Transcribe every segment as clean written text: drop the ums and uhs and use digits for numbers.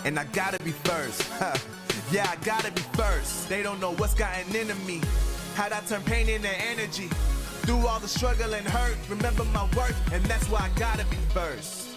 and I gotta be first. Yeah, I gotta be first. They don't know what's gotten into me. How'd I turn pain into energy? Through all the struggle and hurt, remember my worth, and that's why I gotta be first.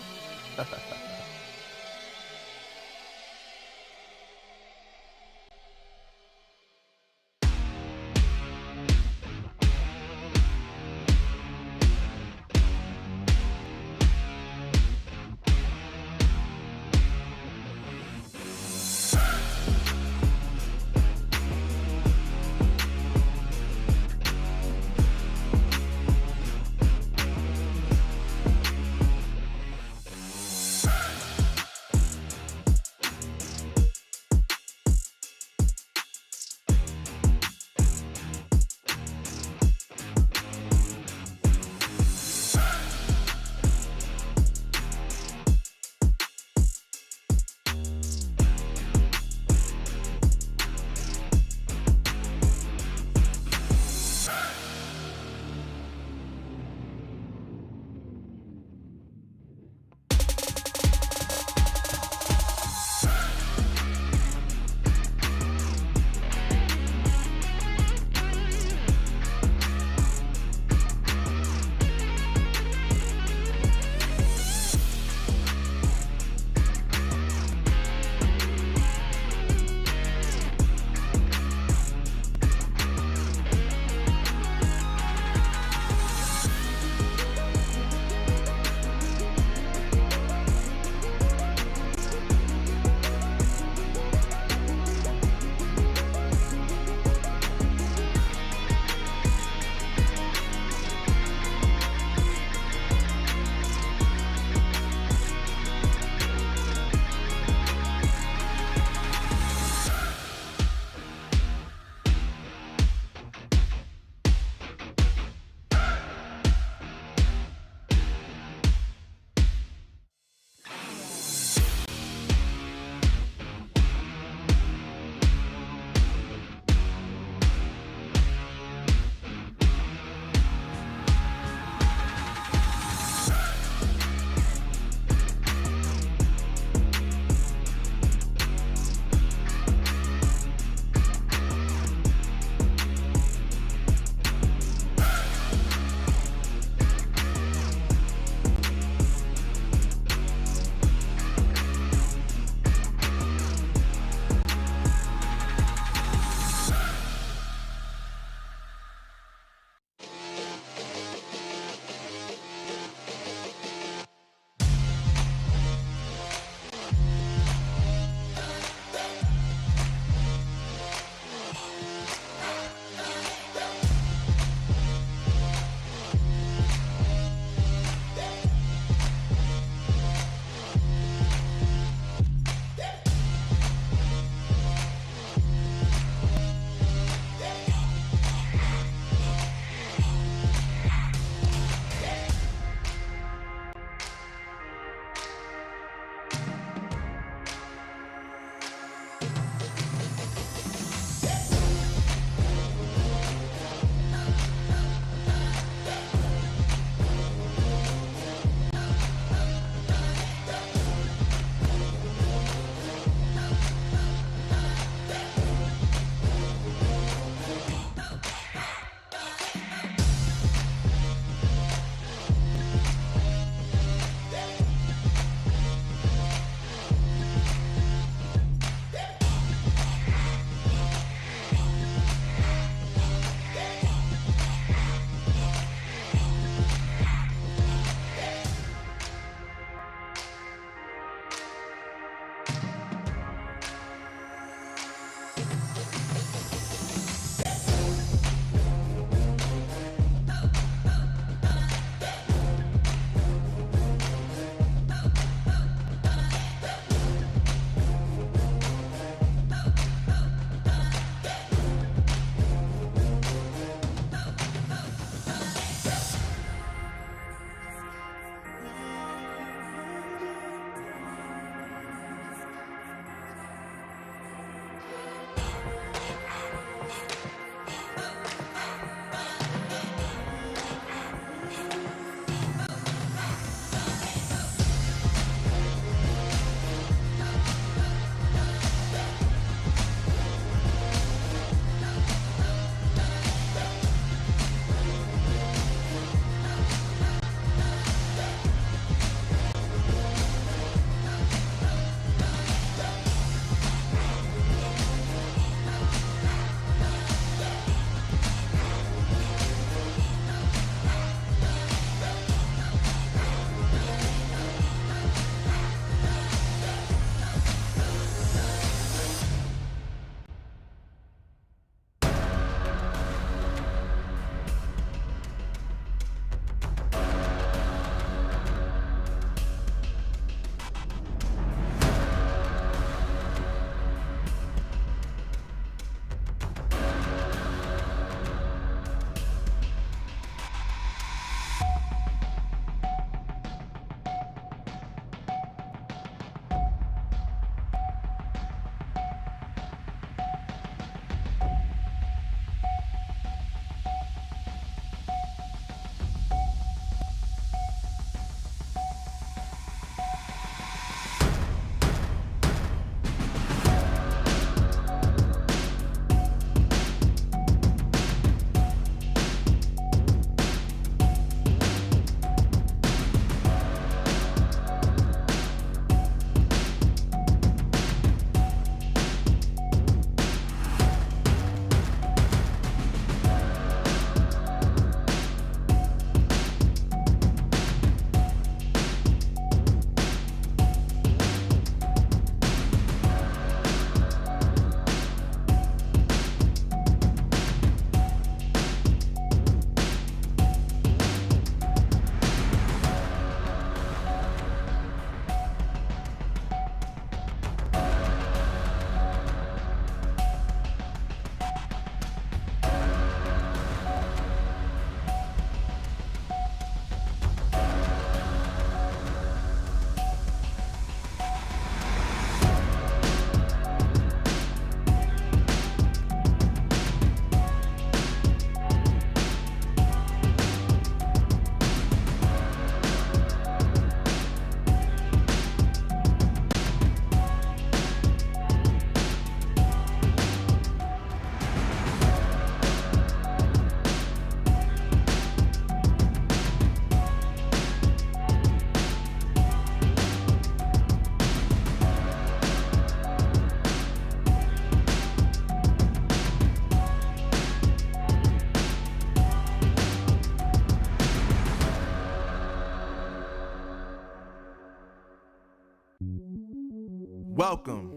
Welcome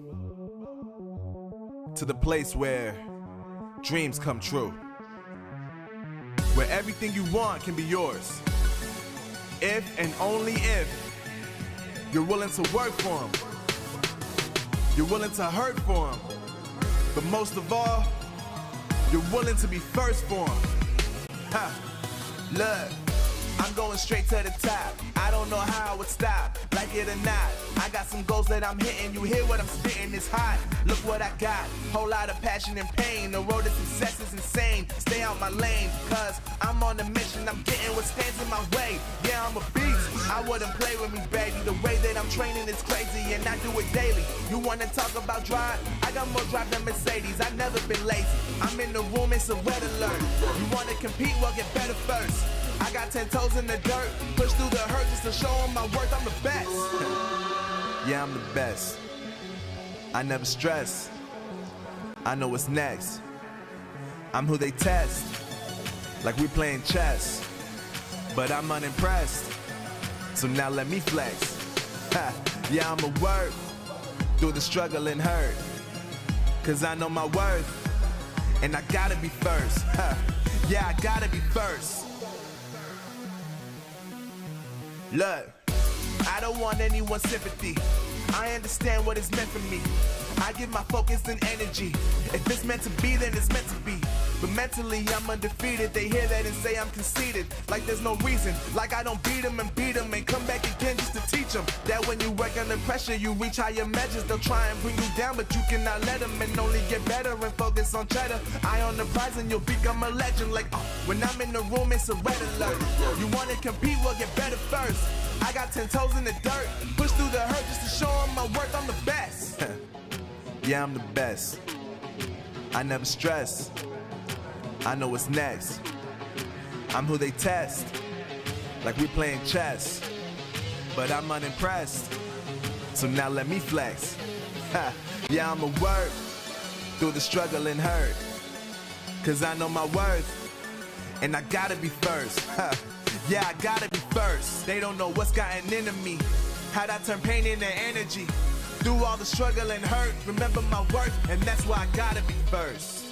to the place where dreams come true, where everything you want can be yours, if and only if you're willing to work for them, you're willing to hurt for them, but most of all, you're willing to be first for them. Look, I'm going straight to the top. I don't know how I would stop, like it or not. I got some goals that I'm hitting. You hear what I'm spitting, it's hot. Look what I got, whole lot of passion and pain. The road to success is insane. Stay out my lane, cause I'm on a mission. I'm getting what stands in my way. Yeah, I'm a beast. I wouldn't play with me, baby. The way that I'm training is crazy, and I do it daily. You wanna talk about drive? I got more drive than Mercedes. I've never been lazy. I'm in the room, it's a red alert. You wanna compete? Well, get better first. I got 10 toes in the dirt, push through the hurt just to show them my worth. I'm the best. Yeah, I'm the best. I never stress. I know what's next. I'm who they test, like we playing chess. But I'm unimpressed, so now let me flex. Yeah, I'ma work through the struggle and hurt, cause I know my worth, and I gotta be first. Yeah, I gotta be first. Look, I don't want anyone's sympathy. I understand what is meant for me. I give my focus and energy. If it's meant to be, then it's meant to be. But mentally, I'm undefeated. They hear that and say I'm conceited, like there's no reason. Like I don't beat them and come back again just to teach them that when you work under pressure, you reach higher measures. They'll try and bring you down, but you cannot let them, and only get better and focus on cheddar. Eye on the prize and you'll become a legend. Like, when I'm in the room, it's a red alert. You wanna compete? Well, get better first. I got 10 toes in the dirt, push through the hurt just to show them my worth. I'm the best. Yeah, I'm the best. I never stress. I know what's next. I'm who they test, like we playing chess. But I'm unimpressed, so now let me flex. Yeah, I'ma work through the struggle and hurt, cause I know my worth, and I gotta be first. Yeah, I gotta be first. They don't know what's gotten into me, how'd I turn pain into energy. Through all the struggle and hurt, remember my worth, and that's why I gotta be first.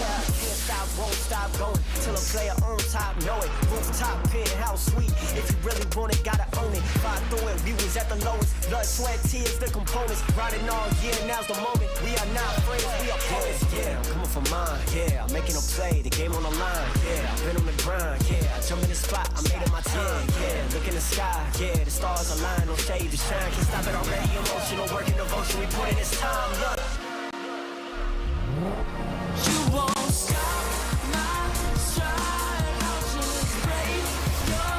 Yeah, can't stop, won't stop going till a player on top know it. Rooftop, penthouse suite. If you really want it, gotta own it. Fight through it, we was at the lowest. Blood, sweat, tears, the components. Riding all year, now's the moment. We are not friends, we are opponents. Yeah, I'm coming for mine. Yeah, I'm making a play, the game on the line. Yeah, I've been on the grind. Yeah, I jump in the spot, I made it my time. Yeah, look in the sky. Yeah, the stars align, no shade to shine. Can't stop it already, emotional work and devotion. We put in this time, look. You won't stop my stride. I'll just break your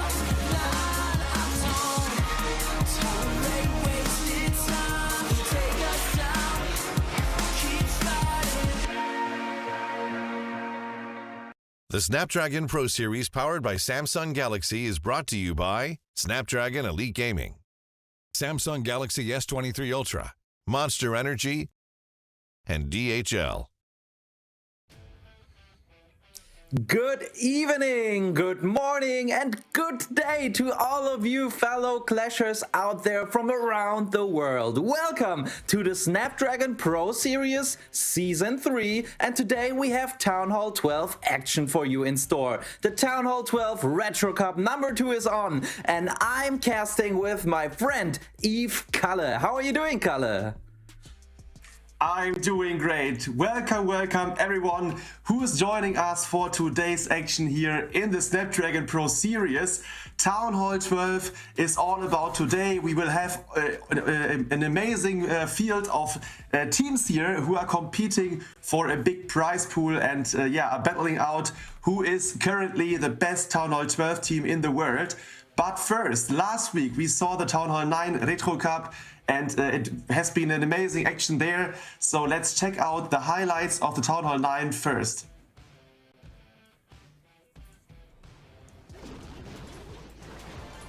line. I don't tolerate wasted time. Take us down, keep fighting. The Snapdragon Pro Series powered by Samsung Galaxy is brought to you by Snapdragon Elite Gaming, Samsung Galaxy S23 Ultra, Monster Energy, and DHL. Good evening, good morning, and good day to all of you fellow Clashers out there from around the world. Welcome to the Snapdragon Pro Series Season 3, and today we have Town Hall 12 action for you in store. The Town Hall 12 Retro Cup number 2 is on, and I'm casting with my friend Eve Kalle. How are you doing, Kalle? I'm doing great. Welcome everyone who's joining us for today's action here in the Snapdragon Pro Series. Town Hall 12 is all about today. We will have an amazing field of teams here who are competing for a big prize pool and are battling out who is currently the best Town Hall 12 team in the world. But first, last week we saw the Town Hall 9 Retro Cup, and it has been an amazing action there. So let's check out the highlights of the Town Hall 9 first.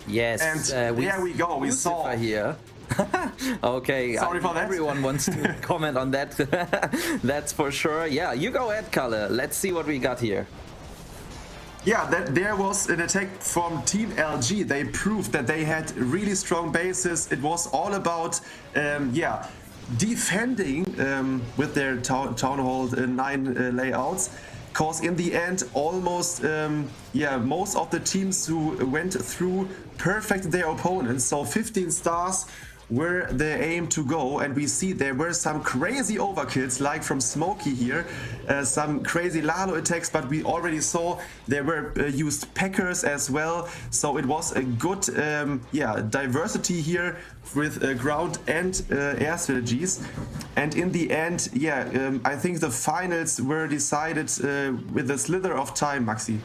Yes, and there we go. We saw here. Okay, sorry for that. Everyone wants to comment on that. That's for sure. Yeah, you go ahead, Kalle. Let's see what we got here. Yeah, there was an attack from Team LG. They proved that they had really strong bases. It was all about, defending with their Town Hall 9 layouts. Because in the end, almost, most of the teams who went through perfected their opponents. So 15 stars were the aim to go, and we see there were some crazy overkills like from Smokey here, some crazy Lalo attacks, but we already saw there were used Packers as well, so it was a good diversity here with ground and air strategies. And in the end, I think the finals were decided with a slither of time, Maxi.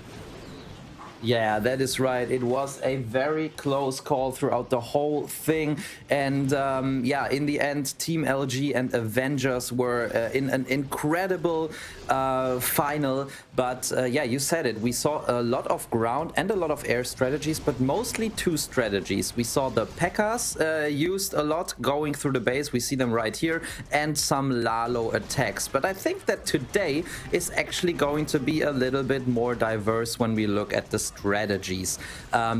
Yeah, that is right. It was a very close call throughout the whole thing. And in the end, Team LG and Avengers were in an incredible final. But you said it. We saw a lot of ground and a lot of air strategies, but mostly two strategies. We saw the P.E.K.K.A.s used a lot going through the base. We see them right here, and some Lalo attacks. But I think that today is actually going to be a little bit more diverse when we look at the strategies,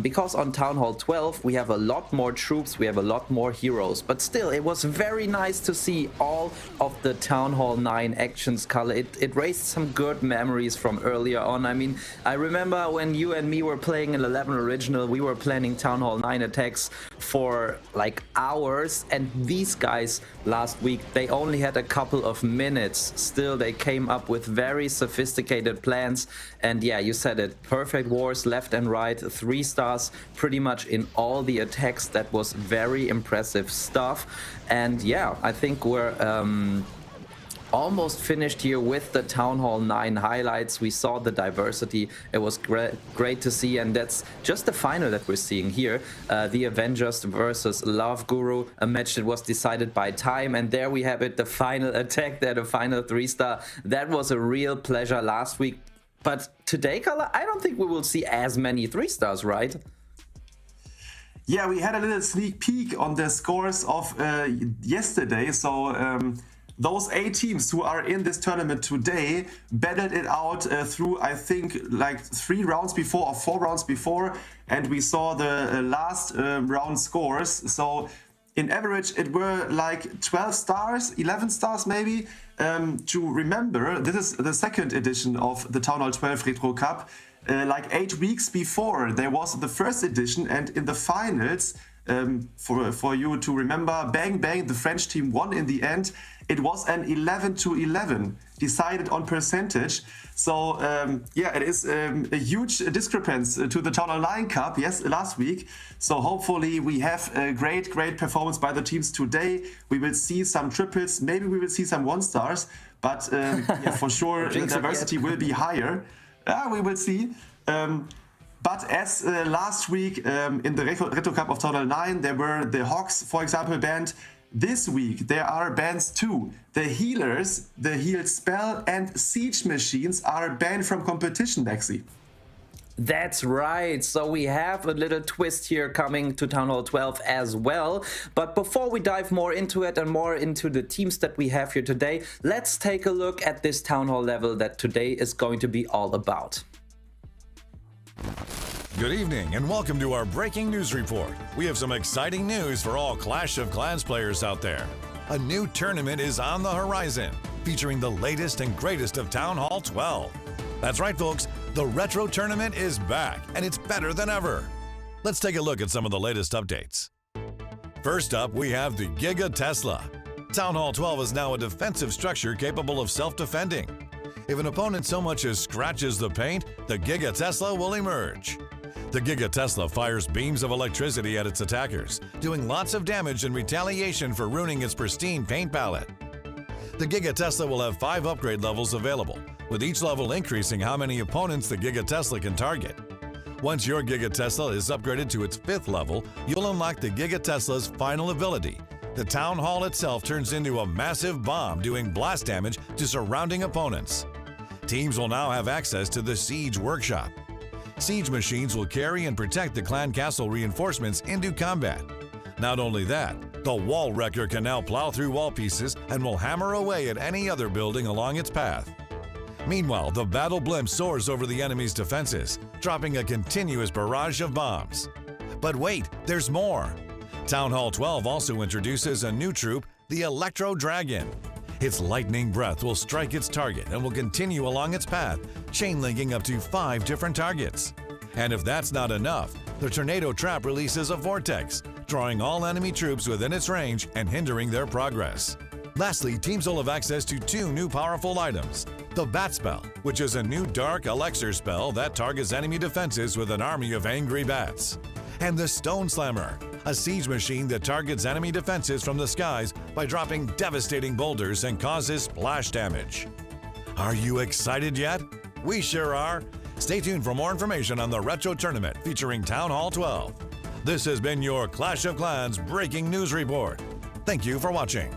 because on Town Hall 12 we have a lot more troops, we have a lot more heroes, but still it was very nice to see all of the Town Hall 9 actions, Kalle. It raised some good memories from earlier on. I mean, I remember when you and me were playing in 11 Original, we were planning Town Hall 9 attacks for like hours, and these guys last week, they only had a couple of minutes. Still, they came up with very sophisticated plans, and yeah, you said it, perfect wars left and right, 3 stars pretty much in all the attacks. That was very impressive stuff. And yeah, I think we're almost finished here with the Town Hall 9 highlights. We saw the diversity. It was great to see, and that's just the final that we're seeing here. The Avengers versus Love Guru, a match that was decided by time, and there we have it, the final attack there, the final 3-star. That was a real pleasure last week. But today, Kalle, I don't think we will see as many 3-stars, right? Yeah, we had a little sneak peek on the scores of yesterday. So those 8 teams who are in this tournament today battled it out through, I think, like 3 rounds before or 4 rounds before. And we saw the last round scores. So in average, it were like 12 stars, 11 stars maybe. To remember, this is the second edition of the Town Hall 12 Retro Cup. Like 8 weeks before, there was the first edition, and in the finals, for you to remember, Bang Bang, the French team, won in the end. It was an 11-11, decided on percentage. So yeah, it is a huge discrepancy to the Town Hall 9 Cup, yes, last week. So hopefully we have a great performance by the teams today. We will see some triples, maybe we will see some 1-stars, but yeah, for sure the diversity will be higher. We will see. But as last week in the Retro Cup of Town Hall 9, there were the Hawks, for example, banned. This week there are bans too. The healers, the heal spell, and siege machines are banned from competition, Lexi. That's right. So we have a little twist here coming to Town Hall 12 as well. But before we dive more into it and more into the teams that we have here today, let's take a look at this Town Hall level that today is going to be all about. Good evening and welcome to our breaking news report. We have some exciting news for all Clash of Clans players out there. A new tournament is on the horizon, featuring the latest and greatest of Town Hall 12. That's right, folks, the Retro Tournament is back, and it's better than ever. Let's take a look at some of the latest updates. First up, we have the Giga Tesla. Town Hall 12 is now a defensive structure capable of self-defending. If an opponent so much as scratches the paint, the Giga Tesla will emerge. The Giga Tesla fires beams of electricity at its attackers, doing lots of damage in retaliation for ruining its pristine paint palette. The Giga Tesla will have 5 upgrade levels available, with each level increasing how many opponents the Giga Tesla can target. Once your Giga Tesla is upgraded to its 5th level, you'll unlock the Giga Tesla's final ability. The Town Hall itself turns into a massive bomb doing blast damage to surrounding opponents. Teams will now have access to the Siege Workshop. Siege machines will carry and protect the clan castle reinforcements into combat. Not only that, the Wall Wrecker can now plow through wall pieces and will hammer away at any other building along its path. Meanwhile, the Battle Blimp soars over the enemy's defenses, dropping a continuous barrage of bombs. But wait, there's more! Town Hall 12 also introduces a new troop, the Electro Dragon. Its lightning breath will strike its target and will continue along its path, chain-linking up to 5 different targets. And if that's not enough, the Tornado Trap releases a vortex, drawing all enemy troops within its range and hindering their progress. Lastly, teams will have access to 2 new powerful items. The Bat Spell, which is a new dark elixir spell that targets enemy defenses with an army of angry bats. And the Stone Slammer, a siege machine that targets enemy defenses from the skies by dropping devastating boulders and causes splash damage. Are you excited yet? We sure are. Stay tuned for more information on the Retro Tournament featuring Town Hall 12. This has been your Clash of Clans Breaking News Report. Thank you for watching.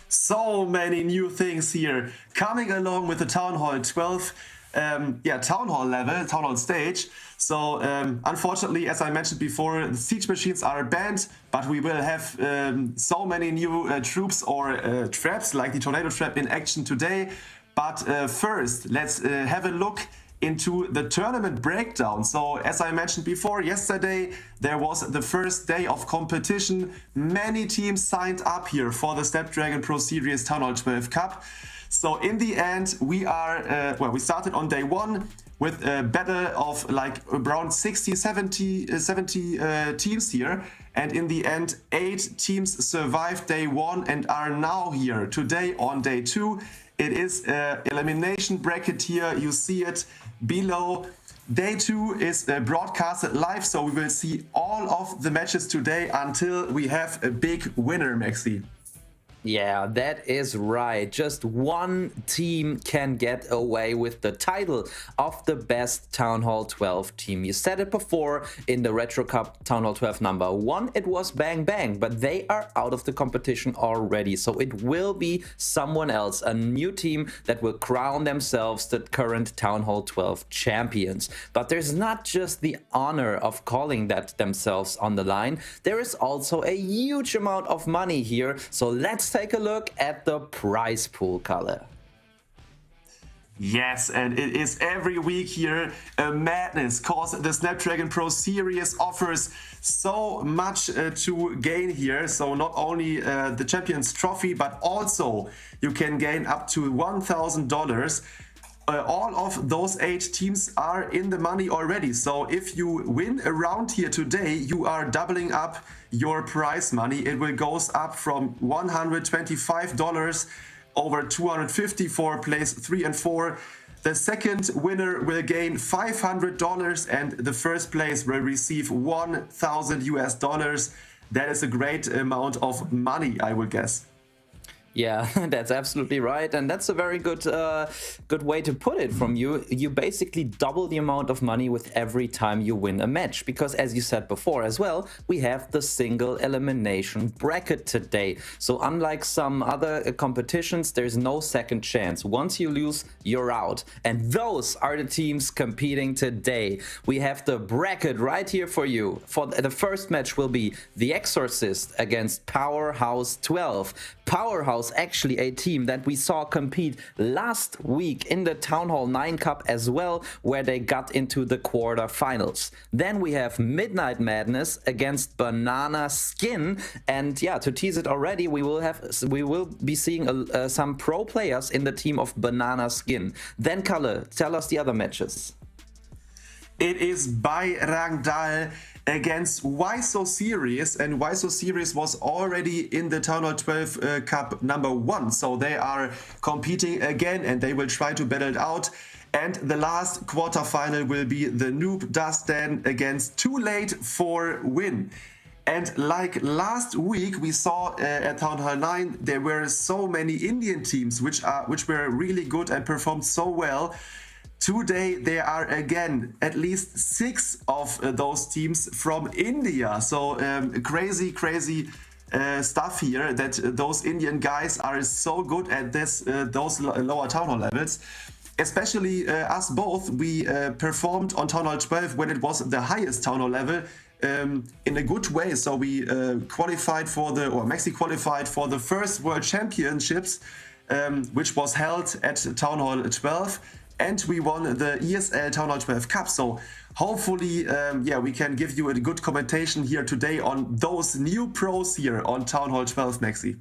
So many new things here coming along with the Town Hall 12 Town Hall level, Town Hall stage. So unfortunately, as I mentioned before, the siege machines are banned, but we will have so many new troops or traps like the Tornado Trap in action today. But first, let's have a look into the tournament breakdown. So as I mentioned before, yesterday there was the first day of competition. Many teams signed up here for the Snapdragon Pro Series Town Hall 12 Cup. So in the end, we started on day 1 with a battle of like around 70 teams here. And in the end, 8 teams survived day 1 and are now here today on day 2. It is elimination bracket here. You see it below. Day 2 is broadcasted live, so we will see all of the matches today until we have a big winner, Maxi. Yeah, that is right. Just one team can get away with the title of the best Town Hall 12 team. You said it before in the Retro Cup Town Hall 12 number 1, it was Bang Bang, but they are out of the competition already. So it will be someone else, a new team that will crown themselves the current Town Hall 12 champions. But there's not just the honor of calling that themselves on the line. There is also a huge amount of money here. So let's take a look at the prize pool color. Yes, and it is every week here a madness, cause the Snapdragon Pro Series offers so much to gain here. So not only the Champions Trophy, but also you can gain up to $1,000. All of those 8 teams are in the money already. So if you win a round here today, you are doubling up your prize money. It will goes up from $125 over 250 for place 3 and 4. The second winner will gain $500 and the first place will receive $1,000. That is a great amount of money, I would guess. Yeah, that's absolutely right, and that's a very good way to put it from you. You basically double the amount of money with every time you win a match, because as you said before as well, we have the single elimination bracket today. So unlike some other competitions, there's no second chance. Once you lose, you're out. And those are the teams competing today. We have the bracket right here for you. For the first match will be The Exorcist against Powerhouse 12. Powerhouse, actually a team that we saw compete last week in the Town Hall 9 Cup as well, where they got into the quarterfinals. Then we have Midnight Madness against Banana Skin, and yeah, to tease it already, we will be seeing some pro players in the team of Banana Skin. Then Kalle, tell us the other matches. It is Bayrangdal against Waiso Series, and Waiso Series was already in the Town Hall 12 Cup number 1, so they are competing again and they will try to battle it out. And the last quarterfinal will be the Noob Dustin against Too Late for Win. And like last week we saw at Town Hall 9, there were so many Indian teams which were really good and performed so well. Today there are again at least 6 of those teams from India. So crazy stuff here, that those Indian guys are so good at those lower Town Hall levels. Especially us both, we performed on Town Hall 12 when it was the highest Town Hall level in a good way. So we qualified for Maxi qualified for the first World Championships, which was held at Town Hall 12. And we won the ESL Town Hall 12 Cup. So hopefully, we can give you a good commentation here today on those new pros here on Town Hall 12, Maxi.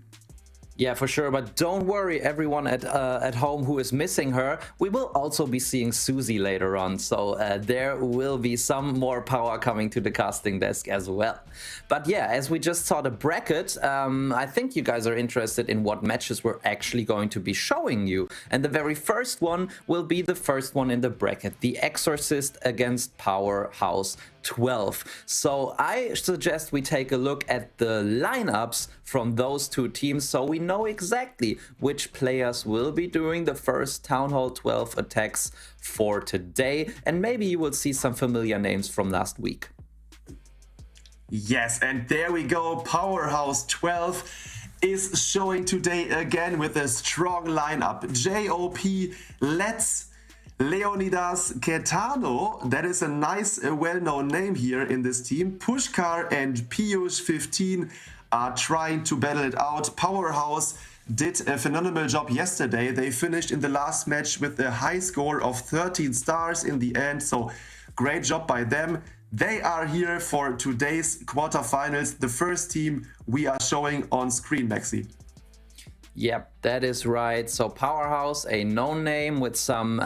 Yeah, for sure. But don't worry, everyone at home who is missing her. We will also be seeing Susie later on. So there will be some more power coming to the casting desk as well. But yeah, as we just saw the bracket, I think you guys are interested in what matches we're actually going to be showing you. And the very first one will be the first one in the bracket, The Exorcist against Powerhouse 12. So I suggest we take a look at the lineups from those two teams so we know exactly which players will be doing the first Town Hall 12 attacks for today, and maybe you will see some familiar names from last week. Yes, and there we go. Powerhouse 12 is showing today again with a strong lineup. JOP, Let's, Leonidas Caetano, that is a nice well-known name here in this team. Pushkar and Piyush 15 are trying to battle it out. Powerhouse did a phenomenal job yesterday. They finished in the last match with a high score of 13 stars in the end, so great job by them. They are here for today's quarterfinals, the first team we are showing on screen, Maxi. Yep, that is right. So Powerhouse, a known name with some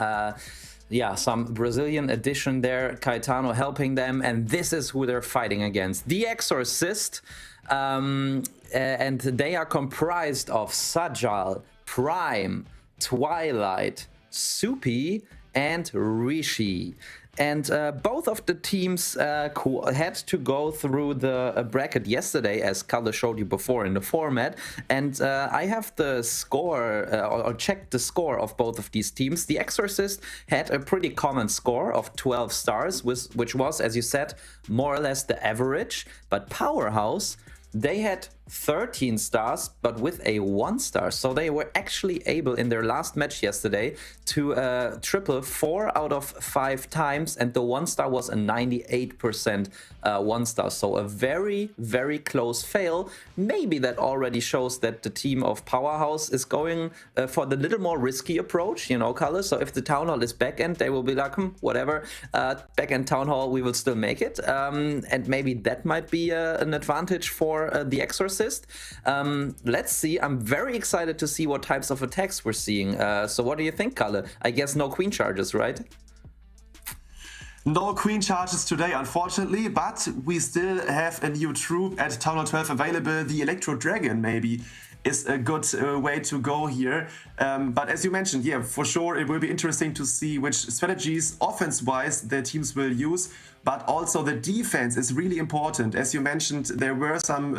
Brazilian addition there. Caetano helping them, and this is who they're fighting against. The Exorcist, and they are comprised of Sajal, Prime, Twilight, Supi, and Rishi. And both of the teams had to go through the bracket yesterday, as Kalle showed you before in the format. And I have the score, or checked the score of both of these teams. The Exorcist had a pretty common score of 12 stars, which was, as you said, more or less the average. But Powerhouse, they had 13 stars, but with a 1 star. So they were actually able in their last match yesterday to triple 4 out of 5 times, and the 1 star was a 98% 1 star. So a very, very close fail. Maybe that already shows that the team of Powerhouse is going for the little more risky approach, you know, Kalle. So if the Town Hall is backend, they will be like, whatever, backend Town Hall, we will still make it. And maybe that might be an advantage for the Exorcist. Let's see. I'm very excited to see what types of attacks we're seeing. So what do you think, Kalle? I guess no queen charges, right? No queen charges today, unfortunately, but we still have a new troop at Town Hall 12 available. The Electro Dragon maybe is a good way to go here. But as you mentioned, yeah, for sure, it will be interesting to see which strategies offense-wise the teams will use. But also the defense is really important. As you mentioned, there were some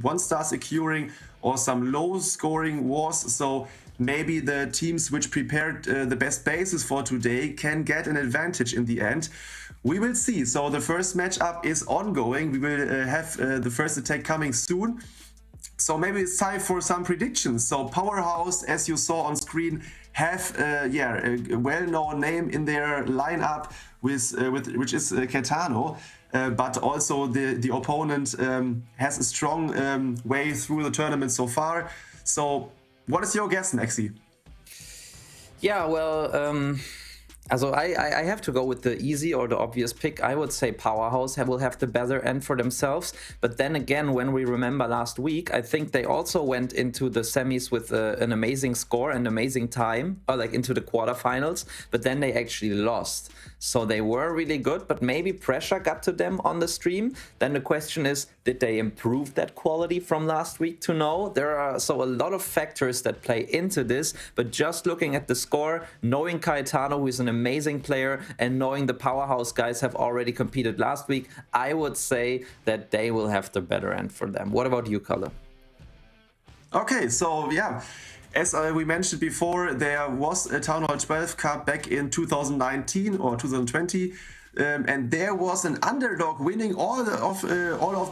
1-stars occurring or some low-scoring wars. So maybe the teams which prepared the best bases for today can get an advantage in the end. We will see. So the first matchup is ongoing. We will have the first attack coming soon. So maybe it's time for some predictions. So Powerhouse, as you saw on screen, have a well-known name in their lineup which is Caetano. But also the opponent has a strong way through the tournament so far. So what is your guess, Maxi? Yeah, well, also I have to go with the easy or the obvious pick. I would say Powerhouse will have the better end for themselves. But then again, when we remember last week, I think they also went into the semis with an amazing score and amazing time, or like into the quarterfinals, but then they actually lost. So they were really good, but maybe pressure got to them on the stream. Then the question is, did they improve that quality from last week to know? There are so a lot of factors that play into this, but just looking at the score, knowing Caetano, who is an amazing player, and knowing the Powerhouse guys have already competed last week, I would say that they will have the better end for them. What about you, Kalle? Okay, so yeah. As we mentioned before, there was a Town Hall 12 Cup back in 2019 or 2020, and there was an underdog winning all of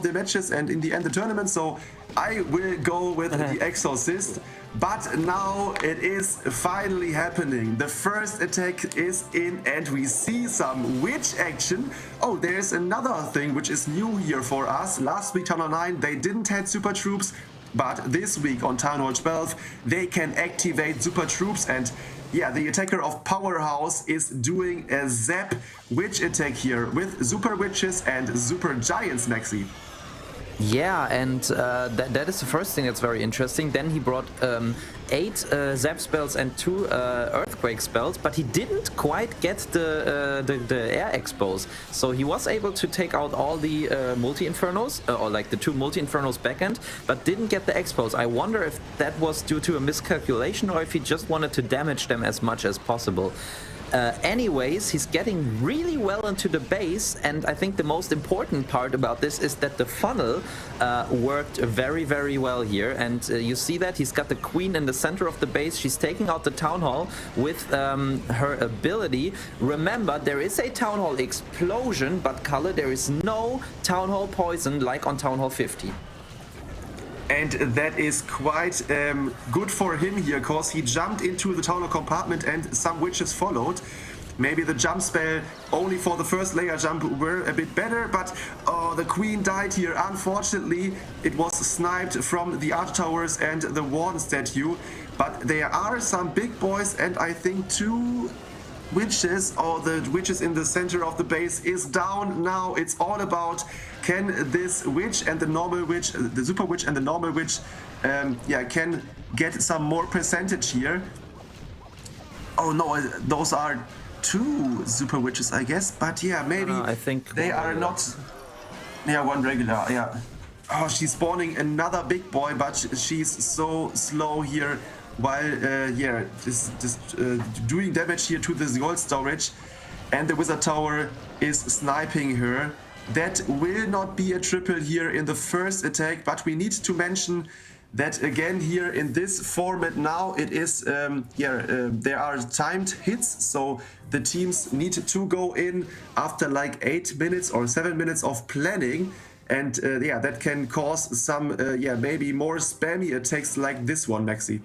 the matches and in the end the tournament. So I will go with the Exorcist. But now it is finally happening. The first attack is in and we see some witch action. Oh, there's another thing which is new here for us. Last week, Town Hall 9, they didn't have super troops. But this week on Town Hall 12, they can activate super troops, and yeah, the attacker of Powerhouse is doing a zap witch attack here with super witches and super giants, Maxi. Yeah, and that is the first thing that's very interesting. Then he brought 8 zap spells and 2 earthquake spells, but he didn't quite get the air expos. So he was able to take out all the multi-infernos, or like the 2 multi-infernos backend, but didn't get the expos. I wonder if that was due to a miscalculation or if he just wanted to damage them as much as possible. Anyways, he's getting really well into the base, and I think the most important part about this is that the funnel worked very, very well here. And you see that he's got the queen in the center of the base. She's taking out the Town Hall with her ability. Remember, there is a Town Hall explosion, but Kalle, there is no Town Hall poison like on Town Hall 50. And that is quite good for him here, because he jumped into the Town Hall compartment and some witches followed. Maybe the jump spell only for the first layer jump were a bit better, but the queen died here. Unfortunately, it was sniped from the arch towers and the warden statue. But there are some big boys, and I think 2 witches, or the witches in the center of the base, is down now. It's all about, can this witch and the normal witch, the super witch and the normal witch, can get some more percentage here. Oh no, those are 2 super witches, I guess. But yeah, maybe I think they are not. Yeah, 1 regular. Yeah. Oh, she's spawning another big boy, but she's so slow here. While doing damage here to this gold storage, and the wizard tower is sniping her. That will not be a triple here in the first attack, but we need to mention that again here in this format now it is there are timed hits, so the teams need to go in after like 8 minutes or 7 minutes of planning, and yeah, that can cause some yeah, maybe more spammy attacks like this one, Maxi.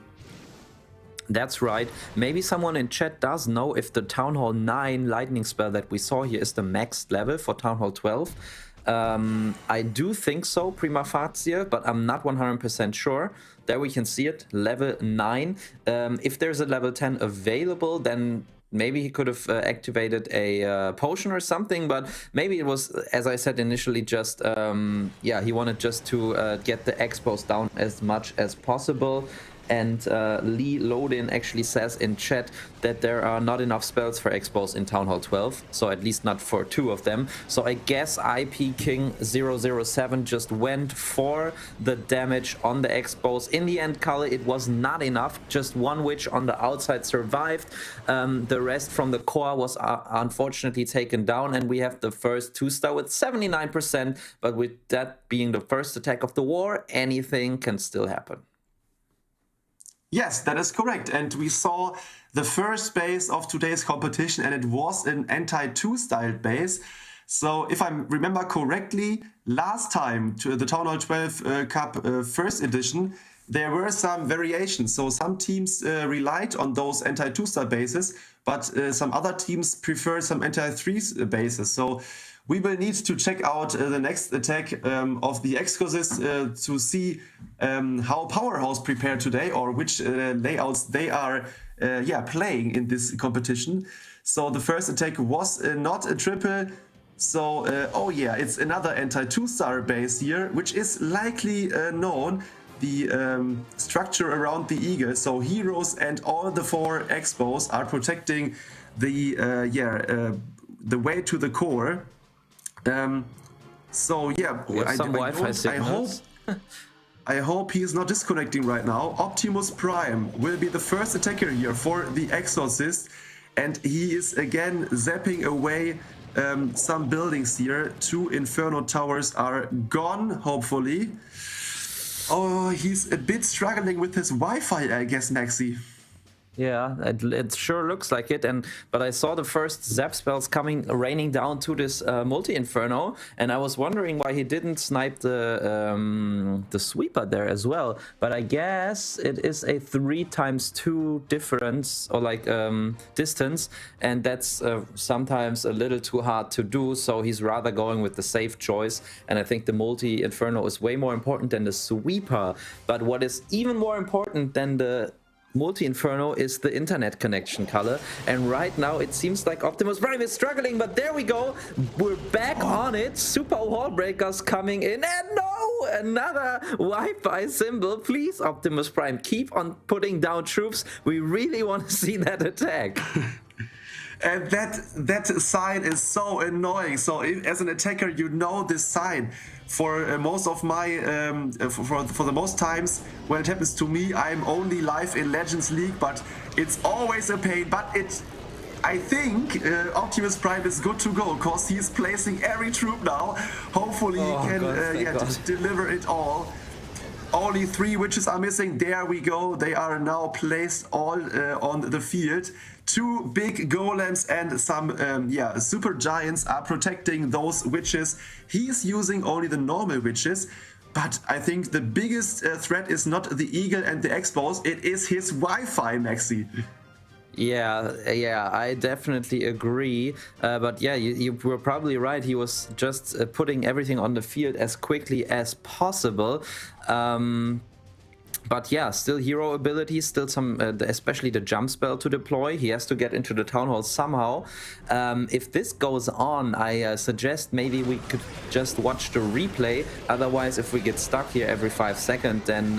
That's right. Maybe someone in chat does know if the Town Hall 9 lightning spell that we saw here is the max level for Town Hall 12. I do think so, prima facie, but I'm not 100% sure. There we can see it, level 9. If there's a level 10 available, then maybe he could have activated a potion or something, but maybe it was, as I said initially, just, yeah, he wanted just to get the expos down as much as possible. And Lee Lodin actually says in chat that there are not enough spells for expos in Town Hall 12, so at least not for 2 of them. So I guess IP King 007 just went for the damage on the expos. In the end, Kalle, it was not enough. Just one witch on the outside survived. The rest from the core was unfortunately taken down, and we have the first 2-star with 79%. But with that being the first attack of the war, anything can still happen. Yes, that is correct. And we saw the first base of today's competition, and it was an anti-2 styled base. So if I remember correctly, last time to the Town Hall 12 Cup first edition, there were some variations. So some teams relied on those anti-2 star bases, but some other teams prefer some anti-3 bases. So we will need to check out the next attack of the Exorcist to see how Powerhouse prepared today, or which layouts they are yeah, playing in this competition. So the first attack was not a triple. So, oh yeah, it's another anti-2 star base here, which is likely known, the structure around the eagle. So heroes and all the 4 expos are protecting the the way to the core. So yeah, I hope he is not disconnecting right now. Optimus Prime will be the first attacker here for the Exorcist, and he is again zapping away some buildings here. 2 Inferno towers are gone, hopefully. Oh, he's a bit struggling with his Wi-Fi, I guess, Maxi. Yeah, it sure looks like it. But I saw the first zap spells raining down to this multi-inferno, and I was wondering why he didn't snipe the sweeper there as well. But I guess it is a 3x2 difference, or like distance, and that's sometimes a little too hard to do. So he's rather going with the safe choice, and I think the multi-inferno is way more important than the sweeper. But what is even more important than the multi-inferno is the internet connection, Kalle, and right now it seems like Optimus Prime is struggling, but there we go, we're back on it. Super wall breakers coming in, and no, another Wi-Fi symbol. Please, Optimus Prime, keep on putting down troops. We really want to see that attack. And that sign is so annoying. So as an attacker, you know this sign. For most of my for the most times when it happens to me, I'm only live in Legends League, but it's always a pain. But I think Optimus Prime is good to go, because he's placing every troop now. Hopefully he can deliver it all. Only 3 witches are missing. There we go. They are now placed all on the field. 2 big golems and some super giants are protecting those witches. He's using only the normal witches, but I think the biggest threat is not the eagle and the expos. It is his Wi-Fi, Maxi. Yeah, I definitely agree. But yeah, you were probably right. He was just putting everything on the field as quickly as possible. But yeah, still hero abilities, still some, especially the jump spell to deploy. He has to get into the town hall somehow. If this goes on, I suggest maybe we could just watch the replay. Otherwise, if we get stuck here every 5 seconds, then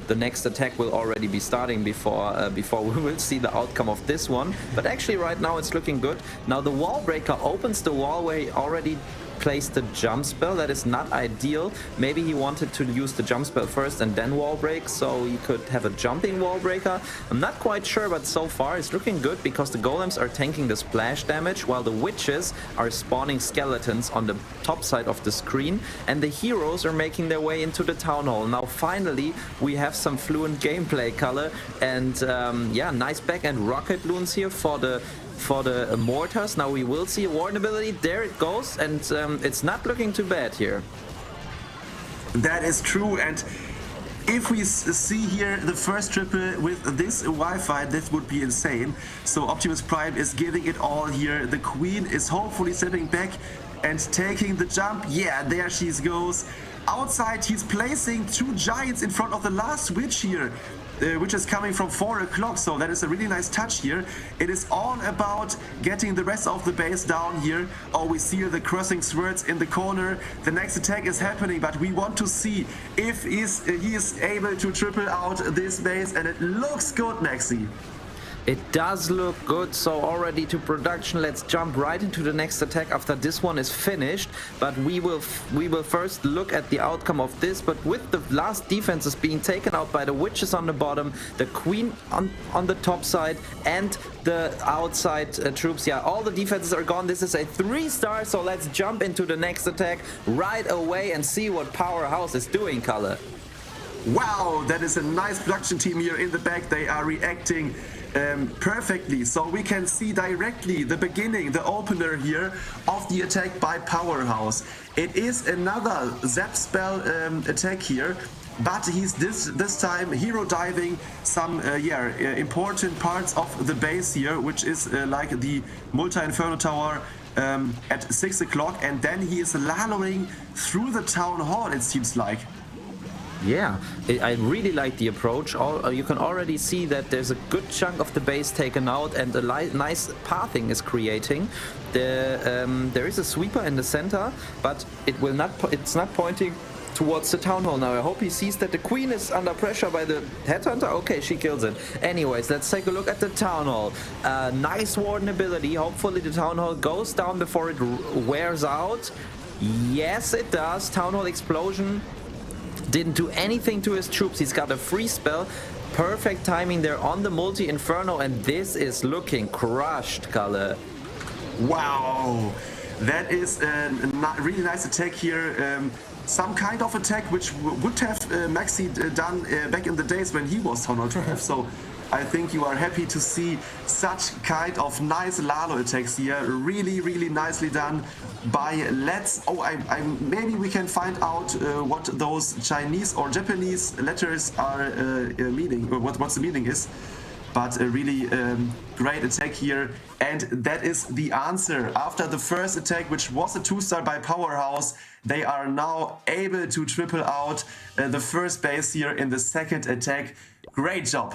the next attack will already be starting before we will see the outcome of this one. But actually, right now it's looking good. Now the wall breaker opens the wall where he already placed the jump spell. That is not ideal. Maybe he wanted to use the jump spell first and then wall break, so he could have a jumping wall breaker. I'm not quite sure, but so far it's looking good because the golems are tanking the splash damage while the witches are spawning skeletons on the top side of the screen, and the heroes are making their way into the town hall. Now finally we have some fluent gameplay, Kalle, and yeah, nice back end rocket loons here for the mortars. Now we will see a warden ability. There it goes, and it's not looking too bad here. That is true, and if we see here the first triple with this Wi-Fi, this would be insane. So Optimus Prime is giving it all here. The Queen is hopefully stepping back and taking the jump. Yeah, there she goes. Outside, he's placing two giants in front of the last switch here, which is coming from 4 o'clock. So that is a really nice touch here. It is all about getting the rest of the base down here. Oh, we see the crossing swords in the corner. The next attack is happening, but we want to see if he is able to triple out this base, and it looks good, Maxi. It does look good, so already to production. Let's jump right into the next attack after this one is finished. But we will first look at the outcome of this. But with the last defenses being taken out by the witches on the bottom, the queen on the top side, and the outside troops, yeah, all the defenses are gone. This is a 3-star, so let's jump into the next attack right away and see what Powerhouse is doing, Kalle. Wow, that is a nice production team here in the back. They are reacting perfectly, so we can see directly the beginning, the opener here of the attack by Powerhouse. It is another zap spell attack here, but he's this time hero diving some important parts of the base here, which is like the multi-inferno tower at 6 o'clock, and then he is lallowing through the town hall, it seems like. Yeah, I really like the approach. You can already see that there's a good chunk of the base taken out, and a nice pathing is creating. There is a sweeper in the center, but it's not pointing towards the town hall now. I hope he sees that the queen is under pressure by the headhunter. Okay, she kills it. Anyways, let's take a look at the town hall. Nice warden ability. Hopefully the town hall goes down before it wears out. Yes, it does. Town hall explosion didn't do anything to his troops. He's got a free spell. Perfect timing there on the multi-inferno, and this is looking crushed, Kalle. Wow, that is a really nice attack here. Some kind of attack which would have Maxi done back in the days when he was Town Hall 12. So I think you are happy to see such kind of nice Lalo attacks here. Really, really nicely done by maybe we can find out what those Chinese or Japanese letters are meaning, or what's the meaning is. But a really great attack here, and that is the answer. After the first attack, which was a 2-star by Powerhouse, they are now able to triple out the first base here in the second attack. Great job.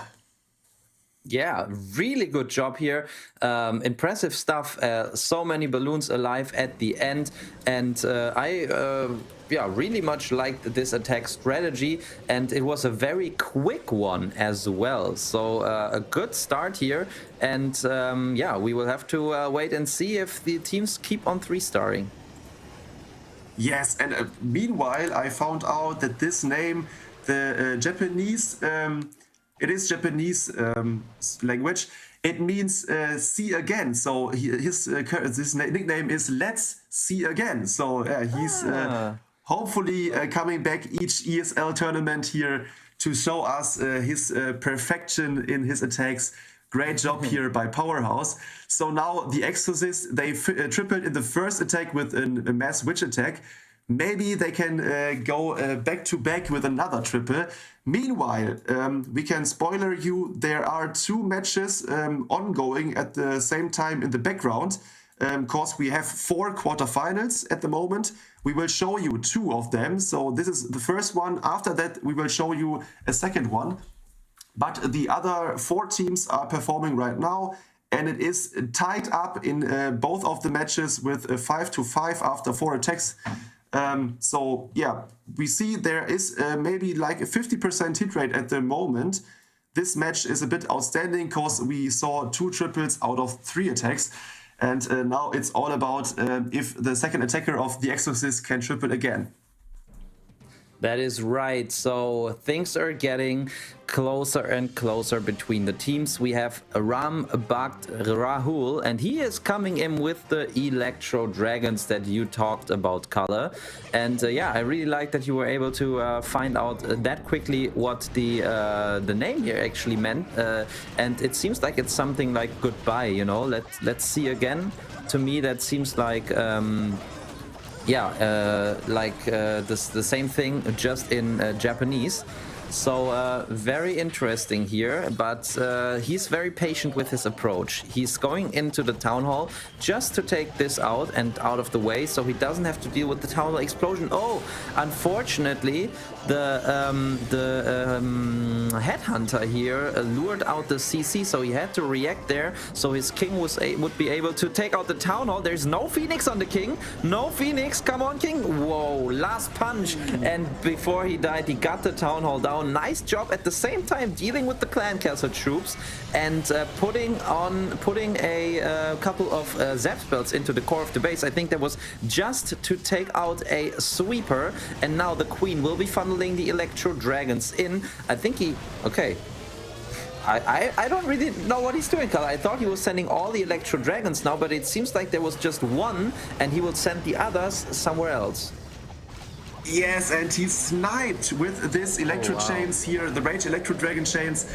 Yeah, really good job here. Impressive stuff. So many balloons alive at the end, and I really much liked this attack strategy, and it was a very quick one as well. So a good start here, and we will have to wait and see if the teams keep on 3-starring. Yes, and meanwhile I found out that this name, the Japanese, it is Japanese language. It means see again. So his nickname is Let's See Again. So he's hopefully coming back each ESL tournament here to show us his perfection in his attacks. Great job here by Powerhouse. So now the Exorcist, they tripled in the first attack with a mass witch attack. Maybe they can go back to back with another triple. Meanwhile, we can spoiler you, there are 2 matches ongoing at the same time in the background. Because we have 4 quarterfinals at the moment. We will show you 2 of them. So this is the first one. After that, we will show you a second one. But the other 4 teams are performing right now, and it is tied up in both of the matches with 5-5 after 4 attacks. So yeah, we see there is maybe like a 50% hit rate at the moment. This match is a bit outstanding because we saw 2 triples out of 3 attacks. And now it's all about if the second attacker of the Exorcist can triple again. That is right. So things are getting closer and closer between the teams. We have Ram Bakt Rahul, and he is coming in with the Electro Dragons that you talked about, Kalle. And I really like that you were able to find out that quickly what the name here actually meant. And it seems like it's something like goodbye, you know. Let's see again. To me, that seems like the same thing, just in Japanese. So very interesting here, but he's very patient with his approach. He's going into the town hall just to take this out and out of the way, so he doesn't have to deal with the town hall explosion. Oh, unfortunately, the headhunter here lured out the CC, so he had to react there. So his king would be able to take out the town hall. There's no Phoenix on the king. No Phoenix. Come on, king. Whoa, last punch. And before he died, he got the town hall down. Nice job at the same time dealing with the clan castle troops and putting a couple of zap spells into the core of the base. I think that was just to take out a sweeper, and now the queen will be funneling the electro dragons in. I think I don't really know what he's doing, Kala. I thought he was sending all the electro dragons now, but it seems like there was just one and he will send the others somewhere else. Yes, and he sniped with this electro chains here, the Rage Electro Dragon chains.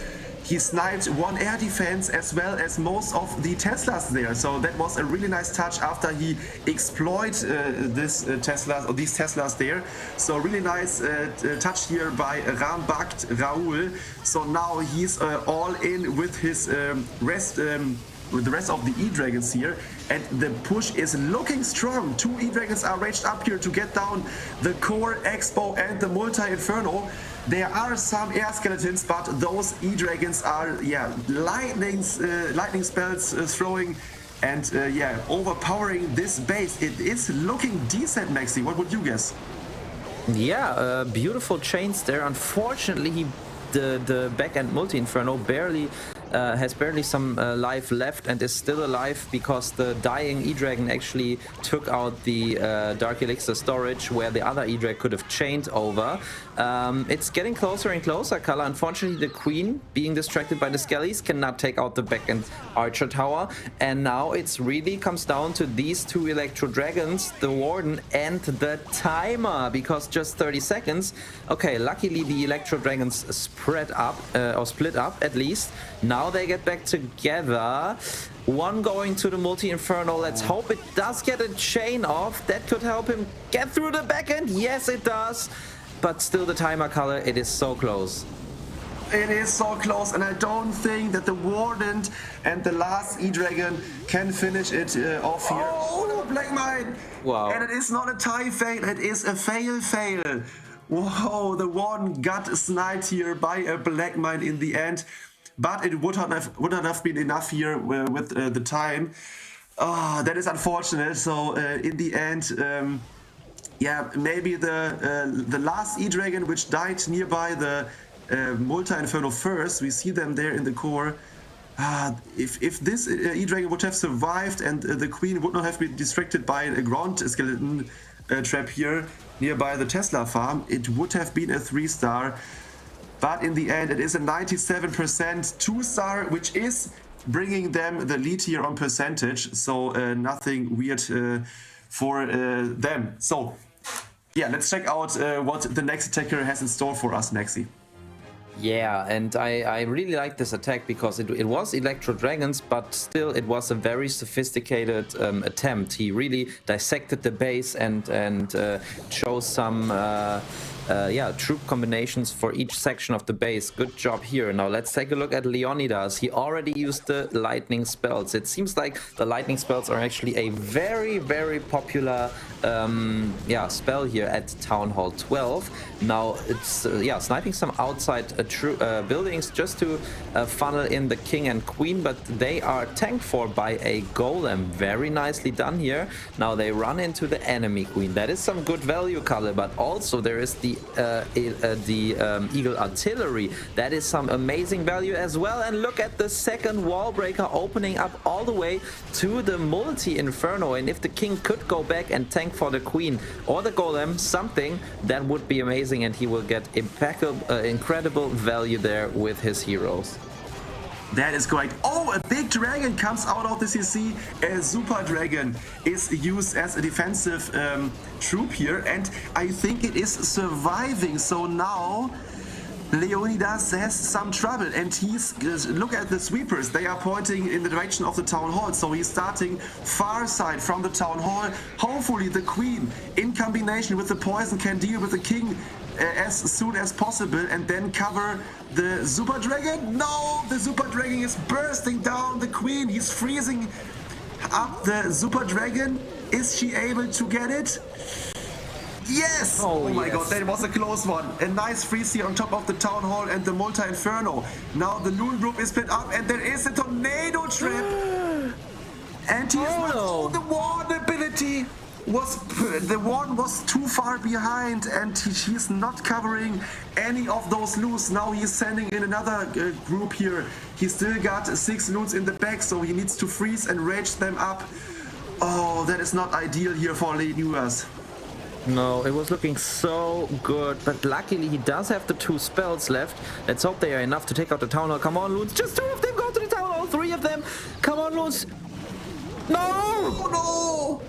He sniped one air defense as well as most of the Teslas there. So that was a really nice touch after he exploited these Teslas there. So really nice touch here by Rambakt Raoul. So now he's all in with his with the rest of the E-Dragons here, and the push is looking strong. 2 E-Dragons are raged up here to get down the Core, Expo and the Multi-Inferno. There are some air skeletons, but those E-Dragons are lightning spells throwing and overpowering this base. It is looking decent, Maxi. What would you guess? Yeah, beautiful chains there. Unfortunately, the back-end Multi-Inferno has barely some life left and is still alive because the dying E-Dragon actually took out the Dark Elixir storage where the other E-Drag could have chained over. It's getting closer and closer, Kala. Unfortunately, the Queen, being distracted by the Skellies, cannot take out the back-end Archer Tower. And now it's really comes down to these 2 Electro Dragons, the Warden and the Timer, because just 30 seconds. Okay, luckily the Electro Dragons split up at least. Now they get back together. One going to the Multi-Inferno. Let's hope it does get a chain off. That could help him get through the back end. Yes, it does. But still the Timer, Color, it is so close. It is so close, and I don't think that the Warden and the last E-Dragon can finish it off here. Oh, no, Black Mine! Wow. And it is not a tie fail, it is a fail. Whoa, the Warden got sniped here by a Black Mine in the end. But it would not have been enough here with the time. That is unfortunate. So in the end, maybe the last E-Dragon which died nearby the Multi-Inferno first, we see them there in the core. If this E-Dragon would have survived and the Queen would not have been distracted by a ground skeleton trap here nearby the Tesla farm, it would have been a 3-star. But in the end, it is a 97% 2-star, which is bringing them the lead here on percentage. So nothing weird for them. So yeah, let's check out what the next attacker has in store for us, Maxi. Yeah, and I really like this attack because it was Electro Dragons, but still it was a very sophisticated attempt. He really dissected the base and chose some troop combinations for each section of the base. Good job here. Now let's take a look at Leonidas. He already used the lightning spells. It seems like the lightning spells are actually a very, very popular spell here at Town Hall 12. Now it's sniping some outside buildings just to funnel in the king and queen, but they are tanked for by a golem. Very nicely done here. Now they run into the enemy queen. That is some good value color, but also there is the Eagle Artillery. That is some amazing value as well. And look at the second wall breaker opening up all the way to the Multi-Inferno. And if the king could go back and tank for the queen or the golem, something that would be amazing, and he will get incredible value there with his heroes. That is correct. Oh, a big dragon comes out of the CC. A super dragon is used as a defensive troop here, and I think it is surviving. So now Leonidas has some trouble, and he's look at the sweepers. They are pointing in the direction of the town hall, so he's starting far side from the town hall. Hopefully the queen in combination with the poison can deal with the king as soon as possible and then cover the super dragon. No, the super dragon is bursting down the queen. He's freezing up the super dragon. Is she able to get it? Yes! Oh my god, that was a close one. A nice freeze here on top of the town hall and the multi-inferno. Now the loon group is split up and there is a tornado trap. And the ward ability the ward was too far behind, and he's not covering any of those loons. Now he's sending in another group here. He still got 6 loons in the back, so he needs to freeze and rage them up. Oh, that is not ideal here for Leonidas. No, it was looking so good, but luckily he does have the 2 spells left. Let's hope they are enough to take out the town hall. Come on, Loons. Just 2 of them go to the town hall. 3 of them. Come on, Loons. No! Oh no!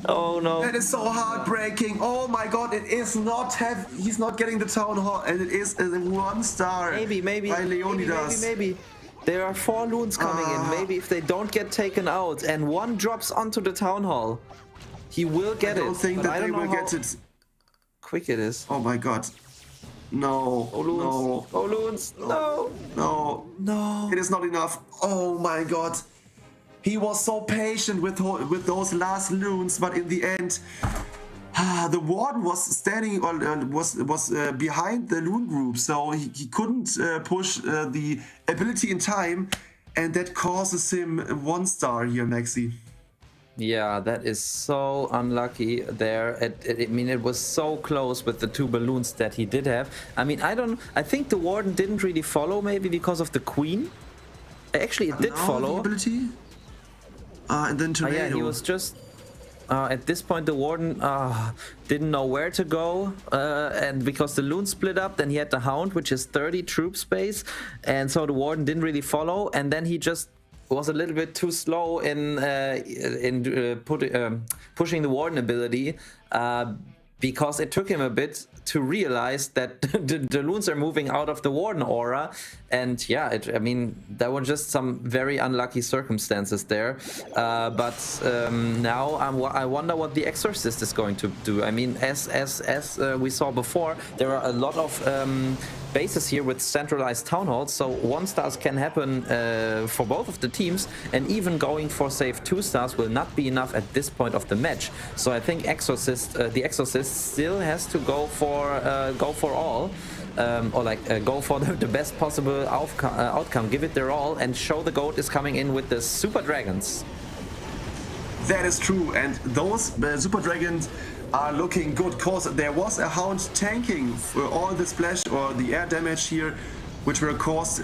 Oh no. That is so heartbreaking. Oh my god, it is not he's not getting the town hall, and it is a 1 star Maybe by Leonidas. maybe. There are 4 loons coming in. Maybe if they don't get taken out and 1 drops onto the town hall, he will get it. I don't think that they will get it. Quick it is. Oh my god. No. Oh, loons. No. Oh, loons. No. No. No. It is not enough. Oh my god. He was so patient with those last loons, but in the end, the warden was standing or was behind the loon group, so he couldn't push the ability in time, and that causes him 1 star here, Maxi. Yeah, that is so unlucky there. I mean, it was so close with the 2 balloons that he did have. I mean, I think the warden didn't really follow, maybe because of the queen. Actually, it did follow. The ability? And then tornado. Yeah, he was just at this point the warden didn't know where to go, and because the loon split up, then he had the hound, which is 30 troop space, and so the warden didn't really follow, and then he just was a little bit too slow in pushing the warden ability, because it took him a bit to realize that the loons are moving out of the warden aura. And yeah, I mean, there were just some very unlucky circumstances there. But now I wonder what the Exorcist is going to do. I mean, as we saw before, there are a lot of bases here with centralized town halls, so 1 stars can happen for both of the teams, and even going for save 2 stars will not be enough at this point of the match. So I think the Exorcist still has to go for all, or like go for the best possible outcome, give it their all, and show the GOAT is coming in with the Super Dragons. That is true, and those Super Dragons are looking good, cause there was a hound tanking for all the splash or the air damage here, which were caused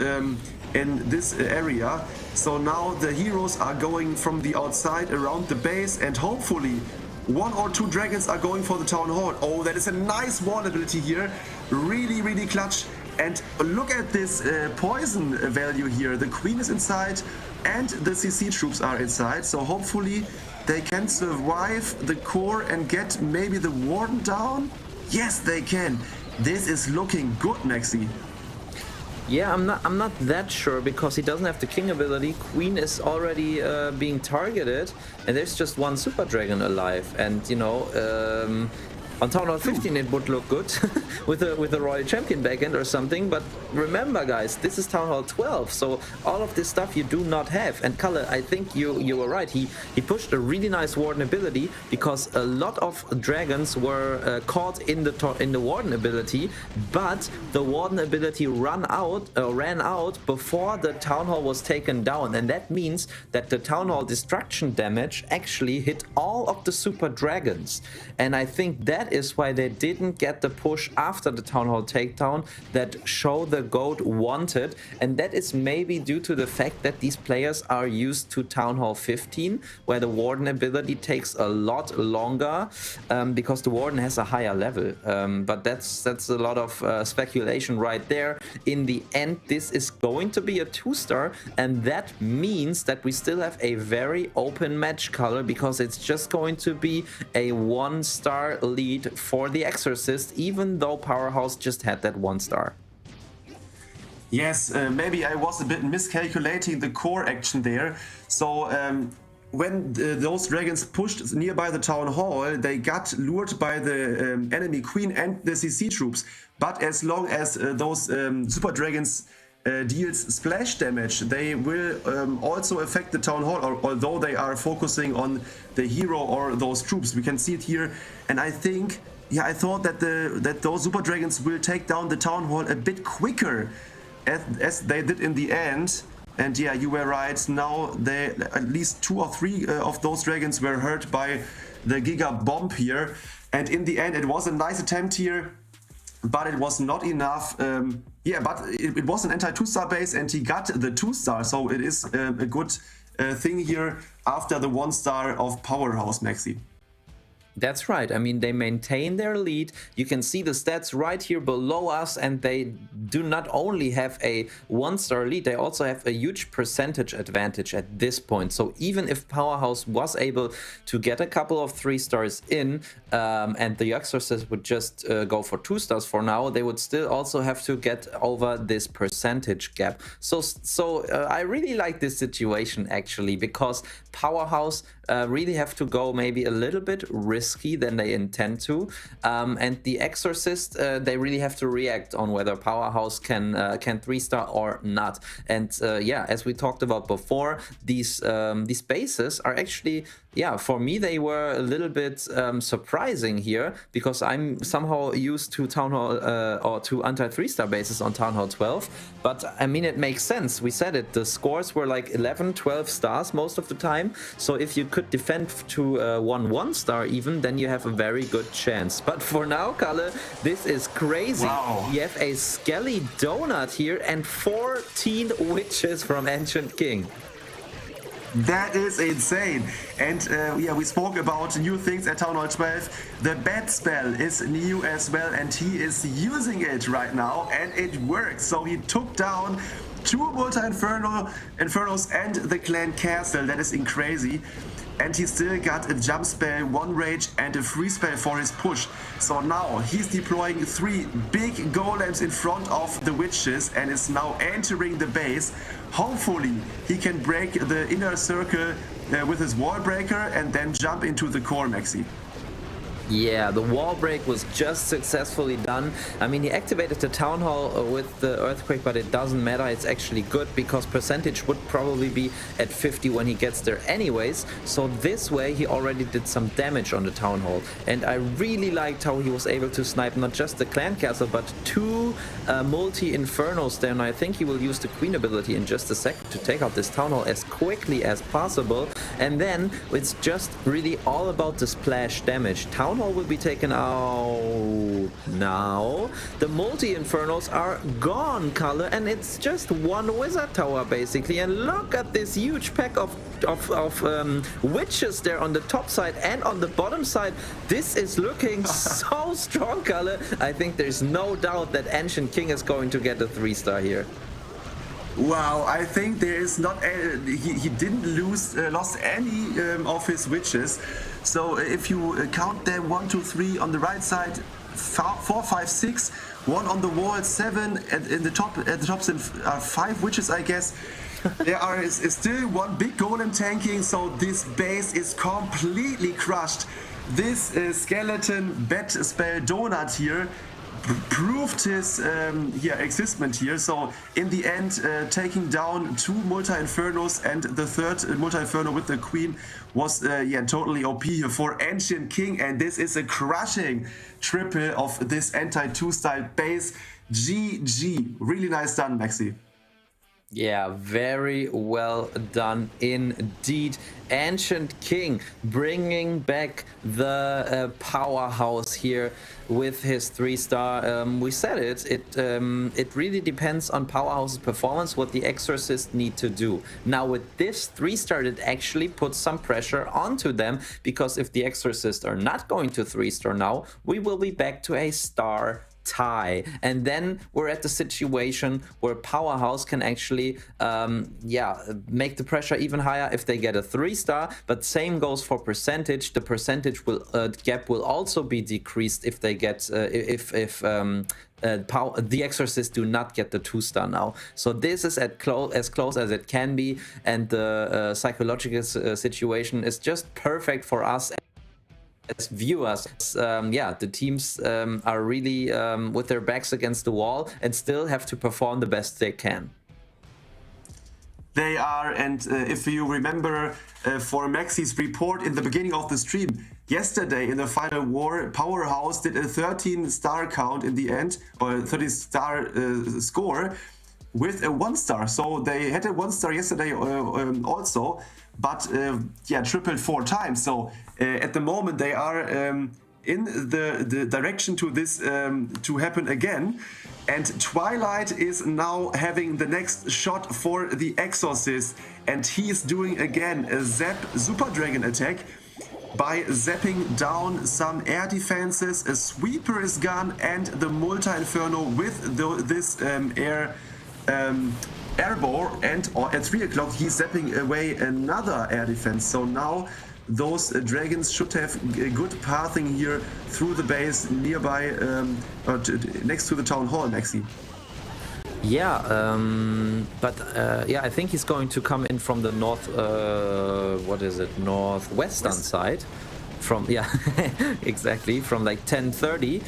in this area. So now the heroes are going from the outside around the base, and hopefully 1 or 2 dragons are going for the town hall. Oh, that is a nice wall ability here, really clutch. And look at this poison value here. The queen is inside and the CC troops are inside, so hopefully they can survive the core and get maybe the warden down. Yes, they can. This is looking good, Maxi. Yeah, I'm not that sure, because he doesn't have the king ability. Queen is already being targeted, and there's just 1 super dragon alive. And you know, on Town Hall 15 it would look good with a Royal Champion backend or something, but remember guys, this is Town Hall 12, so all of this stuff you do not have. And Kalle, I think you were right, he pushed a really nice warden ability, because a lot of dragons were caught in the warden ability, but the warden ability ran out before the Town Hall was taken down, and that means that the Town Hall destruction damage actually hit all of the super dragons. And I think that is why they didn't get the push after the Town Hall takedown that Show the GOAT wanted, and that is maybe due to the fact that these players are used to Town Hall 15, where the Warden ability takes a lot longer, because the Warden has a higher level. But that's a lot of speculation right there. In the end, this is going to be a 2-star, and that means that we still have a very open match, color, because it's just going to be a 1-star lead for the Exorcist, even though Powerhouse just had that 1 star. Yes, maybe I was a bit miscalculating the core action there. So when those dragons pushed nearby the town hall, they got lured by the enemy queen and the CC troops. But as long as those super dragons deals splash damage, they will also affect the town hall, although they are focusing on the hero or those troops. We can see it here, and I think, yeah, I thought that those super dragons will take down the town hall a bit quicker, as they did in the end. And yeah, you were right. Now at least 2 or 3 of those dragons were hurt by the Giga Bomb here. And in the end, it was a nice attempt here, but it was not enough. Yeah, but it was an anti-2-star base, and he got the 2-star. So it is a good thing here after the 1-star of Powerhouse, Maxi. That's right. I mean, they maintain their lead. You can see the stats right here below us, and they do not only have a 1-star lead, they also have a huge percentage advantage at this point. So even if Powerhouse was able to get a couple of 3 stars in, and the Exorcist would just go for 2 stars for now, they would still also have to get over this percentage gap. So I really like this situation, actually, because Powerhouse really have to go maybe a little bit risky than they intend to, and the Exorcist, they really have to react on whether Powerhouse can 3-star or not. And yeah, as we talked about before, these bases are actually, yeah, for me they were a little bit surprising here, because I'm somehow used to Town Hall or to anti-3-star bases on Town Hall 12. But I mean, it makes sense. We said it, the scores were like 11-12 stars most of the time, so if you could defend to 1-1-star even, then you have a very good chance. But for now, Kalle, this is crazy. Wow. You have a Skelly Donut here and 14 witches from Ancient King. That is insane. And yeah, we spoke about new things at Town Hall 12. The bat spell is new as well, and he is using it right now, and it works. So he took down 2 Multi-Infernos and the Clan Castle. That is crazy. And he still got a jump spell, 1 rage, and a free spell for his push. So now he's deploying 3 big golems in front of the witches and is now entering the base. Hopefully he can break the inner circle with his wall breaker and then jump into the core, Maxi. Yeah, the wall break was just successfully done. I mean, he activated the Town Hall with the Earthquake, but it doesn't matter. It's actually good because percentage would probably be at 50 when he gets there anyways. So this way, he already did some damage on the Town Hall. And I really liked how he was able to snipe not just the Clan Castle, but 2 multi-Infernos there. And I think he will use the Queen ability in just a second to take out this Town Hall as quickly as possible. And then it's just really all about the splash damage. Town Hall will be taken out now. The multi-Infernos are gone, Kalle, and it's just 1 Wizard Tower basically. And look at this huge pack of witches there on the top side and on the bottom side. This is looking so strong, Kalle. I think there's no doubt that Ancient King is going to get a 3-star here. Wow, I think there is not he didn't lost any of his witches. So if you count them 1, 2, 3 on the right side, 4, 5, 6, 1 on the wall, 7, and in the top at the top are 5 witches, I guess. There is still 1 big golem tanking, so this base is completely crushed. This skeleton bat spell donut here proved his existence here. So in the end, taking down 2 multi-infernos and the 3rd multi-inferno with the queen was totally OP here for Ancient King, and this is a crushing triple of this anti-2 style base. GG, really nice done, Maxi. Yeah, very well done indeed. Ancient King bringing back the powerhouse here with his 3-star. We said it really depends on Powerhouse's performance, what the Exorcist need to do. Now with this 3-star, it actually puts some pressure onto them, because if the Exorcist are not going to 3-star now, we will be back to a star tie, and then we're at the situation where Powerhouse can actually make the pressure even higher if they get a 3-star. But same goes for percentage. The percentage will gap will also be decreased if they get the Exorcist do not get the 2-star now. So this is as close as it can be, and the psychological situation is just perfect for us as viewers. The teams are really with their backs against the wall and still have to perform the best they can. They are, and if you remember for Maxi's report in the beginning of the stream, yesterday in the final war, Powerhouse did a 13-star count in the end, or 13-star score with a 1-star. So they had a 1-star yesterday also, but tripled 4 times. So at the moment they are in the direction to this to happen again. And Twilight is now having the next shot for the Exorcist, and he is doing again a Zap Super Dragon attack by zapping down some air defenses. A sweeper is gone, and the Multi Inferno with this airborne, and at 3 o'clock he's zapping away another air defense. So now those dragons should have a good pathing here through the base nearby, next to the town hall, Maxi. I think he's going to come in from the northwestern side. Exactly, from like 10:30.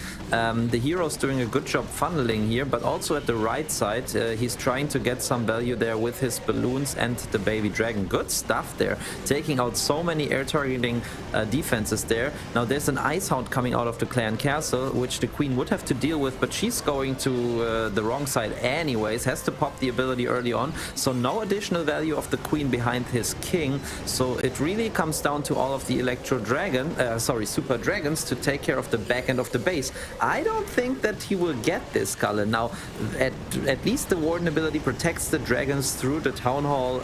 The hero's doing a good job funneling here, but also at the right side, he's trying to get some value there with his balloons and the baby dragon. Good stuff there, taking out so many air targeting defenses there. Now there's an Ice Hound coming out of the clan castle, which the queen would have to deal with, but she's going to the wrong side anyways, has to pop the ability early on, so no additional value of the queen behind his king. So it really comes down to all of the Super Dragons to take care of the back end of the base. I don't think that he will get this, Kalle. Now, at least the Warden ability protects the dragons through the Town Hall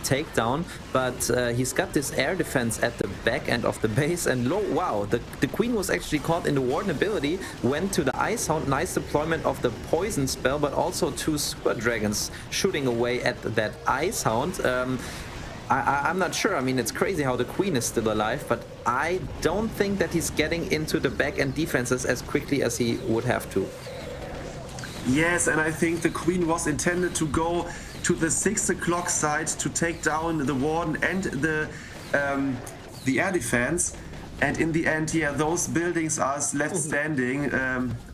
takedown, but he's got this air defense at the back end of the base, and the Queen was actually caught in the Warden ability, went to the Ice Hound, nice deployment of the Poison spell, but also 2 Super Dragons shooting away at that Ice Hound. I'm not sure. I mean, it's crazy how the Queen is still alive, but I don't think that he's getting into the back-end defenses as quickly as he would have to. Yes, and I think the Queen was intended to go to the 6 o'clock side to take down the Warden and the air defense. And in the end, those buildings are left standing.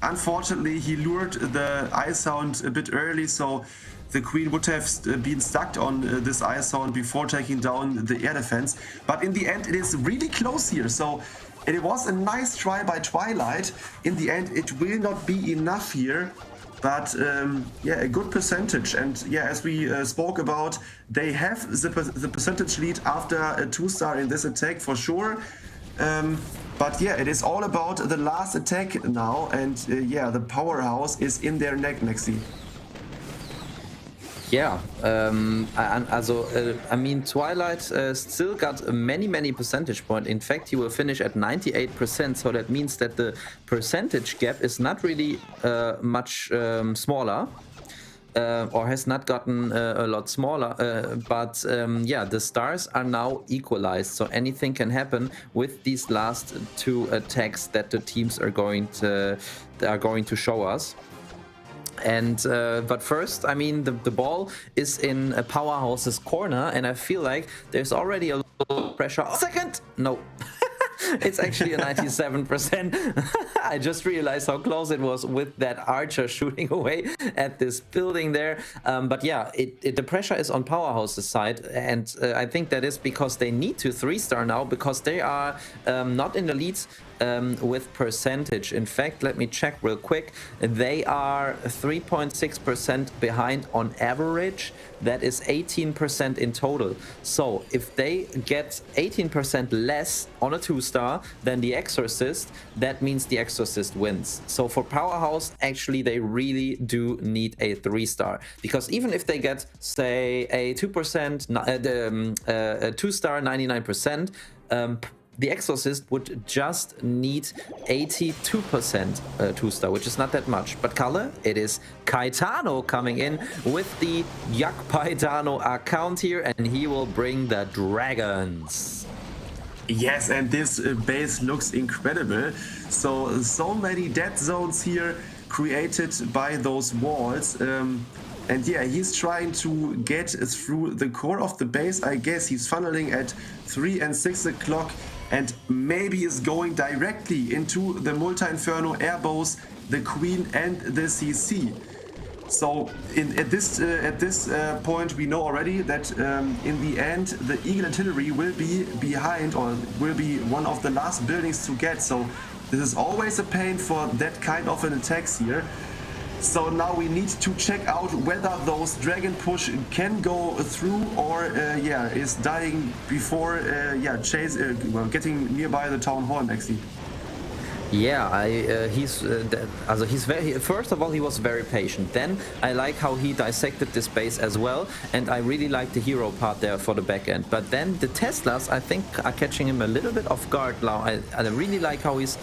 Unfortunately, he lured the Ice Hound a bit early, so the Queen would have been stuck on this Ice Hound before taking down the air defense. But in the end, it is really close here. So it was a nice try by Twilight. In the end, it will not be enough here. But a good percentage. And as we spoke about, they have the percentage lead after a 2-star in this attack for sure. But it is all about the last attack now. And the Powerhouse is in their neck, Maxi. I mean, Twilight still got many percentage points. In fact, he will finish at 98%, so that means that the percentage gap is not really much smaller. Or has not gotten a lot smaller, but the stars are now equalized, so anything can happen with these last 2 attacks that the teams are going to show us. And but first, I mean, the ball is in a Powerhouse's corner, and I feel like there's already a little pressure. Second, no. It's actually a 97%. I just realized how close it was with that archer shooting away at this building there. But the pressure is on Powerhouse's side, and I think that is because they need to 3-star now, because they are not in the leads with percentage. In fact, let me check real quick. They are 3.6% behind on average. That is 18% in total. So if they get 18% less on a 2-star than the Exorcist, that means the Exorcist wins. So for Powerhouse, actually, they really do need a 3-star, because even if they get, say, a 2%, a 2-star, 99%, the Exorcist would just need 82% 2-star, which is not that much. But color, it is Caetano coming in with the Yak Paetano account here, and he will bring the dragons. Yes, and this base looks incredible. So many dead zones here created by those walls. And yeah, he's trying to get through the core of the base. I guess he's funneling at 3 and 6 o'clock and maybe is going directly into the Multi-Inferno airbows, the Queen and the CC. So at this point we know already that in the end the Eagle Artillery will be behind or will be one of the last buildings to get. So this is always a pain for that kind of an attacks here. So now we need to check out whether those Dragon Push can go through or is dying before getting nearby the Town Hall, Maxi. Yeah, he's very. First of all, he was very patient. Then I like how he dissected this base as well, and I really like the hero part there for the back end. But then the Teslas, I think, are catching him a little bit off guard now. I really like how he's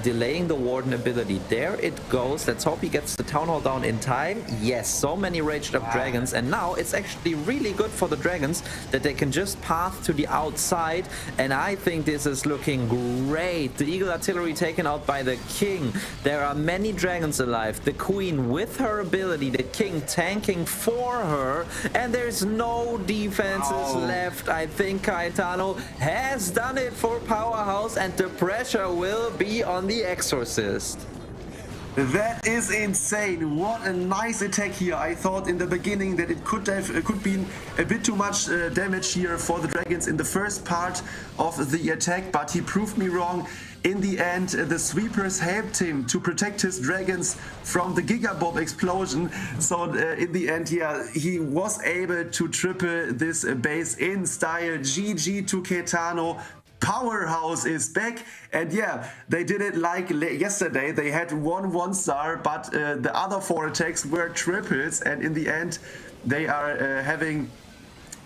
delaying the Warden ability. There it goes. Let's hope he gets the Town Hall down in time. Yes, so many raged up dragons, and now it's actually really good for the dragons that they can just path to the outside. And I think this is looking great. The Eagle Artillery taken out by the King. There are many dragons alive. The Queen with her ability, the King tanking for her, and there's no defenses left. I think Caetano has done it for Powerhouse, and the pressure will be on the Exorcist. That is insane. What a nice attack here. I thought in the beginning that it could be a bit too much damage here for the dragons in the first part of the attack, but he proved me wrong. In the end, the sweepers helped him to protect his dragons from the Gigabob explosion. So in the end, yeah, he was able to triple this base in style. GG to Caetano. Powerhouse is back, and yeah, they did it like yesterday. They had one star, but the other 4 attacks were triples, and in the end they are having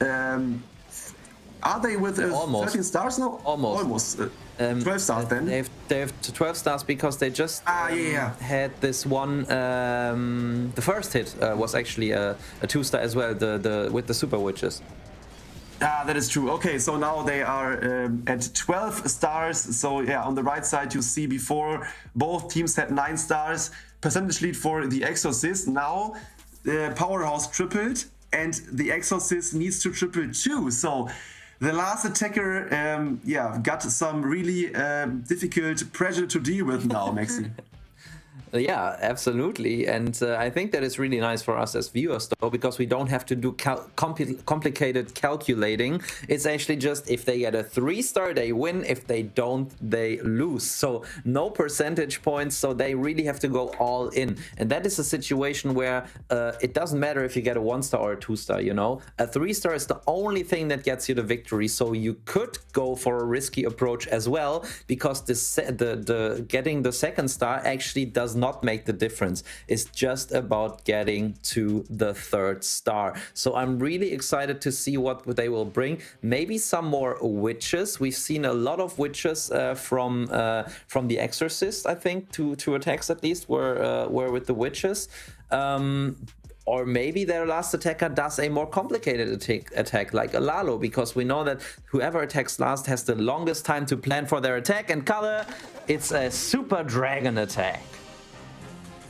are they with 13 stars now? Almost 12 stars then. They have 12 stars because they just had this one. The first hit was actually a 2-star as well, the with the super witches. That is true. Okay, so now they are at 12 stars. So yeah, on the right side you see before both teams had 9 stars. Percentage lead for the Exorcist. Now the Powerhouse tripled and the Exorcist needs to triple too. So the last attacker got some really difficult pressure to deal with now, Maxi. Yeah, absolutely. And I think that is really nice for us as viewers, though, because we don't have to do complicated calculating. It's actually just if they get a 3-star, they win. If they don't, they lose. So no percentage points. So they really have to go all in. And that is a situation where it doesn't matter if you get a 1-star or a 2-star, you know. A 3-star is the only thing that gets you the victory. So you could go for a risky approach as well, because the getting the 2nd star actually does not make the difference. It's just about getting to the 3rd star. So I'm really excited to see what they will bring. Maybe some more witches. We've seen a lot of witches from the Exorcist, I think, two attacks at least were with the witches. Or maybe their last attacker does a more complicated attack like a Lalo, because we know that whoever attacks last has the longest time to plan for their attack. And color, it's a super dragon attack.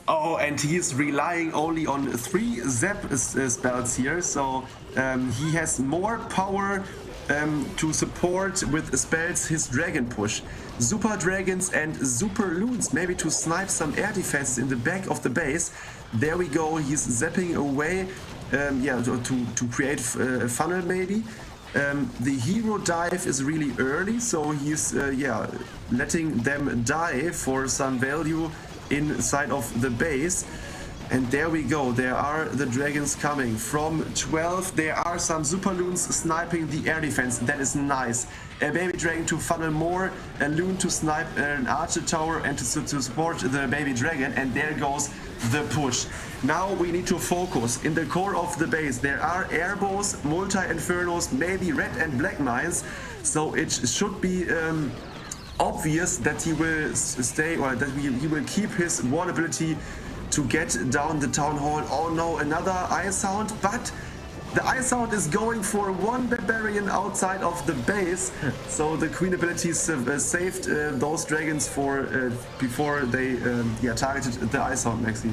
Oh, and he's relying only on 3 Zap spells here, so he has more power to support with spells his Dragon Push. Super Dragons and Super Loons, maybe to snipe some air defenses in the back of the base. There we go, he's zapping away, to create a funnel maybe. The hero dive is really early, so he's letting them die for some value inside of the base. And there we go, there are the dragons coming from 12. There are some super loons sniping the air defense. That is nice. A baby dragon to funnel more, a loon to snipe an archer tower and to support the baby dragon. And there goes the push. Now we need to focus. In the core of the base there are airbows, multi-infernos, maybe red and black mines. So it should be obvious that he will stay, or that he will keep his ward ability to get down the town hall. Oh no, another ice hound, but the ice hound is going for one barbarian outside of the base. So the queen abilities saved those dragons for before they targeted the ice hound, Maxi.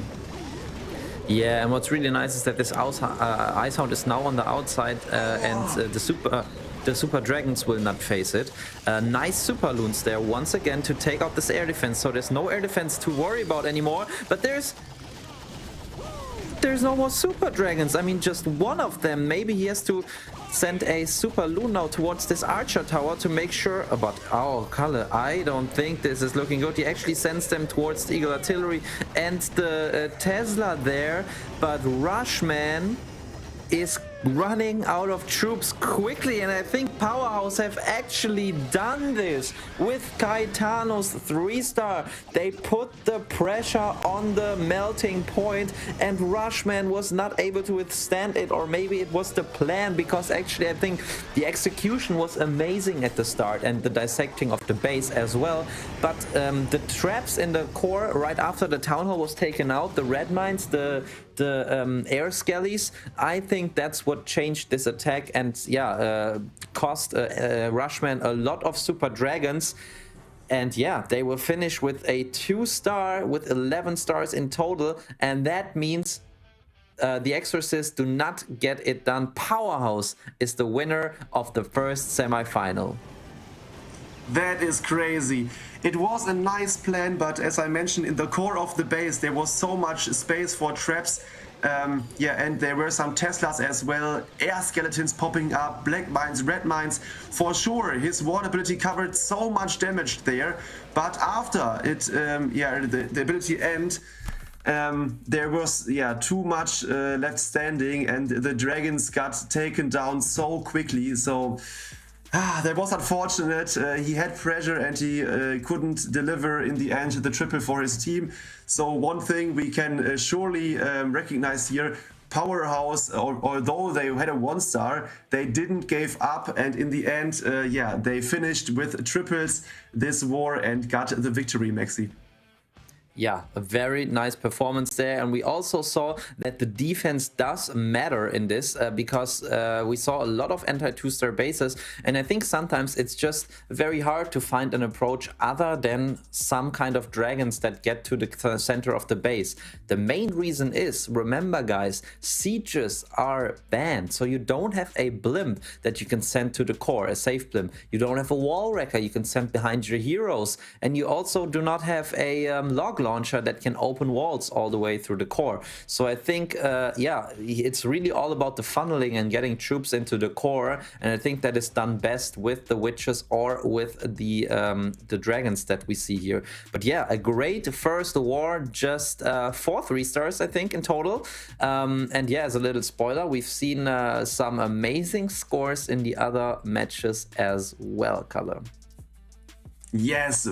Yeah, and what's really nice is that this ice hound is now on the outside, and the super dragons will not face it. Nice super loons there once again to take out this air defense, so there's no air defense to worry about anymore. But there's no more super dragons. I mean, just one of them. Maybe he has to send a super loon now towards this archer tower to make sure about... Oh, Kalle, I don't think this is looking good. He actually sends them towards the Eagle Artillery and the Tesla there, but Rushman is running out of troops quickly, and I think Powerhouse have actually done this with Caetano's 3-star. They put the pressure on the melting point, and Rushman was not able to withstand it, or maybe it was the plan, because actually I think the execution was amazing at the start and the dissecting of the base as well. But the traps in the core right after the town hall was taken out, the red mines, the air skellies, I think that's what changed this attack, and cost Rushman a lot of super dragons. And yeah, they will finish with a 2-star with 11 stars in total, and that means the Exorcists do not get it done. Powerhouse is the winner of the first semi-final. That is crazy. It was a nice plan, but as I mentioned, in the core of the base there was so much space for traps. And there were some Teslas as well, air skeletons popping up, black mines, red mines. For sure, his ward ability covered so much damage there, but after it, the ability end, there was too much left standing, and the dragons got taken down so quickly. So that was unfortunate. He had pressure and he couldn't deliver in the end the triple for his team. So one thing we can surely recognize here, Powerhouse, although they had a 1-star, they didn't give up, and in the end, they finished with triples this war and got the victory, Maxi. Yeah, a very nice performance there, and we also saw that the defense does matter in this because we saw a lot of anti-2-star bases, and I think sometimes it's just very hard to find an approach other than some kind of dragons that get to the center of the base. The main reason is, remember guys, sieges are banned, so you don't have a blimp that you can send to the core, a safe blimp. You don't have a wall wrecker you can send behind your heroes, and you also do not have a log launcher that can open walls all the way through the core. So I think it's really all about the funneling and getting troops into the core, and I think that is done best with the witches or with the dragons that we see here. But yeah, a great first war, just 4 3-stars I think in total, and yeah, as a little spoiler, we've seen some amazing scores in the other matches as well, Kalle. Yes,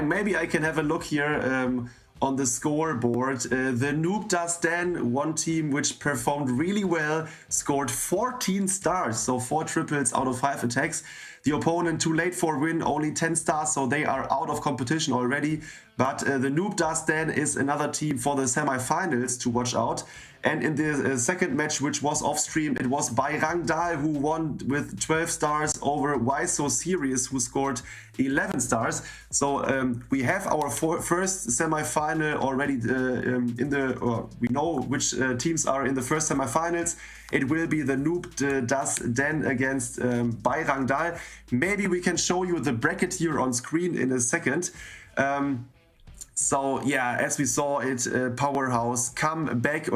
maybe I can have a look here on the scoreboard. The Noob Does Den, one team which performed really well, scored 14 stars, so 4 triples out of 5 attacks. The opponent too late for win, only 10 stars, so they are out of competition already. But the Noob Does Den is another team for the semi-finals to watch out. And in the second match, which was off stream, it was Bayrang Dal who won with 12 stars over Why So Serious, who scored 11 stars. So we have our first semi-final already we know which teams are in the first semi-finals. It will be the Noob Does Den against Bayrang Dal. Maybe we can show you the bracket here on screen in a second. So yeah, as we saw it, Powerhouse came back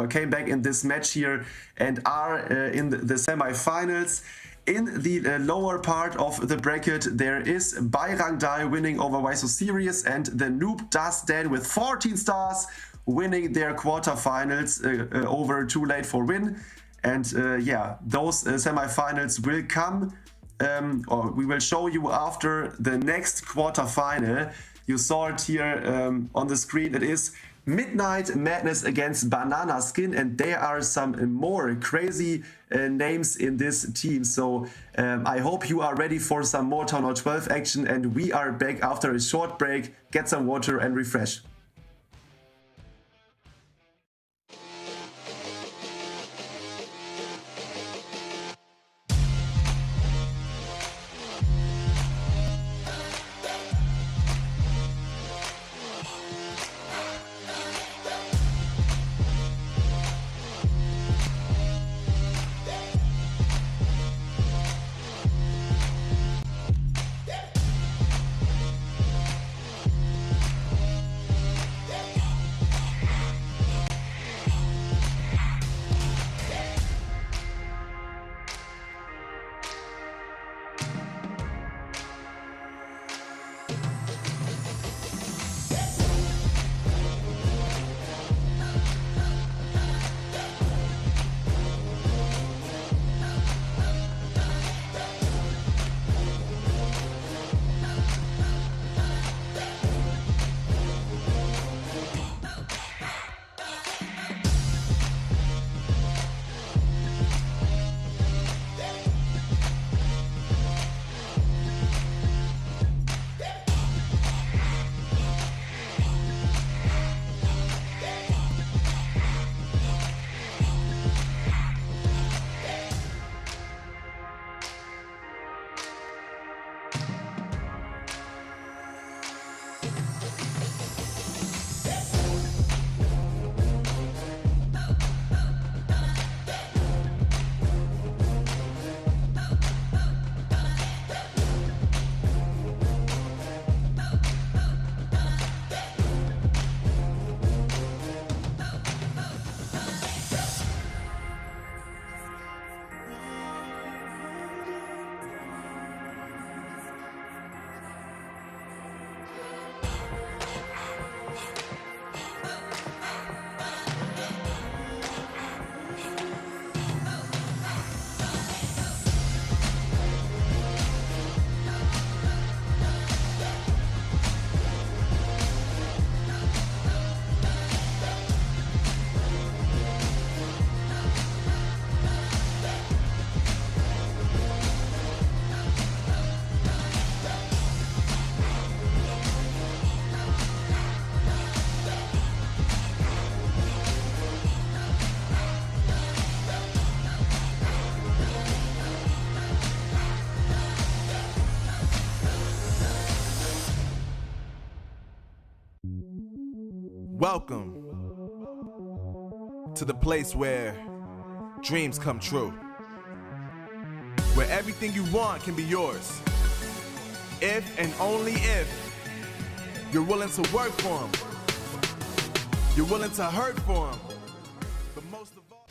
in this match here and are in the semi-finals. In the lower part of the bracket, there is Bayrang Dal winning over Why So Serious, and the Noob Does Den with 14 stars winning their quarterfinals over Too Late for Win. And those semi-finals will come, or we will show you after the next quarterfinal. You saw it here on the screen. It is Midnight Madness against Banana Skin, and there are some more crazy names in this team. So I hope you are ready for some more Town Hall 12 action, and we are back after a short break. Get some water and refresh. Welcome to the place where dreams come true, where everything you want can be yours, if and only if you're willing to work for them, you're willing to hurt for them, but most of all...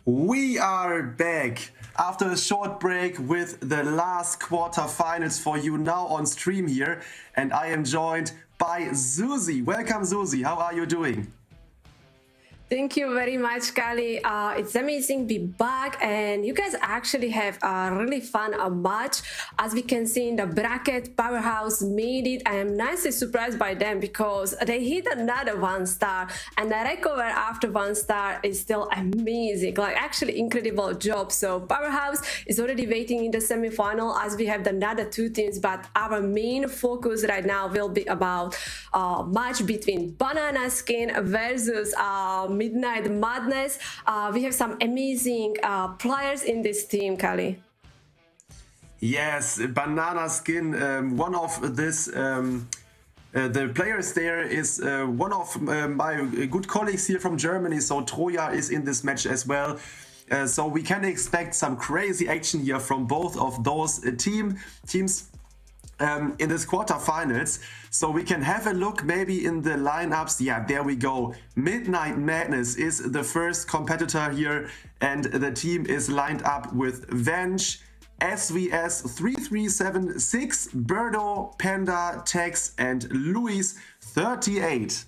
We are back after a short break with the last quarterfinals for you now on stream here, and I am joined by Susie. Welcome, Susie. How are you doing? Thank you very much, Kali. It's amazing to be back, and you guys actually have a really fun match. As we can see in the bracket, Powerhouse made it. I am nicely surprised by them because they hit another 1-star, and the recover after 1-star is still amazing. Like, actually incredible job. So Powerhouse is already waiting in the semi-final as we have the other two teams, but our main focus right now will be about match between Banana Skin versus Midnight Madness. We have some amazing players in this team, Kali. Yes, Banana Skin, one of this, the players there is one of my good colleagues here from Germany, so Troja is in this match as well. So we can expect some crazy action here from both of those teams in this quarterfinals. So we can have a look maybe in the lineups. Yeah, there we go. Midnight Madness is the first competitor here, and the team is lined up with Venge, SVS 3376, Birdo, Panda, Tex, and Luis 38.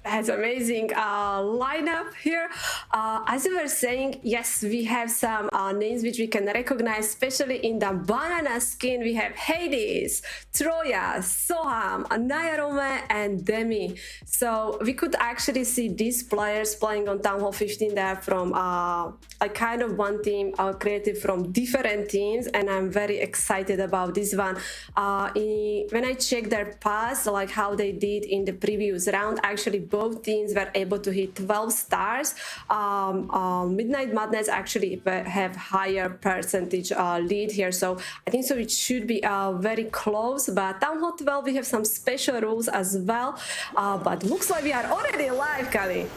That's amazing lineup here. As you were saying, yes, we have some names which we can recognize, especially in the banana skin. We have Hades, Troya, Soham, Nayarome, and Demi. So we could actually see these players playing on Town Hall 15. They're from a kind of one team created from different teams, and I'm very excited about this one. When I checked their past, like how they did in the previous round, actually both teams were able to hit 12 stars. Midnight Madness actually have higher percentage lead here, so I think so it should be very close. But Town Hall 12, we have some special rules as well, but looks like we are already live, Kali.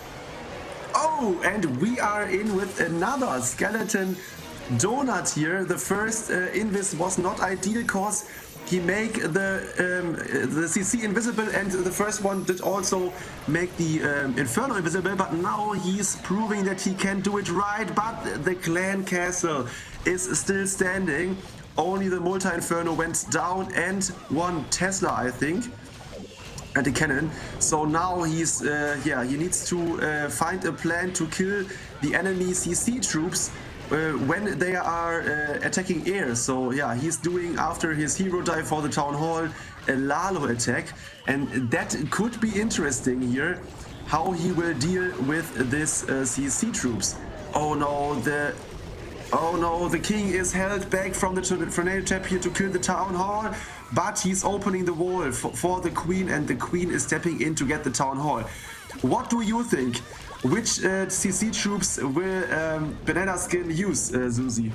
Oh, and we are in with another skeleton donut here. The first invis was not ideal cause he make the CC invisible, and the first one did also make the Inferno invisible, but now he's proving that he can do it right. But the clan castle is still standing. Only the multi-Inferno went down and one Tesla, I think, and a cannon. So now he's he needs to find a plan to kill the enemy CC troops when they are attacking air. So yeah, he's doing, after his hero dive for the Town Hall, a Lalo attack, and that could be interesting here, how he will deal with this CC troops. Oh no, the king is held back from the tornado tap here to kill the Town Hall, but he's opening the wall for the queen, and the queen is stepping in to get the Town Hall. What do you think? Which CC troops will Banana Skin use, Susie?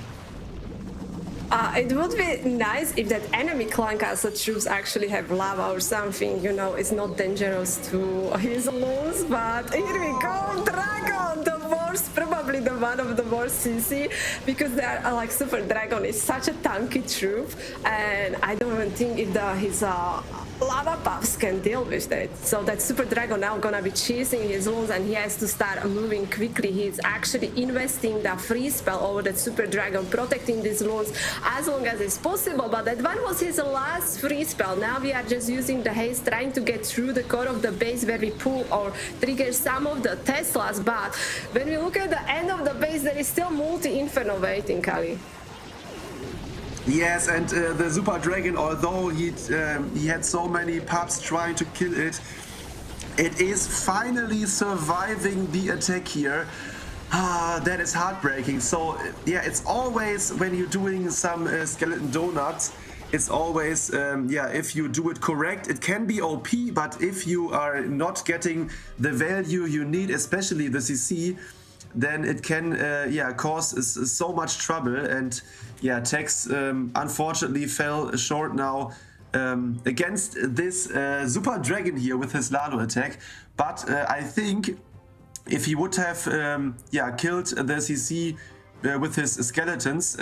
It would be nice if that enemy clan castle troops actually have lava or something, you know, it's not dangerous to his loons, but here we go, Dragon, the worst, probably the one of the worst CC, because they are like Super Dragon is such a tanky troop, and I don't even think if his lava puffs can deal with that. So that Super Dragon now gonna be chasing his loons, and he has to start moving quickly. He's actually investing the free spell over that Super Dragon, protecting these loons as long as it's possible, but that one was his last free spell. Now we are just using the haste, trying to get through the core of the base where we pull or trigger some of the Teslas, but when we look at the end of the base, there is still multi-Inferno waiting, Kali. Yes, and the Super Dragon, although he had so many pups trying to kill it, it is finally surviving the attack here. That is heartbreaking. So yeah, it's always, when you're doing some skeleton donuts, it's always if you do it correct, it can be OP, but if you are not getting the value you need, especially the CC, then it can cause so much trouble. And yeah, Tex unfortunately fell short now against this Super Dragon here with his Lalo attack. But I think if he would have killed the CC with his skeletons,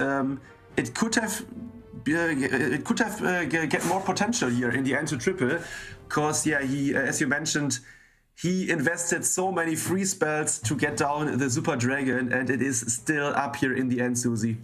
it could have get more potential here in the end to triple, because yeah, he, as you mentioned, he invested so many free spells to get down the Super Dragon, and it is still up here in the end, Susie.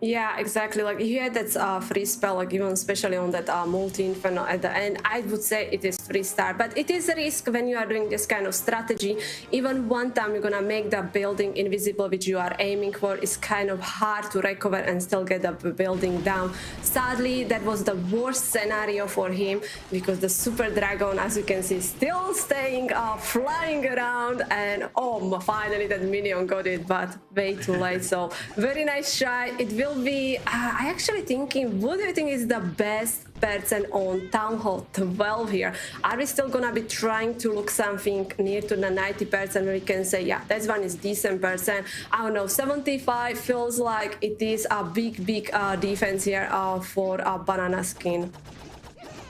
Yeah, exactly. Like if you had that free spell, like even especially on that multi-inferno at the end, I would say it is 3-star. But it is a risk when you are doing this kind of strategy. Even one time you're gonna make the building invisible, which you are aiming for, is kind of hard to recover and still get the building down. Sadly, that was the worst scenario for him, because the Super Dragon, as you can see, still staying flying around, and oh, finally that minion got it, but way too late. So very nice try. It will be I actually thinking, what do you think is the best percent on Town Hall 12 here? Are we still gonna be trying to look something near to the 90% where we can say, yeah, that one is decent percent? I don't know, 75 feels like it is a big defense here for Banana Skin.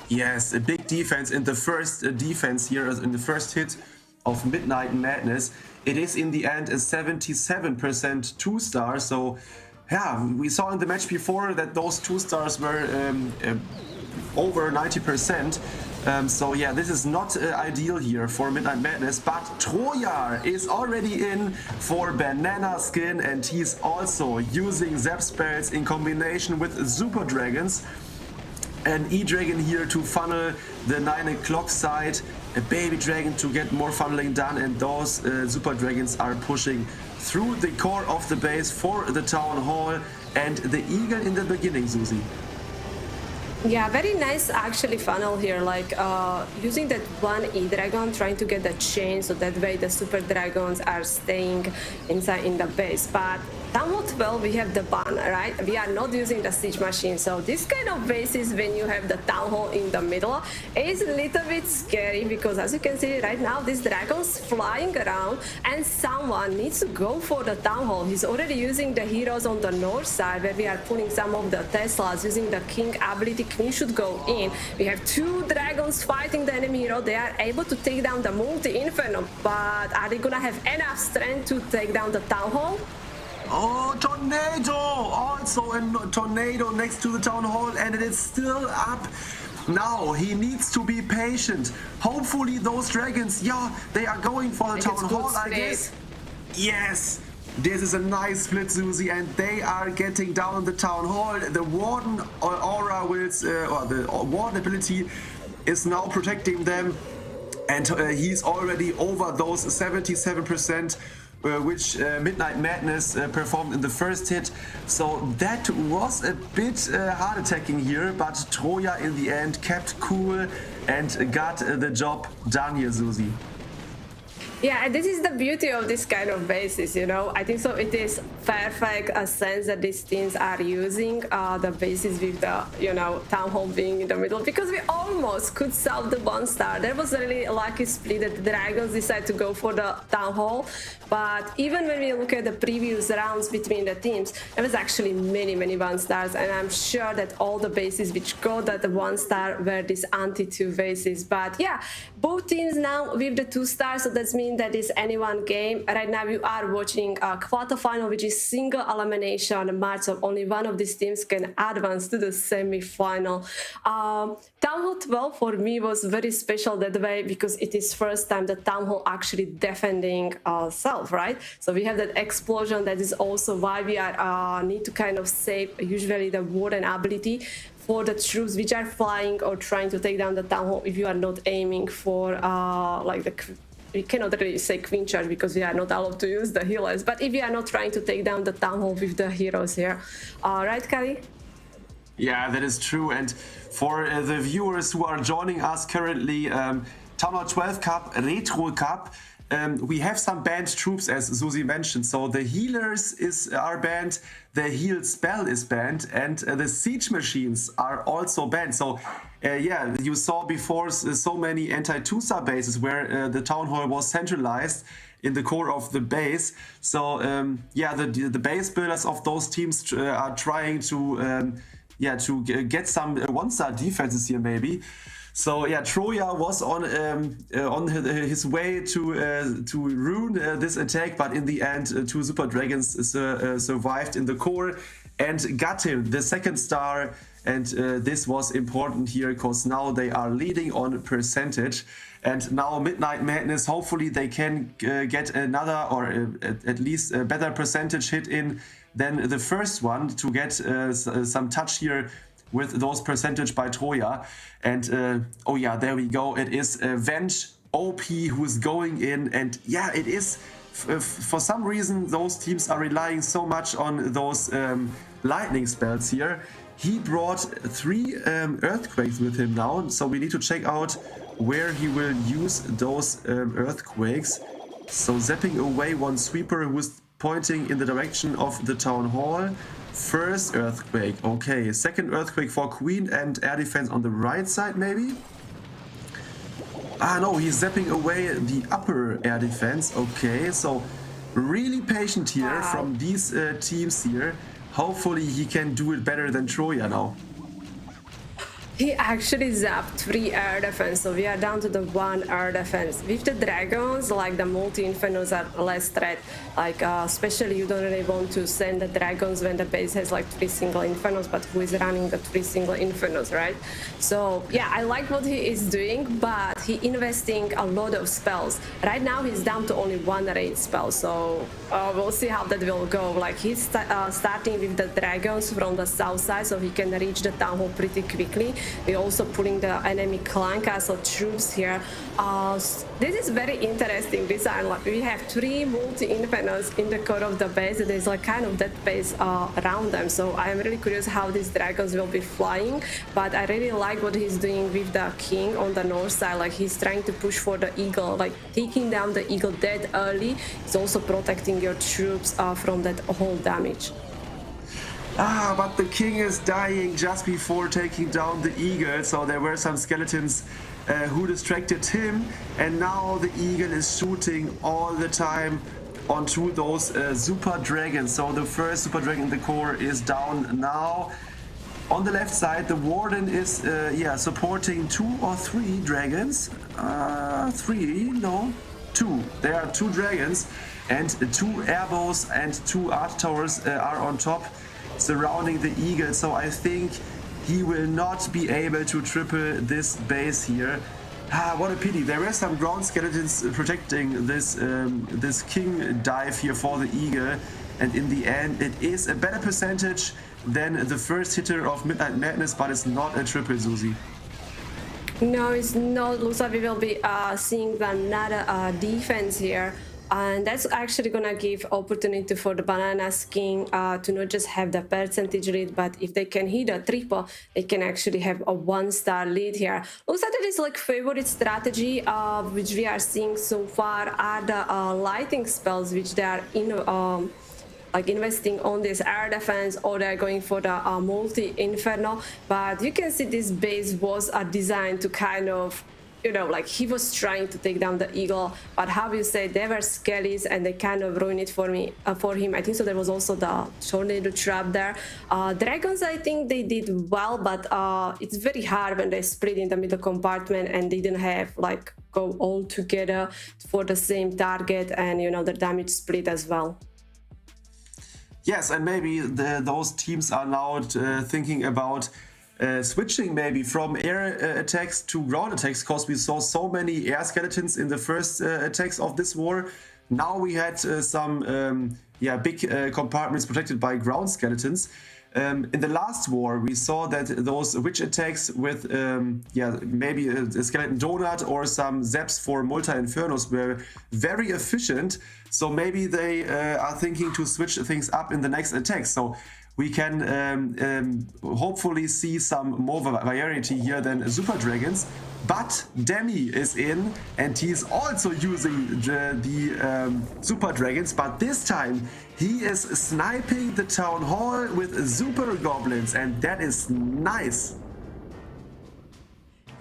Yes, a big defense in the first defense here, in the first hit of Midnight Madness. It is in the end a 77% 2-star, so yeah, we saw in the match before that those 2-stars were over 90%. So yeah, this is not ideal here for Midnight Madness, but Troya is already in for Banana Skin, and he's also using Zap spells in combination with Super Dragons. An E-Dragon here to funnel the 9 o'clock side, a baby dragon to get more funneling done, and those super dragons are pushing through the core of the base for the town hall, and the eagle in the beginning, Susie. Yeah, very nice actually funnel here, like using that one E-Dragon, trying to get the chain so that way the super dragons are staying inside in the base. But Town Hall 12 we have the ban, right? We are not using the siege machine, so this kind of bases when you have the town hall in the middle is a little bit scary, because as you can see right now this dragon's flying around and someone needs to go for the town hall. He's already using the heroes on the north side where we are pulling some of the Teslas, using the king ability. Queen should go in. We have two dragons fighting the enemy hero. They are able to take down the multi-inferno, but are they gonna have enough strength to take down the town hall? Oh, tornado! Also a tornado next to the town hall, and it is still up. Now he needs to be patient. Hopefully those dragons, yeah, they are going for the town hall, I guess. Yes! This is a nice split, Susie, and they are getting down the town hall. The warden aura will, or the warden ability is now protecting them, and he's already over those 77%. Which Midnight Madness performed in the first hit. So that was a bit hard attacking here, but Troja in the end kept cool and got the job done here, Susie. Yeah, and this is the beauty of this kind of bases, you know. I think so it is perfect a sense that these teams are using the bases with the, you know, town hall being in the middle, because we almost could solve the 1-star. There was a really lucky split that the dragons decided to go for the town hall. But even when we look at the previous rounds between the teams, there was actually many 1-stars, and I'm sure that all the bases which got that 1-star were these anti-2 bases. But yeah, both teams now with the 2-stars, so that means that is anyone game. Right now you are watching a quarterfinal, which is single elimination match, so only one of these teams can advance to the semi-final. Town Hall 12 for me was very special that way, because it is first time the Town Hall actually defending self, right? So we have that explosion. That is also why we are need to kind of save usually the warden ability for the troops which are flying or trying to take down the town hall. If you are not aiming for like the, we cannot really say queen charge because we are not allowed to use the healers, but if you are not trying to take down the town hall with the heroes here, right, Kali? Yeah, that is true. And for the viewers who are joining us currently, Town Hall 12 Cup, Retro Cup, we have some banned troops, as Susie mentioned. So the healers are banned, the heal spell is banned, and the siege machines are also banned. So yeah, you saw before so many anti-2-star bases where the town hall was centralized in the core of the base. So yeah, the base builders of those teams are trying to yeah, to get some 1-star defenses here maybe. So yeah, Troja was on his way to ruin this attack, but in the end, 2 super dragons survived in the core and got him the 2nd star. And this was important here because now they are leading on percentage. And now Midnight Madness, hopefully they can get another or at least a better percentage hit in than the first one to get some touch here with those percentage by Troja. And oh yeah, there we go. It is Venge OP who's going in. And yeah, it is for some reason those teams are relying so much on those lightning spells here. He brought 3 earthquakes with him now, so we need to check out where he will use those earthquakes. So zapping away 1 sweeper who's pointing in the direction of the town hall. First earthquake, okay. 2nd earthquake for Queen and air defense on the right side, maybe? Ah, no, he's zapping away the upper air defense. Okay, so really patient here from these teams here. Hopefully he can do it better than Troja now. He actually zapped 3 air defense, so we are down to the 1 air defense. With the dragons, like the multi-infernos are less threat. Like especially you don't really want to send the dragons when the base has like 3 single infernos, but who is running the 3 single infernos, right? So yeah, I like what he is doing, but he investing a lot of spells. Right now he's down to only 1 raid spell, so we'll see how that will go. Like he's starting with the dragons from the south side, so he can reach the town hall pretty quickly. We're also pulling the enemy clan castle troops here. This is very interesting design. Like we have 3 multi-infernos in the core of the base. There's like kind of that base around them. So I am really curious how these dragons will be flying. But I really like what he's doing with the king on the north side. Like he's trying to push for the eagle, like taking down the eagle dead early. It's also protecting your troops from that whole damage. But the king is dying just before taking down the eagle, so there were some skeletons who distracted him, and now the eagle is shooting all the time onto those super dragons. So the first super dragon in the core is down now. On the left side, the warden is supporting 2 or 3 dragons. 3, no, 2. There are 2 dragons, and 2 airbows and 2 art towers are on top, surrounding the eagle. So I think he will not be able to triple this base here. What a pity. There were some ground skeletons protecting this king dive here for the eagle, and in the end it is a better percentage than the first hitter of Midnight Madness, but it's not a triple, Susie. No, it's not, Lusa. We will be seeing another defense here. And that's actually gonna give opportunity for the Bananas King to not just have the percentage lead, but if they can hit a triple, they can actually have a 1-star lead here. Looks like it is like favorite strategy which we are seeing so far are the lighting spells, which they are in like investing on this air defense, or they're going for the multi-inferno. But you can see this base was designed to kind of, you know, like he was trying to take down the eagle, but how you say, they were skellies and they kind of ruined it for him. I think so. There was also the tornado trap there. Dragons, I think they did well, but it's very hard when they split in the middle compartment and they didn't have like go all together for the same target, and you know the damage split as well. Yes, and maybe those teams are now thinking about switching maybe from air attacks to ground attacks, because we saw so many air skeletons in the first attacks of this war. Now we had some big compartments protected by ground skeletons. In the last war, we saw that those witch attacks with maybe a skeleton donut or some zaps for multi-infernos were very efficient. So maybe they are thinking to switch things up in the next attack. So we can hopefully see some more variety here than Super Dragons. But Demi is in, and he's also using the Super Dragons, but this time he is sniping the Town Hall with Super Goblins, and that is nice.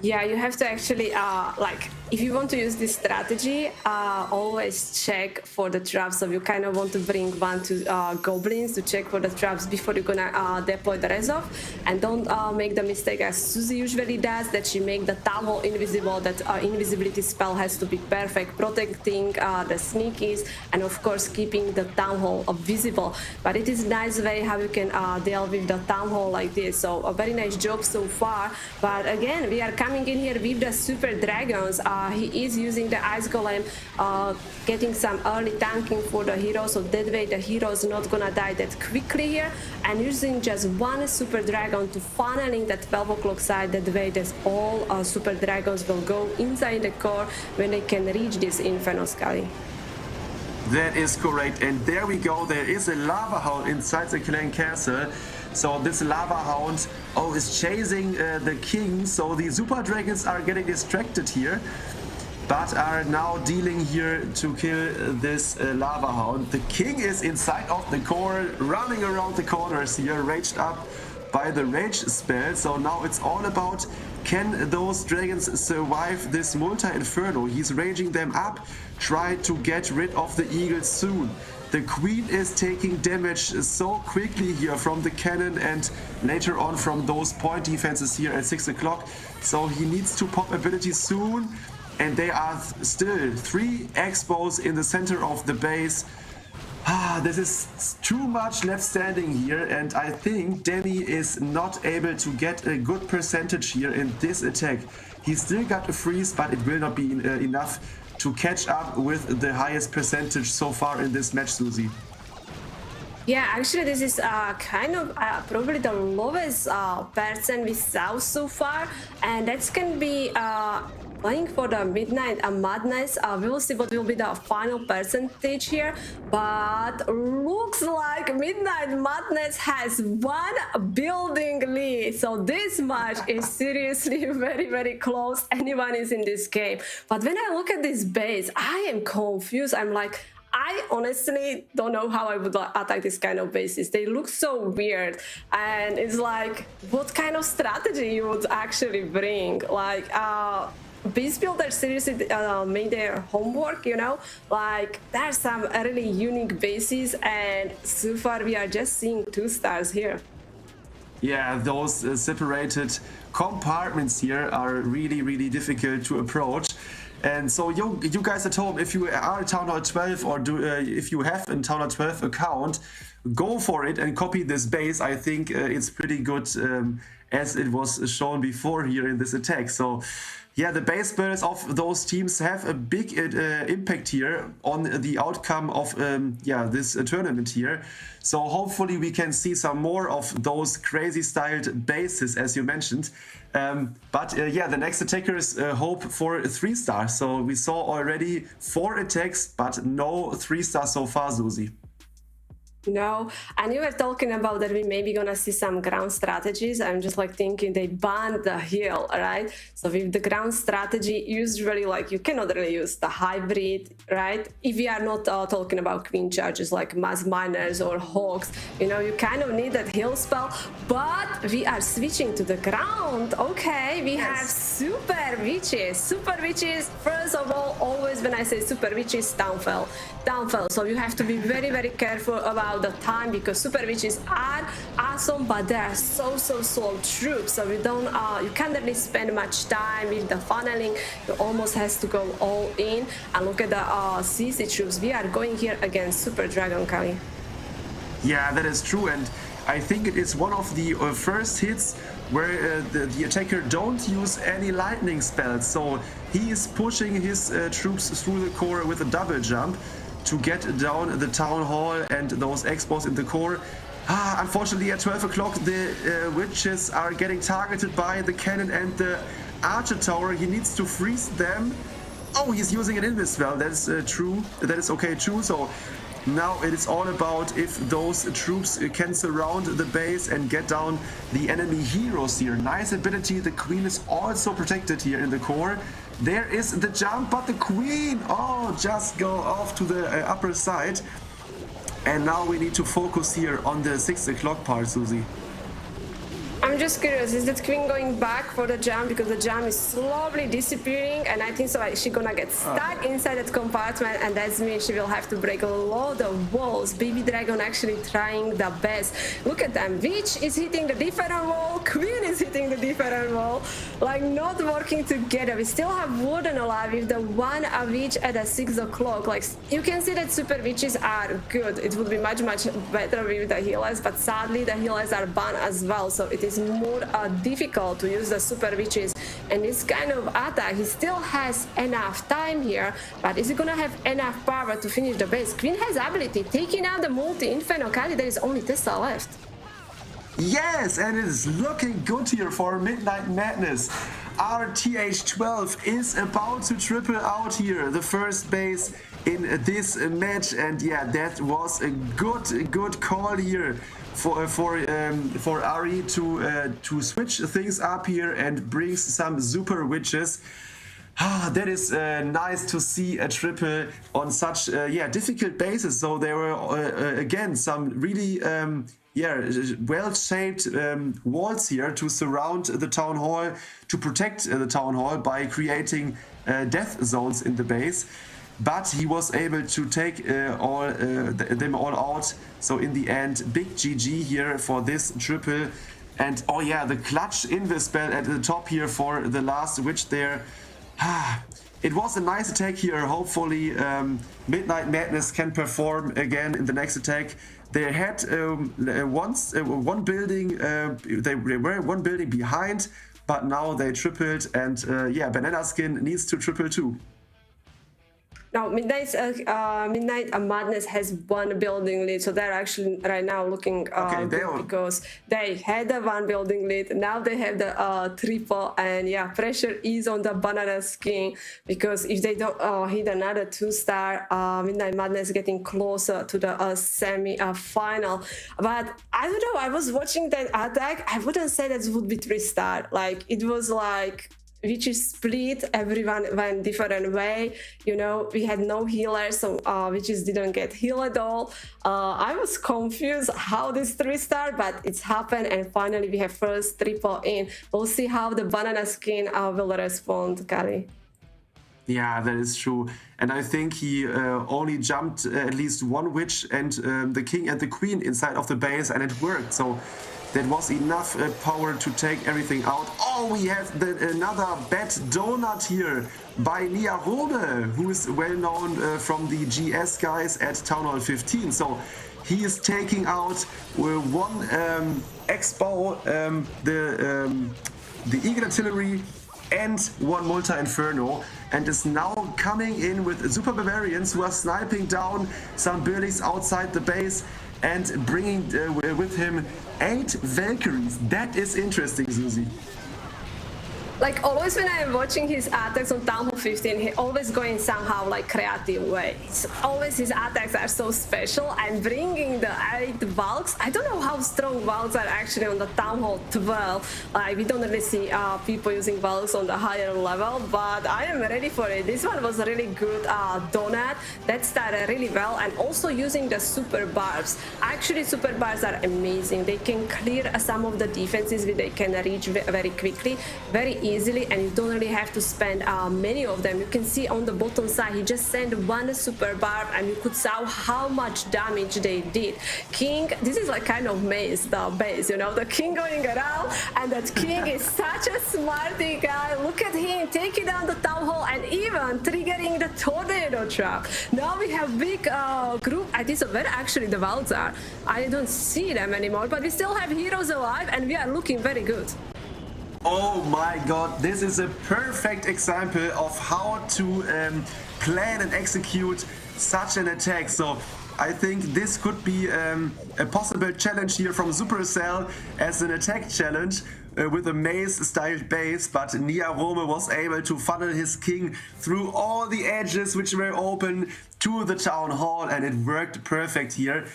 Yeah, you have to actually, like, if you want to use this strategy, always check for the traps. So you kind of want to bring 1 to goblins to check for the traps before you're gonna deploy the resolve. And don't make the mistake as Susie usually does, that she make the Town Hall invisible. That invisibility spell has to be perfect, protecting the sneakies, and of course keeping the Town Hall visible. But it is a nice way how you can deal with the Town Hall like this. So a very nice job so far. But again, we are coming in here with the Super Dragons. He is using the Ice Golem, getting some early tanking for the hero, so that way the hero is not gonna die that quickly here, and using just 1 Super Dragon to funneling that 12 o'clock side. That way that all Super Dragons will go inside the core when they can reach this Inferno Scully. That is correct, and there we go. There is a lava hound inside the clan castle. So this lava hound is chasing the king. So the Super Dragons are getting distracted here, but are now dealing here to kill this lava hound. The king is inside of the core, running around the corners here, raged up by the rage spell. So now it's all about, can those dragons survive this multi-inferno? He's raging them up, try to get rid of the eagle soon. The queen is taking damage so quickly here from the cannon and later on from those point defenses here at 6 o'clock. So he needs to pop abilities soon. And they are still 3 expos in the center of the base. This is too much left standing here, and I think Demi is not able to get a good percentage here in this attack. He still got a freeze, but it will not be enough to catch up with the highest percentage so far in this match, Susie. Yeah, actually, this is kind of probably the lowest percent we saw so far, and that's gonna be playing for the Midnight Madness. We will see what will be the final percentage here, but looks like Midnight Madness has one building lead. So this match is seriously very, very close. Anyone is in this game. But when I look at this base, I am confused. I'm like, I honestly don't know how I would attack this kind of bases. They look so weird, and it's like, what kind of strategy you would actually bring? Like, base builders seriously made their homework, you know? Like, there's some really unique bases, and so far we are just seeing 2 stars here. Yeah, those separated compartments here are really, really difficult to approach. And so you guys at home, if you are a Town Hall 12 or if you have a Town Hall 12 account, go for it and copy this base. I think it's pretty good as it was shown before here in this attack. So yeah, the base builders of those teams have a big impact here on the outcome of this tournament here. So hopefully we can see some more of those crazy styled bases, as you mentioned. But the next attackers hope for 3 stars. So we saw already 4 attacks, but no 3 stars so far, Susie. No, and you were talking about that we may be gonna see some ground strategies. I'm just like thinking they banned the hill, right? So with the ground strategy, usually like you cannot really use the hybrid, right? If we are not talking about queen charges like mass miners or hawks, you know, you kind of need that hill spell. But we are switching to the ground. Okay, we have super witches. Super witches, first of all, always when I say super witches, downfell. So you have to be very, very careful about the time, because super witches are awesome, but they are so slow troops. So you can't really spend much time with the funneling. You almost has to go all in. And look at the CC troops. We are going here against Super Dragon, Kali. Yeah, that is true, and I think it is one of the first hits where the attacker don't use any lightning spells. So he is pushing his troops through the core with a double jump to get down the town hall and those expos in the core. Unfortunately, at 12 o'clock, the witches are getting targeted by the cannon and the archer tower. He needs to freeze them. Oh, he's using an invis spell. That's true. That is okay too. So now it is all about if those troops can surround the base and get down the enemy heroes here. Nice ability. The queen is also protected here in the core. There is the jump, but the queen, just go off to the upper side. And now we need to focus here on the 6 o'clock part, Susie. I'm just curious, is that queen going back for the jump? Because the jump is slowly disappearing, and I think so she's gonna get stuck inside that compartment, and that means she will have to break a lot of walls. Baby Dragon actually trying the best. Look at them. Witch is hitting the different wall, queen is hitting the different wall, like not working together. We still have Warden alive with the one witch at the 6 o'clock. Like, you can see that super witches are good. It would be much better with the healers, but sadly the healers are banned as well, so it is more difficult to use the super witches. And this kind of attack, he still has enough time here, but is he gonna have enough power to finish the base? Queen has ability, taking out the multi-inferno. Kali, there is only Tessa left. Yes, and it is looking good here for Midnight Madness. Our TH12 is about to triple out here, the first base in this match, and yeah, that was a good call here for Ari to switch things up here and bring some super witches. That is nice to see a triple on such difficult bases. So there were again some really well-shaped walls here to surround the town hall, to protect the town hall by creating death zones in the base. But he was able to take them all out. So in the end, big GG here for this triple. And the clutch invis spell at the top here for the last witch there. It was a nice attack here. Hopefully Midnight Madness can perform again in the next attack. They had one building, they were one building behind, but now they tripled, and Banana Skin needs to triple too. No, Midnight Madness has one building lead, so they're actually right now looking good because they had the one building lead. Now they have the triple, and yeah, pressure is on the Banana Skin because if they don't hit another 2-star, Midnight Madness getting closer to the semi-final. But I don't know. I was watching that attack. I wouldn't say that would be 3-star. Like it was like. Which is split, everyone went different way. You know, we had no healers, so Witches didn't get healed at all. I was confused how this 3-star, but it's happened, and finally we have first triple in. We'll see how the Banana Skin will respond, Kali. Yeah, that is true. And I think he only jumped at least one witch and the king and the queen inside of the base, and it worked. So that was enough power to take everything out. Oh, we have another bad donut here by Nia Rode, who is well known from the GS guys at Town Hall 15. So he is taking out one Expo, the Eagle Artillery, and one Multi Inferno, and is now coming in with Super Barbarians who are sniping down some buildings outside the base and bringing with him 8 Valkyries. That is interesting, Susie. Like always when I am watching his attacks on Town Hall 15, he always going somehow like creative way. It's always his attacks are so special, and bringing the 8 Valks. I don't know how strong Valks are actually on the Town Hall 12. Like we don't really see people using Valks on the higher level, but I am ready for it. This one was a really good donut that started really well, and also using the super barbs. Actually, super barbs are amazing. They can clear some of the defenses they can reach very quickly, very easily, and you don't really have to spend many of them. You can see on the bottom side he just sent one super barb, and you could see how much damage they did. King, this is like kind of maze, the base, you know, the king going around, and that king is such a smarty guy. Look at him taking down the Town Hall and even triggering the tornado trap. Now we have big group. I think so where actually the Valds are. I don't see them anymore, but we still have heroes alive, and we are looking very good. Oh my god, this is a perfect example of how to plan and execute such an attack. So I think this could be a possible challenge here from Supercell as an attack challenge with a maze-styled base, but Nia Rome was able to funnel his king through all the edges which were open to the Town Hall, and it worked perfect here.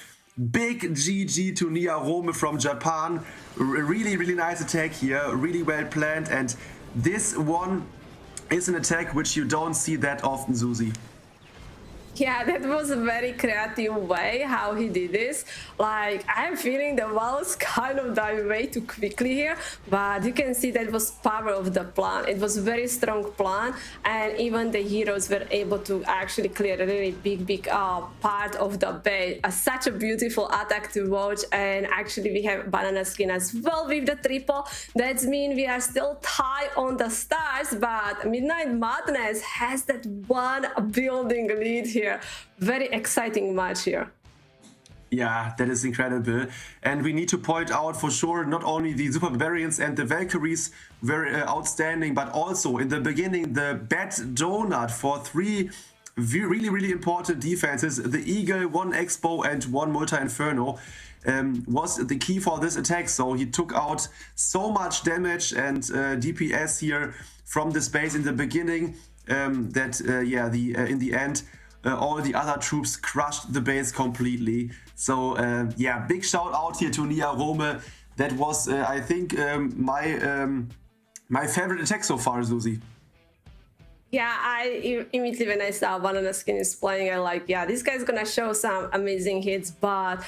Big GG to Nia Rome from Japan. Really, really nice attack here. Really well planned. And this one is an attack which you don't see that often, Susie. Yeah, that was a very creative way how he did this. Like, I'm feeling the walls kind of died way too quickly here, but you can see that was power of the plan. It was a very strong plan, and even the heroes were able to actually clear a really big part of the base. Such a beautiful attack to watch, and actually we have Banana Skin as well with the triple. That means we are still tied on the stars, but Midnight Madness has that one building lead here. Very exciting match here. Yeah, that is incredible. And we need to point out for sure, not only the Super Barbarians and the Valkyries were outstanding, but also in the beginning, the Bad Donut for 3 really important defenses. The Eagle, 1 Expo and 1 Multi Inferno was the key for this attack. So he took out so much damage and DPS here from the space in the beginning that in the end, all the other troops crushed the base completely. So yeah, big shout out here to Nia Rome. That was, I think, my favorite attack so far, Susie. Yeah, I immediately when I saw Banana Skin is playing, I like, yeah, this guy's gonna show some amazing hits, but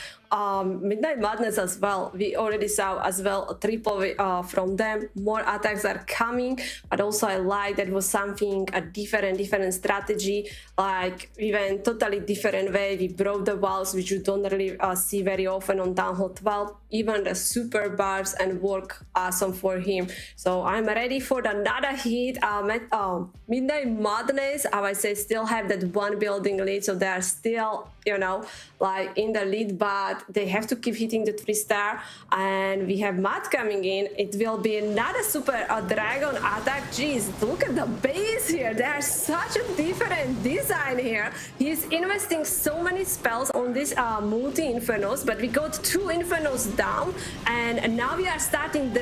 Midnight Madness as well. We already saw as well a triple from them. More attacks are coming, but also I like that was something a different strategy. Like we went totally different way. We broke the walls, which you don't really see very often on Town Hall 12. Even the super barbs and work awesome for him. So I'm ready for another hit. Midnight their madness, I would say still have that one building lead, so they are still, you know, like in the lead, but they have to keep hitting the 3-star. And we have Matt coming in. It will be another super dragon attack. Jeez, look at the base here. They are such a different design here. He's investing so many spells on this multi-infernos, but we got 2 infernos down, and now we are starting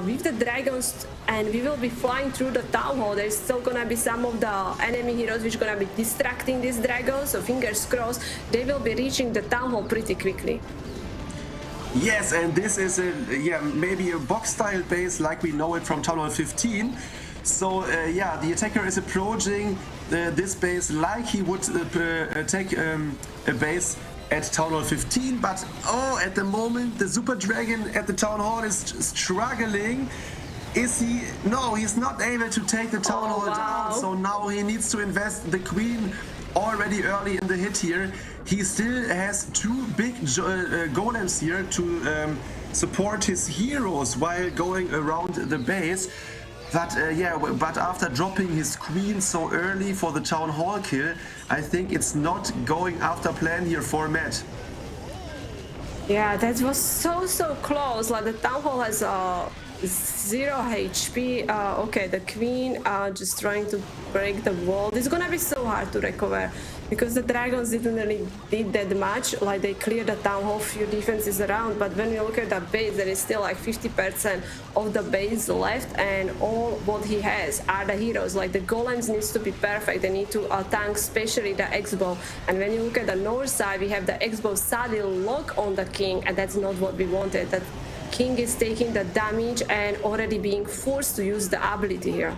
with the dragons, and we will be flying through the town hall. There's still gonna be some of the enemy heroes which are gonna be distracting these dragons, so fingers crossed they will be reaching the town hall pretty quickly. Yes, and this is maybe a box style base like we know it from Town Hall 15. So the attacker is approaching this base like he would take a base at Town Hall 15, but at the moment the Super Dragon at the Town Hall is struggling. Is he? No, he's not able to take the Town Hall down, so now he needs to invest the Queen already early in the hit here. He still has 2 big golems here to support his heroes while going around the base. But after dropping his Queen so early for the Town Hall kill, I think it's not going after plan here for Matt. Yeah, that was so close. Like the Town Hall has 0 HP. Okay, the Queen just trying to break the wall. It's gonna be so hard to recover because the dragons didn't really did that much. Like they cleared the town hall, few defenses around, but when you look at the base, there is still like 50% of the base left, and all what he has are the heroes. Like the golems needs to be perfect. They need to tank, especially the X-bow. And when you look at the north side, we have the X-bow sadly lock on the king, and that's not what we wanted. That king is taking the damage and already being forced to use the ability here.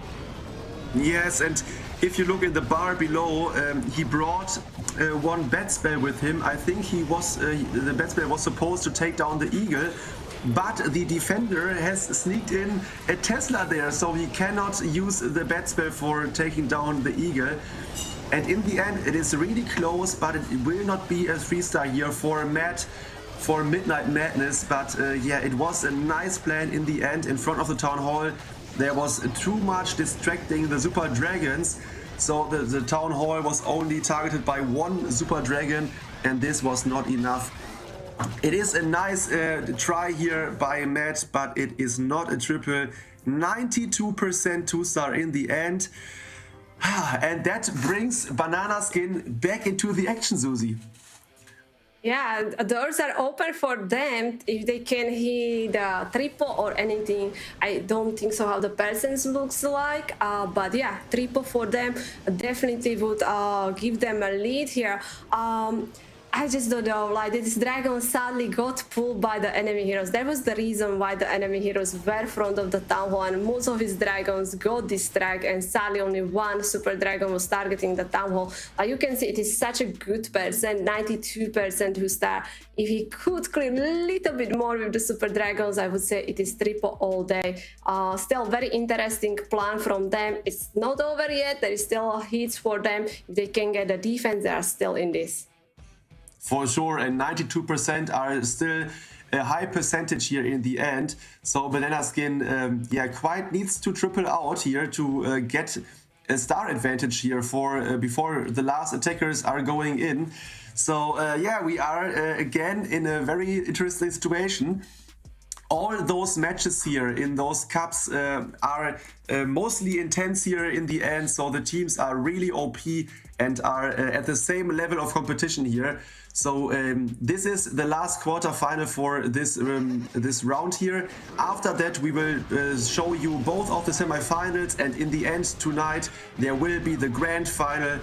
Yes, and if you look at the bar below, he brought 1 bat spell with him. I think he was the bat spell was supposed to take down the eagle, but the defender has sneaked in a Tesla there, so he cannot use the bat spell for taking down the eagle. And in the end, it is really close, but it will not be a 3-star here for Matt, for Midnight Madness. But it was a nice plan in the end in front of the town hall. There was too much distracting the Super Dragons, so the town hall was only targeted by 1 Super Dragon, and this was not enough. It is a nice try here by Matt, but it is not a triple. 92% 2-star in the end. And that brings Banana Skin back into the action, Susie. Yeah, doors are open for them if they can hit the triple or anything. I don't think so how the persons looks like, but yeah, triple for them definitely would give them a lead here. I just don't know, like this dragon sadly got pulled by the enemy heroes. That was the reason why the enemy heroes were in front of the town hall, and most of his dragons got distracted, and sadly only 1 super dragon was targeting the town hall. You can see it is such a good percent, 92% 2-star. If he could clear a little bit more with the super dragons, I would say it is triple all day. Still very interesting plan from them. It's not over yet, there is still hits for them. If they can get the defense, they are still in this. For sure, and 92% are still a high percentage here in the end. So Banana Skin, quite needs to triple out here to get a star advantage here for before the last attackers are going in. So we are again in a very interesting situation. All those matches here in those cups are mostly intense here in the end. So the teams are really OP and are at the same level of competition here. So this is the last quarterfinal for this round here. After that, we will show you both of the semifinals, and in the end tonight there will be the grand final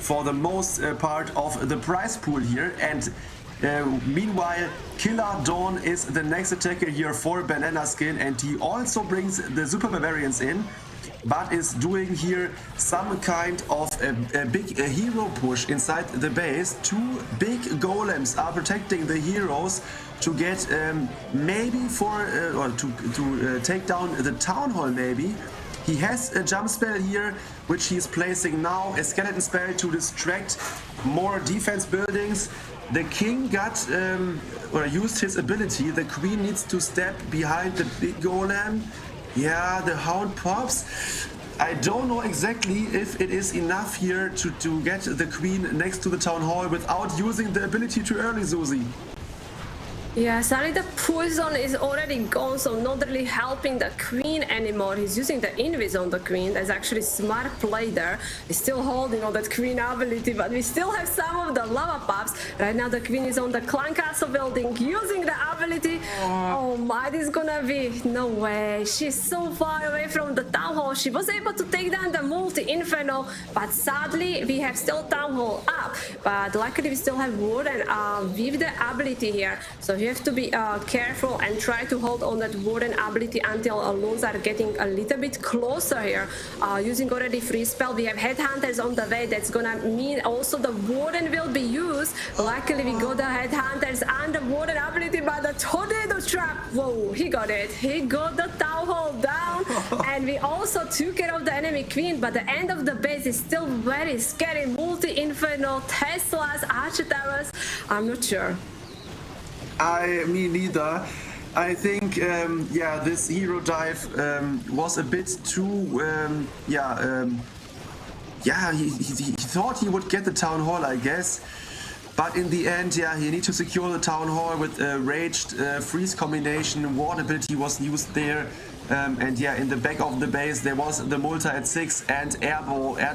for the most part of the prize pool here. And meanwhile, Killer Dawn is the next attacker here for Banana Skin, and he also brings the Super Barbarians in, but is doing here some kind of a big hero push inside the base. 2 big golems are protecting the heroes to get maybe for or to take down the town hall maybe. He has a jump spell here, which he's placing now, a skeleton spell to distract more defense buildings. The king got or used his ability. The queen needs to step behind the big golem. Yeah, the hound pops. I don't know exactly if it is enough here to get the queen next to the town hall without using the ability too early, Susie. Yeah, sadly the poison is already gone, so not really helping the queen anymore. He's using the invis on the queen. That's actually smart play there. He's still holding on that queen ability, but we still have some of the lava pups. Right now the queen is on the clan castle building using the ability. Oh my, this is gonna be no way. She's so far away from the town hall. She was able to take down the multi-inferno, but sadly we have still town hall up. But luckily we still have warden with the ability here. So you have to be careful and try to hold on that warden ability until loons are getting a little bit closer here. Using already free spell, we have headhunters on the way. That's gonna mean also the warden will be used. Luckily we got the headhunters and the warden ability, but the tornado trap, whoa, he got it. He got the town hall down, and we also took care of the enemy queen, but the end of the base is still very scary. Multi-inferno, Teslas, archer towers, I'm not sure. Me neither. I think, yeah, this hero dive was a bit too, he thought he would get the town hall, I guess. But in the end, yeah, he needs to secure the town hall with a raged freeze combination. Ward ability was used there. And yeah, in the back of the base, there was the multi at 6 and air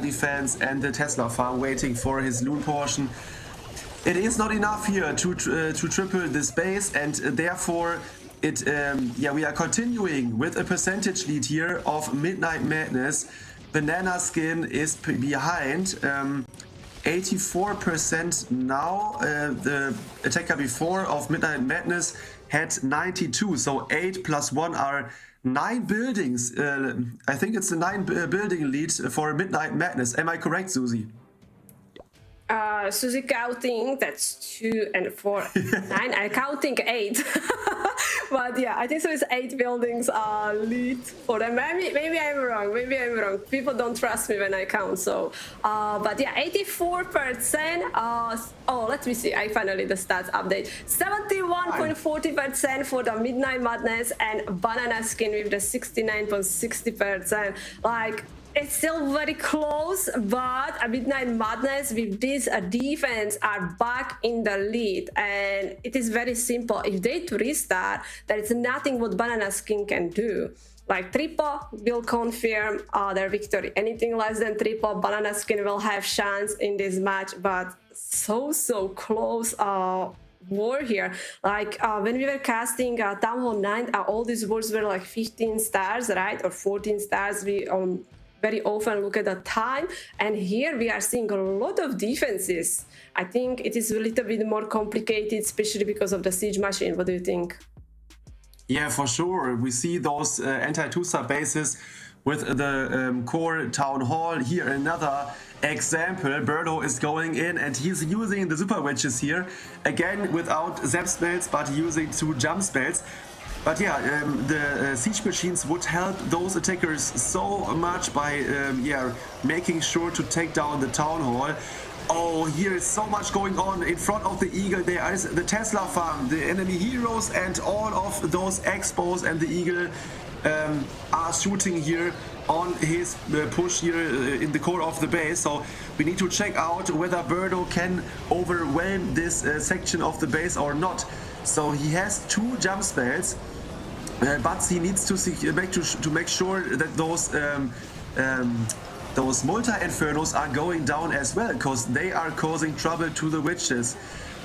defense and the Tesla farm waiting for his loot portion. It is not enough here to triple this base, and therefore we are continuing with a percentage lead here of Midnight Madness. Banana Skin is behind 84% now. The attacker before of Midnight Madness had 92, so 8 plus 1 are 9 buildings. I think it's a 9 building lead for Midnight Madness. Am I correct, Susie? Susie counting, that's 2 and 4, 9. I'm counting 8. But yeah, I think so. It's 8 buildings lead for them. Maybe I'm wrong. People don't trust me when I count. So, but yeah, 84%. Oh, let me see. I finally the stats update. 71.40% for the Midnight Madness and Banana Skin with the 69.60%. Like, it's still very close, but a Midnight Madness with this defense are back in the lead, and it is very simple. If they restart, there is nothing what Banana Skin can do. Like triple will confirm their victory. Anything less than triple, Banana Skin will have chance in this match, but so close. War here, like when we were casting Town Hall 9, all these wars were like 15 stars, right, or 14 stars. We very often look at the time, and here we are seeing a lot of defenses. I think it is a little bit more complicated, especially because of the siege machine. What do you think? Yeah, for sure. We see those anti-2-star bases with the core town hall. Here another example. Birdo is going in and he's using the super wedges here, again without zap spells but using 2 jump spells. But yeah, the siege machines would help those attackers so much by making sure to take down the town hall. Oh, here is so much going on in front of the Eagle. There is the Tesla farm, the enemy heroes, and all of those expos and the Eagle are shooting here on his push here in the core of the base. So we need to check out whether Birdo can overwhelm this section of the base or not. So he has 2 jump spells, but he needs to make sure that those multi-infernos are going down as well, because they are causing trouble to the witches.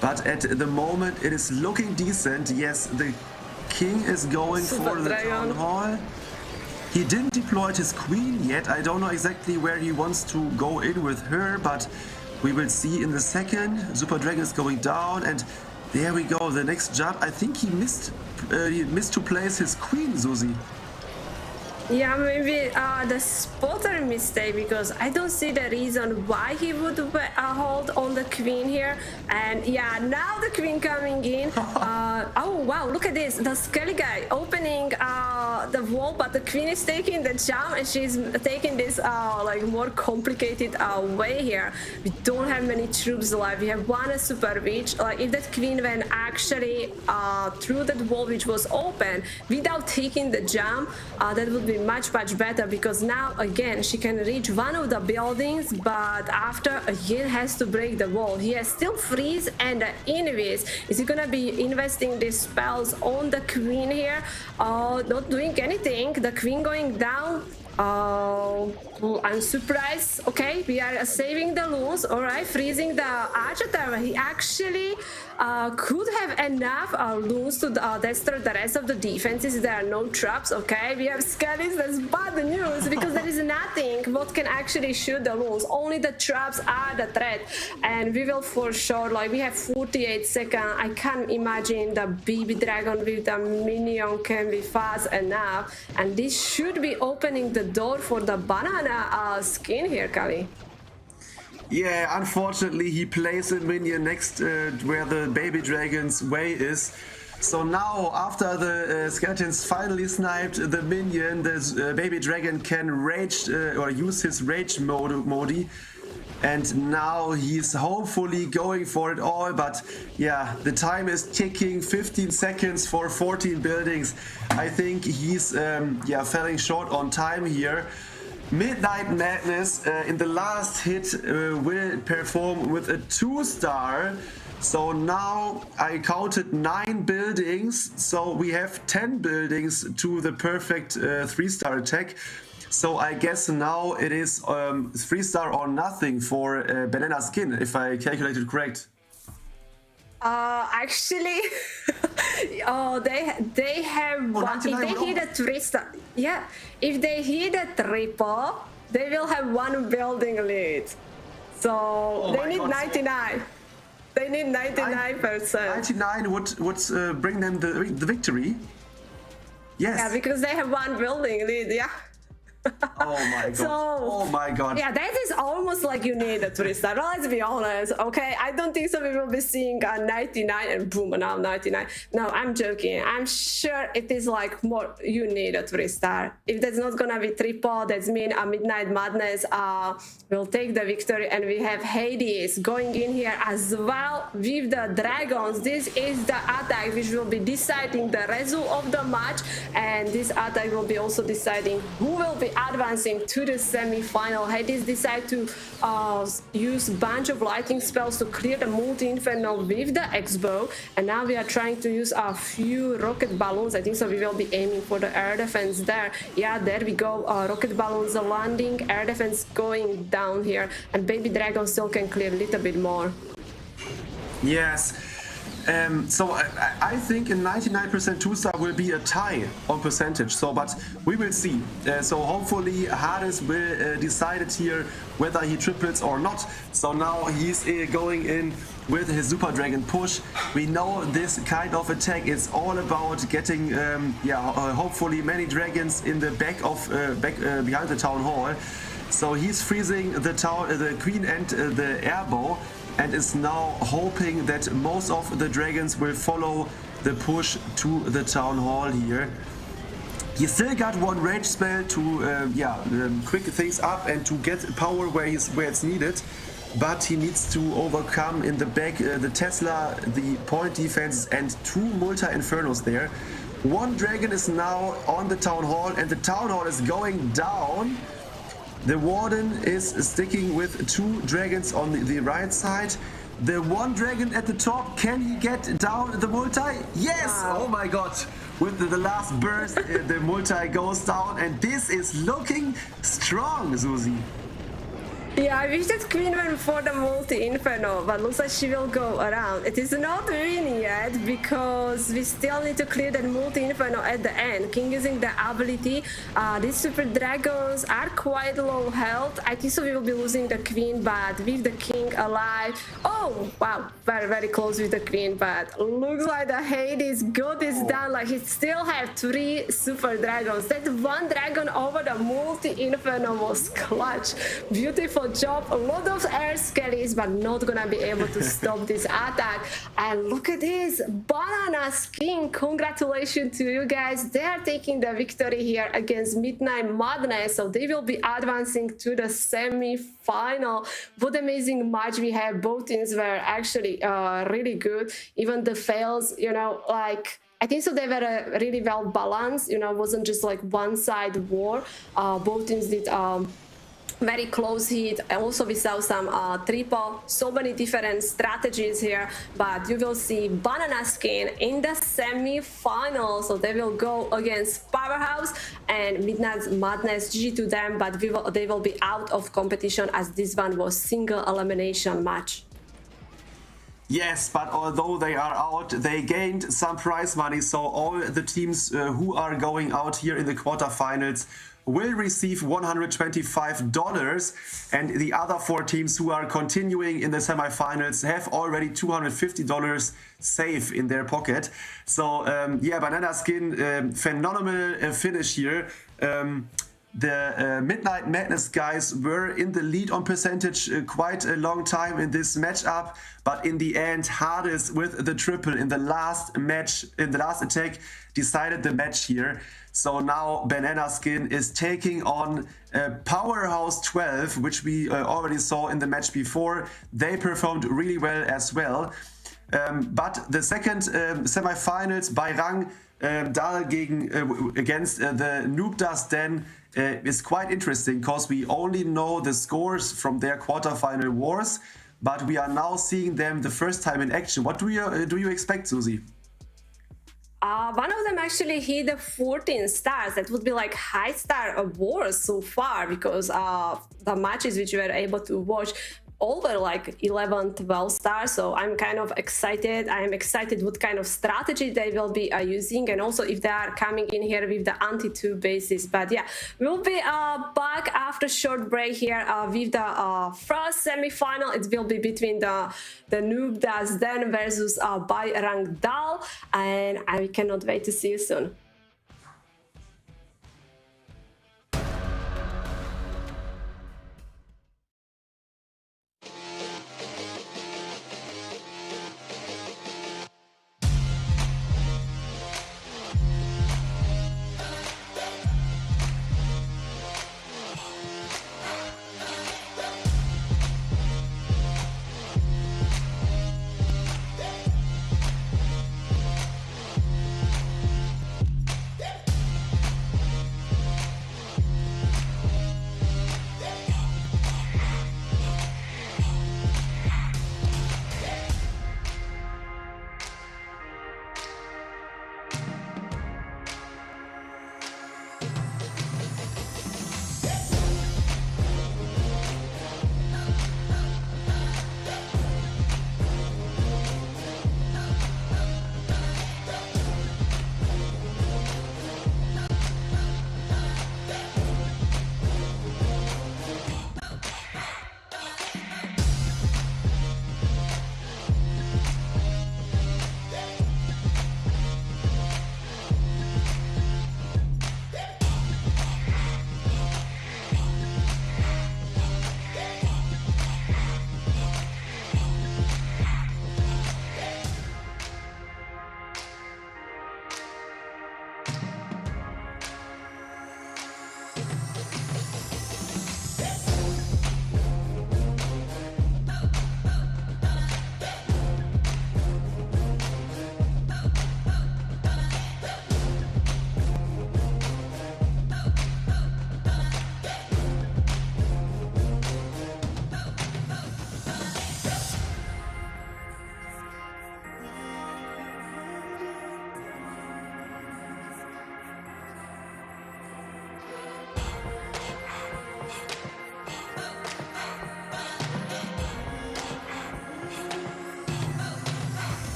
But at the moment it is looking decent. Yes, the king is going for the town hall. He didn't deploy his queen yet. I don't know exactly where he wants to go in with her, but we will see in a second. Super Dragon is going down, and there we go. The next jump. I think he missed to place his queen, Susie. Yeah, maybe the spotter mistake, because I don't see the reason why he would hold on the queen here. And yeah, now the queen coming in. Oh wow, look at this, the Skelly guy opening the wall, but the queen is taking the jump and she's taking this like more complicated way here. We don't have many troops alive. We have 1 super witch. Like if that queen went actually through that wall which was open without taking the jump, that would be much better, because now again she can reach one of the buildings, but after again has to break the wall. He has still freeze and invis. Is he gonna be investing these spells on the queen here? Not doing anything. The queen going down. I'm surprised. Okay, we are saving the loons. All right, freezing the archer tower. He actually could have enough loons to destroy the rest of the defenses. There are no traps. Okay, we have skellies. That's bad news, because there is nothing what can actually shoot the loons. Only the traps are the threat, and we will for sure, like, we have 48 seconds. I can't imagine the baby dragon with the minion can be fast enough, and this should be opening the door for the banana skin here, Kali. Yeah, unfortunately he plays a minion next where the baby dragon's way is. So now, after the skeletons finally sniped the minion, the baby dragon can rage or use his rage mode. And now he's hopefully going for it all, but yeah, the time is ticking. 15 seconds for 14 buildings. I think he's falling short on time here. Midnight Madness in the last hit will perform with a 2-star. So now I counted 9 buildings, so we have 10 buildings to the perfect 3-star attack. So I guess now it is 3-star or nothing for banana skin, if I calculated correct. Actually, they have one. If they hit a 3-star, yeah, if they hit a triple, they will have 1 building lead. So they need 99. They need 99%. 99 would bring them the victory. Yes. Yeah, because they have 1 building lead. Yeah. Oh my god. Oh my god. Yeah, that is almost like you need a 3-star. Let's be honest, okay? I don't think so we will be seeing a 99 and boom, now 99. No, I'm joking. I'm sure it is like more, you need a 3-star. If that's not gonna be triple, that means a Midnight Madness will take the victory, and we have Hades going in here as well with the dragons. This is the attack which will be deciding the result of the match, and this attack will be also deciding who will be advancing to the semi-final. Hades decide to use a bunch of lightning spells to clear the multi-infernal with the X-bow, and now we are trying to use a few rocket balloons. I think so we will be aiming for the air defense there. Yeah, there we go. Rocket balloons are landing, air defense going down here, and baby dragon still can clear a little bit more. Yes. So I think a 99% 2-star will be a tie on percentage. So, but we will see. So hopefully Hades will decide it here whether he triples or not. So now he's going in with his Super Dragon push. We know this kind of attack is all about getting, hopefully many dragons in the back of behind the town hall. So he's freezing the queen and the airbow, and is now hoping that most of the dragons will follow the push to the town hall here. He still got 1 rage spell to quick things up and to get power where it's needed, but he needs to overcome in the back the Tesla, the point defenses, and 2 multi-infernos there. 1 dragon is now on the town hall, and the town hall is going down. The warden is sticking with 2 dragons on the right side. The 1 dragon at the top, can he get down the multi? Yes! Wow. Oh my god! With the last burst, the multi goes down, and this is looking strong, Susie. Yeah, I wish that queen went for the multi-inferno, but looks like she will go around. It is not win yet, because we still need to clear that multi-inferno at the end. King using the ability. These super dragons are quite low health. I think so we will be losing the queen, but with the king alive. Oh, wow, very close with the queen, but looks like the Hades got this done. Like, he still have 3 super dragons. That 1 dragon over the multi-inferno was clutch. Beautiful job. A lot of air skellies, but not gonna be able to stop this attack. And look at this, banana skin. Congratulations to you guys. They are taking the victory here against Midnight Madness, so they will be advancing to the semi-final. What amazing match we had. Both teams were actually really good. Even the fails, you know, like I think so they were really well balanced. You know, it wasn't just like one side war. Both teams did very close hit. Also, we saw some triple, so many different strategies here, but you will see Banana Skin in the semi-final, so they will go against Powerhouse and Midnight Madness. GG to them, but they will be out of competition as this one was single elimination match. Yes, but although they are out, they gained some prize money, so all the teams who are going out here in the quarterfinals will receive $125, and the other 4 teams who are continuing in the semifinals have already $250 safe in their pocket. So yeah, Banana Skin, phenomenal finish here. The Midnight Madness guys were in the lead on percentage quite a long time in this matchup, but in the end, Hades with the triple in the last match, in the last attack, decided the match here. So now Banana Skin is taking on Powerhouse 12, which we already saw in the match before. They performed really well as well. But the second semifinals by Rang Dahl against the Noob Does Den is quite interesting because we only know the scores from their quarterfinal wars, but we are now seeing them the first time in action. What do you expect, Susie? One of them actually hit the 14 stars. That would be like high star awards so far, because the matches which we were able to watch all were like 11, 12 stars. So I'm kind of excited. I am excited what kind of strategy they will be using, and also if they are coming in here with the anti-2 basis. But yeah, we'll be back after short break here with the first semi-final. It will be between the Noob Does Den versus By Rang Dahl, and I cannot wait to see you soon.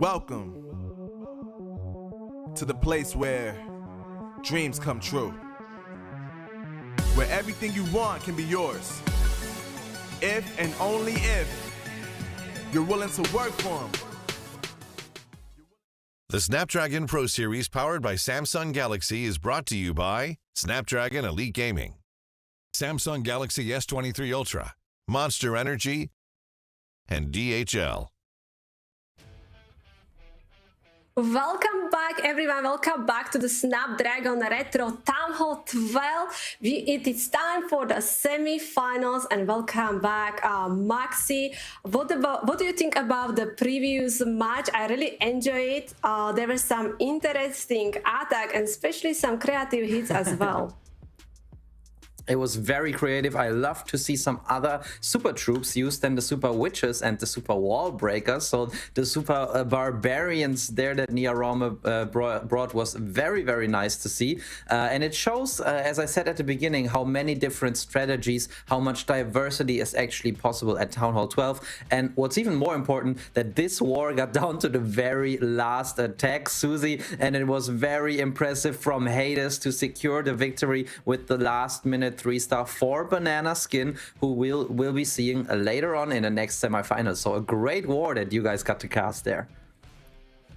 Welcome to the place where dreams come true, where everything you want can be yours. If and only if you're willing to work for them. The Snapdragon Pro Series powered by Samsung Galaxy is brought to you by Snapdragon Elite Gaming, Samsung Galaxy S23 Ultra, Monster Energy, and DHL. Welcome back, everyone. Welcome back to the Snapdragon Retro Town Hall 12. It is time for the semi-finals, and welcome back, Maxi. What do you think about the previous match? I really enjoyed it. There was some interesting attack and especially some creative hits as well. It was very creative. I love to see some other super troops used than the super witches and the super wall breakers. So the super barbarians there that Niaroma brought was very, very nice to see. And it shows, as I said at the beginning, how many different strategies, how much diversity is actually possible at Town Hall 12. And what's even more important, that this war got down to the very last attack, Susie, and it was very impressive from Hades to secure the victory with the last minute 3-star for Banana Skin, who we'll be seeing later on in the next semifinals. So a great war that you guys got to cast there.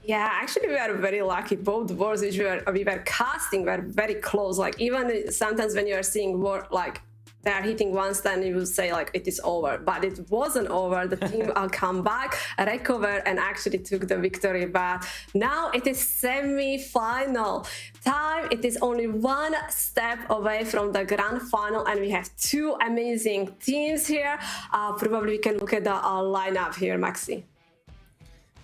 Yeah, actually we are very lucky. Both wars which we were casting were very close. Like even sometimes when you are seeing war, like they are hitting once, then you will say like it is over, but it wasn't over. The team come back, recover, and actually took the victory. But now it is semi-final time. It is only one step away from the grand final, and we have two amazing teams here. Probably we can look at the lineup here, Maxi.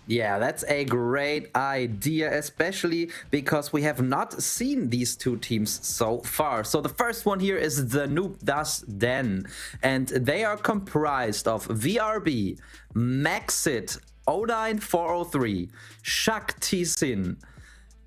Yeah, that's a great idea, especially because we have not seen these two teams so far. So the first one here is the Noob Das Den, and they are comprised of VRB, Maxit, O9403, Shakti Sin,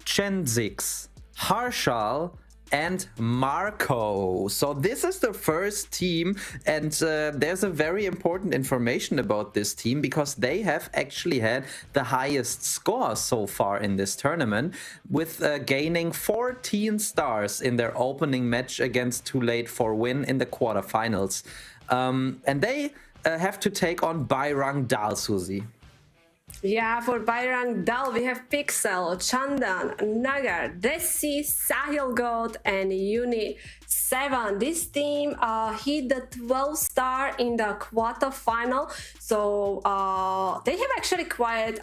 Chenzix, Harshal, and Marco. So this is the first team, and there's a very important information about this team because they have actually had the highest score so far in this tournament, with gaining 14 stars in their opening match against Too Late for Win in the quarterfinals. And they have to take on Bairang Dal, Susie. Yeah, for Bairang Dal, we have Pixel, Chandan, Nagar, Desi, Sahil God, and Uni 7. This team hit the 12-star in the quarterfinal, so they have actually quite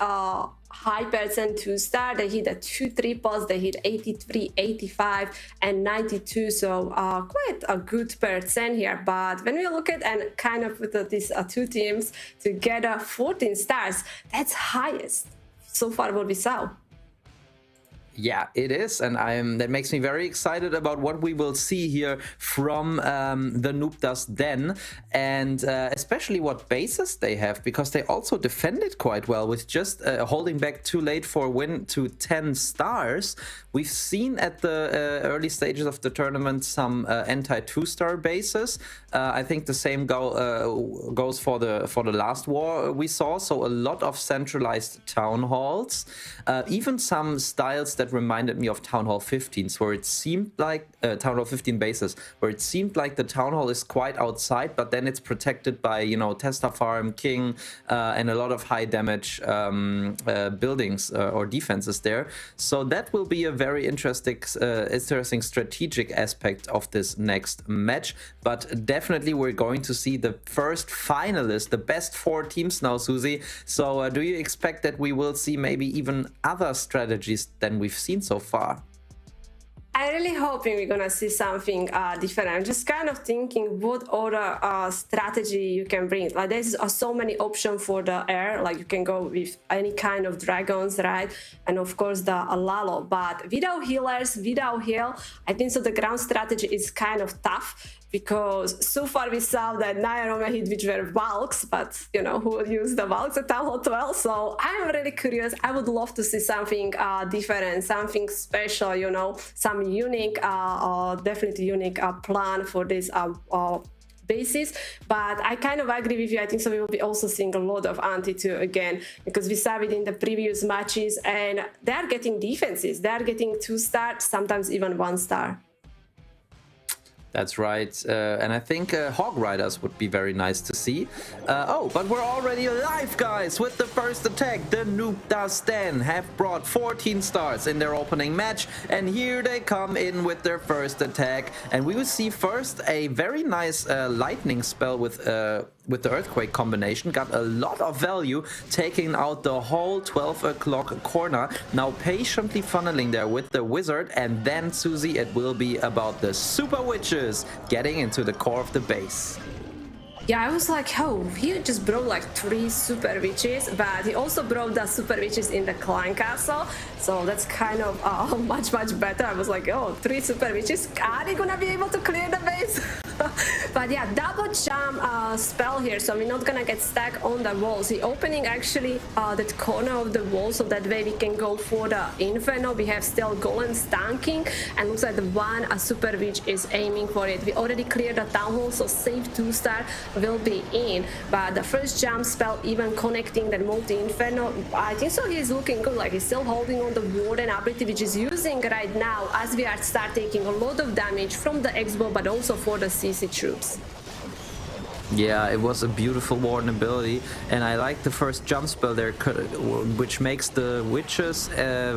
high percent 2-star. They hit the 2 triples, they hit 83, 85, and 92, so quite a good percent here. But when we look at and kind of with these two teams together, 14 stars, that's highest so far what we saw. Yeah, it is, and that makes me very excited about what we will see here from the Noob Das Den, and especially what bases they have, because they also defended quite well with just holding back Too Late for Win to 10 stars. We've seen at the early stages of the tournament some anti-2-star bases. I think the same goes for the last war we saw. So a lot of centralized town halls, even some styles that reminded me of Town Hall 15s, where it seemed like Town Hall 15 bases, where it seemed like the town hall is quite outside, but then it's protected by, you know, Testa Farm, King, and a lot of high damage buildings or defenses there. So that will be a very interesting strategic aspect of this next match. But definitely we're going to see the first finalist, the best 4 teams now, Susie. So do you expect that we will see maybe even other strategies than we've seen so far? I'm really hoping we're gonna see something different. I'm just kind of thinking what other strategy you can bring. Like there's so many options for the air. Like you can go with any kind of dragons, right? And of course the Lalo. But without healers, without heal, I think so the ground strategy is kind of tough, because so far we saw that Niaroma hit which were Valks, but you know, who would use the Valks at Town Hall 12? So I'm really curious. I would love to see something different, something special, you know, some unique, definitely unique plan for this basis. But I kind of agree with you. I think so we will be also seeing a lot of anti-2 again, because we saw it in the previous matches, and they are getting defenses. They are getting 2-star, sometimes even 1-star. That's right, and I think Hog Riders would be very nice to see. Oh, but we're already alive, guys, with the first attack. The Noob Das Den have brought 14 stars in their opening match, and here they come in with their first attack. And we will see first a very nice lightning spell with the Earthquake combination. Got a lot of value, taking out the whole 12 o'clock corner. Now patiently funneling there with the Wizard, and then Susie, it will be about the Super Witches getting into the core of the base. Yeah, I was like, oh, he just brought like 3 Super Witches, but he also brought the Super Witches in the Clan Castle, so that's kind of much better. I was like, oh, 3 Super Witches, are they gonna be able to clear the base? But yeah, double jump spell here, so we're not gonna get stuck on the walls. He opening actually that corner of the wall, so that way we can go for the Inferno. We have still golems tanking, and looks like the one Super Witch is aiming for it. We already cleared the Town Hall, so safe 2-star will be in, but the first jump spell even connecting that multi-Inferno, I think so he's looking good. Like, he's still holding on the Warden ability, which is using right now as we are start taking a lot of damage from the X-Bow, but also for the CC troops. Yeah, it was a beautiful Warden ability, and I like the first jump spell there, which makes the witches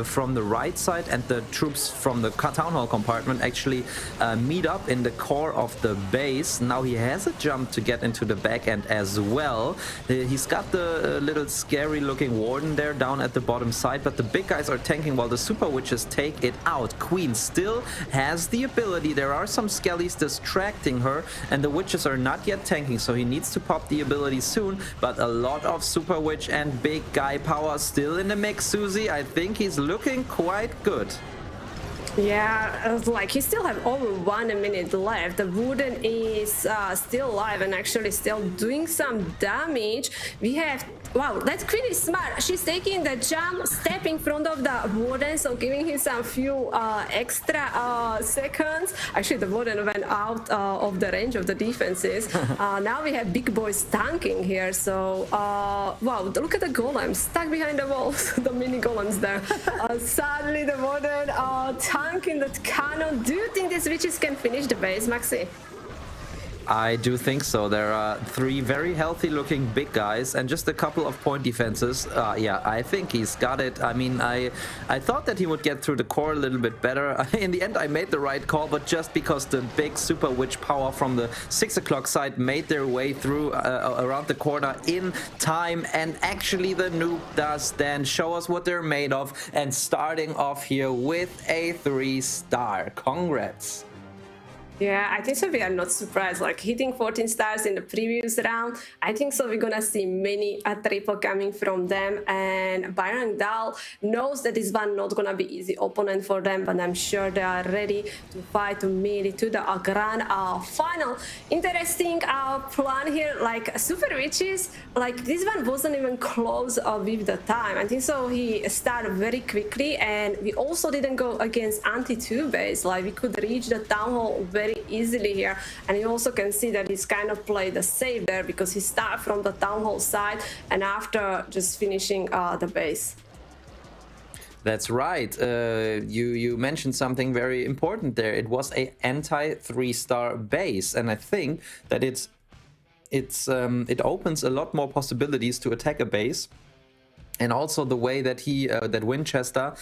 from the right side and the troops from the Town Hall compartment actually meet up in the core of the base. Now he has a jump to get into the back end as well. He's got the little scary looking Warden there down at the bottom side, but the big guys are tanking while the Super Witches take it out. Queen still has the ability. There are some skellies distracting her, and the witches are not yet tanking, so he needs to pop the ability soon. But a lot of Super Witch and big guy power still in the mix, Susie. I think he's looking quite good. Yeah, like he still have over 1 minute left. The Wooden is still alive and actually still doing some damage. We have, wow, that Queen is smart. She's taking the jump, step in front of the Warden, so giving him some few extra seconds. Actually, the Warden went out of the range of the defenses. Now we have big boys tanking here. So, wow, look at the golems stuck behind the walls, the mini golems there. Sadly, the Warden tanking that cannon. Do you think these witches can finish the base, Maxi? I do think so. There are 3 very healthy looking big guys and just a couple of point defenses. Yeah, I think he's got it. I mean, I thought that he would get through the core a little bit better. In the end, I made the right call, but just because the big Super Witch power from the 6 o'clock side made their way through around the corner in time, and actually the Noob does then show us what they're made of, and starting off here with a 3-star. Congrats. Yeah, I think so. We are not surprised. Like, hitting 14 stars in the previous round, I think so we're gonna see many a triple coming from them. And Byron Dahl knows that this one not gonna be easy opponent for them, but I'm sure they are ready to fight to meet it to the grand final. Interesting plan here. Like, Super Witches, like this one wasn't even close with the time. I think so he started very quickly, and we also didn't go against anti-2 base. Like, we could reach the Town Hall very easily here, and you also can see that he's kind of played the safe there because he started from the Town Hall side and after just finishing the base. That's right. You mentioned something very important there. It was a anti-3-star base, and I think that it opens a lot more possibilities to attack a base. And also the way that that Winchester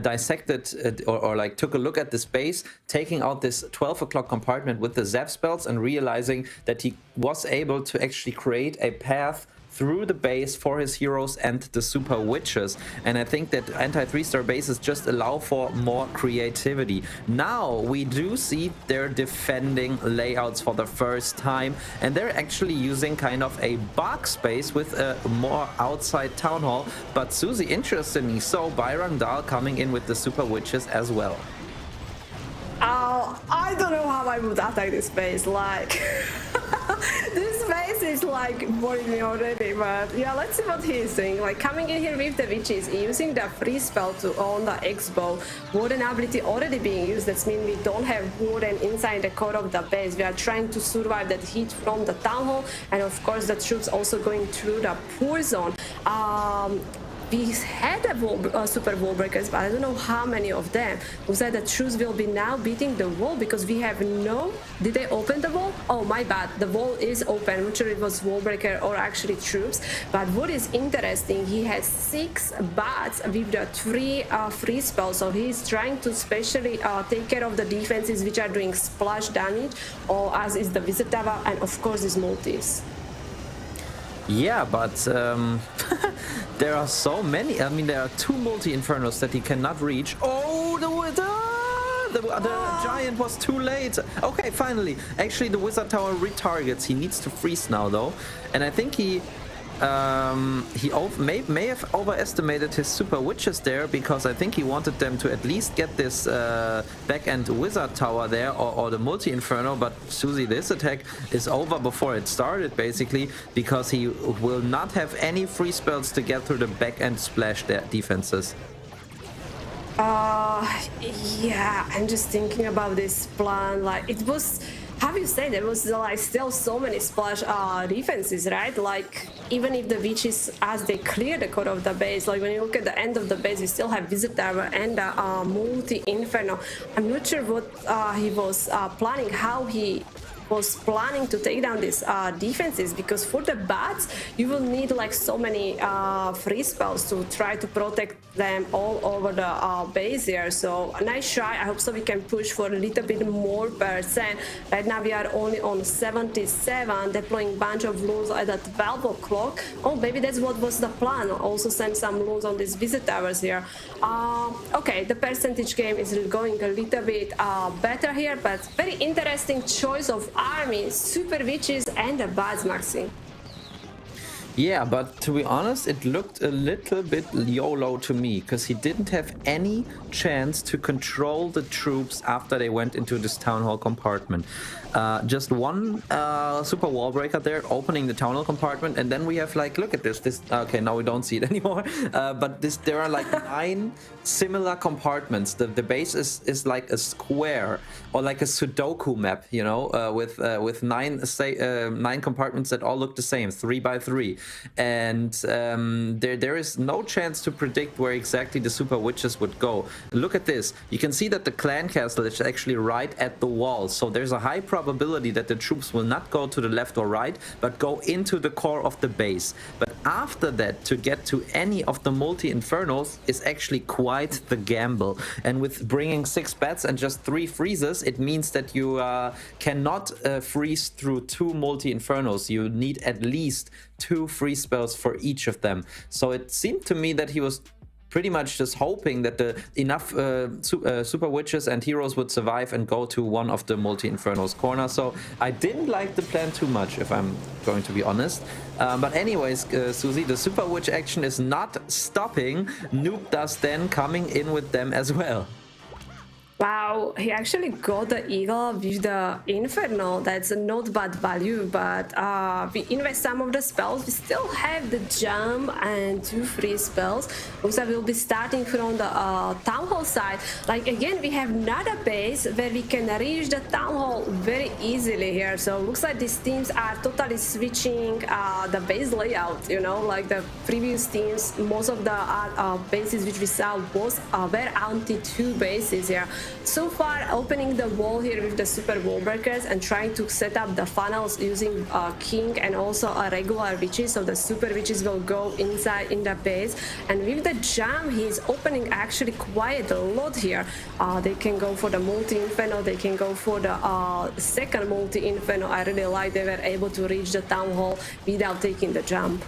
dissected or like took a look at the space, taking out this 12 o'clock compartment with the Zap spells and realizing that he was able to actually create a path through the base for his heroes and the Super Witches. And I think that anti-3-star bases just allow for more creativity. Now we do see they're defending layouts for the first time, and they're actually using kind of a box space with a more outside Town Hall. But Susie, interestingly so, Byron Dahl coming in with the Super Witches as well. I don't know how I would attack this base. Like, this base is like boring me already, but yeah, let's see what he's doing. Like, coming in here with the witches, using the free spell to own the X-Bow. Warden ability already being used. That means we don't have Warden inside the core of the base. We are trying to survive that heat from the Town Hall, and of course the troops also going through the poor zone. we had a super wall breakers, but I don't know how many of them. Was that the troops will be now beating the wall because we have no... Did they open the wall? Oh, my bad. The wall is open. I'm not sure it was wall breaker or actually troops. But what is interesting, he has 6 bats with the 3 free spells. So he's trying to specially take care of the defenses which are doing splash damage, or as is the Wizard Tower, and of course his multis. Yeah, but there are so many. I mean, there are 2 multi-infernos that he cannot reach. Oh, the giant was too late. Okay, finally. Actually, the Wizard Tower retargets. He needs to freeze now, though. And I think he may have overestimated his super witches there, because I think he wanted them to at least get this back-end Wizard Tower there, or the multi-inferno. But Susie, this attack is over before it started, basically, because he will not have any free spells to get through the back-end splash defenses. Yeah, I'm just thinking about this plan. Like, it was... Have you said there was like still so many splash defenses, right? Like, even if the witches, as they clear the core of the base, like when you look at the end of the base, you still have Wizard Tower and multi-inferno. I'm not sure what he was planning, how he was planning to take down these defenses, because for the bats you will need like so many free spells to try to protect them all over the base here. So a nice try. I hope so we can push for a little bit more percent. Right now we are only on 77, deploying bunch of loons at the 12 o'clock. Oh, maybe that's what was the plan. Also send some loons on these Wizard Towers here. Okay, the percentage game is going a little bit better here, but very interesting choice of army, super witches and the bats, Maxi. Yeah, but to be honest, it looked a little bit YOLO to me, because he didn't have any chance to control the troops after they went into this town hall compartment. Just one super wall breaker there opening the town hall compartment, and then we have like, look at this okay, now we don't see it anymore, but there are like 9 similar compartments. The base is like a square, or like a Sudoku map, you know, with 9 compartments that all look the same, 3 by 3, and there is no chance to predict where exactly the super witches would go. Look at this. You can see that the clan castle is actually right at the wall, so there's a high probability that the troops will not go to the left or right, but go into the core of the base. But after that, to get to any of the multi-infernos is actually quite the gamble. And with bringing 6 bats and just 3 freezes, it means that you cannot freeze through 2 multi-infernos. You need at least 2 free spells for each of them. So it seemed to me that he was pretty much just hoping that enough super witches and heroes would survive and go to one of the multi-infernos corner. So I didn't like the plan too much, if I'm going to be honest. But anyways, Susie, the super witch action is not stopping. Noob does then coming in with them as well. Wow, he actually got the eagle with the Inferno. That's a not bad value, but we invest some of the spells. We still have the jump and 2 free spells. Also, we'll be starting from the town hall side. Like, again, we have another base where we can reach the town hall very easily here. So looks like these teams are totally switching the base layout, you know, like the previous teams. Most of the bases which we saw were anti-2 bases here. So far, opening the wall here with the super wall breakers and trying to set up the funnels using king and also a regular witches, so the super witches will go inside in the base. And with the jump, he's opening actually quite a lot here. They can go for the multi-inferno, they can go for the second multi-inferno. I really like they were able to reach the town hall without taking the jump.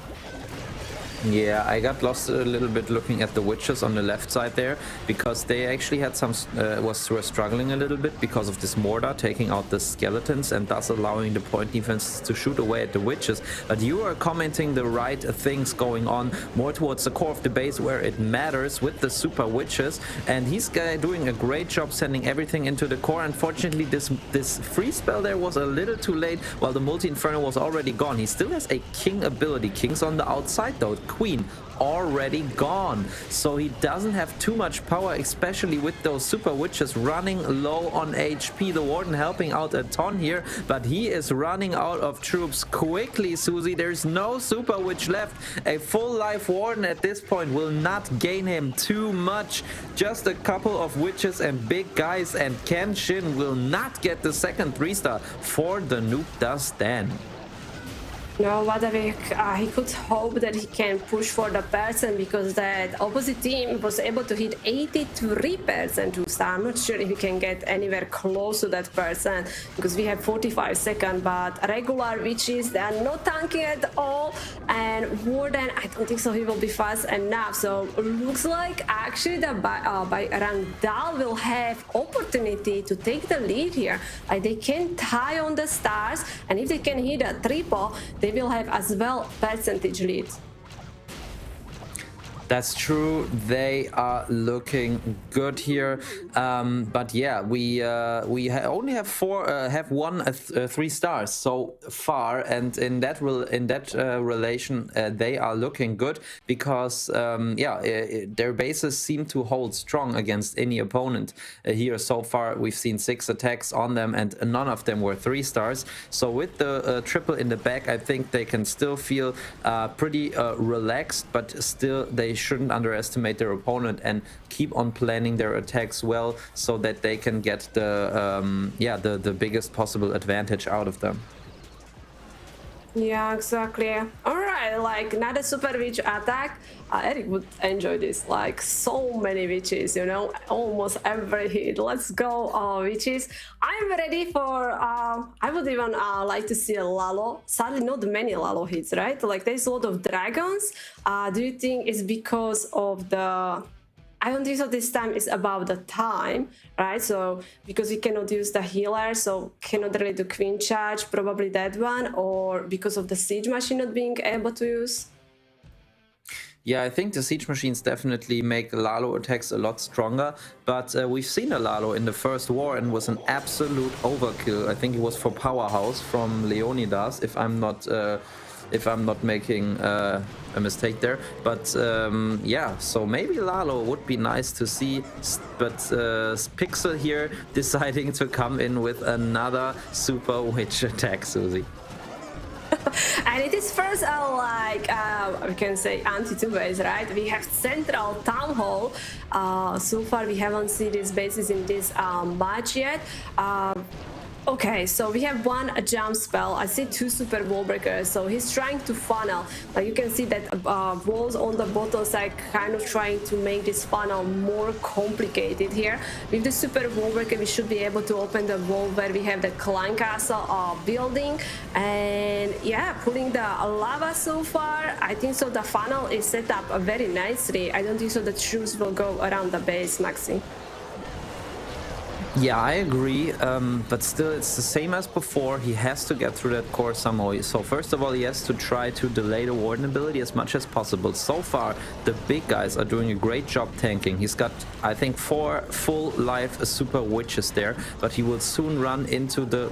Yeah, I got lost a little bit looking at the witches on the left side there, because they actually had some were struggling a little bit because of this mortar taking out the skeletons and thus allowing the point defense to shoot away at the witches. But you are commenting the right things going on more towards the core of the base where it matters with the super witches, and he's doing a great job sending everything into the core. Unfortunately, this free spell there was a little too late while the multi-inferno was already gone. He still has a king ability. King's on the outside though. Queen already gone, so he doesn't have too much power, especially with those super witches running low on HP. The Warden helping out a ton here, but he is running out of troops quickly, Susie. There's no super witch left. A full life Warden at this point will not gain him too much. Just a couple of witches and big guys, and Kenshin will not get the second 3-star for the Noob does stand. No, but he could hope that he can push for the percent, because that opposite team was able to hit 83% 2-star. I'm not sure if he can get anywhere close to that percent, because we have 45 seconds, but regular witches, they are not tanking at all, and Warden, I don't think so he will be fast enough. So looks like actually the Rangdal will have opportunity to take the lead here. Like, they can tie on the stars, and if they can hit a triple, they will have as well percentage lead. That's true. They are looking good here, but yeah, we only have won 3 stars so far, and in that relation, they are looking good, because their bases seem to hold strong against any opponent here. So far, we've seen 6 attacks on them, and none of them were 3 stars. So with the triple in the back, I think they can still feel pretty relaxed, but still they shouldn't underestimate their opponent and keep on planning their attacks well, so that they can get the biggest possible advantage out of them. Yeah, exactly. All right, like another super witch attack. Eric would enjoy this. Like, so many witches, you know, almost every hit. Let's go, witches. I'm ready for. I would even like to see a Lalo. Sadly, not many Lalo hits, right? Like, there's a lot of dragons. Do you think it's because of the? I don't think so this time is about the time, right? So because we cannot use the healer, so cannot really do queen charge, probably that one, or because of the siege machine not being able to use? Yeah, I think the siege machines definitely make Lalo attacks a lot stronger, but we've seen a Lalo in the first war and was an absolute overkill. I think it was for Powerhouse from Leonidas, if I'm not making a mistake there. But yeah, so maybe Lalo would be nice to see, but Pixel here deciding to come in with another super witch attack, Susie. And it is first we can say anti-2 base, right? We have central town hall. So far we haven't seen these bases in this match yet. Okay, so we have one jump spell. I see 2 super wall breakers, so he's trying to funnel. Like, you can see that walls on the bottom side kind of trying to make this funnel more complicated here. With the super wall breaker, we should be able to open the wall where we have the clan castle building, and yeah, pulling the lava so far. I think so the funnel is set up very nicely. I don't think so the troops will go around the base, Maxi. Yeah, I agree, but still it's the same as before. He has to get through that core somehow. So first of all, he has to try to delay the Warden ability as much as possible. So far, the big guys are doing a great job tanking. He's got, I think, 4 full life super witches there, but he will soon run into the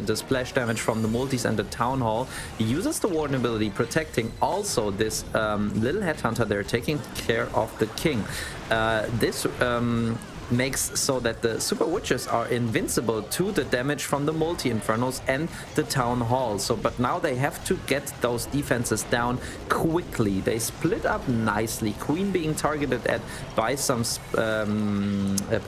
the splash damage from the multis and the town hall. He uses the Warden ability, protecting also this little headhunter there, taking care of the king. This makes so that the super witches are invincible to the damage from the multi-infernos and the town hall. So but now they have to get those defenses down quickly. They split up nicely, queen being targeted at by some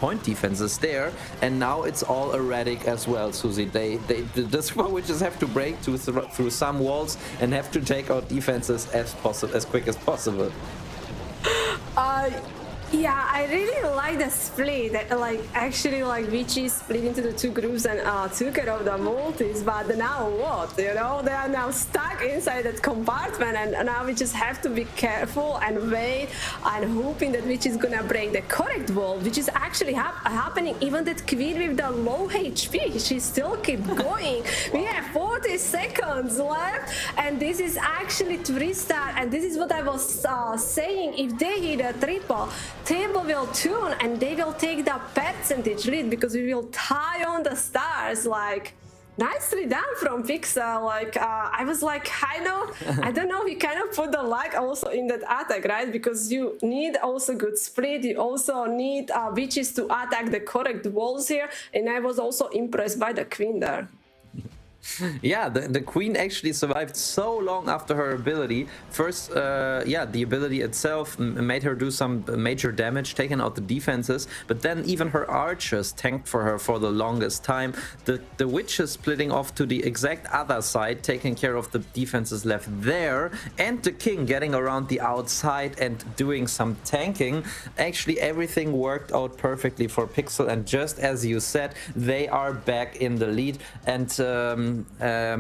point defenses there, and now it's all erratic as well, Susie. The super witches have to break through some walls and have to take out defenses as quick as possible. Yeah, I really like the split. Actually, witches split into the 2 groups and took care of the multis. But now what? You know, they are now stuck inside that compartment, and now we just have to be careful and wait and hoping that witch is gonna break the correct wall, which is actually happening. Even that queen with the low HP, she still keep going. We have 40 seconds left, and this is actually 3-star. And this is what I was saying. If they hit a triple, table will tune and they will take the percentage lead, because we will tie on the stars. Like, Nicely done from Pixel. Like I was like, I don't know. He kind of put the luck also in that attack, right? Because you need also good split. You also need witches to attack the correct walls here. And I was also impressed by the queen there. Yeah, the queen actually survived so long after her ability. First, yeah, the ability itself made her do some major damage, taking out the defenses, but then even her archers tanked for her for the longest time. The witches splitting off to the exact other side, taking care of the defenses left there, and the king getting around the outside and doing some tanking. Actually, everything worked out perfectly for Pixel, and just as you said, they are back in the lead. And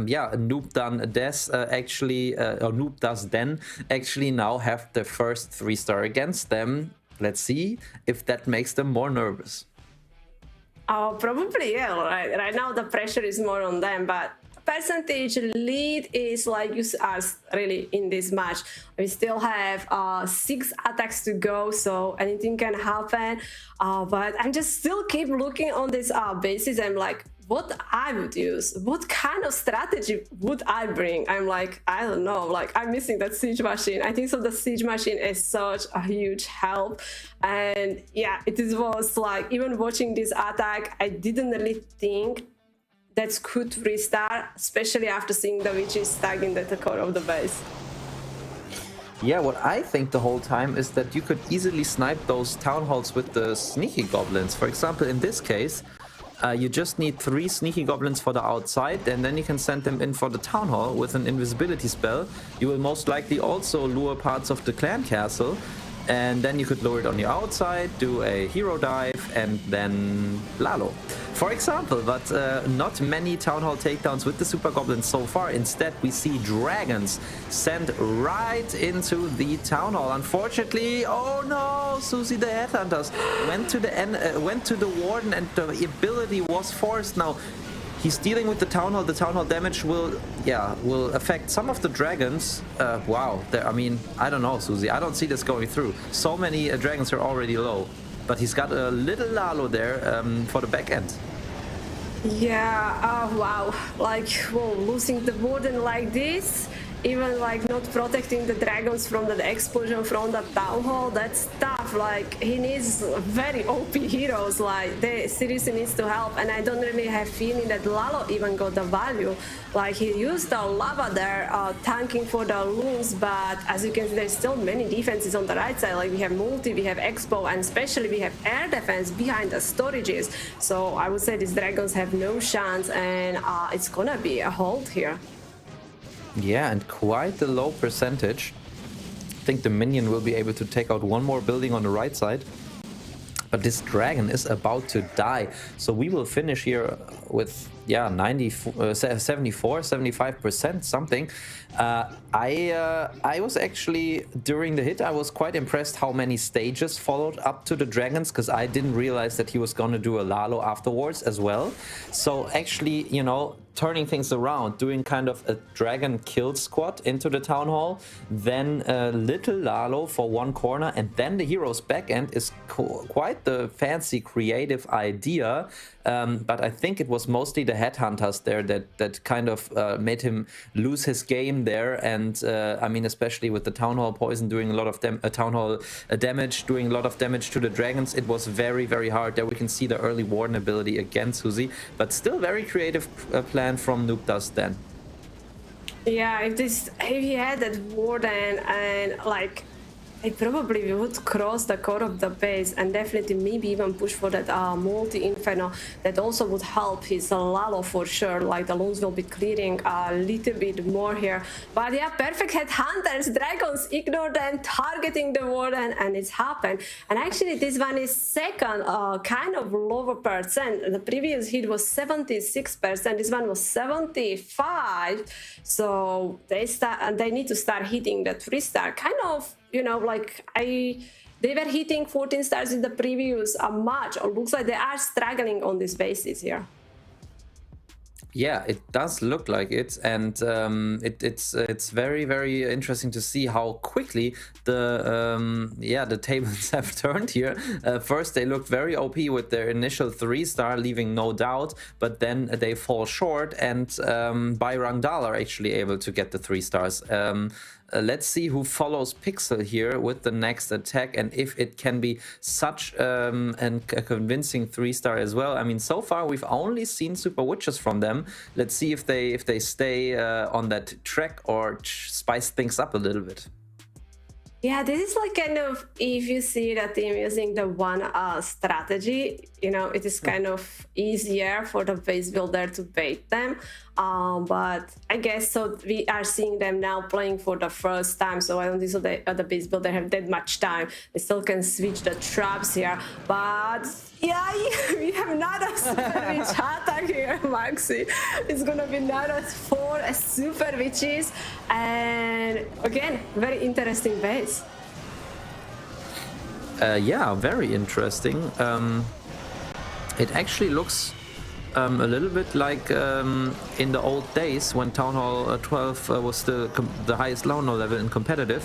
yeah, Noob Done Des actually, or Noob Does Den actually now have the first 3-star against them. Let's see if that makes them more nervous. Oh, probably, yeah. Right now the pressure is more on them, but percentage lead is like use us really in this match. We still have 6 attacks to go, so anything can happen. But I'm just still keep looking on this basis. I'm like, what I would use, what kind of strategy would I bring? I'm like, I don't know, like I'm missing that siege machine. I think so the siege machine is such a huge help. And yeah, was like, even watching this attack, I didn't really think that's could restart, especially after seeing the witches stuck at the core of the base. Yeah, what I think the whole time is that you could easily snipe those town halls with the sneaky goblins. For example, in this case, you just need 3 sneaky goblins for the outside, and then you can send them in for the town hall with an invisibility spell. You will most likely also lure parts of the clan castle, and then you could lure it on the outside, do a hero dive, and then Lalo, for example. But not many town hall takedowns with the super goblins so far. Instead, we see dragons sent right into the town hall. Unfortunately, oh no, Susie the headhunters went to the warden, and the ability was forced. Now he's dealing with the town hall. The town hall damage will affect some of the dragons. Wow, I mean, I don't know, Susie. I don't see this going through. So many dragons are already low, but he's got a little Lalo there for the back end. Yeah, wow, like, whoa, losing the warden like this, even like not protecting the dragons from the explosion from the town hall, that's tough. Like, he needs very OP heroes, like they seriously needs to help. And I don't really have feeling that Lalo even got the value. Like, he used the lava there, tanking for the loons, but as you can see, there's still many defenses on the right side. Like, we have multi, we have expo, and especially we have air defense behind the storages. So I would say these dragons have no chance, and it's gonna be a hold here. Yeah, and quite a low percentage. I think the minion will be able to take out one more building on the right side. But this dragon is about to die. So we will finish here with, yeah, 75% something. I was actually, during the hit, I was quite impressed how many stages followed up to the dragons, because I didn't realize that he was going to do a Lalo afterwards as well. So actually, you know, turning things around, doing kind of a dragon kill squad into the town hall, then a little Lalo for one corner, and then the hero's back end is quite the fancy creative idea. But I think it was mostly the headhunters there that kind of made him lose his game there. And I mean, especially with the town hall poison doing a lot of damage, doing a lot of damage to the dragons, it was very, very hard. There we can see the early warden ability against Susie, but still very creative plan from Noob Does Den. Yeah, if he had that warden, and like, I probably would cross the core of the base and definitely maybe even push for that multi-inferno. That also would help his Lalo for sure. Like, the loons will be clearing a little bit more here. But yeah, perfect headhunters. Dragons ignore them, targeting the warden, and it's happened. And actually, this one is second, kind of lower percent. The previous hit was 76%. This one was 75%. So they need to start hitting the 3-star. Kind of, you know, like they were hitting 14 stars in the previous match. It looks like they are struggling on this basis here. Yeah, it does look like it, and it's very, very interesting to see how quickly the tables have turned here. First, they looked very OP with their initial 3-star, leaving no doubt, but then they fall short, and Bayrangdal are actually able to get the 3 stars. Let's see who follows Pixel here with the next attack, and if it can be such a convincing 3-star as well. I mean, so far we've only seen Super Witches from them. Let's see if they stay on that track or spice things up a little bit. Yeah, this is like kind of, if you see the team using the one strategy, you know, it is kind of easier for the base builder to bait them. But I guess so we are seeing them now playing for the first time, so I don't think so the base builder have that much time. They still can switch the traps here, but yeah, we have another super witch attack here, Maxi. It's gonna be another 4 super witches, and again, very interesting base. Yeah, very interesting. It actually looks a little bit like in the old days when Town Hall 12 was still the highest Lono level in competitive.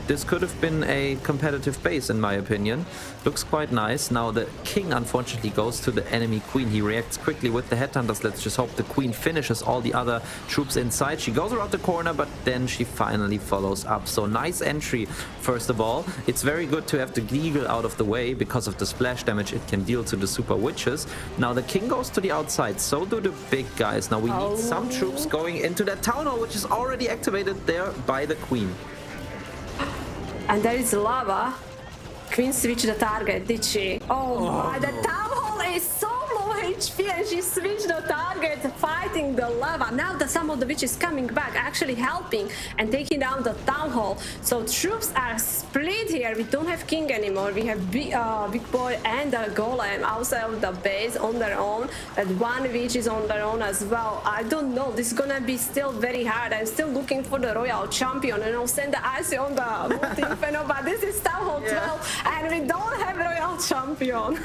This could have been a competitive base, in my opinion. Looks quite nice. Now the king unfortunately goes to the enemy queen. He reacts quickly with the headhunters. Let's just hope the queen finishes all the other troops inside. She goes around the corner, but then she finally follows up. So nice entry. First of all, it's very good to have the Eagle out of the way because of the splash damage it can deal to the super witches. Now the king goes to the outside, so do the big guys. Now we need some troops going into that town hall, which is already activated there by the queen. And there is lava. Queen switched the target, did she? Oh my, the town hall is so low HP and she switched the target fighting the lava. Now some of the witches coming back, actually helping and taking down the town hall. So troops are split here. We don't have king anymore. We have big boy and the golem outside of the base on their own. That one witch is on their own as well. I don't know. This is gonna be still very hard. I'm still looking for the royal champion, and I'll send the IC on the multi-inferno, but this is town hall 12 and we don't have royal champion.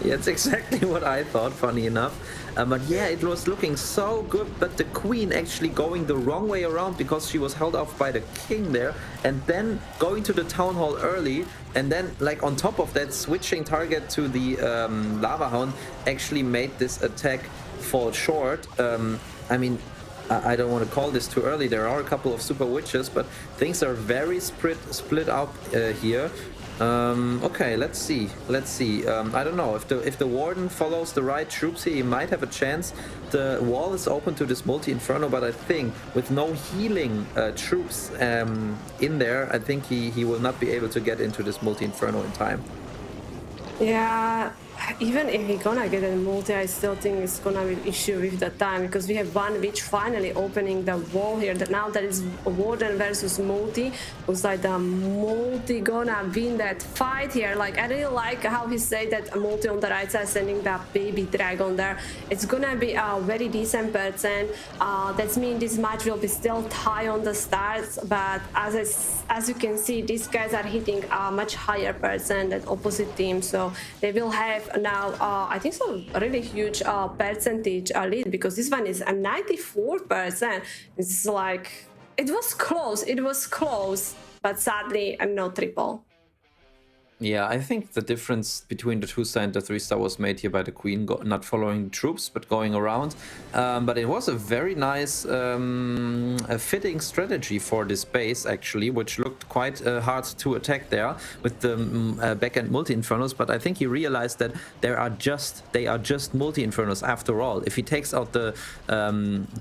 Yeah, it's exactly what I thought, funny enough. But yeah, it was looking so good, but the queen actually going the wrong way around because she was held off by the king there, and then going to the town hall early, and then like on top of that, switching target to the lava hound actually made this attack fall short. I mean, I don't want to call this too early. There are a couple of super witches, but things are very split up here. Okay, let's see. I don't know if the warden follows the right troops here, he might have a chance. The wall is open to this multi-inferno, but I think with no healing troops in there, I think he will not be able to get into this multi-inferno in time. Yeah, even if we're gonna get a multi, I still think it's gonna be an issue with the time, because we have one witch finally opening the wall here. That now that is warden versus multi. Looks like the multi gonna win that fight here. Like, I really like how he said that multi on the right side sending that baby dragon there. It's gonna be a very decent percent. That means this match will be still high on the stars, but as you can see, these guys are hitting a much higher percent than opposite team, so they will have now I think so really huge percentage lead, because this one is a 94%. It's like it was close, but sadly no triple. Yeah, I think the difference between the 2-star and the 3-star was made here by the queen, not following troops, but going around. But it was a very nice, a fitting strategy for this base, actually, which looked quite hard to attack there with the back-end multi-infernos. But I think he realized that they are just multi-infernos after all. If he takes out the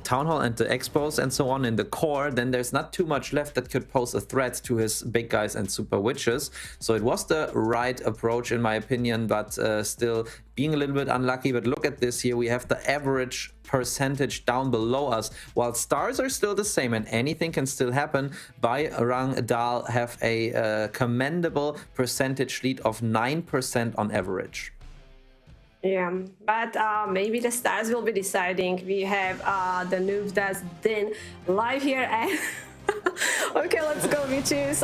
town hall and the expos and so on in the core, then there's not too much left that could pose a threat to his big guys and super witches. So it was the right approach in my opinion, but still being a little bit unlucky. But look at this here, we have the average percentage down below us, while stars are still the same and anything can still happen. Bayrangdal have a commendable percentage lead of 9% on average. Yeah, but maybe the stars will be deciding. We have the Noob that's Din live here, and Okay, let's go witches.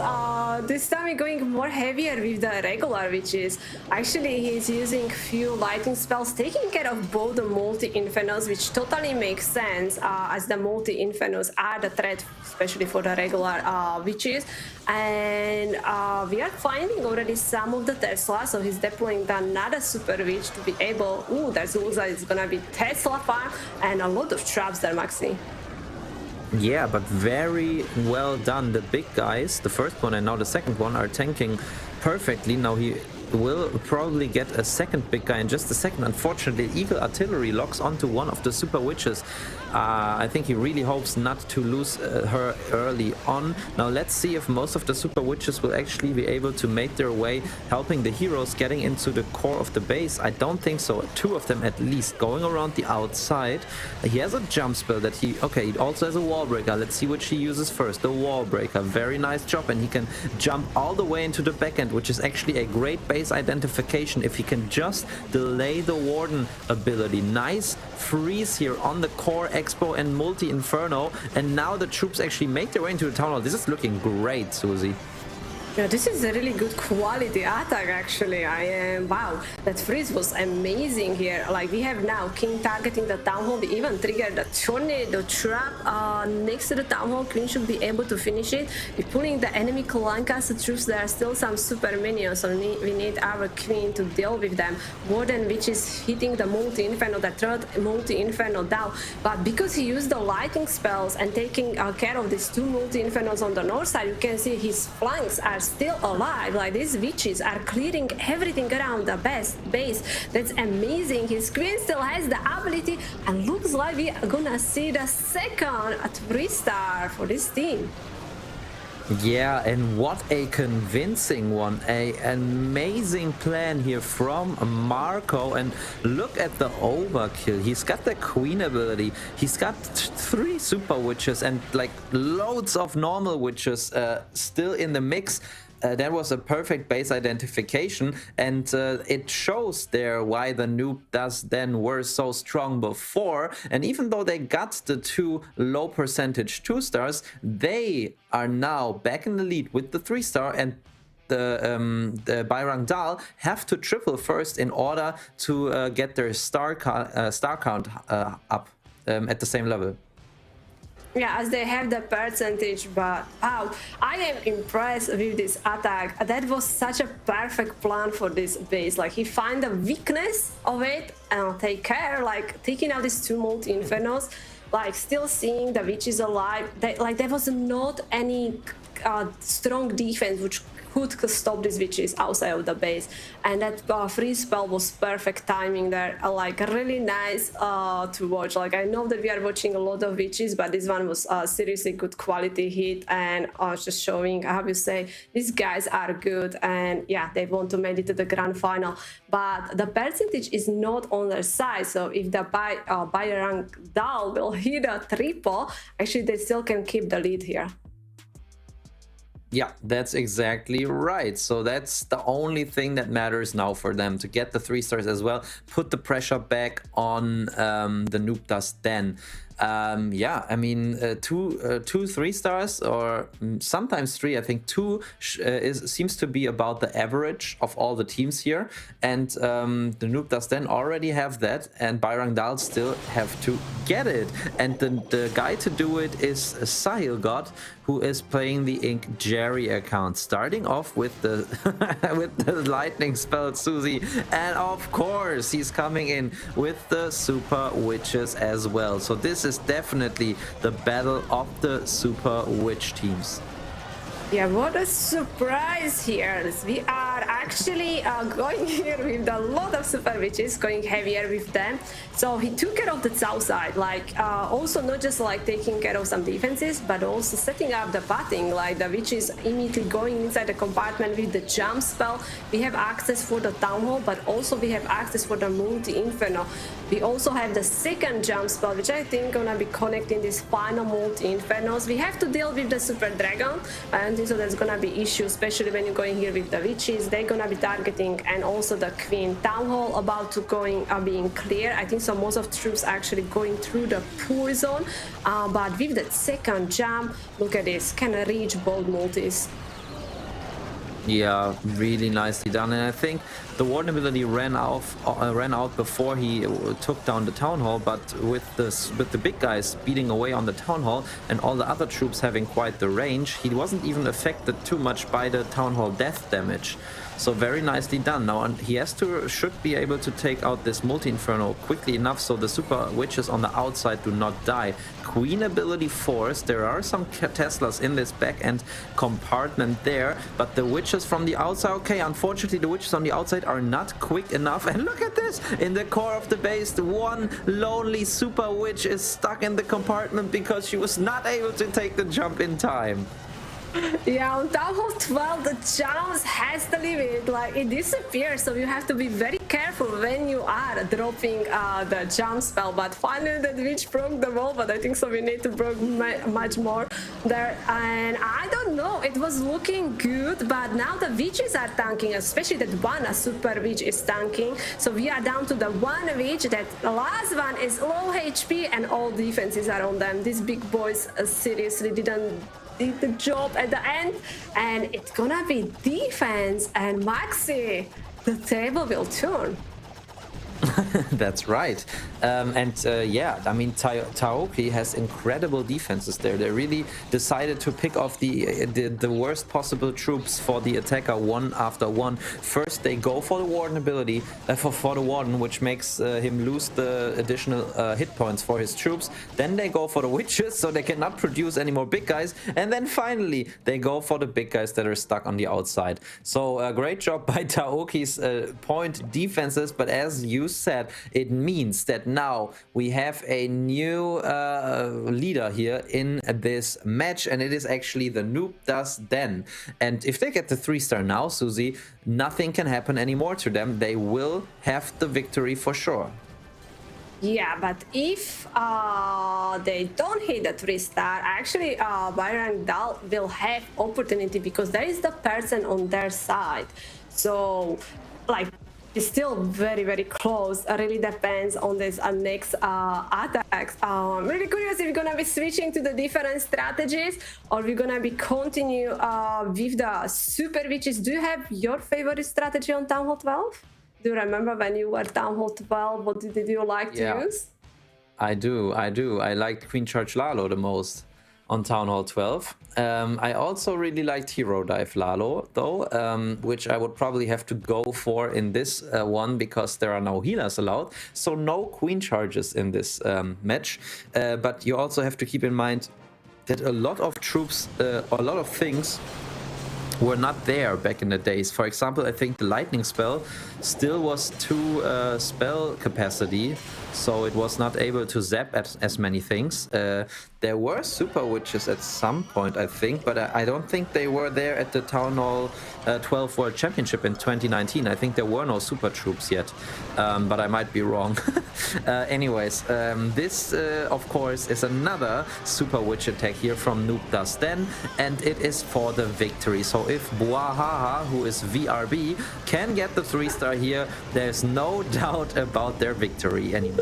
This time we're going more heavier with the regular witches. Actually, he's using few lightning spells, taking care of both the multi-infernos, which totally makes sense as the multi-infernos are the threat, especially for the regular witches. And we are finding already some of the Tesla, so he's deploying another super witch to be able. Ooh, there's looks like it's gonna be Tesla farm and a lot of traps there, Maxi. Yeah, but very well done. The big guys, the first one and now the second one, are tanking perfectly. Now he will probably get a second big guy in just a second. Unfortunately, Eagle Artillery locks onto one of the super witches. I think he really hopes not to lose her early on. Now let's see if most of the super witches will actually be able to make their way, helping the heroes getting into the core of the base. I don't think so. Two of them at least going around the outside. He has a jump spell that he also has a wall breaker. Let's see which he uses first. The wall breaker, very nice job, and he can jump all the way into the back end, which is actually a great base identification if he can just delay the warden ability. Nice freeze here on the core expo and multi-inferno, and now the troops actually make their way into the town hall. This is looking great, Susie. Yeah, this is a really good quality attack, actually. Wow, that freeze was amazing here. Like, we have now King targeting the town hall. We even triggered the tornado trap next to the town hall. Queen should be able to finish it. We're pulling the enemy Lancaster troops. There are still some super minions, so we need our Queen to deal with them. Warden, which is hitting the multi-inferno, the third multi-inferno down. But because he used the lightning spells and taking care of these two multi-infernos on the north side, you can see his flanks are still alive. Like, these witches are clearing everything around the base. That's amazing. His Queen still has the ability, and looks like we are gonna see the second 3-star for this team. Yeah, and what a convincing one. An amazing plan here from Marco. And look at the overkill. He's got the Queen ability. He's got 3 super witches and like loads of normal witches still in the mix. That was a perfect base identification, and it shows there why the noob does then were so strong before. And even though they got the 2 low percentage 2-stars, they are now back in the lead with the 3-star, and the Bayrang Dal have to triple first in order to get their star count up at the same level. Yeah, as they have the percentage, but wow, I am impressed with this attack. That was such a perfect plan for this base. Like, he find the weakness of it and take care, like taking out these 2 multi-infernos, like still seeing the witches alive. Like, there was not any strong defense which could stop these witches outside of the base, and that free spell was perfect timing there. Like, really nice to watch. Like, I know that we are watching a lot of witches, but this one was seriously good quality hit, and just showing how you say these guys are good, and yeah, they want to make it to the grand final. But the percentage is not on their side, so if the Bayrang Dal will hit a triple, actually they still can keep the lead here. Yeah, that's exactly right. So that's the only thing that matters now for them, to get the 3-stars as well, put the pressure back on the noob dust then. Yeah, I mean, 2 3-stars, or sometimes 3. I think 2 seems to be about the average of all the teams here, and the noob does then already have that, and Bayrang Dal still have to get it. And the guy to do it is Sahil God, who is playing the Ink Jerry account, starting off with the with the lightning spell, Susie, and of course he's coming in with the super witches as well. So this is definitely the battle of the super witch teams. Yeah, what a surprise here. We are actually going here with a lot of super witches, going heavier with them. So he took care of the south side, like also not just like taking care of some defenses, but also setting up the pathing, like the witches immediately going inside the compartment with the jump spell. We have access for the town hall, but also we have access for the multi-inferno. We also have the second jump spell, which I think gonna be connecting these final multi-infernos. We have to deal with the super dragon, and so there's gonna be issues, especially when you're going here with the witches. They're gonna be targeting, and also the Queen. Town Hall about to being clear. I think so most of troops actually going through the poor zone, but with that second jump, look at this, can reach both multis. Yeah, really nicely done. And I think the Warden ability ran out before he took down the Town Hall, but with the big guys beating away on the Town Hall and all the other troops having quite the range, he wasn't even affected too much by the Town Hall death damage. So very nicely done. Now, and he should be able to take out this multi-inferno quickly enough so the super witches on the outside do not die. Queen ability force. There are some Teslas in this back end compartment there, but the witches from the outside, okay, unfortunately the witches on the outside are not quick enough. And look at this, in the core of the base, one lonely super witch is stuck in the compartment because she was not able to take the jump in time. Yeah, on Town Hall 12, the jumps has the limit, like it disappears, so you have to be very careful when you are dropping the jump spell. But finally the witch broke the wall, but I think so we need to break much more there. And I don't know, it was looking good, but now the witches are tanking, especially that one, a super witch is tanking. So we are down to the one witch, that the last one is low HP and all defenses are on them. These big boys seriously did the job at the end, and it's gonna be defense, and Maxi, the table will turn. That's right. Yeah, I mean, Taoki has incredible defenses there. They really decided to pick off the worst possible troops for the attacker one after one. First, they go for the Warden ability, for the Warden, which makes him lose the additional hit points for his troops. Then they go for the witches, so they cannot produce any more big guys. And then finally, they go for the big guys that are stuck on the outside. So, great job by Taoki's point defenses, but as you said, it means that now we have a new leader here in this match, and it is actually the Noob Does Den. And if they get the 3-star now, Susie, nothing can happen anymore to them. They will have the victory for sure. Yeah, but if they don't hit the 3-star, actually Byron Dahl will have opportunity because there is the person on their side. So, like, it's still very, very close. It really depends on this next attacks. I'm really curious if we're gonna be switching to the different strategies or we're gonna be continue with the super witches. Do you have your favorite strategy on Town Hall 12? Do you remember when you were Town Hall 12? What did you like to use? I do. I liked Queen Charge Lalo the most on Town Hall 12. I also really liked Hero Dive Lalo, though, which I would probably have to go for in this one because there are no healers allowed. So no Queen Charges in this match. But you also have to keep in mind that a lot of troops, a lot of things were not there back in the days. For example, I think the lightning spell still was 2 spell capacity, so it was not able to zap at as many things. There were super witches at some point, I think, but I don't think they were there at the Town Hall 12 World Championship in 2019. I think there were no super troops yet, but I might be wrong. Anyways, this of course is another super witch attack here from Noob Does Den, and it is for the victory. So if Buahaha, who is VRB, can get the 3-star here, there's no doubt about their victory anymore.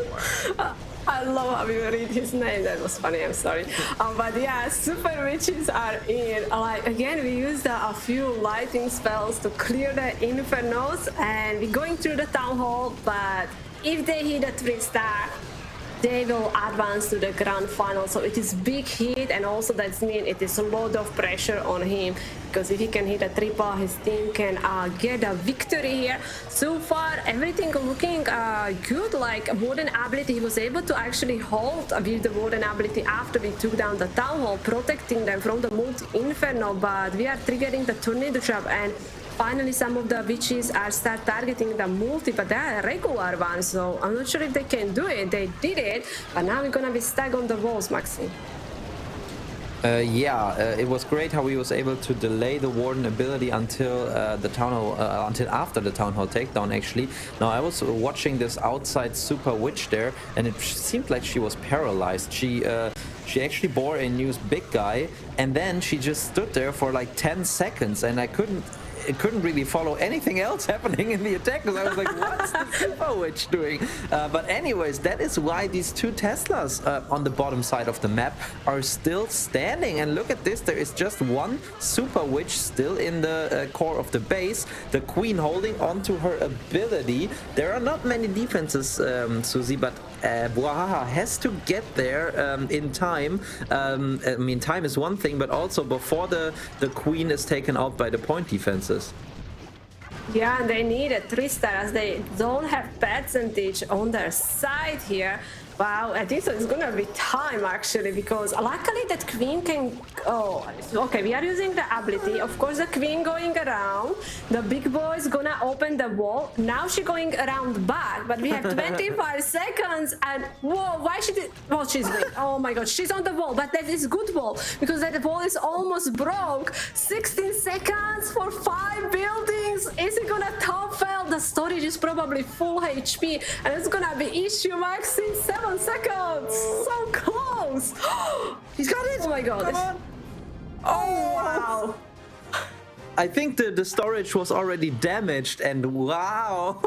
I love how you read his name. That was funny. I'm sorry. But yeah, super witches are in. Like again, we used a few lightning spells to clear the infernos, and we're going through the Town Hall. But if they hit a 3-star, they will advance to the grand final. So it is big hit, and also that means it is a lot of pressure on him, because if he can hit a triple, his team can get a victory here. So far, everything looking good. Like Warden ability, he was able to actually hold with the Warden ability after we took down the Town Hall, protecting them from the multi-inferno, but we are triggering the tornado trap, and finally some of the witches are start targeting the multi, but they are regular ones, so I'm not sure if they can do it. They did it, but now we're gonna be stuck on the walls, Maxi. It was great how he was able to delay the Warden ability until the Town Hall, until after the Town Hall takedown. Actually, now I was watching this outside super witch there, and it seemed like she was paralyzed. She actually bore a new big guy, and then she just stood there for like 10 seconds, and I couldn't couldn't really follow anything else happening in the attack because I was like, what's the Super Witch doing? But anyways, that is why these two Teslas on the bottom side of the map are still standing. And look at this, there is just one Super Witch still in the core of the base. The Queen holding on to her ability. There are not many defenses, Susie, but Bwahaha has to get there in time. I mean, time is one thing, but also before the Queen is taken out by the point defenses. Yeah, and they need a 3-star as they don't have percentage on their side here. Wow, I think so it's gonna be time actually, because luckily that Queen can... Oh, okay, we are using the ability. Of course, the Queen going around. The big boy is gonna open the wall. Now she's going around back, but we have 25 seconds and... Whoa, why she did... Well, she's weak. Oh my god, she's on the wall, but that is good wall, because that wall is almost broke. 16 seconds for 5 buildings. Is it gonna top fail? The storage is probably full HP, and it's gonna be issue max in 7 seconds. So close. He's got it. Oh my god. Come on. Oh wow. I think the storage was already damaged, and wow.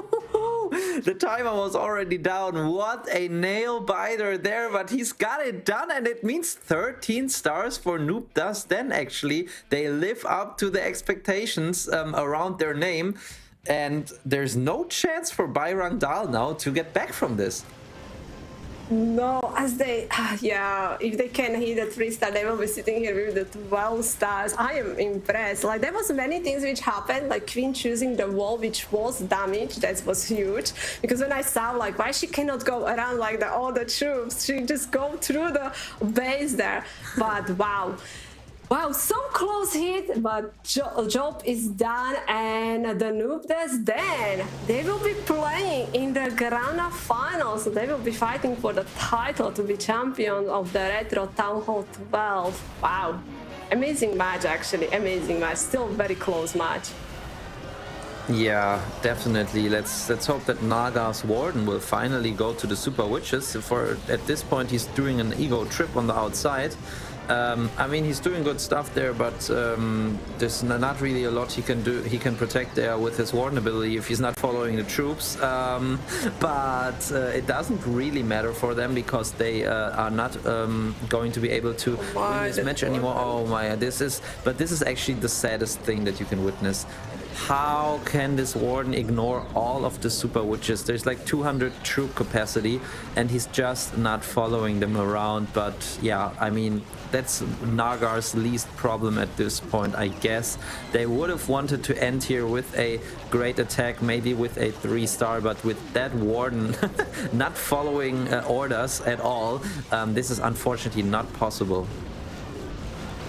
The timer was already down. What a nail biter there, but he's got it done, and it means 13 stars for Noob Does Den. Actually, they live up to the expectations around their name, and there's no chance for Bayrang Dal now to get back from this. No, as they, yeah, if they can hit a 3-star, they will be sitting here with the 12 stars. I am impressed. Like, there was many things which happened, like Queen choosing the wall, which was damaged. That was huge. Because when I saw, like, why she cannot go around like all the troops, she just go through the base there. But wow. Wow, so close hit, but job is done, and the Noob Does Den, they will be playing in the Grana finals, so they will be fighting for the title to be champion of the Retro Town Hall 12. Wow, amazing match actually, amazing match, still very close match. Yeah, definitely. Let's hope that Naga's Warden will finally go to the Super Witches. For at this point, he's doing an ego trip on the outside. I mean, he's doing good stuff there, but there's not really a lot he can do. He can protect there with his Warden ability if he's not following the troops. But it doesn't really matter for them because they are not going to be able to win this match anymore. Oh my, this is actually the saddest thing that you can witness. How can this Warden ignore all of the Super Witches? There's like 200 troop capacity and he's just not following them around. But yeah, I mean, that's Nagar's least problem at this point, I guess. They would have wanted to end here with a great attack, maybe with a 3-star, but with that Warden not following orders at all, this is unfortunately not possible.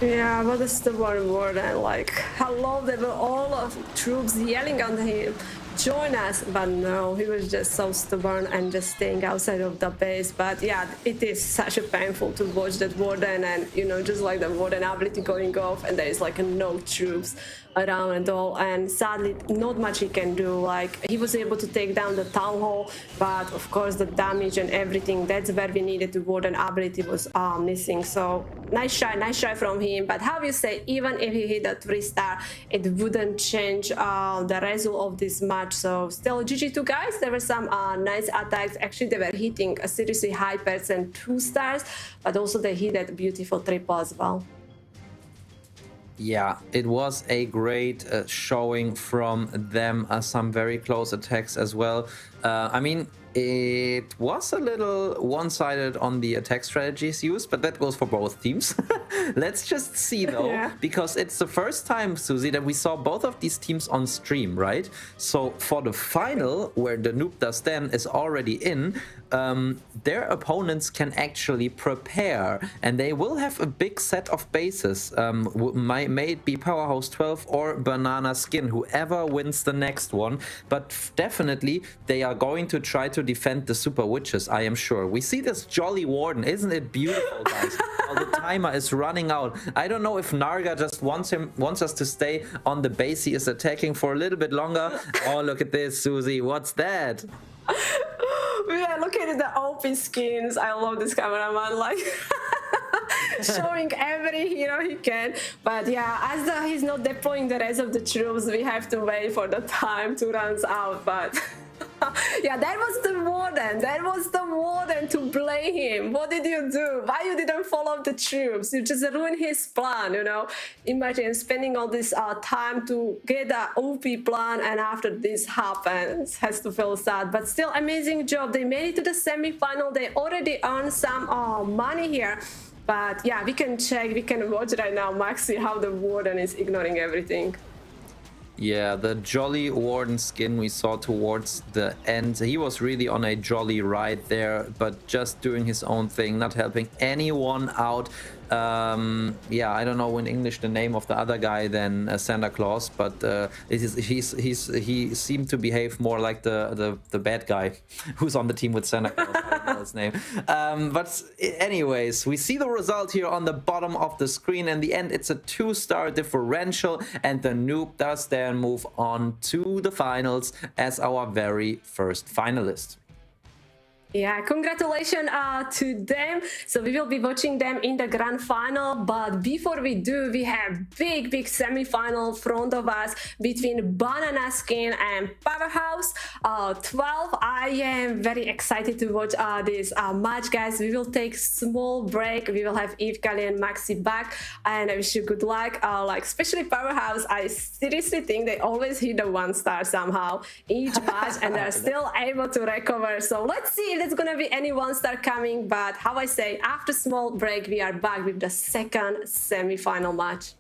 Yeah, but it's the Warden, like, hello, there were all of troops yelling on him, join us, but no, he was just so stubborn and just staying outside of the base. But yeah, it is such a painful to watch that Warden, and you know, just like the Warden ability going off and there is like no troops around at all, and sadly not much he can do. Like, he was able to take down the town hall, but of course the damage and everything, that's where we needed the Warden ability was missing. So nice try from him, but how you say, even if he hit a 3-star, it wouldn't change the result of this match. So still GG to guys. There were some nice attacks. Actually, they were hitting a seriously high percent 2 stars, but also they hit that beautiful triple as well. Yeah, it was a great showing from them. Some very close attacks as well. I mean, it was a little one-sided on the attack strategies used, but that goes for both teams. Let's just see though, yeah. Because it's the first time, Susie, that we saw both of these teams on stream, right? So for the final, where the Noob Does Den is already in, their opponents can actually prepare, and they will have a big set of bases. May it be Powerhouse 12 or Banana Skin, whoever wins the next one. But definitely, they are going to try to defend the Super Witches, I am sure. We see this jolly Warden. Isn't it beautiful, guys? While the timer is running out. I don't know if Narga just wants us to stay on the base he is attacking for a little bit longer. Oh, look at this, Susie. What's that? Yeah, look at the OP skins. I love this cameraman. Like, showing every hero he can. But yeah, as he's not deploying the rest of the troops, we have to wait for the time to run out. But yeah, that was the warden. That was the warden to blame him. What did you do? Why you didn't follow the troops? You just ruined his plan, you know? Imagine spending all this time to get the OP plan, and after this happens, has to feel sad. But still, amazing job. They made it to the semi-final. They already earned some money here. But yeah, we can check, we can watch right now, Maxi, how the warden is ignoring everything. Yeah, the Jolly Warden skin we saw towards the end, he was really on a jolly ride there, but just doing his own thing, not helping anyone out. Yeah, I don't know in English the name of the other guy than Santa Claus, but he seemed to behave more like the bad guy who's on the team with Santa Claus. I don't know his name. But anyways, we see the result here on the bottom of the screen. In the end, it's a 2-star differential, and the noob does then move on to the finals as our very first finalist. Yeah, congratulations to them. So we will be watching them in the grand final. But before we do, we have big semi-final front of us between Banana Skin and Powerhouse 12. I am very excited to watch this match, guys. We will take small break. We will have Eve, Kali, and Maxi back, and I wish you good luck. Like especially Powerhouse, I seriously think they always hit the 1-star somehow each match, and they're still able to recover. So let's see if there's gonna be any 1-star coming. But how I say, after small break, we are back with the second semi-final match.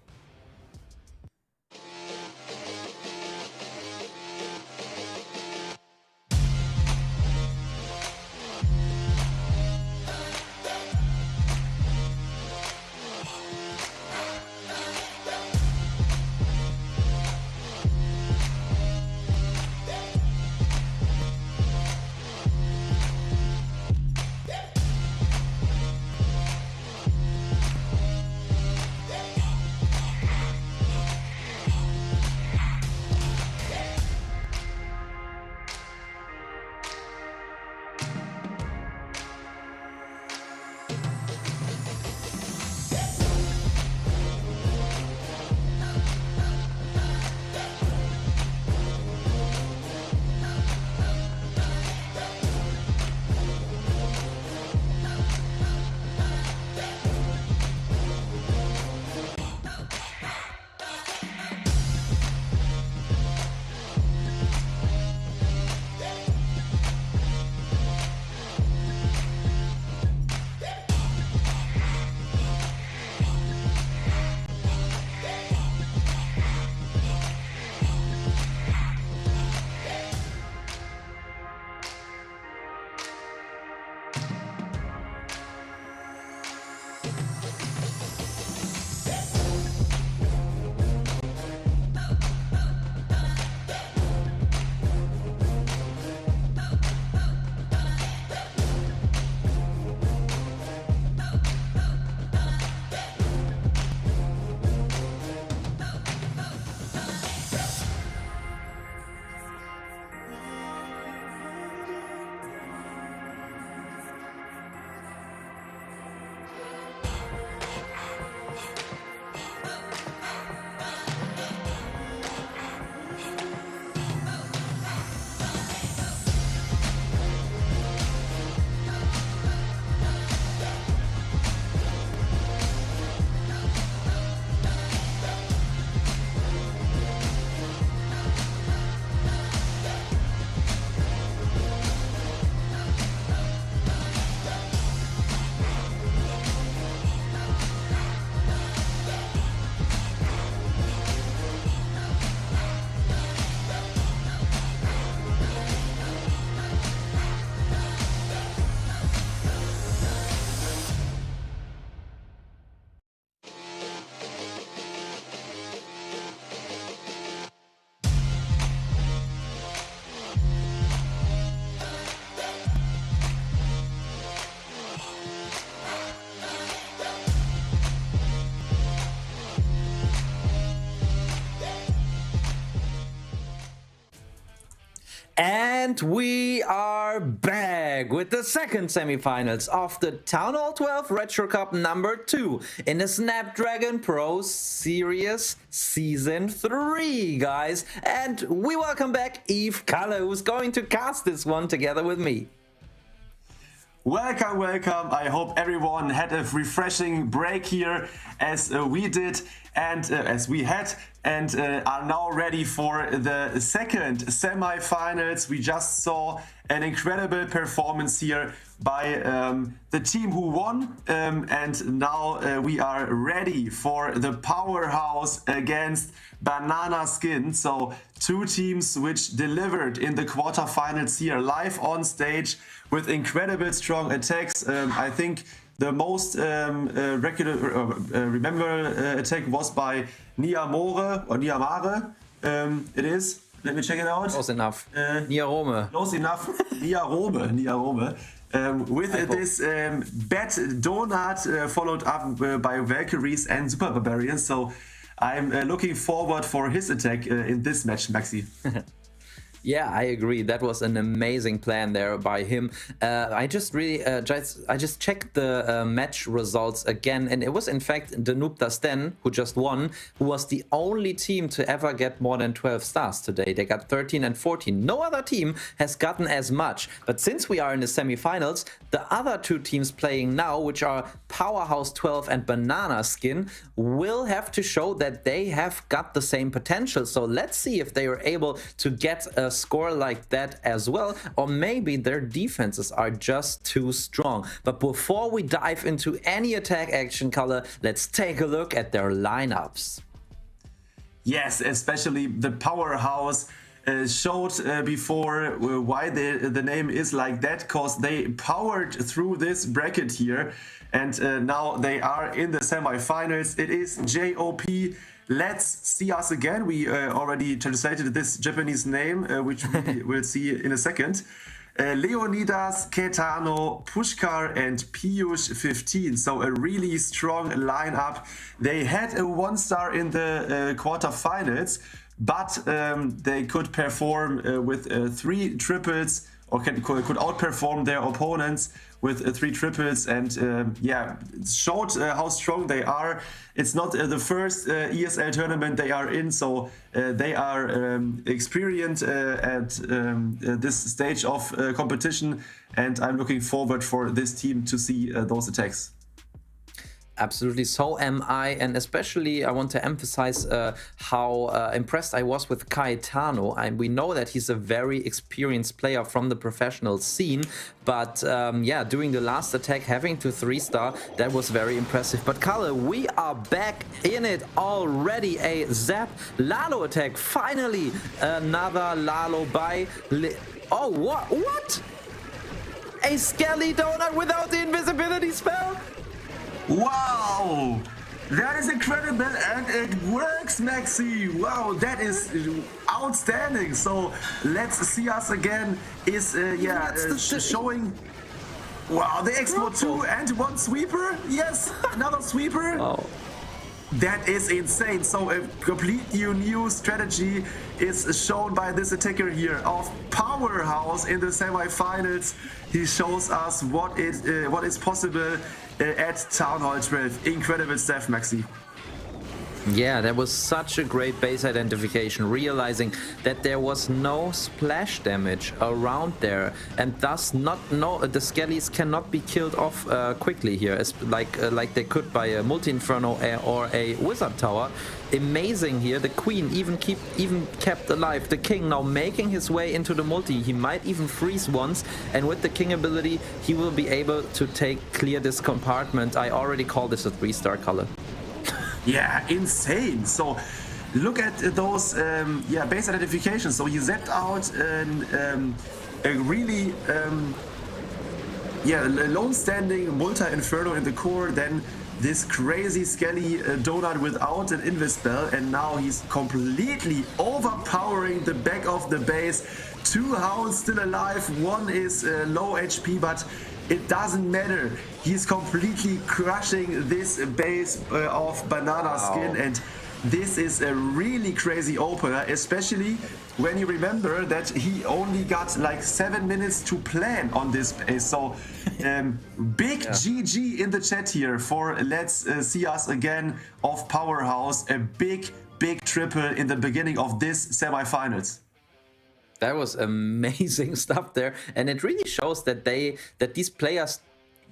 And we are back with the second semifinals of the Town Hall 12 Retro Cup number 2 in the Snapdragon Pro Series Season 3, guys. And we welcome back Eve Kalle, who's going to cast this one together with me. Welcome, welcome. I hope everyone had a refreshing break here as we did and as we had and are now ready for the second semi-finals. We just saw an incredible performance here by the team who won and now we are ready for the powerhouse against Banana Skin. So two teams which delivered in the quarterfinals here live on stage with incredible strong attacks. I think the most remember attack was by Niamore or Niamare. It is. Let me check it out. Close enough. Niarome. Close enough. Niarome. With this Bat Donut followed up by Valkyries and Super Barbarians. So I'm looking forward for his attack in this match, Maxi. Yeah, I agree. That was an amazing plan there by him. I just really, I just checked the match results again, and it was in fact Danube Dasten who just won, who was the only team to ever get more than 12 stars today. They got 13 and 14. No other team has gotten as much. But since we are in the semifinals, the other two teams playing now, which are Powerhouse 12 and Banana Skin, will have to show that they have got the same potential. So let's see if they are able to get a score like that as well, or maybe their defenses are just too strong. But before we dive into any attack action, Kalle, let's take a look at their lineups. Yes, especially the Powerhouse showed before why the name is like that, because they powered through this bracket here and now they are in the semifinals. It is JOP. Let's see us again. We already translated this Japanese name, which we will see in a second. Leonidas, Caetano, Pushkar, and Piyush 15. So a really strong lineup. They had a 1-star in the quarterfinals, but they could perform with 3 triples, or could outperform their opponents with 3 triples, and yeah, it showed how strong they are. It's not the first ESL tournament they are in, so they are experienced at this stage of competition, and I'm looking forward for this team to see those attacks. Absolutely, so am I, and especially I want to emphasize how impressed I was with Caetano. And we know that he's a very experienced player from the professional scene, but yeah, doing the last attack, having to 3-star, that was very impressive. But Kalle, we are back in it already. A Zap Lalo attack, finally another Lalo by... Oh, what? A Skelly Donut without the invisibility spell? Wow, that is incredible, and it works, Maxi. Wow, that is outstanding. So let's see us again. Is showing. Wow, the Expo 2 and 1 sweeper. Yes, another sweeper. Oh. That is insane. So a completely new strategy is shown by this attacker here of Powerhouse in the semifinals. He shows us what is possible at Town Hall 12. Incredible stuff, Maxi. Yeah, that was such a great base identification, realizing that there was no splash damage around there, and thus the Skellies cannot be killed off quickly here, like they could by a Multi-Inferno or a Wizard Tower. Amazing here. The Queen even kept alive. The King now making his way into the multi. He might even freeze once, and with the King ability, he will be able to clear this compartment. I already call this a 3-star color. Yeah, insane. So look at those base identifications. So he zapped out a really lone standing Multi-Inferno in the core, then this crazy Skelly Donut without an Invis spell, and now he's completely overpowering the back of the base. 2 Hounds still alive, 1 is low HP, but it doesn't matter. He's completely crushing this base of Banana Skin, and this is a really crazy opener, especially when you remember that he only got like 7 minutes to plan on this base. So big GG in the chat here for Let's See Us Again of Powerhouse. A big triple in the beginning of this semifinals. That was amazing stuff there, and it really shows that these players,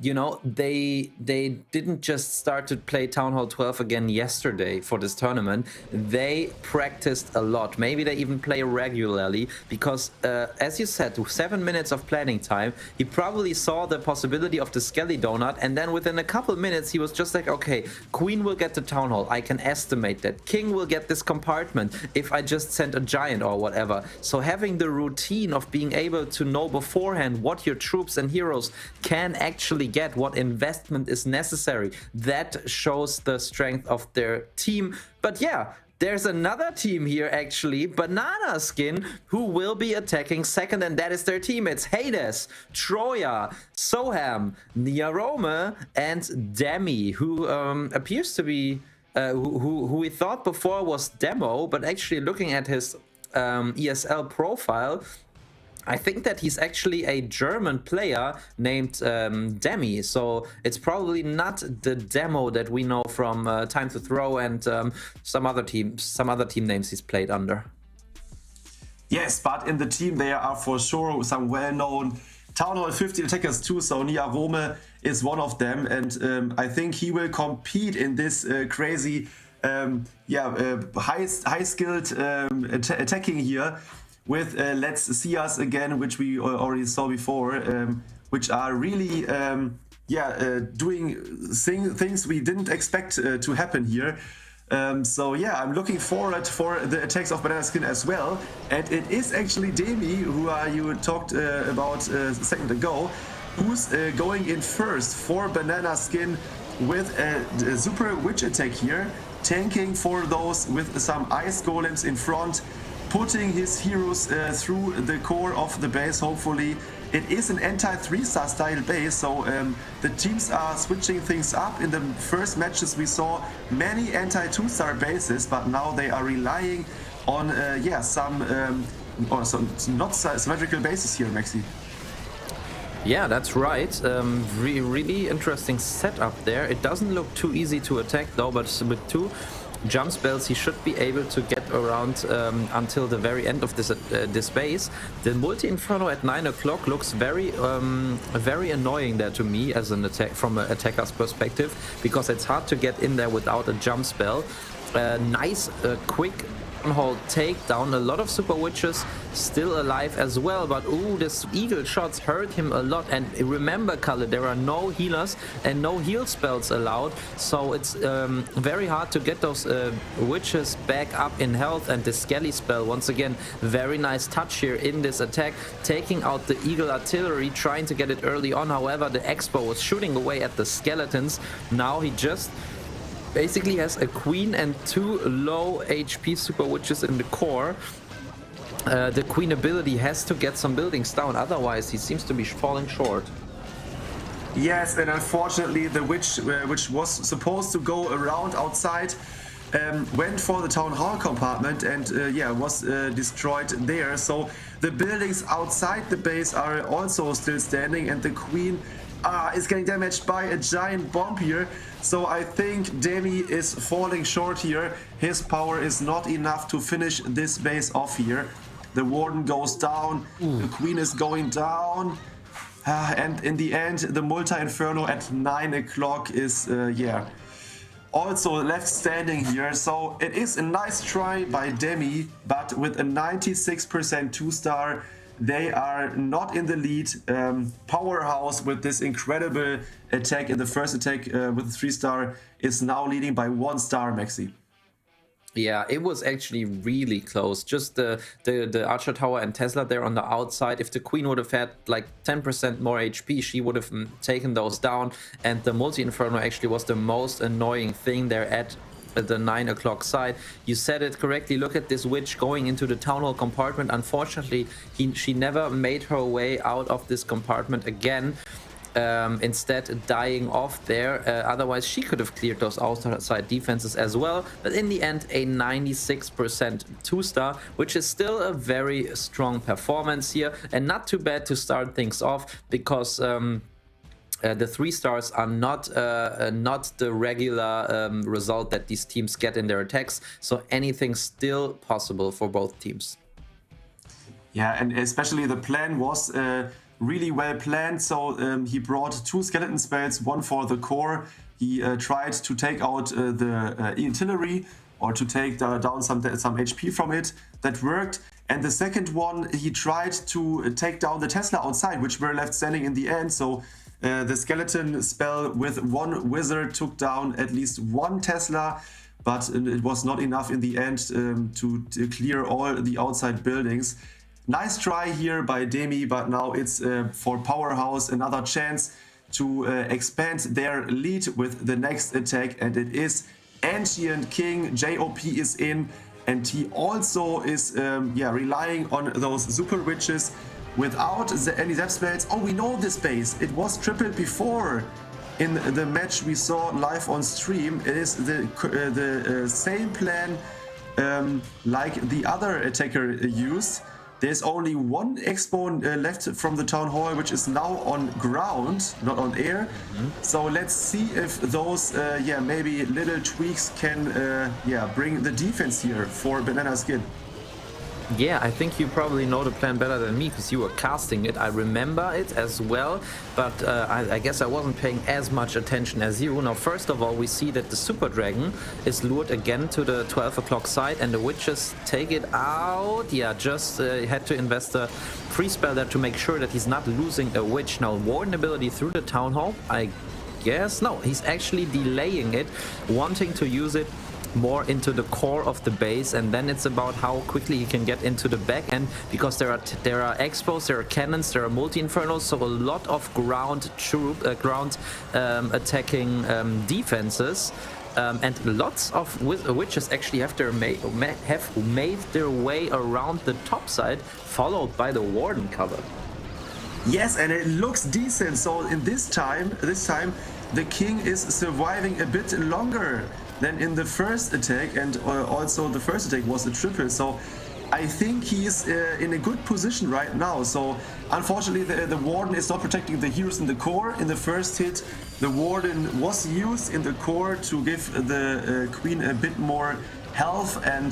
you know, they didn't just start to play Town Hall 12 again yesterday for this tournament. They practiced a lot. Maybe they even play regularly because, as you said, 7 minutes of planning time, he probably saw the possibility of the Skelly Donut, and then within a couple minutes he was just like, okay, Queen will get the Town Hall. I can estimate that. King will get this compartment if I just send a Giant or whatever. So having the routine of being able to know beforehand what your troops and heroes can actually get, what investment is necessary, that shows the strength of their team. But yeah, there's another team here actually, Banana Skin, who will be attacking second, and that is their team. It's Hades, Troya, Soham, Niarome, and Demi, who appears to be who we thought before was Demo, but actually looking at his ESL profile, I think that he's actually a German player named Demi, so it's probably not the Demo that we know from Time to Throw and some other team names he's played under. Yes, but in the team there are for sure some well-known Town Hall 15 attackers too, so Niarome is one of them, and I think he will compete in this crazy, high-skilled attacking here with Let's See Us Again, which we already saw before, which are really doing things we didn't expect to happen here. So yeah, I'm looking forward for the attacks of Banana Skin as well, and it is actually Demi, who you talked about a second ago, who's going in first for Banana Skin with a super witch attack here, tanking for those with some ice golems in front, putting his heroes through the core of the base, hopefully. It is an anti-3-star style base, so the teams are switching things up. In the first matches we saw many anti-2-star bases, but now they are relying on some not symmetrical bases here, Maxi. Yeah, that's right. Really interesting setup there. It doesn't look too easy to attack though, but with 2 jump spells he should be able to get around until the very end of this base. The multi-inferno at 9 o'clock looks very annoying there to me as an attack from an attacker's perspective, because it's hard to get in there without a jump spell. Nice quick hold takedown. A lot of super witches still alive as well, but ooh, this eagle shots hurt him a lot. And remember, Kalle, there are no healers and no heal spells allowed, so it's very hard to get those witches back up in health. And the Skelly spell, once again, very nice touch here in this attack, taking out the eagle artillery, trying to get it early on. However, the Expo was shooting away at the skeletons. Now he just basically has a queen and 2 low HP super witches in the core. The queen ability has to get some buildings down, otherwise he seems to be falling short. Yes, and unfortunately the witch, which was supposed to go around outside, went for the town hall compartment and was destroyed there. So the buildings outside the base are also still standing, and the queen is getting damaged by a giant bomb here. So I think Demi is falling short here. His power is not enough to finish this base off here. The warden goes down, the queen is going down, and in the end the multi-inferno at 9 o'clock is also left standing here. So it is a nice try by Demi, but with a 96% 2-star, they are not in the lead. Powerhouse, with this incredible attack in the first attack with the 3-star, is now leading by 1 star, Maxi. Yeah, it was actually really close. Just the Archer Tower and Tesla there on the outside. If the Queen would have had like 10% more HP, she would have taken those down. And the multi-inferno actually was the most annoying thing there at the 9 o'clock side. You said it correctly. Look at this witch going into the town hall compartment. Unfortunately, she never made her way out of this compartment again. instead dying off there. Otherwise, she could have cleared those outside defenses as well. But in the end, a 96% 2-star, which is still a very strong performance here, and not too bad to start things off, because the 3 stars are not the regular result that these teams get in their attacks. So anything's still possible for both teams. Yeah, and especially the plan was really well planned. So he brought 2 skeleton spells, one for the core. He tried to take out the artillery, or to take down some HP from it. That worked. And the second one, he tried to take down the Tesla outside, which were left standing in the end. So the skeleton spell with 1 wizard took down at least 1 Tesla, but it was not enough in the end to clear all the outside buildings. Nice try here by Demi, but now it's for Powerhouse another chance to expand their lead with the next attack, and it is Ancient King. JOP is in, and he also is relying on those super witches without any zap spells. Oh, we know this base. It was tripled before in the match we saw live on stream. It is the same plan like the other attacker used. There's only 1 expo left from the town hall, which is now on ground, not on air. So let's see if those maybe little tweaks can bring the defense here for Banana Skin. Yeah, I think you probably know the plan better than me, because you were casting it. I remember it as well, but I guess I wasn't paying as much attention as you. Now, first of all, we see that the Super Dragon is lured again to the 12 o'clock side, and the witches take it out. Yeah, just had to invest a free spell there to make sure that he's not losing a witch. Now, Warden ability through the Town Hall, I guess. No, he's actually delaying it, wanting to use it more into the core of the base, and then it's about how quickly you can get into the back end, because there are expos, there are cannons, there are multi-infernos, so a lot of ground attacking defenses, and lots of witches actually have made their way around the top side, followed by the Warden cover. Yes, and it looks decent. So in this time the king is surviving a bit longer than in the first attack, and also the first attack was a triple. So I think he's in a good position right now. So unfortunately the Warden is not protecting the heroes in the core. In the first hit, the Warden was used in the core to give the queen a bit more health and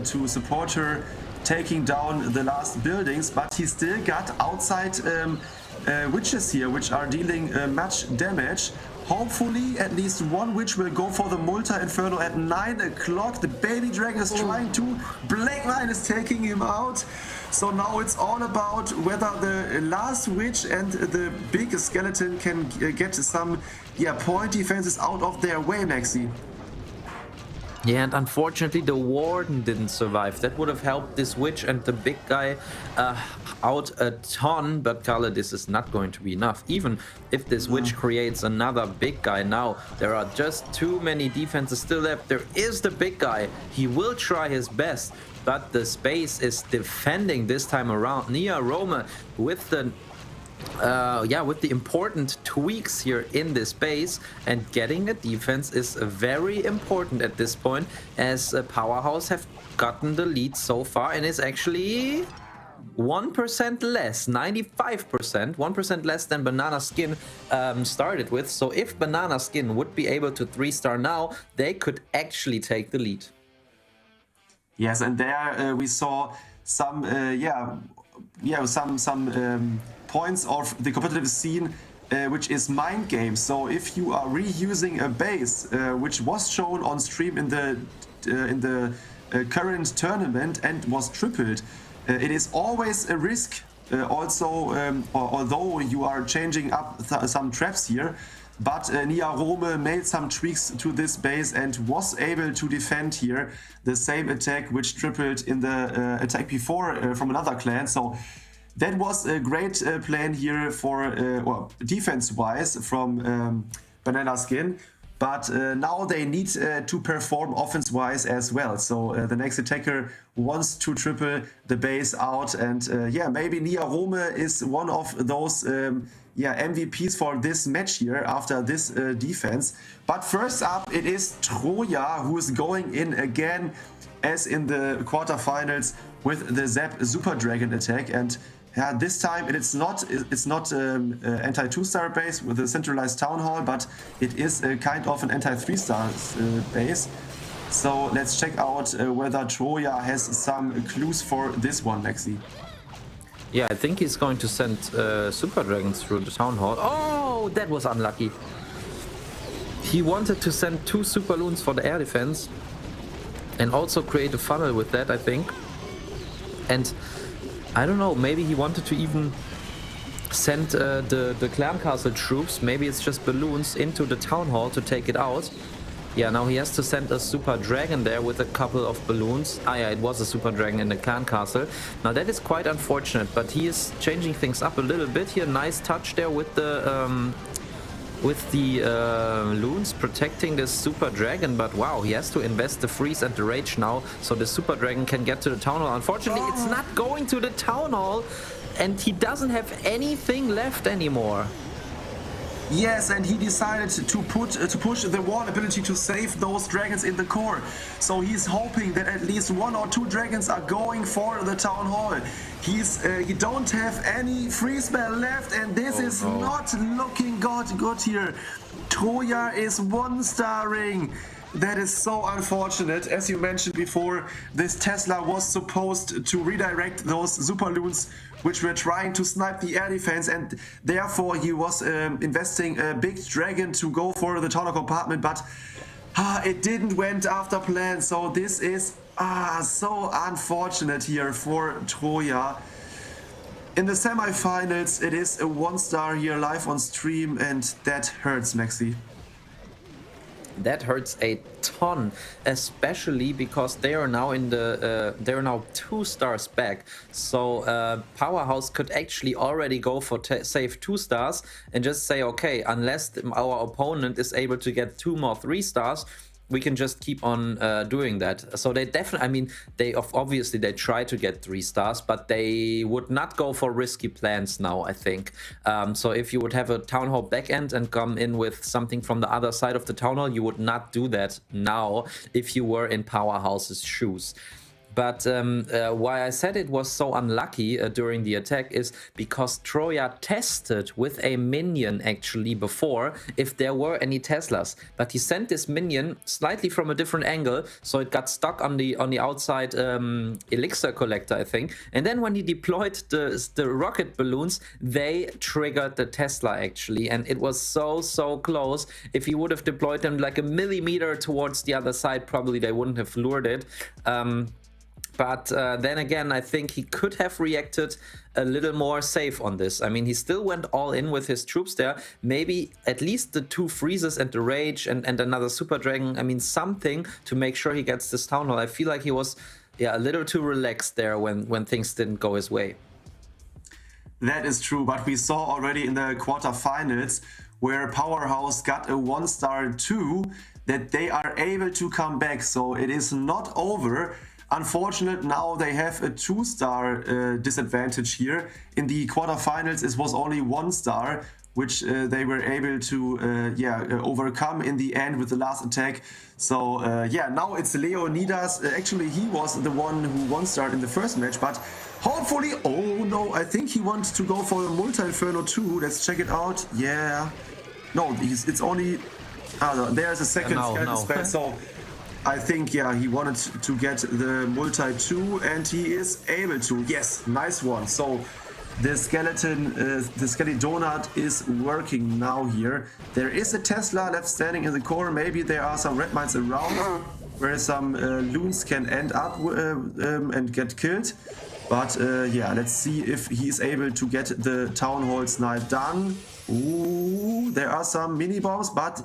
to support her taking down the last buildings, but he still got outside witches here, which are dealing much damage. Hopefully at least 1 witch will go for the multi-inferno at 9 o'clock. The baby dragon is trying to. Blackline is taking him out. So now it's all about whether the last witch and the big skeleton can get some point defenses out of their way, Maxi. Yeah, and unfortunately the Warden didn't survive. That would have helped this witch and the big guy out a ton, but Kalle, this is not going to be enough. Even if this witch creates another big guy now, there are just too many defenses still left. There is the big guy. He will try his best, but the space is defending this time around. Nia Roma with the with the important tweaks here in this base, and getting a defense is very important at this point, as Powerhouse have gotten the lead so far, and is actually 1% less, 95%, 1% less than Banana Skin started with. So if Banana Skin would be able to 3-star now, they could actually take the lead. Yes, and there we saw some points of the competitive scene, which is mind games. So if you are reusing a base which was shown on stream in the current tournament and was tripled, it is always a risk. Although you are changing up some traps here, but Nia Rome made some tweaks to this base and was able to defend here the same attack which tripled in the attack before from another clan. So that was a great plan here for defense-wise from Banana Skin. but now they need to perform offense-wise as well. So the next attacker wants to triple the base out, and yeah, maybe Nia Rome is one of those MVPs for this match here after this defense. But first up, it is Troja who is going in again, as in the quarterfinals, with the Zap Super Dragon attack. And this time it's not anti 2-star base with a centralized town hall, but it is a kind of an anti 3-star base. So let's check out whether Troja has some clues for this one, Lexi. Yeah, I think he's going to send Super Dragons through the town hall. Oh, that was unlucky. He wanted to send 2 Super Loons for the air defense and also create a funnel with that, I think. And I don't know, maybe he wanted to even send the Clan Castle troops, maybe it's just balloons, into the town hall to take it out. Yeah, now he has to send a Super Dragon there with a couple of balloons. Ah yeah, it was a Super Dragon in the Clan Castle. Now that is quite unfortunate, but he is changing things up a little bit here. Nice touch there with the loons protecting this Super Dragon, but wow, he has to invest the freeze and the rage now so the Super Dragon can get to the town hall. Unfortunately, it's not going to the town hall, and he doesn't have anything left anymore. Yes, and he decided to push the wall ability to save those dragons in the core. So he's hoping that at least 1 or 2 dragons are going for the town hall. He don't have any free spell left, and this is not looking good here. Troja is 1-starring. That is so unfortunate. As you mentioned before, this Tesla was supposed to redirect those Super Loons which were trying to snipe the air defense, and therefore he was investing a big dragon to go for the tower compartment, but it didn't went after plan. So this is so unfortunate here for Troja. In the semifinals, it is a 1-star here live on stream, and that hurts, Maxi. That hurts a ton, especially because they are now in the they're now 2 stars back. So Powerhouse could actually already go for save 2 stars and just say, okay, unless our opponent is able to get 2 more 3 stars, we can just keep on doing that. So they definitely, I mean, they obviously they try to get 3 stars, but they would not go for risky plans now, I think. So if you would have a town hall backend and come in with something from the other side of the town hall, you would not do that now if you were in Powerhouse's shoes. But why I said it was so unlucky during the attack is because Troja tested with a minion actually before if there were any Teslas. But he sent this minion slightly from a different angle, so it got stuck on the outside elixir collector, I think. And then when he deployed the rocket balloons, they triggered the Tesla actually, and it was so close. If he would have deployed them like a millimeter towards the other side, probably they wouldn't have lured it. But then again, I think he could have reacted a little more safe on this. I mean, he still went all in with his troops there. Maybe at least the 2 freezes and the rage and another Super Dragon. I mean, something to make sure he gets this town hall. I feel like he was a little too relaxed there when things didn't go his way. That is true, but we saw already in the quarterfinals where Powerhouse got a 1-star too, that they are able to come back. So it is not over. Unfortunate, now they have a 2-star disadvantage here. In the quarterfinals, it was only 1-star, which they were able to overcome in the end with the last attack. So now it's Leonidas. Actually, he was the one who 1-starred in the first match, but hopefully, oh no, I think he wants to go for a multi-inferno too. Let's check it out. Yeah, no, it's only there's a second spell. So I think, he wanted to get the multi 2, and he is able to. Yes, nice one. So the skeleton, the Skelly Donut is working now here. There is a Tesla left standing in the core. Maybe there are some red mines around where some loons can end up and get killed. But let's see if he's able to get the town hall snipe done. Ooh, there are some mini bombs, but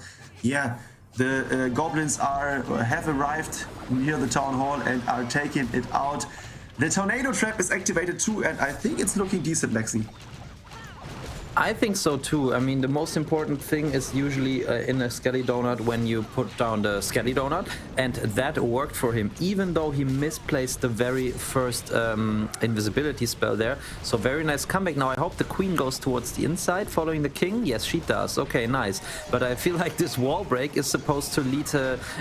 the goblins have arrived near the town hall and are taking it out. The tornado trap is activated too, and I think it's looking decent, Lexi. I think so too. I mean, the most important thing is usually in a Skelly Donut when you put down the Skelly Donut, and that worked for him, even though he misplaced the very first invisibility spell there. So very nice comeback. Now I hope the queen goes towards the inside following the king. Yes, she does. Okay, nice. But I feel like this wall break is supposed to lead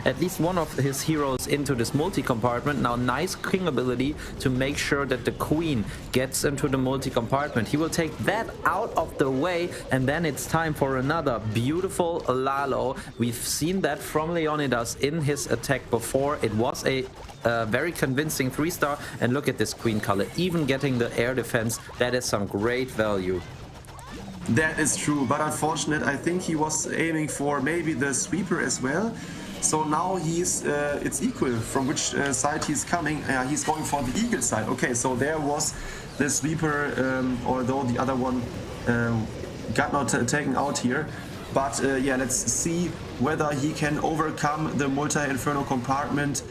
at least one of his heroes into this multi-compartment. Now nice king ability to make sure that the queen gets into the multi-compartment. He will take that out of the way, and then it's time for another beautiful Lalo. We've seen that from Leonidas in his attack before. It was a very convincing 3-star, and look at this queen color, even getting the air defense. That is some great value. That is true, but unfortunate, I think he was aiming for maybe the sweeper as well. So now he's it's equal from which side he's coming. He's going for the eagle side. Okay, so there was the sweeper, although the other one got not taken out here. But yeah, let's see whether he can overcome the multi-inferno compartment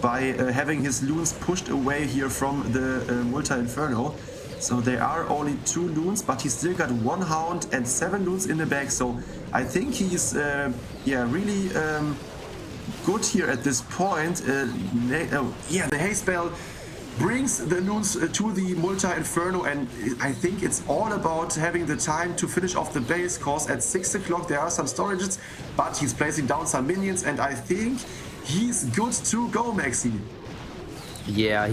by having his loons pushed away here from the multi-inferno. So there are only 2 loons, but he's still got 1 hound and 7 loons in the back. So I think he's yeah, really good here at this point. Yeah, the haste spell brings the loons to the multi-inferno, and I think it's all about having the time to finish off the base, cause at 6 o'clock there are some storages, but he's placing down some minions, and I think he's good to go, Maxi. Yeah,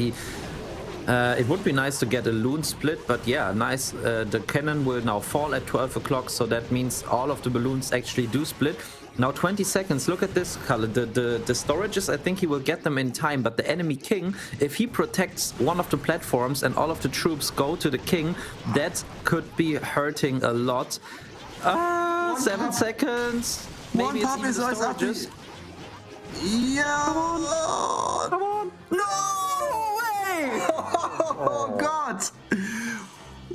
it would be nice to get a loon split, but yeah, nice. The cannon will now fall at 12 o'clock, so that means all of the balloons actually do split. Now 20 seconds, look at this color. The storages, I think he will get them in time, but the enemy king, if he protects one of the platforms and all of the troops go to the king, that could be hurting a lot. 7 seconds. Maybe it's even the storages. Yeah. Come on. No way! Oh God!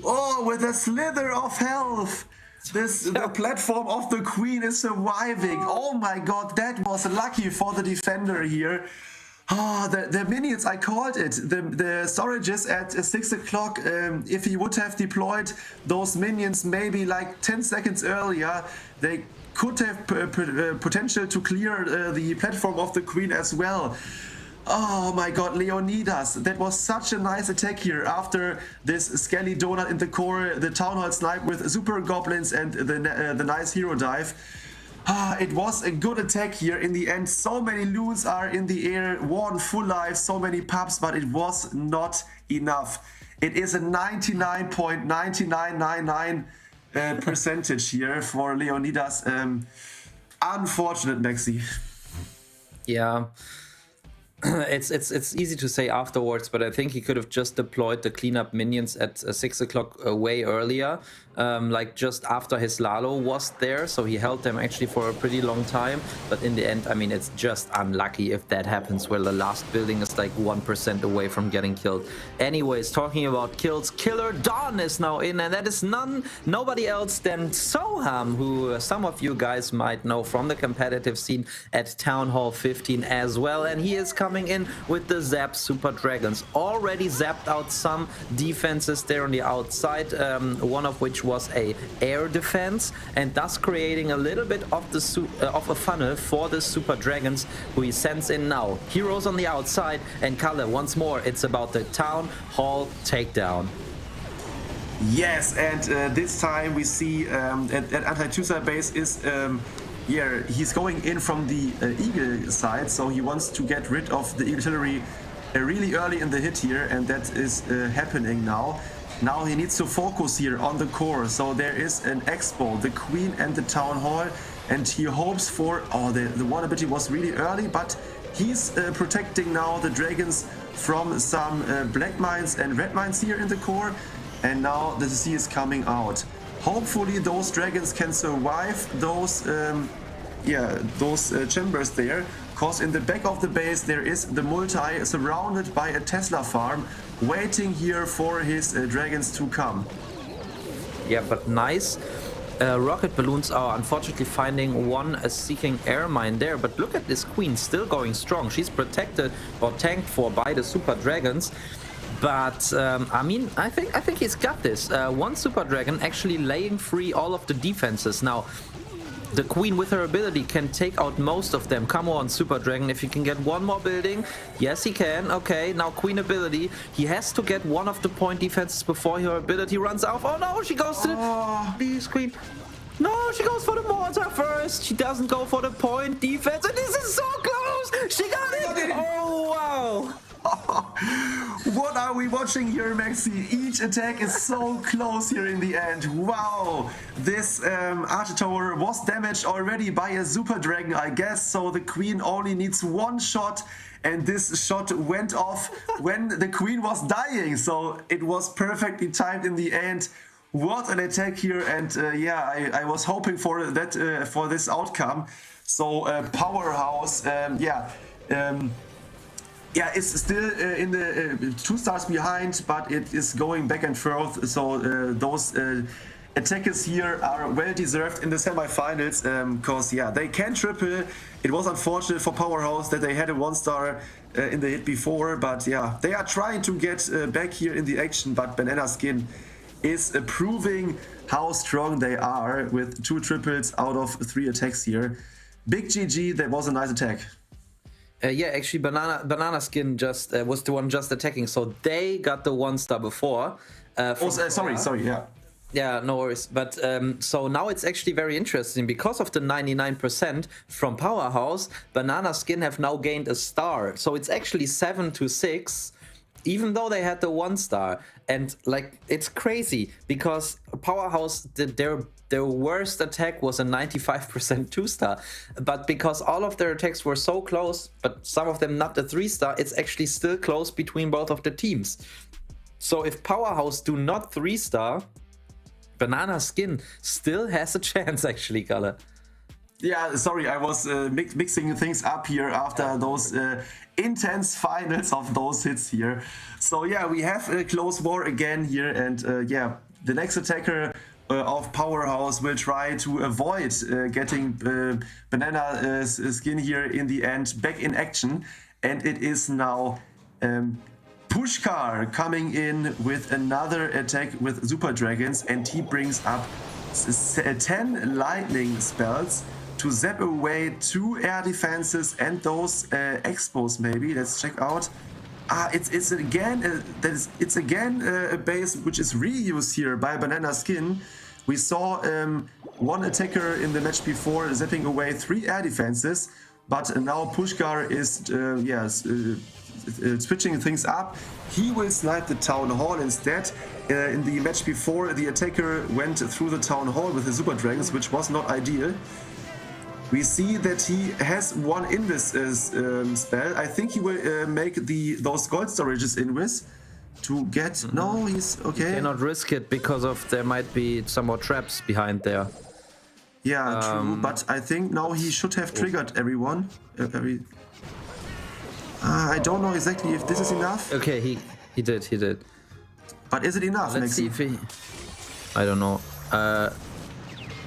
Oh, with a slither of health. The platform of the queen is surviving. Oh my God, that was lucky for the defender here. Oh, the minions, I called it. The storages at 6 o'clock, if he would have deployed those minions maybe like 10 seconds earlier, they could have potential to clear the platform of the queen as well. Oh my God, Leonidas, that was such a nice attack here after this Skelly Donut in the core, the Town Hall snipe with super goblins and the nice hero dive. It was a good attack here in the end. So many loons are in the air, one full life, so many pups, but it was not enough. It is a 99.9999 percentage here for Leonidas. Unfortunate, Maxi. Yeah. It's easy to say afterwards, but I think he could have just deployed the cleanup minions at 6 o'clock way earlier, like just after his Lalo was there, so he held them actually for a pretty long time. But in the end, I mean, it's just unlucky if that happens where the last building is like 1% away from getting killed. Anyways, talking about kills, Killer Dawn is now in, and that is nobody else than Soham, who some of you guys might know from the competitive scene at Town Hall 15 as well, and he is coming in with the Zap Super Dragons. Already zapped out some defenses there on the outside, one of which was a air defense, and thus creating a little bit of a funnel for the Super Dragons, who he sends in now. Heroes on the outside, and Kalle, once more, it's about the Town Hall takedown. Yes, and this time we see at anti-2-side base is yeah, he's going in from the Eagle side, so he wants to get rid of the artillery really early in the hit here, and that is happening now. Now he needs to focus here on the core, so there is an Expo, the Queen and the Town Hall, and he hopes for, oh, the one ability was really early, but he's protecting now the dragons from some black mines and red mines here in the core, and now the sea is coming out. Hopefully those dragons can survive those chambers there, cause in the back of the base there is the multi surrounded by a Tesla farm waiting here for his dragons to come. Yeah, but nice. Rocket balloons are unfortunately finding one seeking air mine there, but look at this queen still going strong. She's protected or tanked for by the Super Dragons. But I mean, I think he's got this. One Super Dragon actually laying free all of the defenses. Now, the Queen with her ability can take out most of them. Come on, Super Dragon, if you can get one more building. Yes, he can. Okay, now Queen ability. He has to get one of the point defenses before her ability runs out. Oh no, she goes to the... Please, Queen. No, she goes for the mortar first. She doesn't go for the point defense. And this is so close. She got it. Oh, wow. What are we watching here, Maxi? Each attack is so close here in the end. Wow! This Archer Tower was damaged already by a Super Dragon, I guess, so the Queen only needs one shot, and this shot went off when the Queen was dying, so it was perfectly timed in the end. What an attack here, and yeah, I was hoping for that for this outcome. So Powerhouse, yeah, it's still in the 2 stars behind, but it is going back and forth. So those attackers here are well deserved in the semifinals, because yeah, they can triple. It was unfortunate for Powerhouse that they had a 1 star in the hit before, but yeah, they are trying to get back here in the action. But Banana Skin is proving how strong they are with 2 triples out of 3 attacks here. Big GG, that was a nice attack. Yeah, actually, Banana Skin just was the one just attacking, so they got the 1 star before. Sorry, yeah. Yeah, no worries. But so now it's actually very interesting because of the 99% from Powerhouse. Banana Skin have now gained a star, so it's actually 7-6, even though they had the 1 star. And like, it's crazy because Powerhouse their worst attack was a 95% 2 star, but because all of their attacks were so close, but some of them not a 3 star, it's actually still close between both of the teams. So if Powerhouse do not 3 star, Banana Skin still has a chance actually, Kalle. Yeah, sorry, I was mixing things up here after those intense finals of those hits here. So yeah, we have a close war again here, and yeah, the next attacker of Powerhouse will try to avoid getting Banana Skin here in the end back in action, and it is now Pushkar coming in with another attack with Super Dragons, and he brings up 10 lightning spells to zap away 2 air defenses and those expos maybe. Let's check out. It's again a base which is reused here by Banana Skin. We saw one attacker in the match before zapping away 3 air defenses, but now Pushkar is switching things up. He will snipe the Town Hall instead. In the match before, the attacker went through the Town Hall with the Super Dragons, which was not ideal. We see that he has one Invis spell. I think he will make those gold storages Invis to get... No, he's okay. You cannot risk it because of there might be some more traps behind there. Yeah, true. But I think now he should have triggered everyone. I don't know exactly if this is enough. Okay, he did. But is it enough? Let's see if he... I don't know.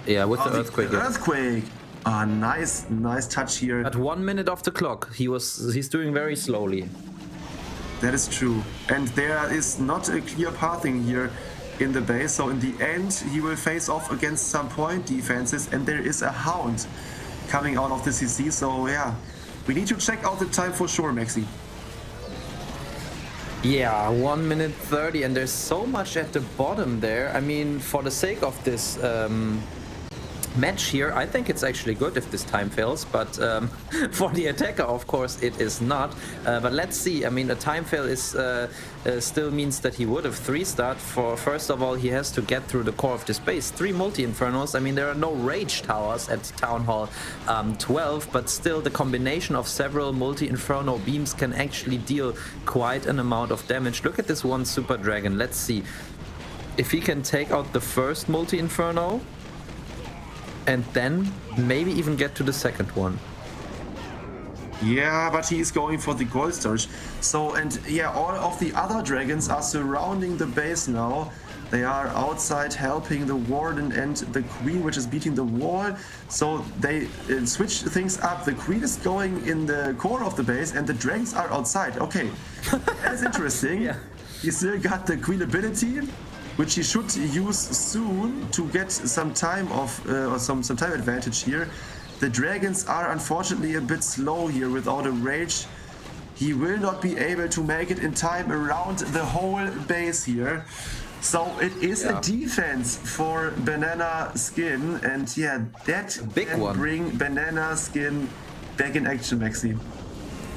Yeah, with the earthquake. The earthquake. Nice touch here. At 1 minute off the clock, he's doing very slowly. That is true, and there is not a clear pathing here in the base. So in the end, he will face off against some point defenses, and there is a Hound coming out of the CC. So yeah, we need to check out the time for sure, Maxi. Yeah, 1 minute 30, and there's so much at the bottom there. I mean, for the sake of this match here, I think it's actually good if this time fails, but for the attacker, of course, it is not. But let's see. I mean, a time fail is still means that he would have 3-starred. First of all, he has to get through the core of this base. 3 multi-infernos. I mean, there are no rage towers at Town Hall 12, but still the combination of several multi-inferno beams can actually deal quite an amount of damage. Look at this one Super Dragon. Let's see if he can take out the first multi-inferno and then maybe even get to the second one. Yeah, but he is going for the gold storage. So, and yeah, all of the other dragons are surrounding the base now. They are outside helping the warden and the queen, which is beating the wall. So they switch things up. The queen is going in the core of the base and the dragons are outside. Okay, that's interesting. Yeah. he still got the Queen ability, which he should use soon to get some time off, or some time advantage here. The dragons are unfortunately a bit slow here without a rage. He will not be able to make it in time around the whole base here. So it is a defense for Banana Skin, and yeah, that big can one. bring Banana Skin back in action, Maxi.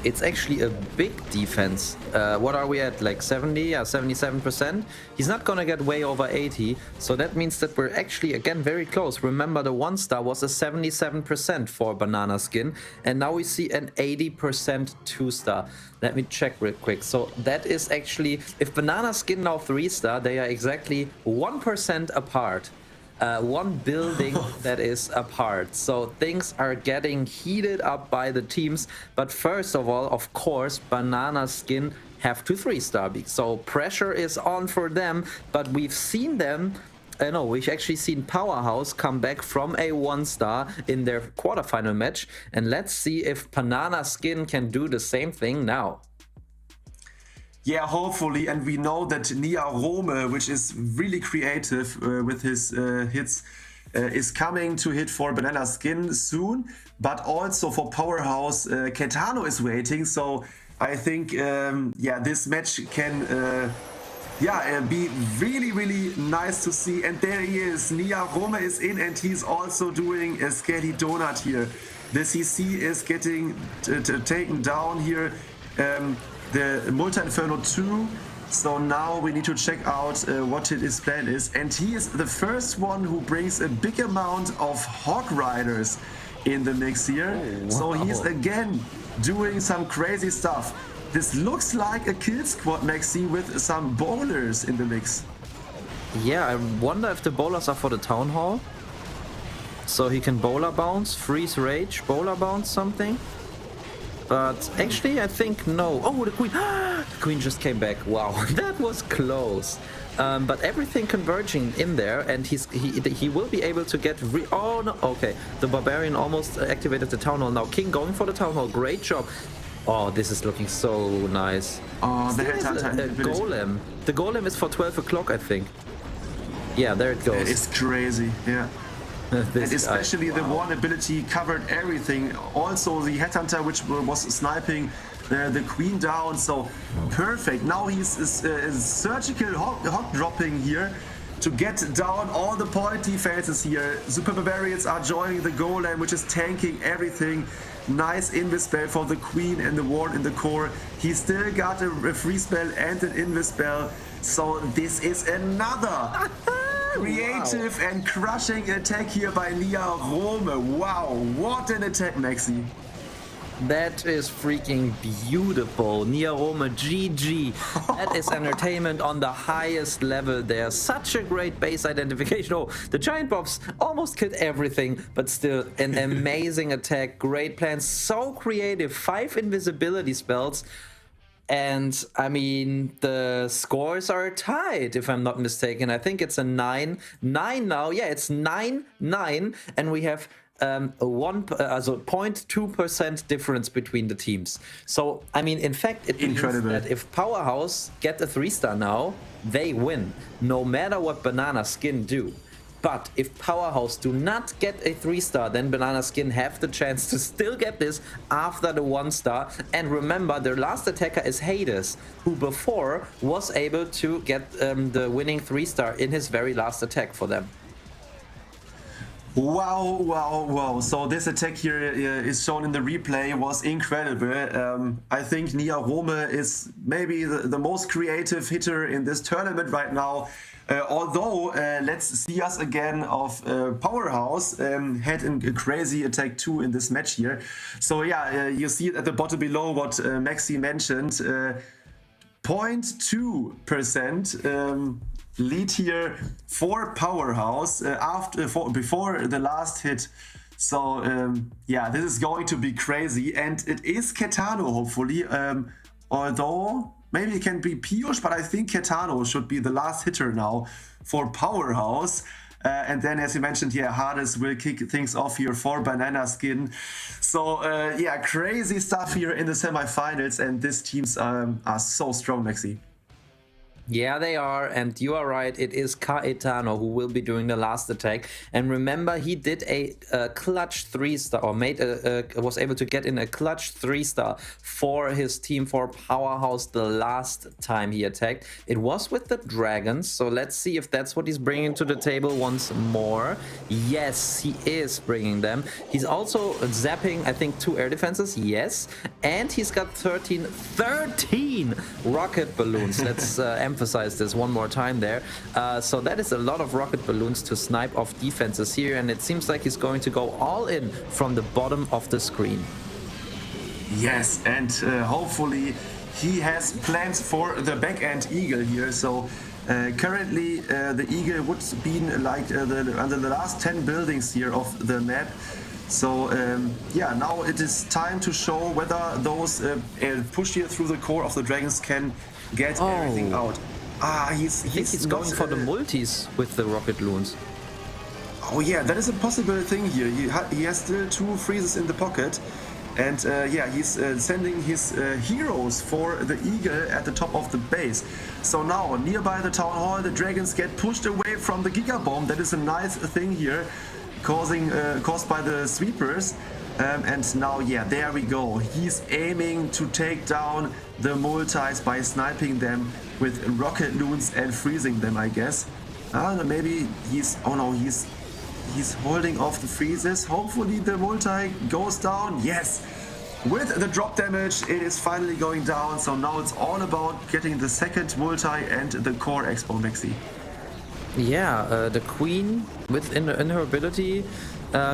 It's actually a big defense. What are we at? Like 70 or 77%? He's not gonna get way over 80. So that means that we're actually, again, very close. Remember, the 1-star was a 77% for Banana Skin. And now we see an 80% 2-star. Let me check real quick. So that is actually, if Banana Skin now 3-star, they are exactly 1% apart. One building that is apart. So things are getting heated up by the teams. But first of all, of course, Banana Skin have to 3-star. So pressure is on for them. But we've seen them. No, we've actually seen Powerhouse come back from a 1-star in their quarterfinal match. And let's see if Banana Skin can do the same thing now. Yeah, hopefully, and we know that Nia Rome, which is really creative with his hits, is coming to hit for Banana Skin soon, but also for Powerhouse, Ketano is waiting, so I think, yeah, this match can be really, really nice to see. And there he is, Nia Rome is in, and he's also doing a Skelly Donut here. The CC is getting taken down here. The Multi Inferno 2, so now we need to check out what his plan is, and he is the first one who brings a big amount of Hog Riders in the mix here. Oh, wow. So he's again doing some crazy stuff. This looks like a kill squad, Maxi, with some bowlers in the mix. Yeah, I wonder if the bowlers are for the Town Hall, so he can bowler bounce, freeze rage, bowler bounce something. But actually, I think no. Oh, the Queen! The Queen just came back. Wow, that was close. But everything converging in there, and he will be able to get. Oh no! Okay, the Barbarian almost activated the Town Hall. Now King going for the Town Hall. Great job. Oh, this is looking so nice. Oh, the Golem. The Golem is for 12 o'clock, I think. Yeah, there it goes. It's crazy. Yeah. And especially the one ability covered everything. Also the Headhunter, which was sniping the Queen down. So perfect. Now he's surgical hog dropping here to get down all the point defenses here. Super Barbarians are joining the Golem, which is tanking everything. Nice invis spell for the Queen and the Ward in the core. He still got a free spell and an invis spell. So this is another creative and crushing attack here by Nia Rome. Wow, what an attack, Maxi. That is freaking beautiful. Nia Rome, GG. That is entertainment on the highest level there. Such a great base identification. Oh, the Giant Bombs almost killed everything, but still an amazing attack. Great plan. So creative. 5 invisibility spells. And I mean, the scores are tied, if I'm not mistaken. I think it's a 9-9 now. Yeah, it's 9-9, and we have a 0.2% difference between the teams. So I mean, in fact, it means that if Powerhouse get a 3-star now, they win, no matter what Banana Skin do. But if Powerhouse do not get a 3-star, then Banana Skin have the chance to still get this after the 1-star. And remember, their last attacker is Hades, who before was able to get the winning 3-star in his very last attack for them. Wow, wow, wow. So this attack here is shown in the replay was incredible. I think Nia Rome is maybe the most creative hitter in this tournament right now. Although, let's see us again of Powerhouse had a crazy attack too in this match here. So yeah, you see it at the bottom below what Maxi mentioned. 0.2% lead here for Powerhouse before the last hit. So yeah, this is going to be crazy, and it is Ketano hopefully. Although maybe it can be Piyush, but I think Ketano should be the last hitter now for Powerhouse. And then, as you mentioned here, Hades will kick things off here for Banana Skin. So, yeah, crazy stuff here in the semifinals, and these teams are so strong, Maxi. Yeah, they are, and you are right. It is Caetano who will be doing the last attack. And remember, he did a clutch 3-star, or was able to get in a clutch 3-star for his team, for Powerhouse, the last time he attacked. It was with the Dragons, so let's see if that's what he's bringing to the table once more. Yes, he is bringing them. He's also zapping, I think, 2 air defenses. Yes, and he's got 13 rocket balloons. Let's emphasize this one more time there. So that is a lot of rocket balloons to snipe off defenses here, and it seems like he's going to go all in from the bottom of the screen. Yes, and hopefully he has plans for the back-end Eagle here. So currently the Eagle would be like under the last 10 buildings here of the map. So yeah, now it is time to show whether those push here through the core of the Dragons can get everything out. He's going for the multis with the rocket loons. Oh yeah, that is a possible thing here. He has still 2 freezes in the pocket. And yeah, he's sending his heroes for the Eagle at the top of the base. So now, nearby the Town Hall, the Dragons get pushed away from the Giga Bomb. That is a nice thing here, caused by the sweepers. And now, yeah, there we go. He's aiming to take down the multis by sniping them with rocket loons and freezing them, I guess. Maybe he's... Oh no, he's holding off the freezes. Hopefully the multi goes down. Yes! With the drop damage, it is finally going down. So now it's all about getting the second multi and the core expo, Maxi. Yeah, the Queen in her ability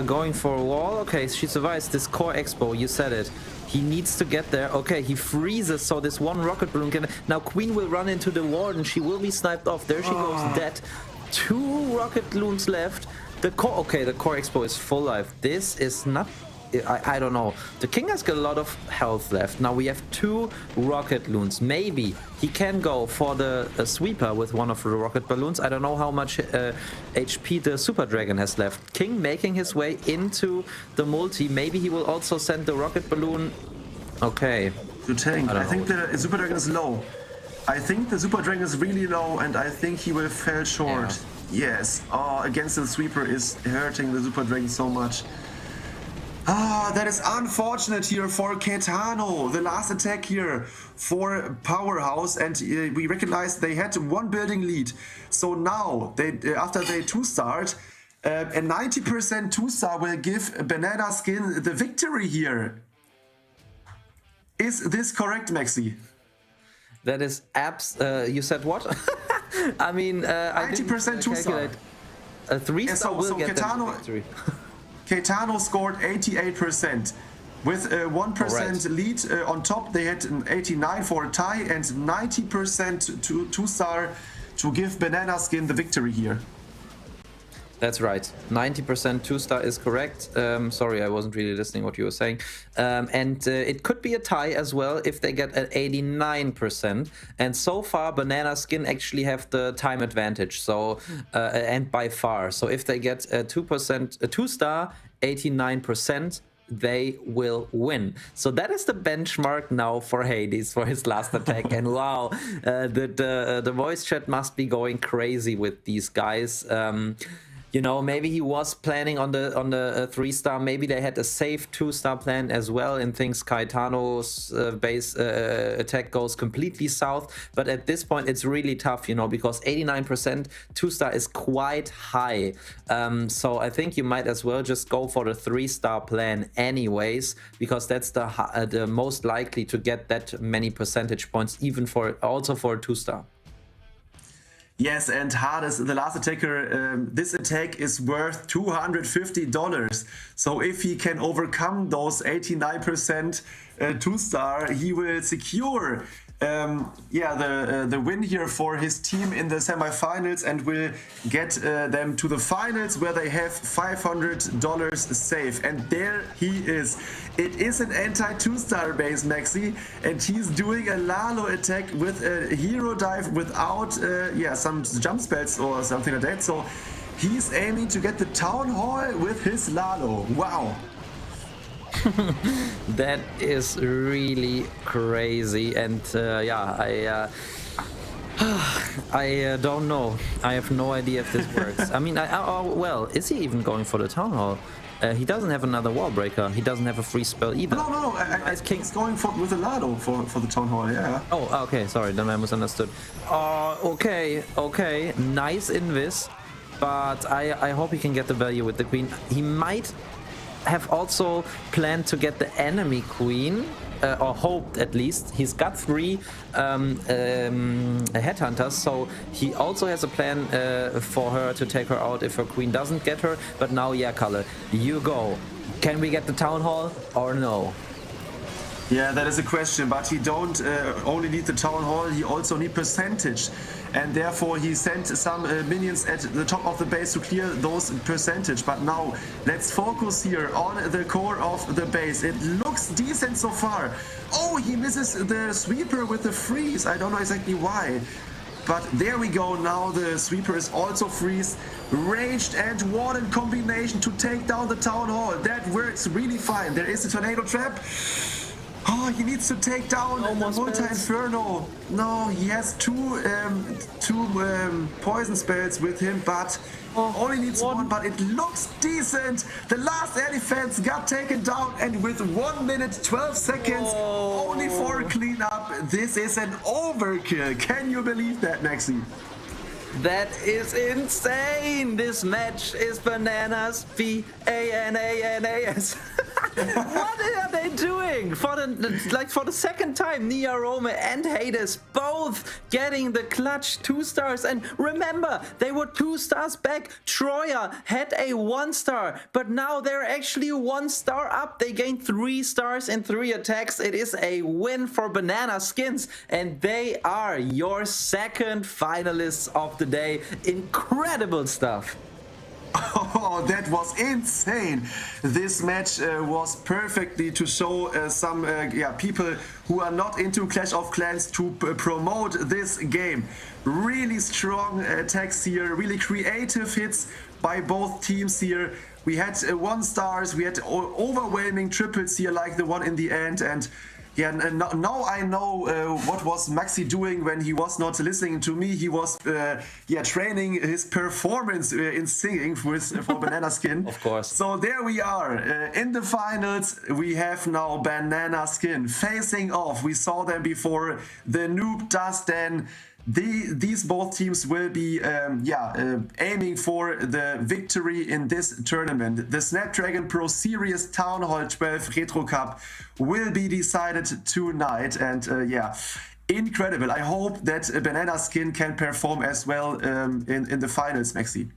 going for a wall. Okay, she survives this core expo. You said it. He needs to get there. Okay, he freezes, so this one rocket balloon can... Now Queen will run into the ward and she will be sniped off. There she goes, dead. 2 rocket balloons left. The core expo is full life. This is not... I don't know. The King has got a lot of health left. Now we have 2 rocket loons. Maybe he can go for the sweeper with one of the rocket balloons. I don't know how much HP the Super Dragon has left. King making his way into the multi. Maybe he will also send the rocket balloon. Okay. To tank. I think the Super Dragon is low. I think the Super Dragon is really low, and I think he will fall short. Yeah. Yes. Oh, against the sweeper is hurting the Super Dragon so much. That is unfortunate here for Caetano. The last attack here for Powerhouse, and we recognize they had 1 building lead. So now, after they 2-starred, a 90% 2-star will give Banana Skin the victory here. Is this correct, Maxi? That is you said what? I mean, 90% 2-star. A 3-star will get the victory. Caetano scored 88%. With 1% lead on top, they had an 89 for a tie and 90% 2-star to give Banana Skin the victory here. That's right. 90% 2-star is correct. Sorry, I wasn't really listening what you were saying. And it could be a tie as well if they get an 89%. And so far, Banana Skin actually have the time advantage. So and by far. So if they get a 2-star, 89%. They will win. So that is the benchmark now for Hades for his last attack. And wow, the voice chat must be going crazy with these guys. You know, maybe he was planning on the 3-star. Maybe they had a safe 2-star plan as well, and thinks Caetano's base attack goes completely south. But at this point, it's really tough, you know, because 89% 2-star is quite high. So I think you might as well just go for the 3-star plan anyways, because that's the most likely to get that many percentage points, even also for a 2-star. Yes, and Hades, the last attacker, this attack is worth $250. So if he can overcome those 89% 2-star, he will secure the win here for his team in the semifinals and will get them to the finals where they have $500 safe. And there he is. It is an anti-2-star base, Maxi, and he's doing a Lalo attack with a hero dive without some jump spells or something like that. So he's aiming to get the Town Hall with his Lalo. Wow. That is really crazy, and I don't know. I have no idea if this works. I mean, well, is he even going for the Town Hall? He doesn't have another wall breaker. He doesn't have a free spell either. No. He's going with a Lado for the Town Hall, yeah. Oh, okay, sorry, then I misunderstood. Okay, nice invis, but I hope he can get the value with the queen. He might have also planned to get the enemy queen, or hoped at least. He's got 3 headhunters, so he also has a plan for her to take her out if her queen doesn't get her. But now, yeah, Kalle, you go. Can we get the Town Hall or no? Yeah, that is a question, but he don't only need the Town Hall, he also need percentage. And therefore he sent some minions at the top of the base to clear those percentage. But now let's focus here on the core of the base. It looks decent so far. Oh, he misses the sweeper with the freeze. I don't know exactly why. But there we go, now the sweeper is also freeze. Ranged and Warden combination to take down the Town Hall. That works really fine. There is a tornado trap. Oh, he needs to take down the multi-inferno. No, he has two poison spells with him, but only needs one, but it looks decent. The last elephants got taken down, and with 1 minute 12 seconds only for a cleanup, this is an overkill. Can you believe that, Maxi? That is insane! This match is bananas. Bananas. What are they doing? For the second time, Nia Rome and Hades both getting the clutch 2 stars. And remember, they were 2 stars back. Troya had a 1 star, but now they're actually 1 star up. They gained 3 stars in 3 attacks. It is a win for Banana Skins, and they are your second finalists of the day. Incredible stuff. Oh, that was insane. This match was perfectly to show some people who are not into Clash of Clans to promote this game. Really strong attacks here, really creative hits by both teams here. We had 1 stars, we had overwhelming triples here like the one in the end, and yeah, now I know what was Maxi doing when he was not listening to me. He was training his performance in singing for Banana Skin. Of course. So there we are. In the finals, we have now Banana Skin facing off. We saw them before, the Noob Dust. Then these both teams will be aiming for the victory in this tournament. The Snapdragon Pro Series Town Hall 12 Retro Cup will be decided tonight, and incredible. I hope that Banana Skin can perform as well in the finals, Maxi.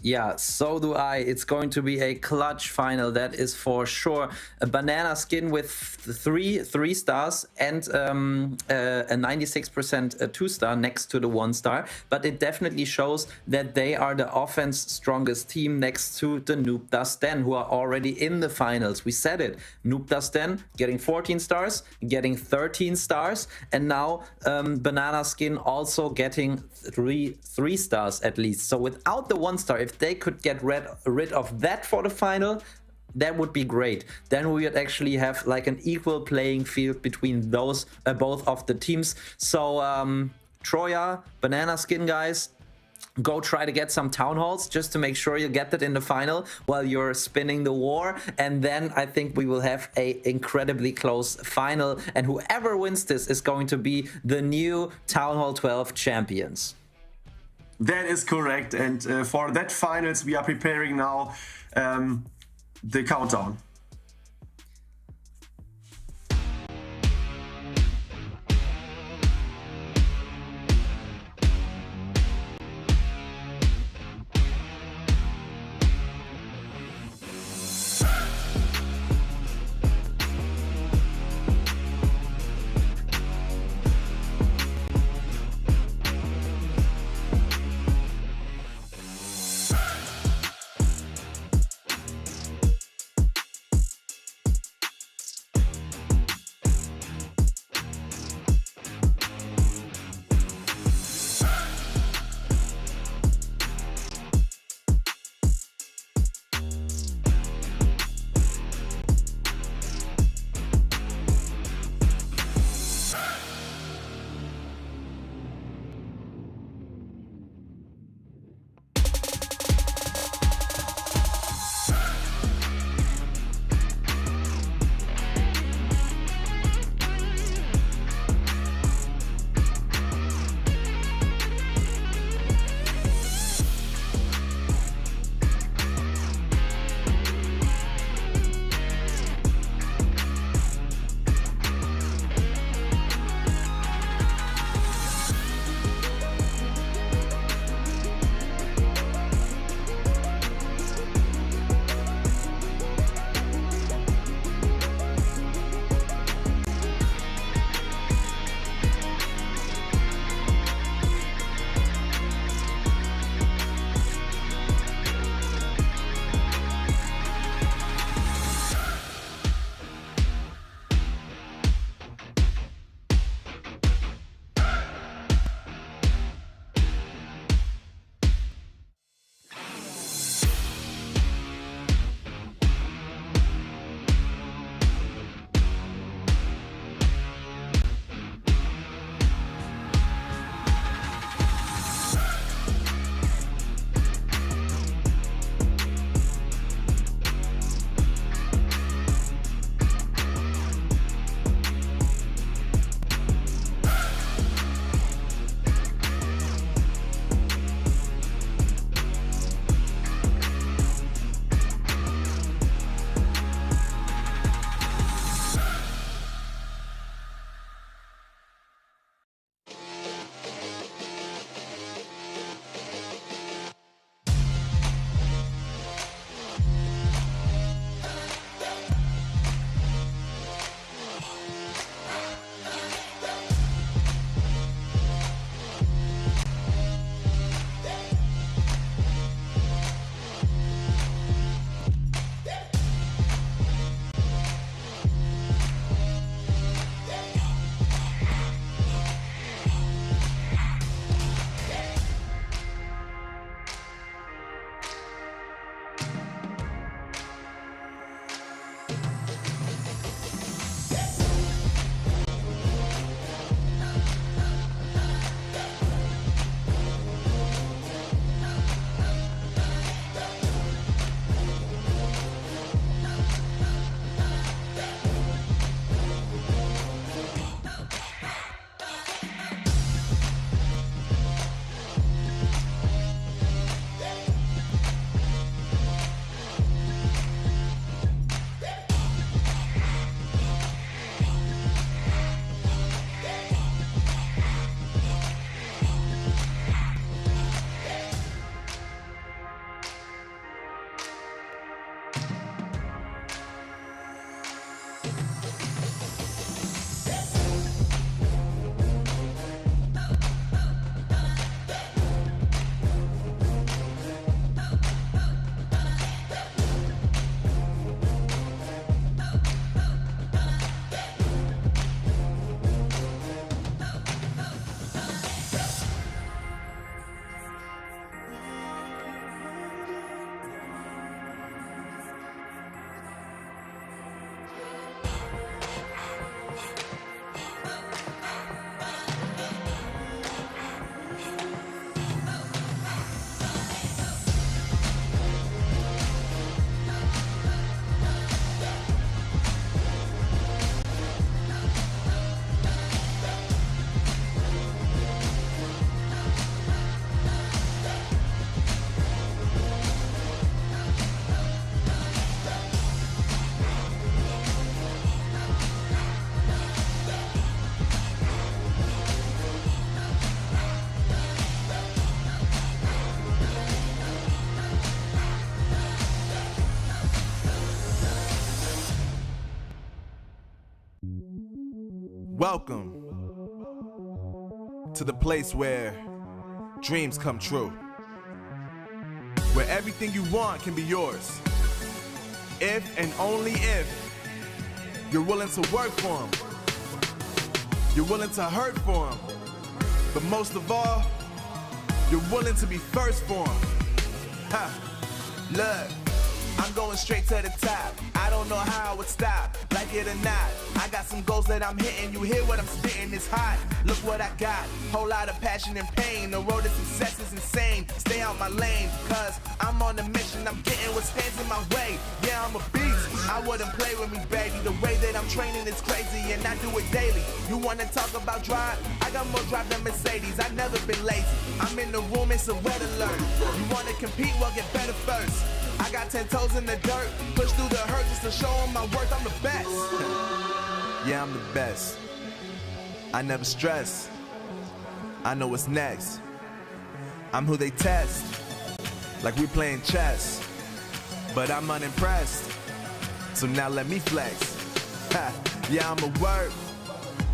Yeah, so do I. It's going to be a clutch final, that is for sure. A Banana Skin with 3 stars and a 96% 2 star next to the 1 star. But it definitely shows that they are the offense strongest team next to the Noob Dust Den, who are already in the finals. We said it. Noob Dust Den getting 14 stars, getting 13 stars, and now Banana Skin also getting 3 stars at least. So without the 1 star, if they could get rid of that for the final, that would be great. Then we would actually have like an equal playing field between those both of the teams. So Troya, Banana Skin guys, go try to get some town halls just to make sure you get that in the final while you're spinning the war, and then I think we will have a incredibly close final, and whoever wins this is going to be the new Town Hall 12 champions. That is correct, and for that finals we are preparing now the countdown. Welcome to the place where dreams come true, where everything you want can be yours, if and only if you're willing to work for them, you're willing to hurt for them, but most of all, you're willing to be first for them. Look, I'm going straight to the top. I don't know how I would stop, like it or not. I got some goals that I'm hitting. You hear what I'm spitting, it's hot. Look what I got, whole lot of passion and pain. The road to success is insane. Stay out my lane, cause I'm on a mission. I'm getting what stands in my way. Yeah, I'm a beast, I wouldn't play with me, baby. The way that I'm training is crazy and I do it daily. You wanna talk about drive? I got more drive than Mercedes. I've never been lazy. I'm in the room, it's a red alert. You wanna compete? Well, get better first. I got 10 toes in the dirt, push through the hurt just to show them my worth. I'm the best. Yeah, I'm the best. I never stress. I know what's next. I'm who they test, like we playing chess. But I'm unimpressed, so now let me flex. Yeah, I'ma work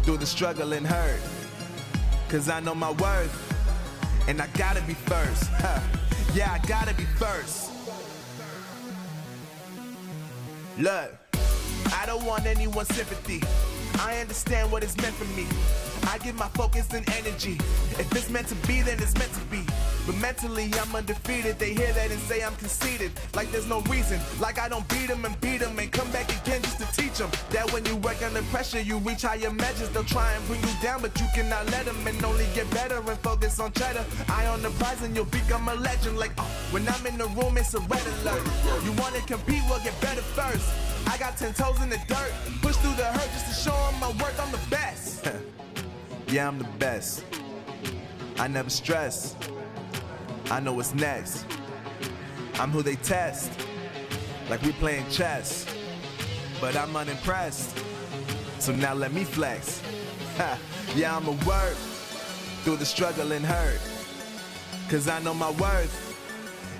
through the struggle and hurt, cause I know my worth, and I gotta be first. Yeah, I gotta be first. Look, I don't want anyone's sympathy. I understand what is meant for me. I give my focus and energy. If it's meant to be, then it's meant to be. But mentally, I'm undefeated. They hear that and say I'm conceited. Like there's no reason. Like I don't beat them and come back again just to teach them that when you work under pressure, you reach higher measures. They'll try and bring you down, but you cannot let them, and only get better and focus on cheddar. Eye on the prize and you'll become a legend. Like, when I'm in the room, it's a red alert. You wanna compete? Well, get better first. I got 10 toes in the dirt, push through the hurt just to show them my worth. I'm the best. Yeah, I'm the best. I never stress. I know what's next. I'm who they test, like we playing chess. But I'm unimpressed, so now let me flex. Yeah, I'ma work through the struggle and hurt, cause I know my worth,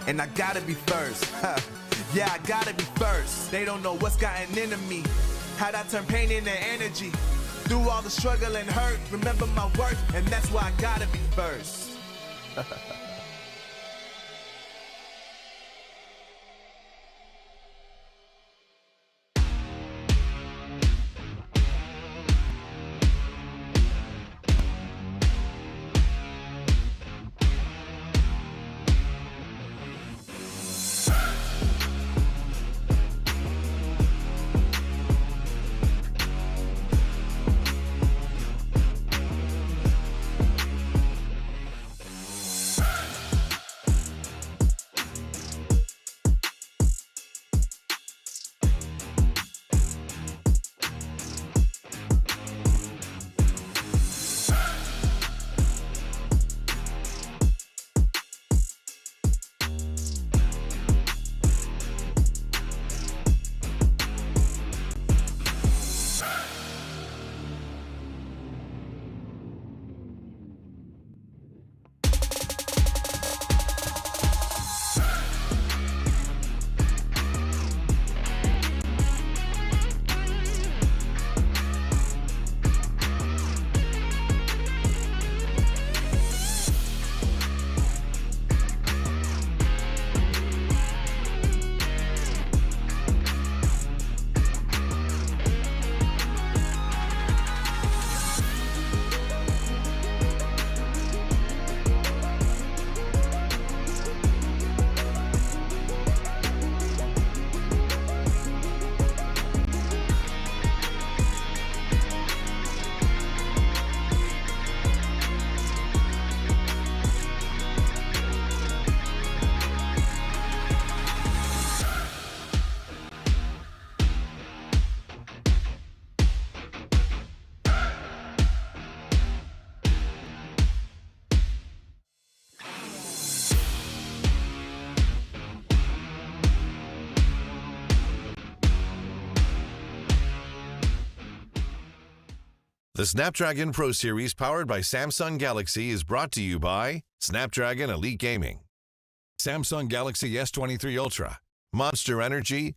and I gotta be first. Yeah, I gotta be first. They don't know what's gotten into me, how'd I turn pain into energy. Through all the struggle and hurt, remember my worth, and that's why I gotta be first. The Snapdragon Pro Series powered by Samsung Galaxy is brought to you by Snapdragon Elite Gaming, Samsung Galaxy S23 Ultra, Monster Energy,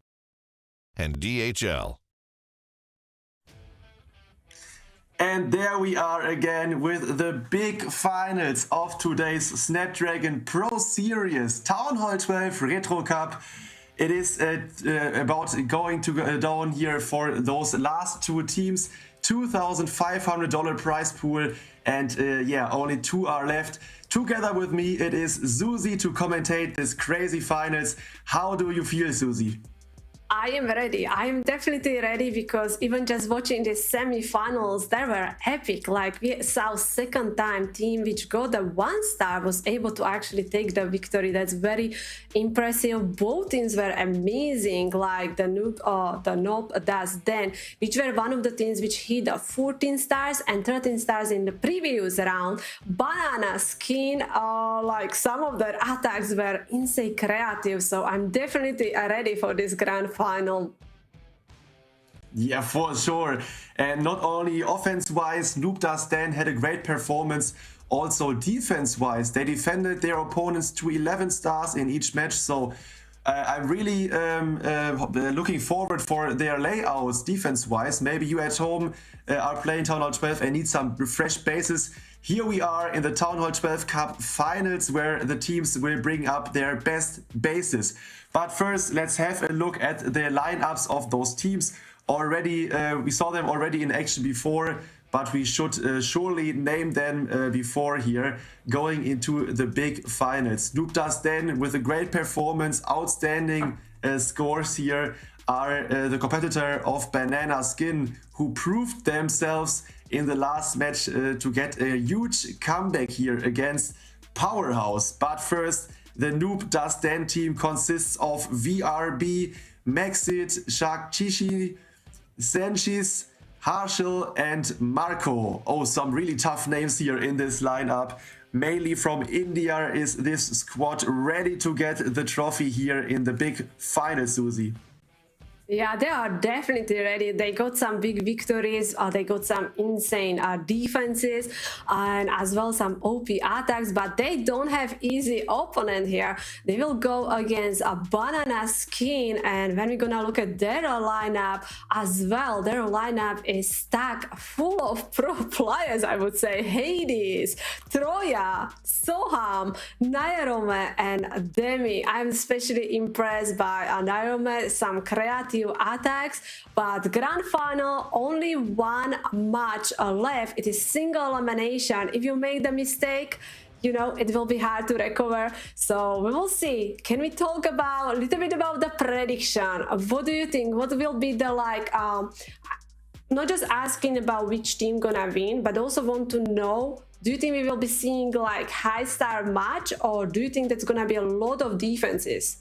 and DHL. And there we are again with the big finals of today's Snapdragon Pro Series Town Hall 12 Retro Cup. It is about going to go down here for those last two teams. $2,500 prize pool, and yeah, only two are left. Together with me, it is Susie to commentate this crazy finals. How do you feel, Susie? I am ready. I am definitely ready because even just watching the semi-finals, they were epic. Like we saw second time team which got the 1-star was able to actually take the victory. That's very impressive. Both teams were amazing. Like the Noob Does Den, which were one of the teams which hit 14 stars and 13 stars in the previous round. Banana Skin, like some of their attacks were insane creative. So I'm definitely ready for this grand final. Yeah, for sure. And not only offense-wise, Noob Does Den had a great performance. Also defense-wise, they defended their opponents to 11 stars in each match. So I'm really looking forward for their layouts defense-wise. Maybe you at home are playing Town Hall 12 and need some fresh bases. Here we are in the Town Hall 12 Cup finals where the teams will bring up their best bases. But first, let's have a look at the lineups of those teams. Already, we saw them already in action before, but we should surely name them before here, going into the big finals. Noob Does Den with a great performance, outstanding scores here, are the competitor of Banana Skin, who proved themselves in the last match to get a huge comeback here against Powerhouse. But first, the Noob Does Den team consists of VRB, Maxit, Sharkchishi, Senshis, Harshal and Marco. Oh, some really tough names here in this lineup. Mainly from India is this squad ready to get the trophy here in the big final, Susie. Yeah, they are definitely ready. They got some big victories. They got some insane defenses and as well some OP attacks, but they don't have easy opponent here. They will go against a Banana Skin, and when we're gonna look at their lineup as well, their lineup is stacked full of pro players, I would say. Hades, Troya, Soham, Nairome and Demi. I'm especially impressed by Nairome, some creative attacks, but grand final, only one match left. It is single elimination. If you make the mistake, you know, it will be hard to recover. So we will see. Can we talk about a little bit about the prediction? What do you think? What will be the not just asking about which team gonna win, but also want to know, do you think we will be seeing like high star match, or do you think that's gonna be a lot of defenses?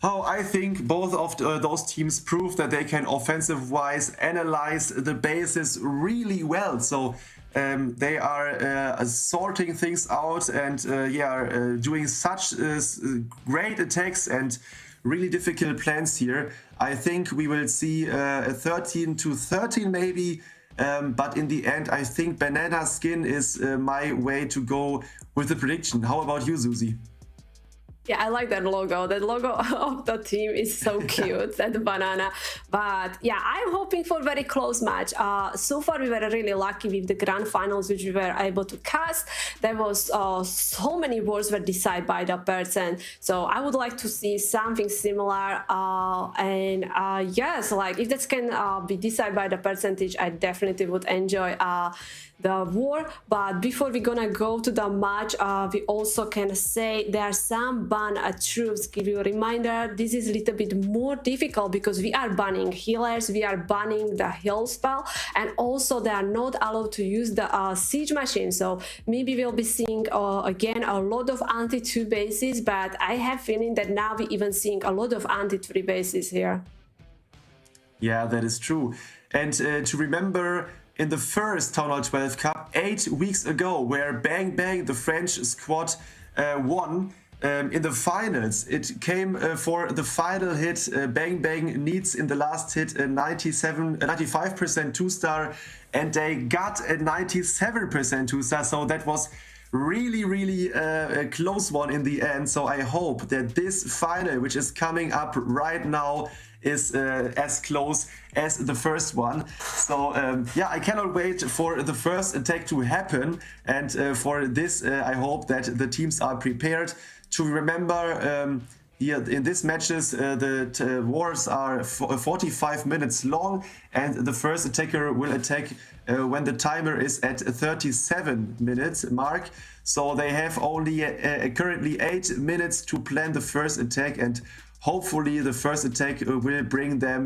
Oh, I think both of those teams prove that they can offensive-wise analyze the bases really well. So they are sorting things out and doing such great attacks and really difficult plans here. I think we will see a 13-13 maybe, but in the end, I think Banana Skin is my way to go with the prediction. How about you, Susie? Yeah, I like that logo. That logo of the team is so cute, that banana. But yeah, I'm hoping for a very close match. So far, we were really lucky with the grand finals, which we were able to cast. There was so many wars were decided by the person. So I would like to see something similar. Yes, like if that can be decided by the percentage, I definitely would enjoy the war. But before we're gonna go to the match, we also can say there are some ban troops. Give you a reminder, this is a little bit more difficult because we are banning healers, we are banning the heal spell, and also they are not allowed to use the siege machine. So maybe we'll be seeing again a lot of anti-2 bases, but I have feeling that now we even seeing a lot of anti-3 bases here. Yeah, that is true. And to remember, in the first Town Hall 12 Cup 8 weeks ago, where Bang Bang, the French squad, won in the finals. It came for the final hit. Bang Bang needs in the last hit a 95% 2-star, and they got a 97% 2-star. So that was really a close one in the end. So I hope that this final, which is coming up right now, is as close as the first one. So yeah, I cannot wait for the first attack to happen, and for this I hope that the teams are prepared to remember. Yeah, in these matches, the wars are 45 minutes long, and the first attacker will attack when the timer is at 37 minutes mark. So they have only currently 8 minutes to plan the first attack, and hopefully the first attack will bring them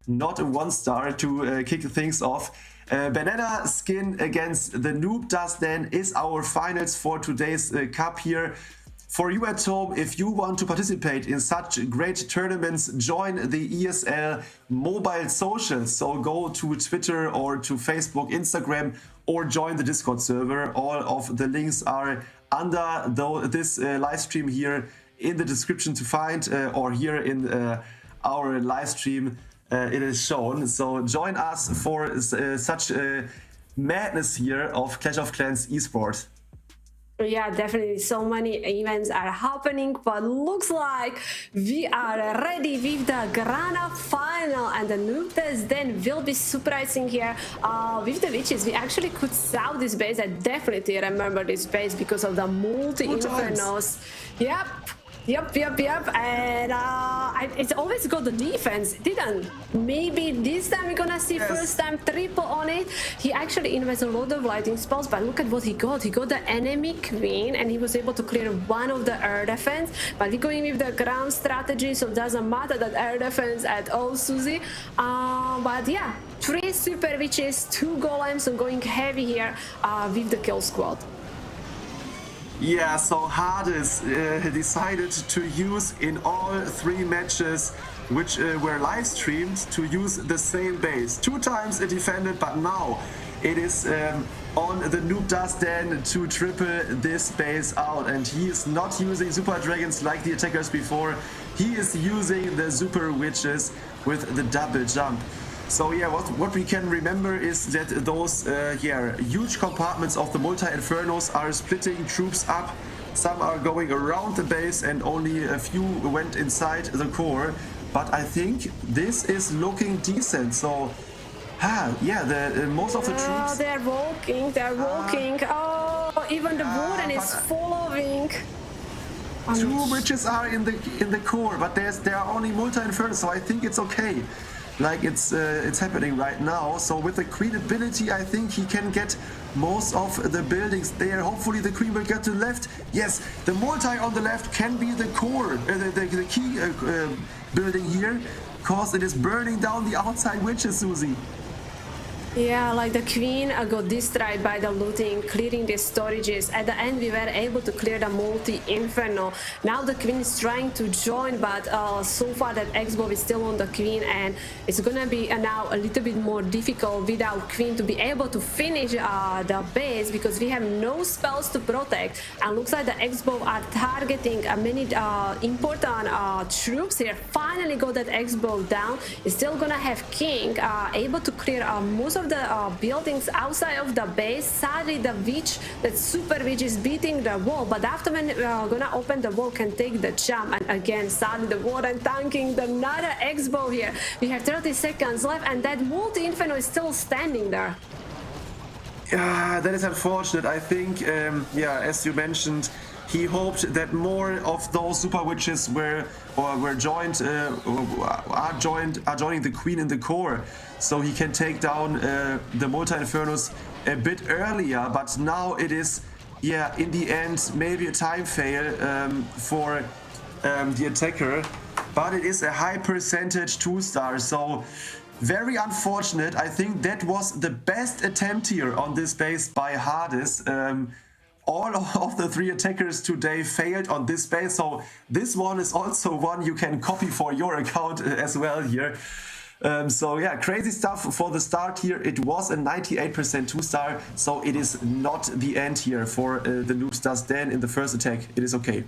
not a 1-star to kick things off. Banana Skin against the Noob Dust then is our finals for today's cup here. For you at home, if you want to participate in such great tournaments, join the ESL mobile socials. So go to Twitter or to Facebook, Instagram, or join the Discord server. All of the links are under this live stream here in the description to find, or here in our live stream it is shown. So join us for such madness here of Clash of Clans esports. Yeah, definitely. So many events are happening, but looks like we are ready with the Grana final, and the Noob Test then will be surprising here with the witches. We actually could sell this base. I definitely remember this base because of the multi-infernos. Yep. And it's always got the defense, didn't? Maybe this time we're gonna see first time triple on it. He actually invests a lot of lighting spells, but look at what he got. He got the enemy queen, and he was able to clear one of the air defense. But we're going with the ground strategy, so it doesn't matter that air defense at all, Susie. But yeah, 3 super witches, 2 golems, so going heavy here with the kill squad. Yeah, so Hades decided to use in all 3 matches which were live streamed to use the same base. 2 times it defended, but now it is on the Noob Dust then to triple this base out, and he is not using super dragons like the attackers before. He is using the super witches with the double jump. So yeah, what we can remember is that those huge compartments of the multi-infernos are splitting troops up. Some are going around the base and only a few went inside the core. But I think this is looking decent. So most of the troops... Oh, they're walking. Oh, even the warden is following. 2 witches are in the core, but there are only multi-infernos, so I think it's okay. Like it's happening right now. So with the queen ability, I think he can get most of the buildings there. Hopefully the queen will get to the left. Yes, the multi on the left can be the core, the key building here, because it is burning down the outside witches, Susie. Yeah, like the queen got destroyed by the looting, clearing the storages. At the end, we were able to clear the multi-inferno. Now the queen is trying to join, but so far that X-Bow is still on the queen, and it's gonna be now a little bit more difficult without queen to be able to finish the base, because we have no spells to protect. And looks like the X-Bow are targeting many important troops here. Finally got that X-Bow down. It's still gonna have king able to clear most of the buildings outside of the base. Sadly, the witch, that super witch, is beating the wall, but after when gonna open the wall, can take the jump. And again, sadly, the warden tanking another X-Bow here. We have 30 seconds left, and that multi-inferno is still standing there. Yeah, that is unfortunate. I think, as you mentioned, he hoped that more of those super witches are joining the queen in the core, so he can take down the multi-infernos a bit earlier. But now it is, in the end, maybe a time fail for the attacker. But it is a high percentage 2-star, so very unfortunate. I think that was the best attempt here on this base by Hades. All of the 3 attackers today failed on this base, so this one is also one you can copy for your account as well here. So yeah, crazy stuff for the start here. It was a 98% 2-star, so it is not the end here for the Noobs Dust Den in the first attack. It is okay.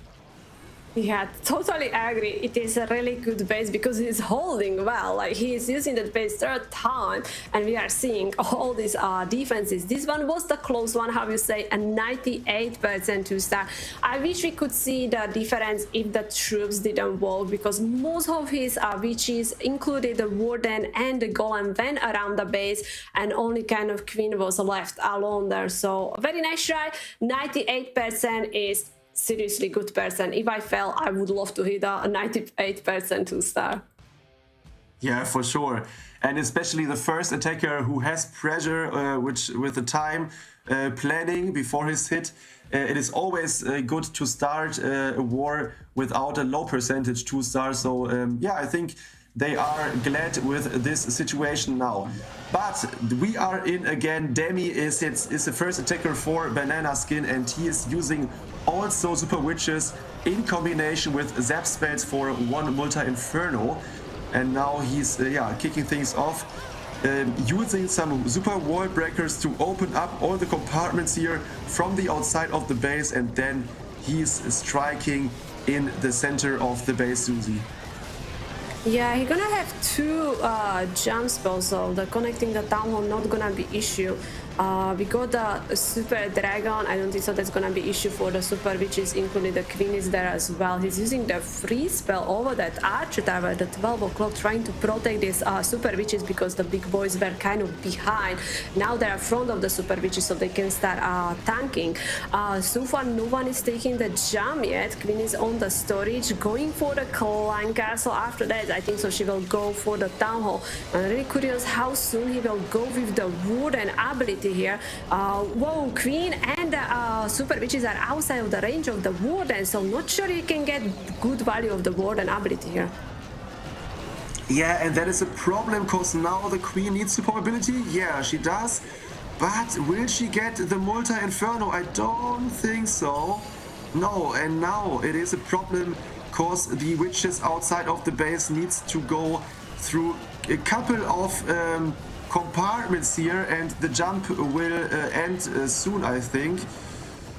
Yeah, totally agree. It is a really good base because he's holding well. Like he is using that base third time, and we are seeing all these defenses. This one was the close one, how you say, a 98% two-star. I wish we could see the difference if the troops didn't work, because most of his witches, included the warden and the golem, went around the base, and only kind of queen was left alone there. So very nice try. 98% is seriously good person. If I fell, I would love to hit a 98% two-star. Yeah, for sure. And especially the first attacker who has pressure, which with the time planning before his hit, it is always good to start a war without a low percentage two-star. So yeah, I think they are glad with this situation now. But we are in again. Demi is the first attacker for Banana Skin, and he is using also Super Witches in combination with Zap spells for one Multi Inferno. And now he's kicking things off, using some Super Wall Breakers to open up all the compartments here from the outside of the base, and then he's striking in the center of the base, Susie. Yeah, he's gonna have two jump spells, so the connecting the town hall not gonna be issue. We got the super dragon. I don't think so that's gonna be issue for the super witches, including the queen is there as well. He's using the free spell over that archer tower at the 12 o'clock, trying to protect these super witches because the big boys were kind of behind. Now they're in front of the super witches, so they can start tanking. So far no one is taking the jump yet. Queen is on the storage, going for the clan castle. After that, I think so she will go for the town hall. I'm really curious how soon he will go with the warden ability here. Whoa, queen and super witches are outside of the range of the warden, so not sure you can get good value of the warden ability here. Yeah, and that is a problem, because now the queen needs support ability. Yeah, she does. But will she get the Multi Inferno? I don't think so. No, and now it is a problem, because the witches outside of the base needs to go through a couple of compartments here, and the jump will end soon, I think.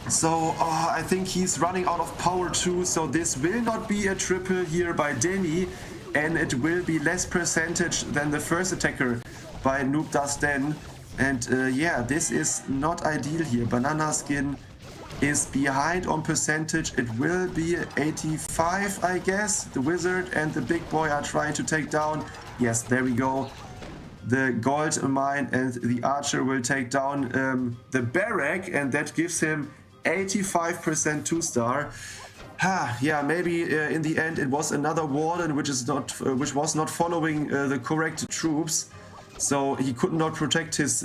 So I think he's running out of power too, so this will not be a triple here by Demi, and it will be less percentage than the first attacker by Noob Does Den. And yeah, this is not ideal here. Banana Skin is behind on percentage. It will be 85, I guess. The wizard and the big boy are trying to take down. Yes, there we go. The gold mine and the archer will take down the barrack, and that gives him 85% 2-star. Yeah, maybe in the end it was another warden which was not following the correct troops, so he could not protect his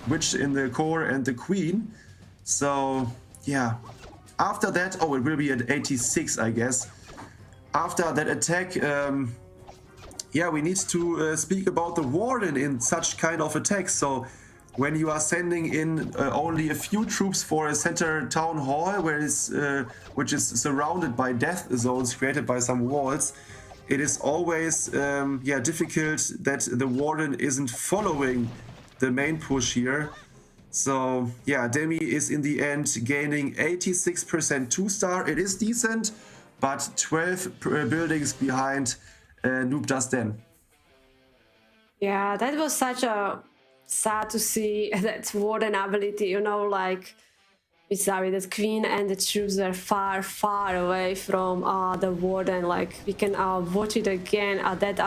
witch in the core and the queen. So yeah, after that, oh, it will be at 86, I guess. After that attack, yeah, we need to speak about the warden in such kind of attacks. So when you are sending in only a few troops for a center town hall, which is surrounded by death zones created by some walls, it is always difficult that the warden isn't following the main push here. So yeah, Demi is in the end gaining 86% 2-star. It is decent, but 12 buildings behind Noob Does Den. Yeah, that was such a sad to see that warden ability, you know, like sorry, that queen and the troops are far away from the warden. Like we can watch it again, that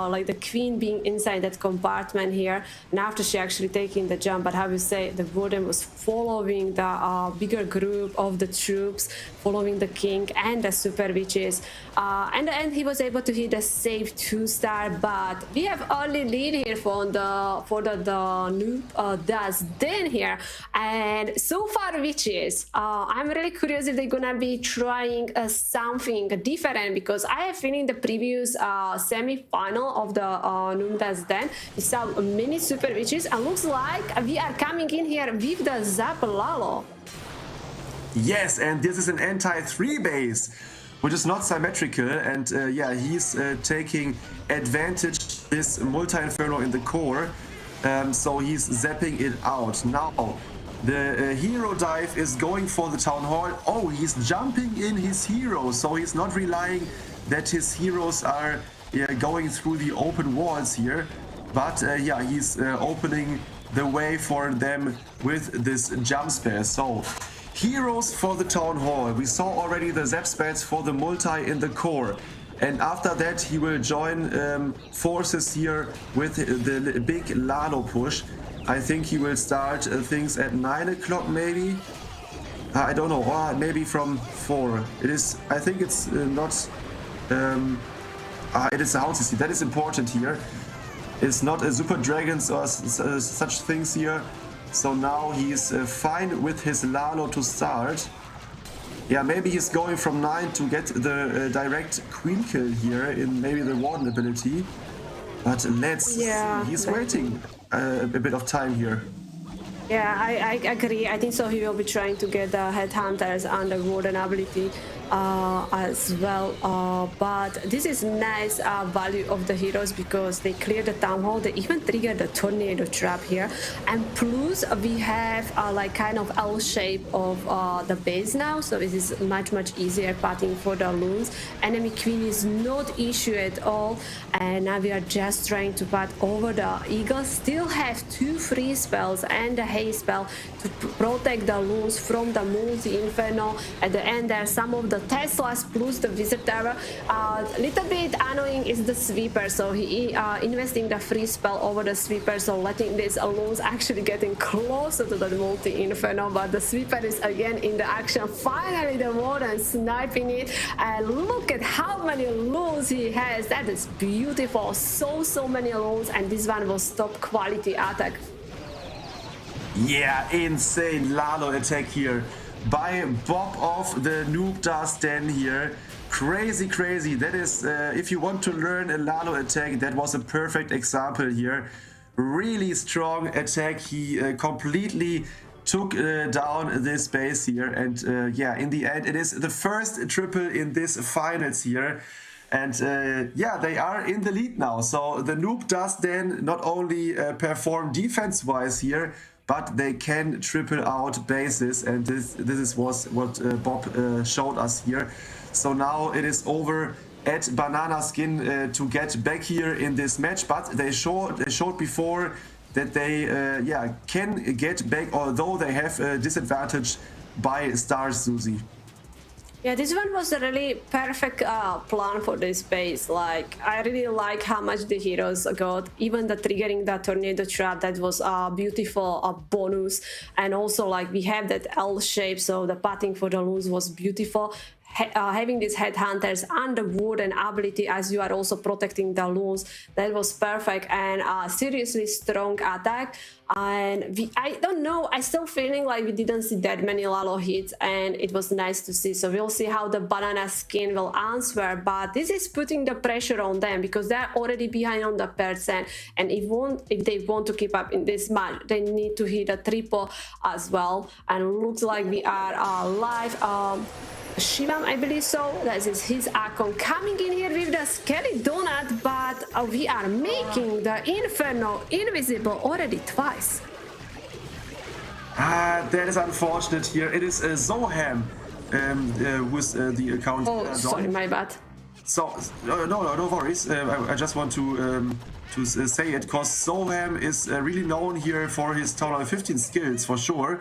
like the queen being inside that compartment here, and after she actually taking the jump, but how you say, the warden was following the bigger group of the troops, following the king and the super witches, and then he was able to hit a safe 2-star. But we have early lead here for the Noob Does Den here, and so far witches, I'm really curious if they're gonna be trying something different, because I have feeling the previous semi-final of the Noob Does Den, we saw many super witches, and looks like we are coming in here with the Zap Lalo. Yes, and this is an anti-3 base, which is not symmetrical, and yeah, he's taking advantage of this Multi Inferno in the core, so he's zapping it out. Now, The hero dive is going for the town hall. Oh, he's jumping in his hero, so he's not relying that his heroes are going through the open walls here. But yeah, he's opening the way for them with this jump spell. So heroes for the town hall. We saw already the zap spells for the multi in the core. And after that, he will join forces here with the big Lalo push. I think he will start things at 9 o'clock maybe. I don't know, or maybe from 4. It is, I think it's not, it is a Hound CC. That is important here. It's not a Super Dragons or such things here. So now he's fine with his Lalo to start. Yeah, maybe he's going from 9 to get the direct queen kill here in maybe the Warden ability. But let's see. He's waiting a bit of time here. Yeah, I agree. I think so. He will be trying to get the headhunters and the warden ability as well. But this is nice value of the heroes because they clear the town hall. They even trigger the tornado trap here, and plus we have like kind of L shape of the base now. So this is much easier pathing for the loons. Enemy queen is not issue at all, and now we are just trying to path over the eagle. Still have 2 free spells and the haste spell to protect the loons from the multi-inferno. At the end there are some of the Teslas plus the wizard tower. Little bit annoying is the sweeper, so he investing the free spell over the sweeper, so letting these loons actually getting closer to the multi-inferno. But the sweeper is again in the action. Finally the warden sniping it, and look at how many loons he has. That is beautiful. So many loons, and this one was top quality attack. Yeah, insane Lalo attack here by Bob of the Noob Dust Den here. Crazy. That is, if you want to learn a Lalo attack, that was a perfect example here. Really strong attack. He completely took down this base here. And yeah, in the end, it is the first triple in this finals here. And yeah, they are in the lead now. So the Noob Dust Den not only perform defense-wise here, but they can triple out bases, and this was what Bob showed us here. So now it is over at Banana Skin to get back here in this match, but they showed before that they yeah, can get back, although they have a disadvantage by stars, Susie. Yeah, this one was a really perfect plan for this base. Like, I really like how much the heroes got. Even the triggering the tornado trap, that was a beautiful bonus. And also, like, we have that L shape, so the pathing for the loons was beautiful. Having these headhunters and the warden ability as you are also protecting the loons, that was perfect, and seriously strong attack. And I don't know, I still feeling like we didn't see that many Lalo hits, and it was nice to see. So we'll see how the Banana Skin will answer, but this is putting the pressure on them because they're already behind on the percent, and if they want to keep up in this match, they need to hit a triple as well. And looks like we are live. Shivam, I believe so. That is his icon coming in here with the scary donut, but we are making the Inferno invisible already twice. That is unfortunate here. It is Zoham who's the account. Oh, sorry, my bad. So no worries. I just want to say it because Zoham is really known here for his total 15 skills for sure.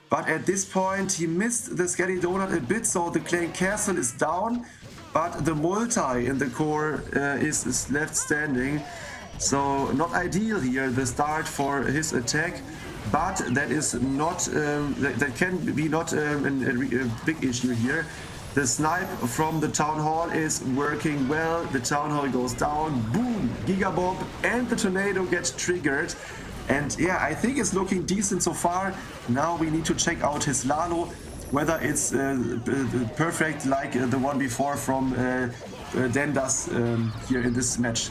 But at this point, he missed the Scary Donut a bit, so the Clan Castle is down, but the multi in the core is left standing. So not ideal here, the start for his attack, but that is not, that can be not a big issue here. The snipe from the Town Hall is working well, the Town Hall goes down, boom, Gigabomb, and the tornado gets triggered. And yeah, I think it's looking decent so far. Now we need to check out his Lalo, whether it's perfect like the one before from Dendas here in this match.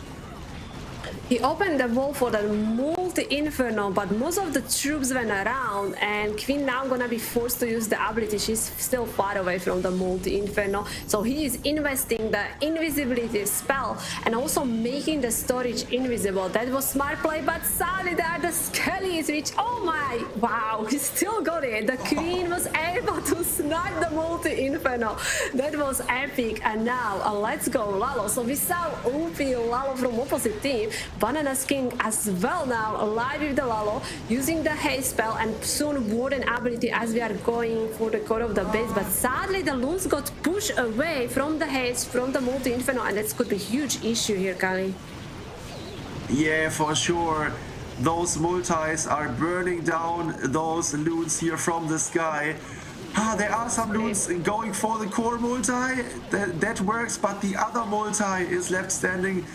He opened the wall for the multi multi-inferno, but most of the troops went around, and Queen now gonna be forced to use the ability. She's still far away from the multi-inferno, so he is investing the invisibility spell and also making the storage invisible. That was smart play, but sadly there are the skellies, which, oh my, wow, he still got it. The Queen was able to snipe the multi-inferno. That was epic. And now let's go Lalo. So we saw OP Lalo from opposite team. Banana's King as well now alive with the Lalo, using the haste spell and soon Warden ability as we are going for the core of the base. But sadly the loons got pushed away from the haste, from the multi-inferno, and that could be a huge issue here, Kali. Yeah, for sure. Those multis are burning down those loons here from the sky. There are some loons going for the core multi. That works, but the other multi is left standing,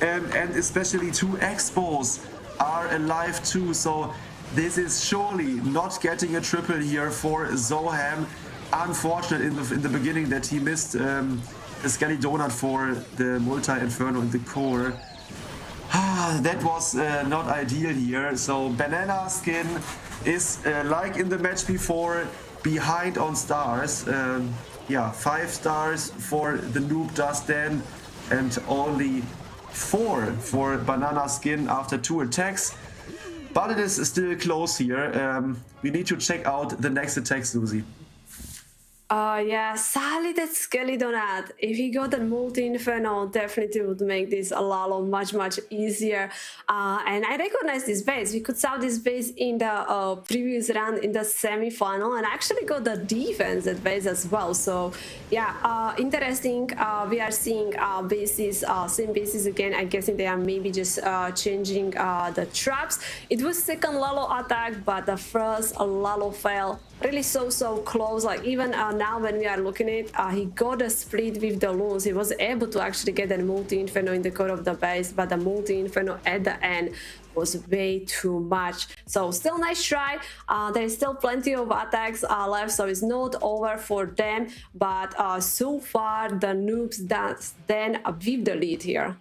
and especially two expos are alive too. So this is surely not getting a triple here for Zoham. Unfortunate in the beginning that he missed the Skelly Donut for the multi-inferno in the core. That was not ideal here. So Banana Skin is like in the match before, behind on stars. Yeah, 5 stars for the noob Dustin and only 4 for Banana Skin after 2 attacks. But it is still close here. We need to check out the next attack, Susie. Yeah, sadly that Skelly Donut, if he got a multi-inferno, definitely would make this Lalo much easier. And I recognize this base. We could saw this base in the previous round in the semi-final, and I actually got the defense at base as well. So yeah, interesting. We are seeing bases, same bases again. I'm guessing they are maybe just changing the traps. It was second Lalo attack, but the first Lalo fail. Really so close. Like even now when we are looking at it, he got a split with the loons. He was able to actually get a multi-inferno in the core of the base, but the multi-inferno at the end was way too much. So still nice try. There is still plenty of attacks left, so it's not over for them. But so far the noobs that's then with the lead here.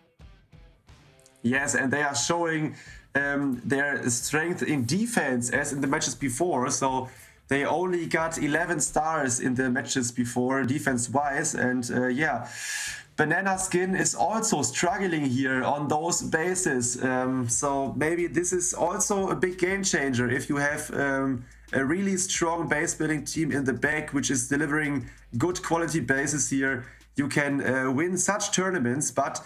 Yes, and they are showing their strength in defense as in the matches before. So they only got 11 stars in the matches before defense-wise, and yeah, Banana Skin is also struggling here on those bases. So maybe this is also a big game changer if you have a really strong base building team in the back, which is delivering good quality bases here. You can win such tournaments, but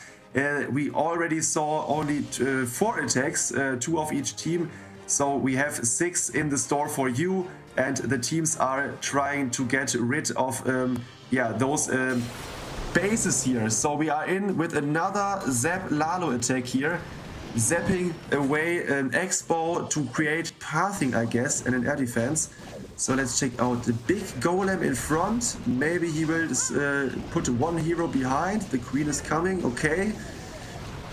we already saw only 4 attacks, 2 of each team. So we have 6 in the store for you, and the teams are trying to get rid of yeah, those bases here. So we are in with another Zap Lalo attack here, zapping away an Expo to create pathing, I guess, and an air defense. So let's check out the big golem in front. Maybe he will put 1 hero behind. The queen is coming, okay.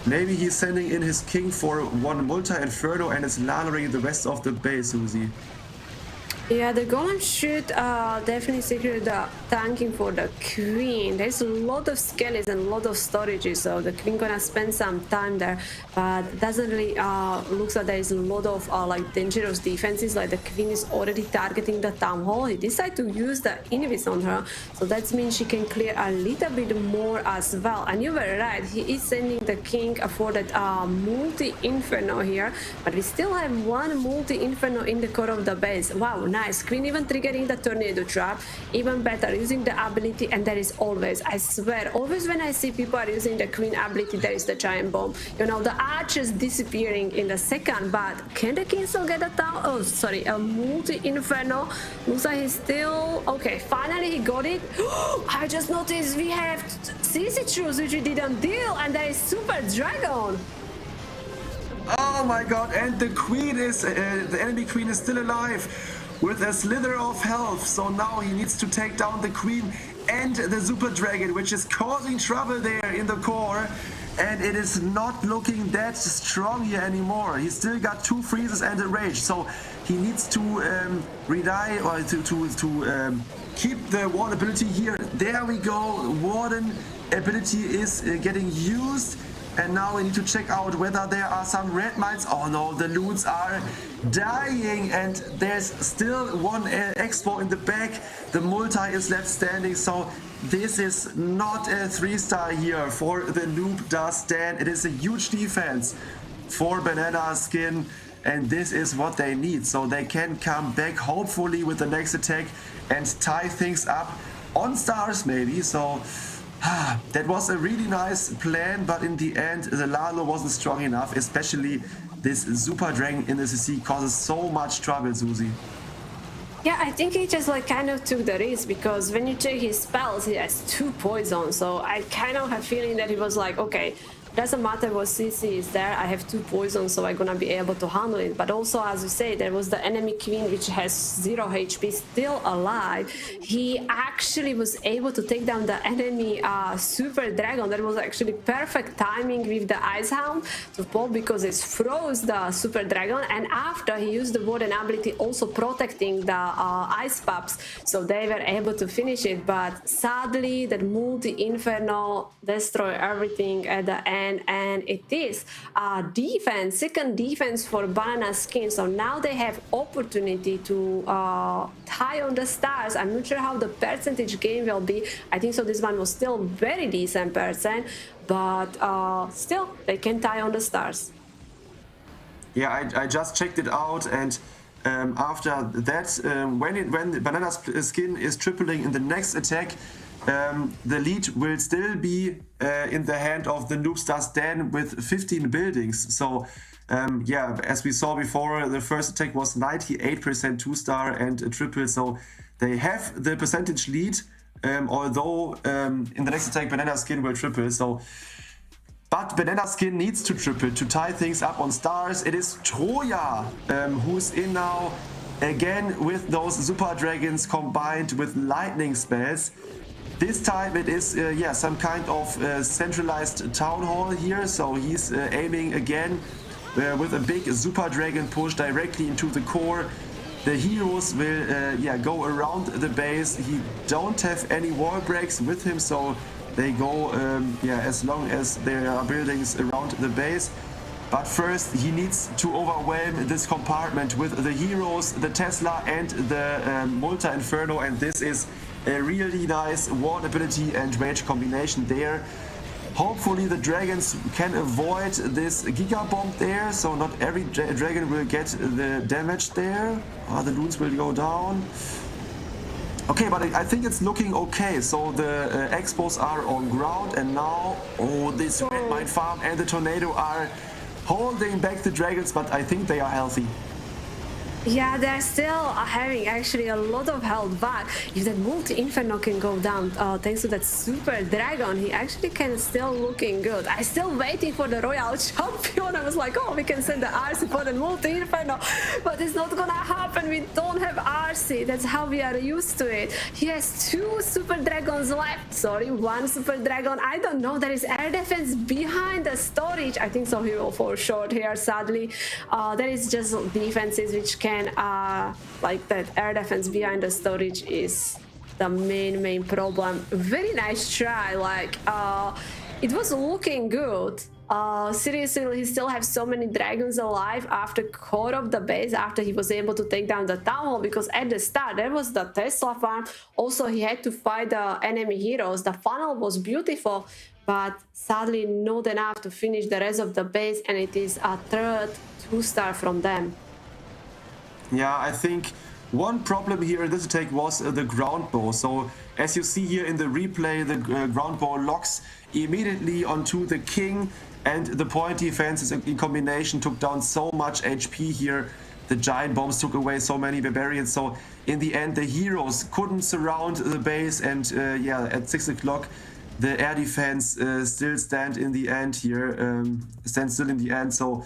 Maybe he's sending in his king for 1 multi-inferno and is laloing the rest of the base, Susie. Yeah, the golem should definitely secure the tanking for the queen. There's a lot of skellies and a lot of storages, so the queen gonna spend some time there. But it doesn't really looks like there is a lot of like dangerous defenses. Like the queen is already targeting the town hall. He decided to use the invis on her, so that means she can clear a little bit more as well. And you were right, he is sending the king for that multi-inferno here, but we still have 1 multi-inferno in the core of the base. Wow, nice. Queen even triggering the tornado trap, even better, using the ability. And there is always, I swear, always when I see people are using the queen ability, there is the giant bomb. You know, the archers disappearing in the second, but can the king still get a town? Oh, sorry, a multi-inferno. Looks like he's still okay. Finally he got it. I just noticed we have CC trues which we didn't deal, and there is super dragon. Oh my god, and the queen is, the enemy queen is still alive with a slither of health. So now he needs to take down the queen and the super dragon, which is causing trouble there in the core. And it is not looking that strong here anymore. He's still got 2 freezes and a rage. So he needs to rely or to keep the ward ability here. There we go. Warden ability is getting used. And now we need to check out whether there are some red mines. Oh no, the loots are dying, and there's still one expo in the back. The multi is left standing, so this is not a 3-star here for the Noob Does Stand. It is a huge defense for Banana Skin, and this is what they need, so they can come back hopefully with the next attack and tie things up on stars maybe. So that was a really nice plan, but in the end the Lalo wasn't strong enough, especially this Super Dragon in the CC causes so much trouble, Susie. Yeah, I think he just like kind of took the risk, because when you check his spells, he has 2 poison. So I kind of have feeling that he was like, okay, doesn't matter what CC is there, I have 2 poisons, so I'm gonna be able to handle it. But also, as you say, there was the enemy queen which has 0 HP still alive. He actually was able to take down the enemy super dragon. That was actually perfect timing with the ice hound to pop, because it froze the super dragon, and after he used the warden ability also protecting the ice pups, so they were able to finish it. But sadly that multi-inferno destroyed everything at the end, and it is defense, second defense for Banana Skin. So now they have opportunity to tie on the stars. I'm not sure how the percentage game will be. I think so this one was still very decent percent, but still they can tie on the stars. Yeah, I just checked it out, and after that, when Banana Skin is tripling in the next attack, the lead will still be in the hand of the Noob Does Stand with 15 buildings. So yeah, as we saw before, the first attack was 98% 2-star and a triple, so they have the percentage lead, although in the next attack Banana Skin will triple. So but Banana Skin needs to triple to tie things up on stars. It is Troya who's in now, again with those super dragons combined with lightning spells. This time it is yeah, some kind of centralized town hall here, so he's aiming again with a big super dragon push directly into the core. The heroes will yeah, go around the base. He don't have any wall breaks with him, so they go yeah, as long as there are buildings around the base. But first he needs to overwhelm this compartment with the heroes, the Tesla and the Multi Inferno, and this is a really nice ward ability and rage combination there. Hopefully the dragons can avoid this Giga Bomb there, so not every dragon will get the damage there. The loons will go down. Okay, but I think it's looking okay. So the expos are on ground, and now, oh, this red mine farm and the tornado are holding back the dragons, but I think they are healthy. Yeah, they're still having actually a lot of health, but if that multi-inferno can go down thanks to that super dragon, he actually can still looking good. I'm still waiting for the royal champion. I was like, oh, we can send the RC for the multi-inferno, but it's not gonna happen. We don't have RC. That's how we are used to it. He has 2 super dragons left. Sorry, 1 super dragon. I don't know. There is air defense behind the storage. I think so he will fall short here, sadly. There is just defenses which can like that air defense behind the storage is the main problem. Very nice try, like it was looking good. Seriously, he still has so many dragons alive after core of the base, after he was able to take down the town hall, because at the start there was the Tesla farm. Also he had to fight the enemy heroes. The funnel was beautiful, but sadly not enough to finish the rest of the base, and it is a third 2-star from them. Yeah, I think one problem here in this attack was the ground bow. So as you see here in the replay, the ground bow locks immediately onto the king, and the point defenses in combination took down so much HP here. The giant bombs took away so many barbarians. So in the end, the heroes couldn't surround the base, and yeah, at 6 o'clock, the air defense still stand in the end here, stand still in the end. So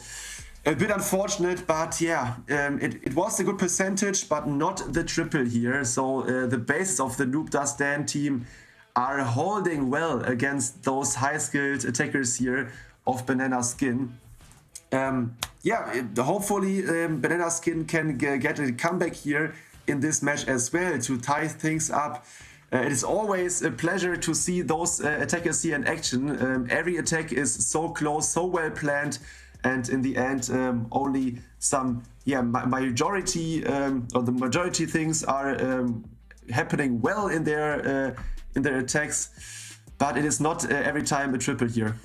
a bit unfortunate, but yeah, it was a good percentage, but not the triple here. So the bases of the Noob Does Stand team are holding well against those high-skilled attackers here of Banana Skin. Yeah, hopefully Banana Skin can get a comeback here in this match as well to tie things up. It is always a pleasure to see those attackers here in action. Every attack is so close, so well planned, and in the end, only some majority or the majority things are happening well in their attacks. But it is not every time a triple here.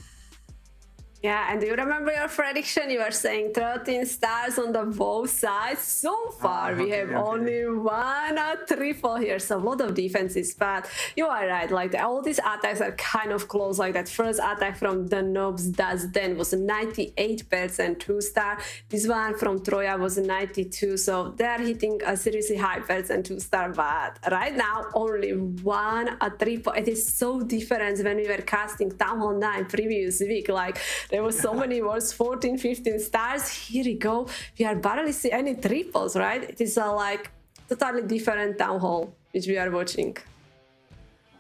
Yeah, and do you remember your prediction? You were saying 13 stars on the both sides. So far, we have only one triple here, so a lot of defenses. But you are right, like all these attacks are kind of close. Like that first attack from the Noobs Does Then was 98% 2-star. This one from Troya was 92. So they're hitting a seriously high percent 2-star. But right now, only one triple. It is so different when we were casting Town Hall 9 previous week. Like there was so many words, 14, 15 stars. Here we go. We are barely see any triples, right? It is like totally different Town Hall, which we are watching.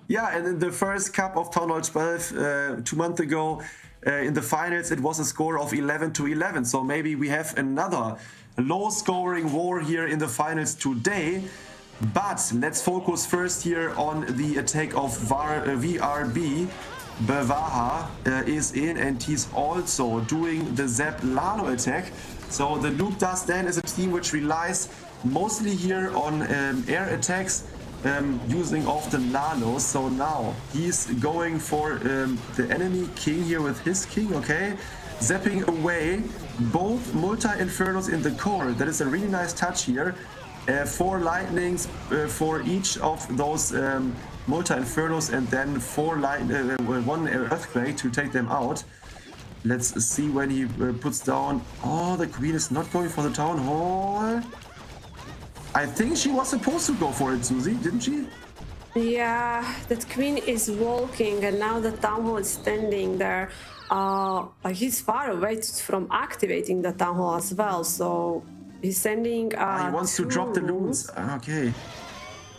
Yeah, and in the first cup of Town Hall 12 2 months ago, in the finals, it was a score of 11-11. So maybe we have another low-scoring war here in the finals today. But let's focus first here on the attack of VRB. Bevaha is in, and he's also doing the Zap Lalo attack. So the Noob Does Then is a team which relies mostly here on air attacks, using often Lalos. So now he's going for the enemy king here with his king, okay? Zapping away both multi-infernos in the core. That is a really nice touch here. 4 lightnings for each of those multi-infernos, and then 1 earthquake to take them out. Let's see when he puts down. Oh, the queen is not going for the town hall. I think she was supposed to go for it, Susie, didn't she? Yeah, that queen is walking, and now the town hall is standing there. He's far away from activating the town hall as well, so he's sending. He wants to drop the loons. Okay.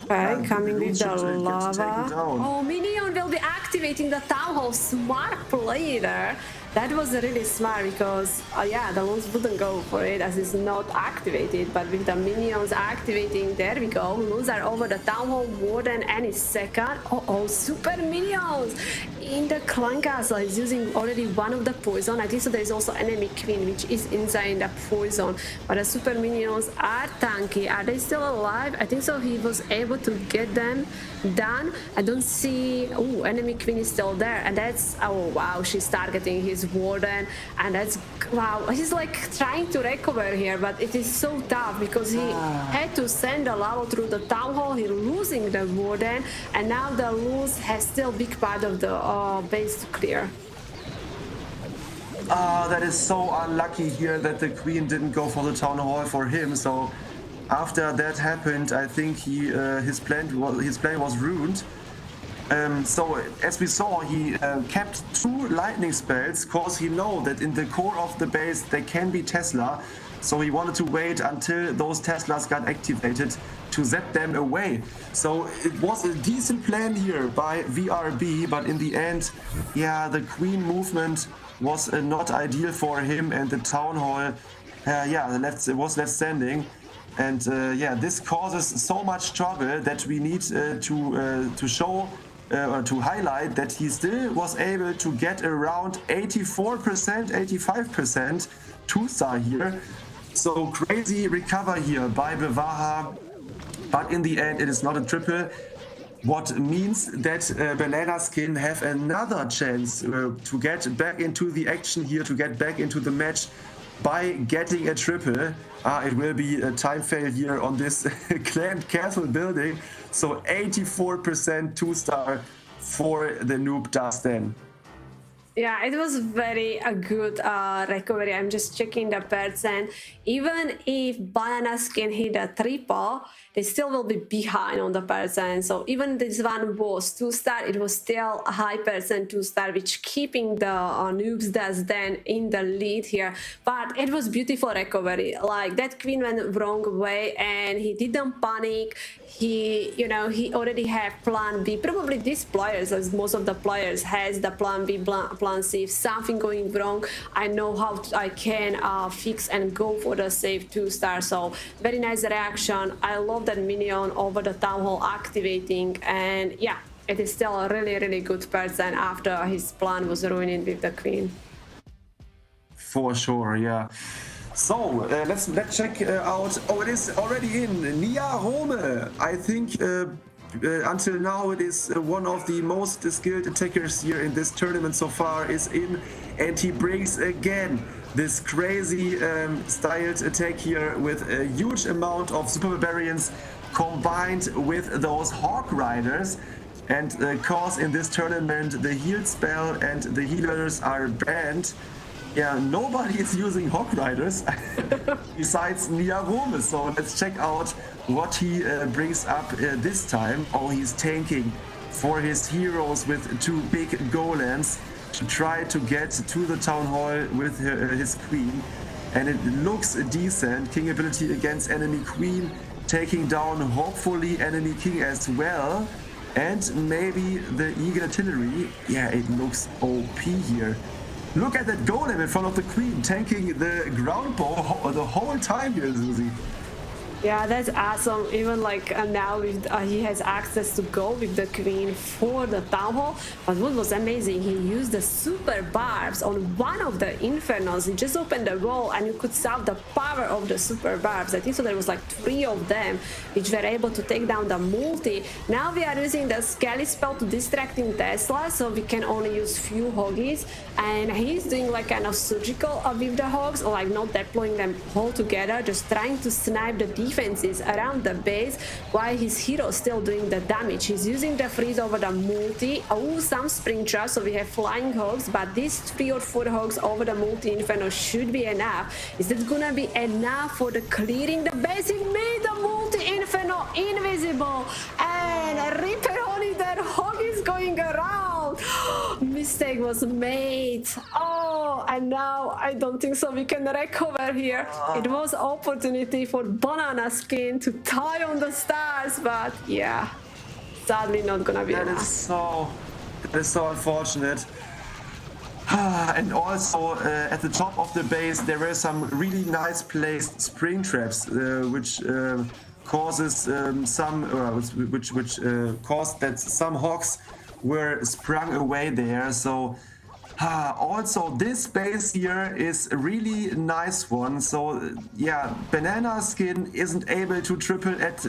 Okay, coming with the lava. Oh, Minion will be activating the town hall. Smart play there. That was really smart because, yeah, the loons wouldn't go for it as it's not activated. But with the minions activating, there we go. Loons are over the town hall more than any second. Oh, super minions in the clan castle. He's using already one of the poison. I think so. There is also enemy queen which is inside the poison. But the super minions are tanky. Are they still alive? I think so. He was able to get them done. I don't see. Oh, enemy queen is still there, and that's. Oh wow, she's targeting his warden, and that's wow. He's like trying to recover here, but it is so tough because he had to send a lava through the town hall. He's losing the warden, and now the lose has still big part of the base to clear. That is so unlucky here that the queen didn't go for the town hall for him. So after that happened, I think his plan was ruined. So as we saw, he kept 2 lightning spells because he know that in the core of the base there can be Tesla. So he wanted to wait until those Teslas got activated to zap them away. So it was a decent plan here by VRB, but in the end, yeah, the queen movement was not ideal for him, and the town hall, was left standing. And yeah, this causes so much trouble that we need to show or to highlight that he still was able to get around 84%, 85% 2-star here. So crazy recover here by Bevaha, but in the end it is not a triple. What means that Banana Skin have another chance to get back into the action here, to get back into the match by getting a triple. It will be a time fail here on this clan castle building. So 84% 2-star for the Noob Does Then. Yeah, it was very a good recovery. I'm just checking the percent. Even if Banana Skin hit a triple, they still will be behind on the percent. So even this one was 2-star, it was still a high percent 2-star, which keeping the Noobs Does Then in the lead here. But it was beautiful recovery. Like that queen went wrong way and he didn't panic. He already had plan B. Probably these players, as most of the players has the plan B, plan plan, see if something going wrong, I know how I can fix and go for the safe 2-star. So very nice reaction. I love that minion over the Town Hall activating, and yeah, it is still a really good person after his plan was ruined with the queen. For sure, yeah. So let's check out. Oh, it is already in. Nia Rome. I think until now it is one of the most skilled attackers here in this tournament so far is in, and he brings again this crazy styled attack here with a huge amount of super barbarians combined with those hawk riders. And cause in this tournament the heal spell and the healers are banned. Yeah, nobody is using Hawk Riders besides Nia Rome. So let's check out what he brings up this time. Oh, he's tanking for his heroes with 2 big golems to try to get to the Town Hall with his queen. And it looks decent. King ability against enemy queen, taking down hopefully enemy king as well. And maybe the Eagle artillery. Yeah, it looks OP here. Look at that golem in front of the queen, tanking the ground bow the whole time here, Susie. Yeah, that's awesome. Even like now with, he has access to go with the queen for the Town Hall. But what was amazing, he used the super barbs on one of the infernos. He just opened the wall and you could solve the power of the super barbs. I think so there was like 3 of them which were able to take down the multi. Now we are using the Skelly spell to distracting Tesla, so we can only use few hoggies. And he's doing like kind of surgical with the hogs, or like not deploying them all together, just trying to snipe the defenses around the base while his hero still doing the damage. He's using the freeze over the multi. Oh, some spring trap, so we have flying hogs, but these 3 or 4 hogs over the multi inferno should be enough. Is it gonna be enough for the clearing the base? He made the multi inferno invisible, and Ripperoni, that hog is going around. Mistake was made. Oh, and now I don't think so we can recover here. It was opportunity for Banana Skin to tie on the stars, but yeah, sadly not gonna be enough. That is so unfortunate. And also at the top of the base there were some really nice placed spring traps, which causes caused that some hogs were sprung away there. So also this base here is a really nice one. So yeah, Banana Skin isn't able to triple at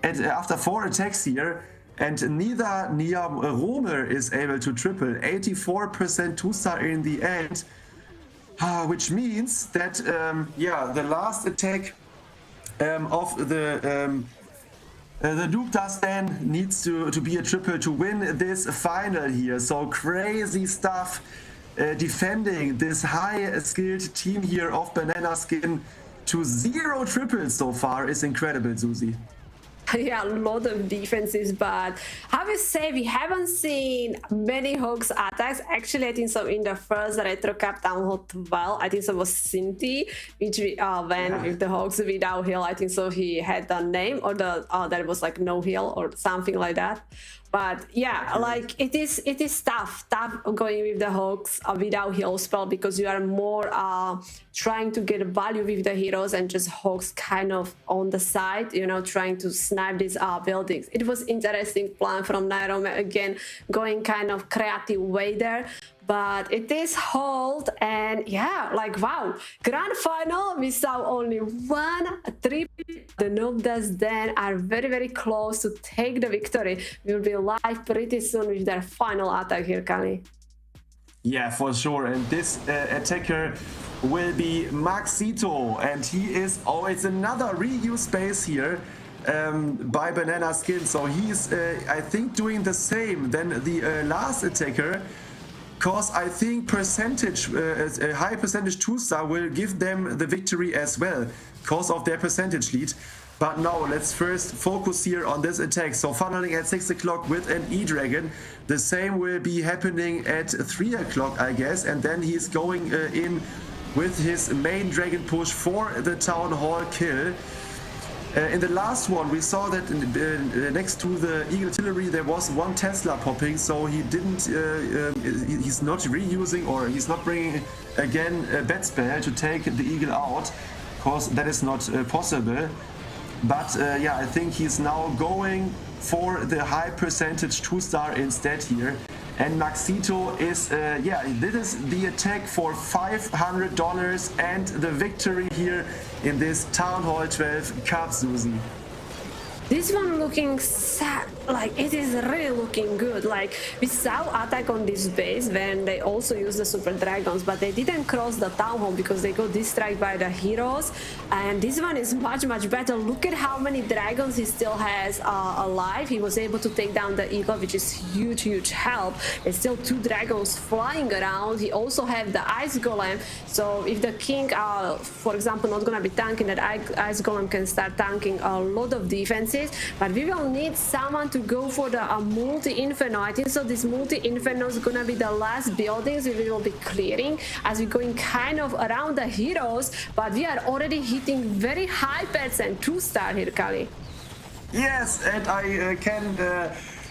after 4 attacks here, and neither Nia Rome is able to triple. 84% 2-star in the end, which means that yeah, the last attack of the Duke Dustin needs to be a triple to win this final here. So crazy stuff defending this high skilled team here of Banana Skin to 0 triples so far is incredible, Susie. Yeah, a lot of defenses, but how we say we haven't seen many hogs attacks. Actually, I think so in the first Retro Cup Town Hall 12, I think so was Sinti, which we went with the hogs without heal. I think so he had the name, or the there was like no heal or something like that. But yeah, like it is tough going with the hogs without heal spell, because you are more trying to get value with the heroes, and just hogs kind of on the side, you know, trying to snipe these buildings. It was interesting plan from Nia Rome, again going kind of creative way there. But it is hold, and yeah, like wow, grand final, we saw only 1 trip. The Noobdas then are very close to take the victory. We'll be live pretty soon with their final attack here, Kali. Yeah, for sure. And this attacker will be Maxito, and he is always another reuse space here by Banana Skin. So he's I think doing the same than the last attacker. Because I think percentage, a high percentage 2-star will give them the victory as well, because of their percentage lead. But now let's first focus here on this attack. So funneling at 6 o'clock with an E-Dragon. The same will be happening at 3 o'clock, I guess. And then he's going in with his main Dragon push for the Town Hall kill. In the last one, we saw that next to the Eagle Artillery there was one Tesla popping, so he didn't. He's not reusing, or he's not bringing again a bat spell to take the Eagle out, because that is not possible. But yeah, I think he's now going for the high percentage 2-star instead here. And Maxito is, yeah, this is the attack for $500 and the victory here in this Town Hall 12 Cup, Susie. This one looking like it is really looking good. Like we saw attack on this base when they also used the super dragons, but they didn't cross the town hall because they got distracted by the heroes. And this one is much better. Look at how many dragons he still has alive. He was able to take down the eagle, which is huge help. There's still 2 dragons flying around. He also have the ice golem, so if the king for example not gonna be tanking, that ice golem can start tanking a lot of defenses. But we will need someone to go for the multi-inferno. I think so this multi-inferno is gonna be the last buildings we will be clearing as we're going kind of around the heroes, but we are already hitting very high percent 2-star here, Kali. Yes, and I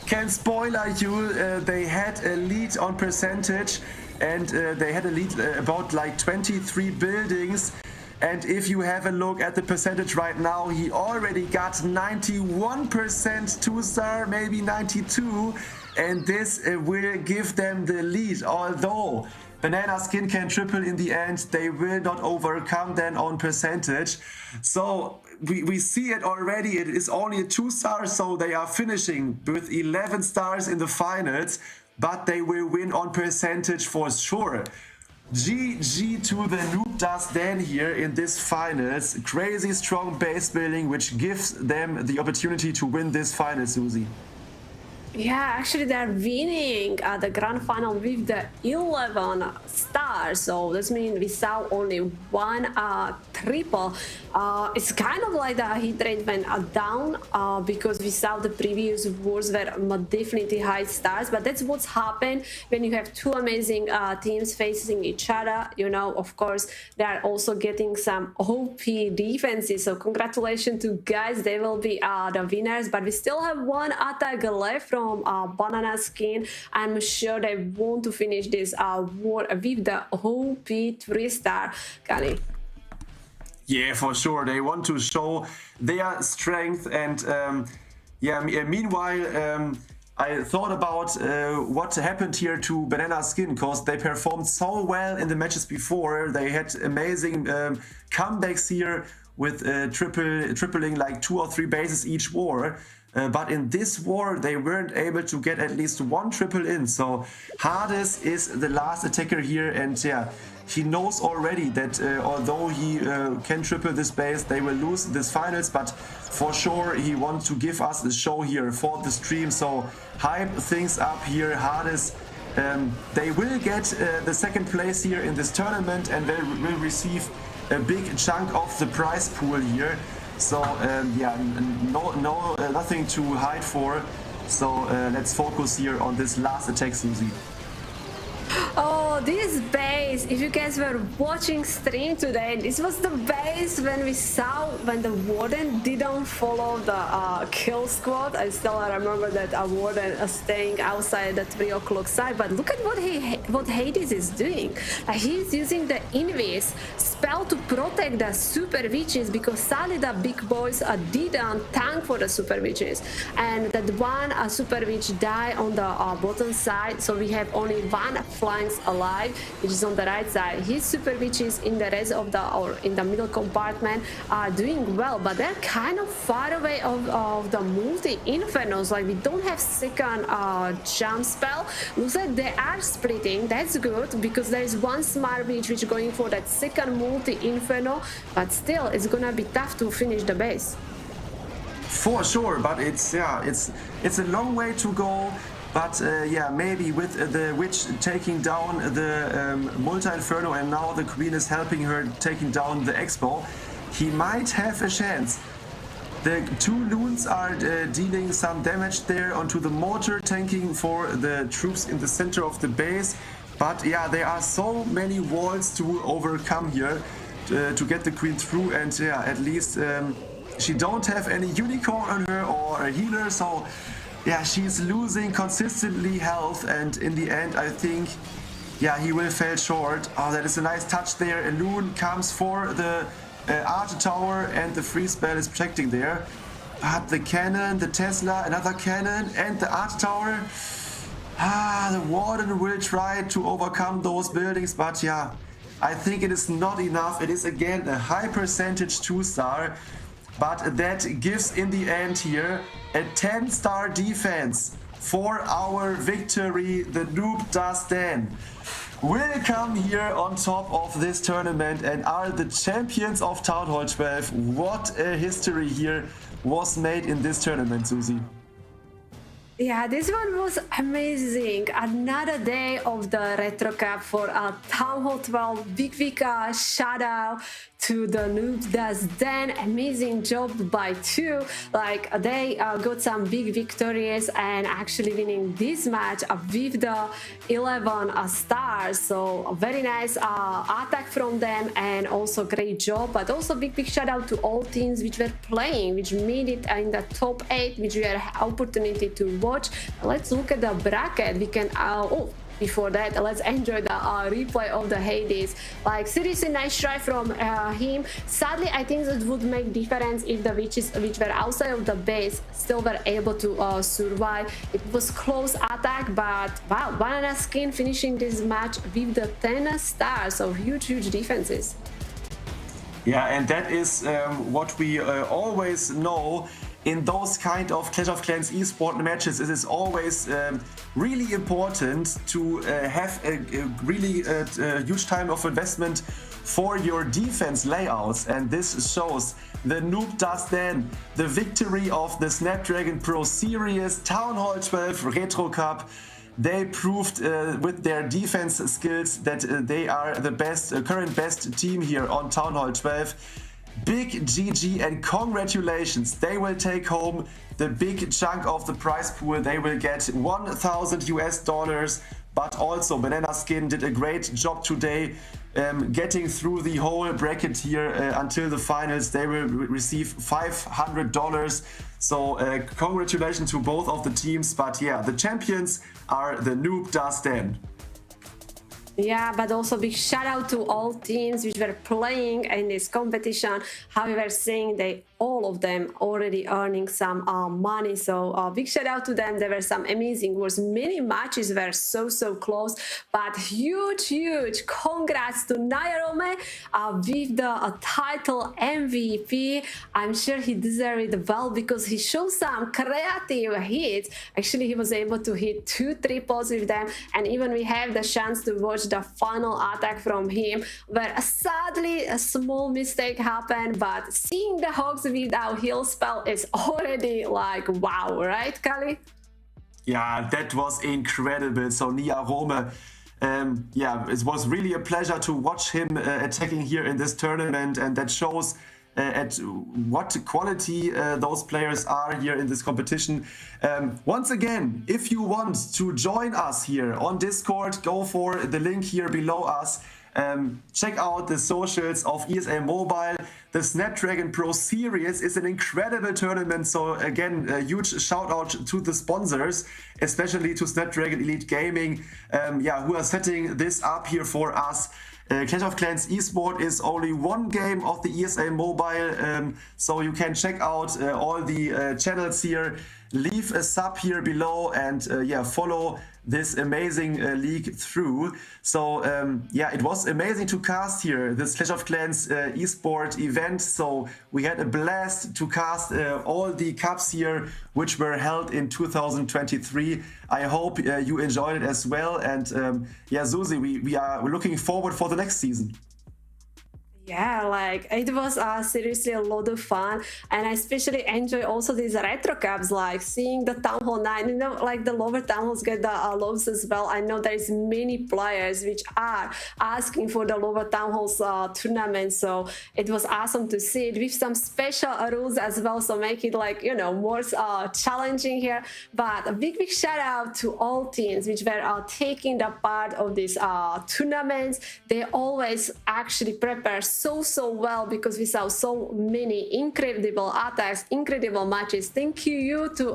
can spoiler you, they had a lead on percentage, and they had a lead about like 23 buildings. And if you have a look at the percentage right now, he already got 91% 2-star, maybe 92, and this will give them the lead. Although Banana Skin can triple in the end, they will not overcome then on percentage. So we see it already, it is only a 2-star, so they are finishing with 11 stars in the finals, but they will win on percentage for sure. GG to the Noob Does Dan here in this finals. Crazy strong base building, which gives them the opportunity to win this final, Susie. Yeah, actually they're winning the grand final with the 11 stars, so this means we saw only one triple. It's kind of like the hit rate went down because we saw the previous wars were definitely high stars, but that's what's happened when you have 2 amazing teams facing each other. You know, of course they are also getting some OP defenses, so congratulations to guys, they will be the winners. But we still have one attack left from Banana Skin. I'm sure they want to finish this war with the OP 3-star, Kali. Yeah, for sure. They want to show their strength. And yeah, meanwhile, I thought about what happened here to Banana Skin, because they performed so well in the matches before. They had amazing comebacks here with tripling like 2 or 3 bases each war. But in this war, they weren't able to get at least 1 triple in. So Hades is the last attacker here, and yeah, he knows already that although he can triple this base, they will lose this finals. But for sure, he wants to give us a show here for the stream. So hype things up here, Hades. They will get the 2nd place here in this tournament, and they will receive a big chunk of the prize pool here. So yeah, nothing to hide for. So let's focus here on this last attack, Susie. Oh, this base, if you guys were watching stream today, this was the base when we saw when the warden didn't follow the kill squad. I still remember that a warden staying outside the 3 o'clock side, but look at what Hades is doing. He's using the Invis spell to protect the super witches, because sadly the big boys didn't tank for the super witches, and that one super witch died on the bottom side, so we have only 1 flanks alive, which is on the right side. His super witches in the rest of the, or in the middle compartment, are doing well, but they're kind of far away of the multi-infernos. Like we don't have 2nd jump spell. Looks like they are splitting. That's good, because there is 1 smart witch which is going for that 2nd multi-inferno, but still it's gonna be tough to finish the base. For sure, but it's a long way to go. But yeah, maybe with the witch taking down the multi-inferno, and now the queen is helping her taking down the expo, he might have a chance. The 2 loons are dealing some damage there onto the mortar, tanking for the troops in the center of the base. But yeah, there are so many walls to overcome here to get the queen through, and yeah, at least She don't have any unicorn on her or a healer, so yeah, she's losing consistently health, and in the end, I think, yeah, he will fall short. Oh, that is a nice touch there. A Loon comes for the Archer Tower, and the free spell is protecting there. But the cannon, the Tesla, another cannon, and the Archer Tower. The Warden will try to overcome those buildings, but yeah, I think it is not enough. It is again a high percentage 2-star, but that gives in the end here a 10-star defense for our victory. The Noob Does Dan will come here on top of this tournament and are the champions of Town Hall 12. What a history here was made in this tournament, Susie. Yeah, this one was amazing. Another day of the Retro Cup for Town Hall 12. Big shout out to the Noob Does Dan. Amazing job by two. Like they got some big victories and actually winning this match with the 11 stars. So a very nice attack from them and also great job. But also big shout out to all teams which were playing, which made it in the top 8, which we had opportunity to watch. Let's look at the bracket. We can before that, let's enjoy the replay of the Hades. Like seriously nice try from him. Sadly, I think it would make difference if the witches which were outside of the base still were able to survive. It was close attack, but wow, Banana Skin finishing this match with the 10 stars. So huge defenses. Yeah, and that is what we always know. In those kind of Clash of Clans esport matches, it is always really important to have a really huge time of investment for your defense layouts, and this shows the Noob Does Dan, the victory of the Snapdragon Pro Series Town Hall 12 Retro Cup. They proved with their defense skills that they are the best, current best team here on Town Hall 12. Big GG and congratulations. They will take home the big chunk of the prize pool. They will get $1,000, but also Banana Skin did a great job today getting through the whole bracket here until the finals. They will receive $500. So congratulations to both of the teams. But yeah, the champions are the Noob Does Dan. Yeah, but also big shout out to all teams which were playing in this competition. How we were saying all of them already earning some money. So big shout out to them. There were some amazing wars. Many matches were so close, but huge congrats to Nayarome with the title MVP. I'm sure he deserved it well because he showed some creative hits. Actually, he was able to hit 2 triples with them, and even we have the chance to watch the final attack from him, where sadly a small mistake happened, but seeing the Hawks without heal spell is already like wow, right, Kali? Yeah, that was incredible. So Nayarome, yeah, it was really a pleasure to watch him attacking here in this tournament, and that shows at what quality those players are here in this competition. Once again, if you want to join us here on Discord, go for the link here below us. Check out the socials of ESL Mobile. The Snapdragon Pro Series is an incredible tournament. So again, a huge shout out to the sponsors, especially to Snapdragon Elite Gaming, who are setting this up here for us. Clash of Clans Esport is only one game of the ESL Mobile, so you can check out all the channels here. Leave a sub here below and follow this amazing league through. So it was amazing to cast here this Clash of Clans Esport event. So we had a blast to cast all the cups here which were held in 2023. I hope you enjoyed it as well. And Susie, we are looking forward for the next season. Yeah, like it was seriously a lot of fun, and I especially enjoy also these retro cups, like seeing the Town Hall 9, you know, like the lower Town Halls get the lows as well. I know there's many players which are asking for the lower Town Halls tournament, so it was awesome to see it with some special rules as well, so make it like, you know, more challenging here. But a big shout out to all teams which were taking the part of these tournaments. They always actually prepare so well because we saw so many incredible attacks, incredible matches. Thank you to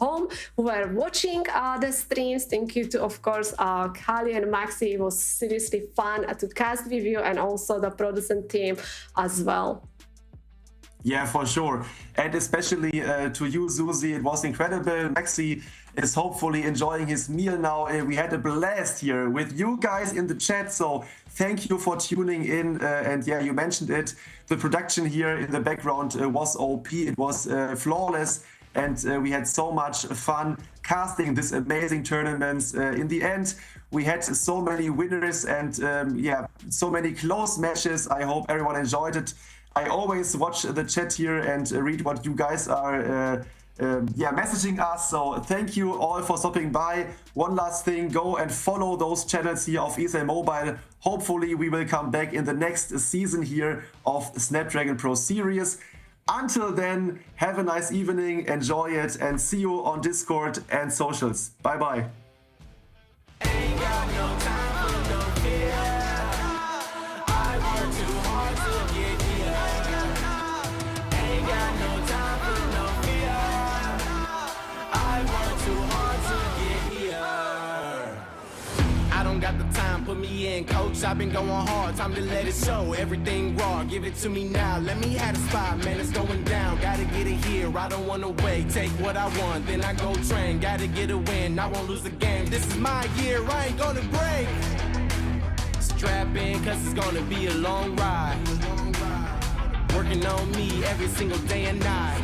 home who were watching the streams. Thank you to, of course, Kali and Maxi. It was seriously fun to cast with you, and also the production team as well. Yeah, for sure. And especially to you, Susie, it was incredible. Maxi is hopefully enjoying his meal now. We had a blast here with you guys in the chat. So thank you for tuning in. And yeah, you mentioned it. The production here in the background was OP. It was flawless. And we had so much fun casting this amazing tournaments. In the end, we had so many winners and yeah, so many close matches. I hope everyone enjoyed it. I always watch the chat here and read what you guys are messaging us. So thank you all for stopping by. One last thing, go and follow those channels here of ESL Mobile. Hopefully we will come back in the next season here of Snapdragon Pro Series. Until then, have a nice evening, enjoy it, and see you on Discord and socials. Bye bye. Ain't got no time for no fear. I work too hard to get here. Ain't got no time for no fear. I work too hard to get here. I don't got the time, put me in, coach. I've been going hard, time to let it show. Everything raw, give it to me now. Let me have the spot, man, it's going down. Gotta get it here, I don't wanna wait. Take what I want, then I go train. Gotta get a win, I won't lose the game. This is my year, I ain't gonna break. Strap in, cause it's gonna be a long ride. Working on me every single day and night.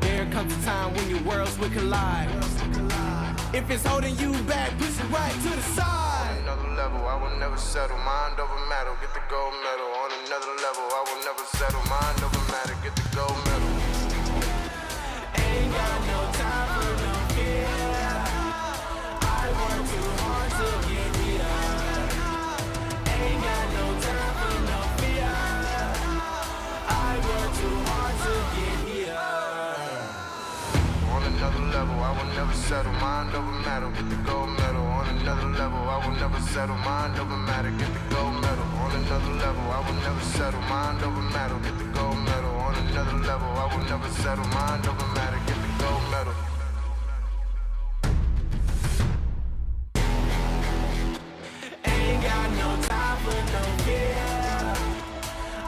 There comes a time when your worlds will collide. If it's holding you back, push it right to the side. On another level, I will never settle. Mind over matter, get the gold medal. On another level, I will never settle. Mind over matter, get the gold medal. Ain't got no time for no fear. I work too hard to get here. Ain't got no time for no fear. I work too hard to get here. On another level, I will never settle. Mind over matter, get the gold medal. On another level, I will never settle. Mind over matter, get the gold medal. On another level, I will never settle. Mind over matter, get the gold medal. On another level, I will never settle. Mind over matter, get the gold medal. Ain't got no time for no fear.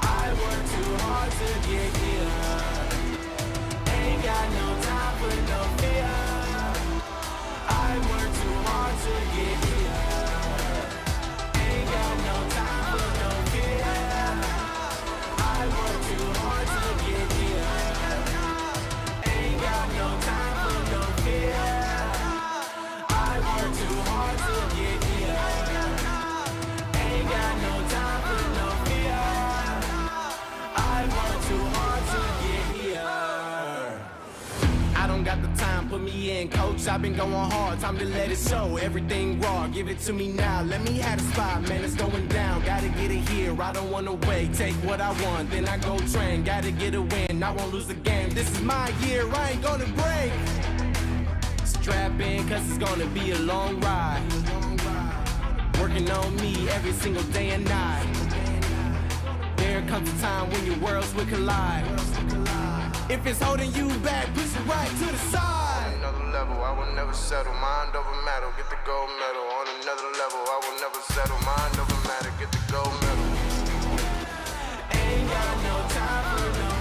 I work too hard to get here. Ain't got no time for no fear. I work too hard to get here. Ain't got no time for no fear. I work too hard to get here. Ain't got no time for no fear. I work too hard to get here. Ain't got no time for no fear. I work too hard to get here. I don't got the time, put me in, coach. I've been going hard, time to let it show. Everything raw, give it to me now. Let me have the spot, man, it's going down. Gotta get it here, I don't wanna wait. Take what I want, then I go train. Gotta get a win, I won't lose the game. This is my year, I ain't gonna break. Strap in, cause it's gonna be a long ride. Working on me every single day and night. There comes a time when your worlds will collide. If it's holding you back, push it right to the side. On another level, I will never settle. Mind over matter, get the gold medal. On another level, I will never settle. Mind over matter, get the gold medal. Ain't got no time for no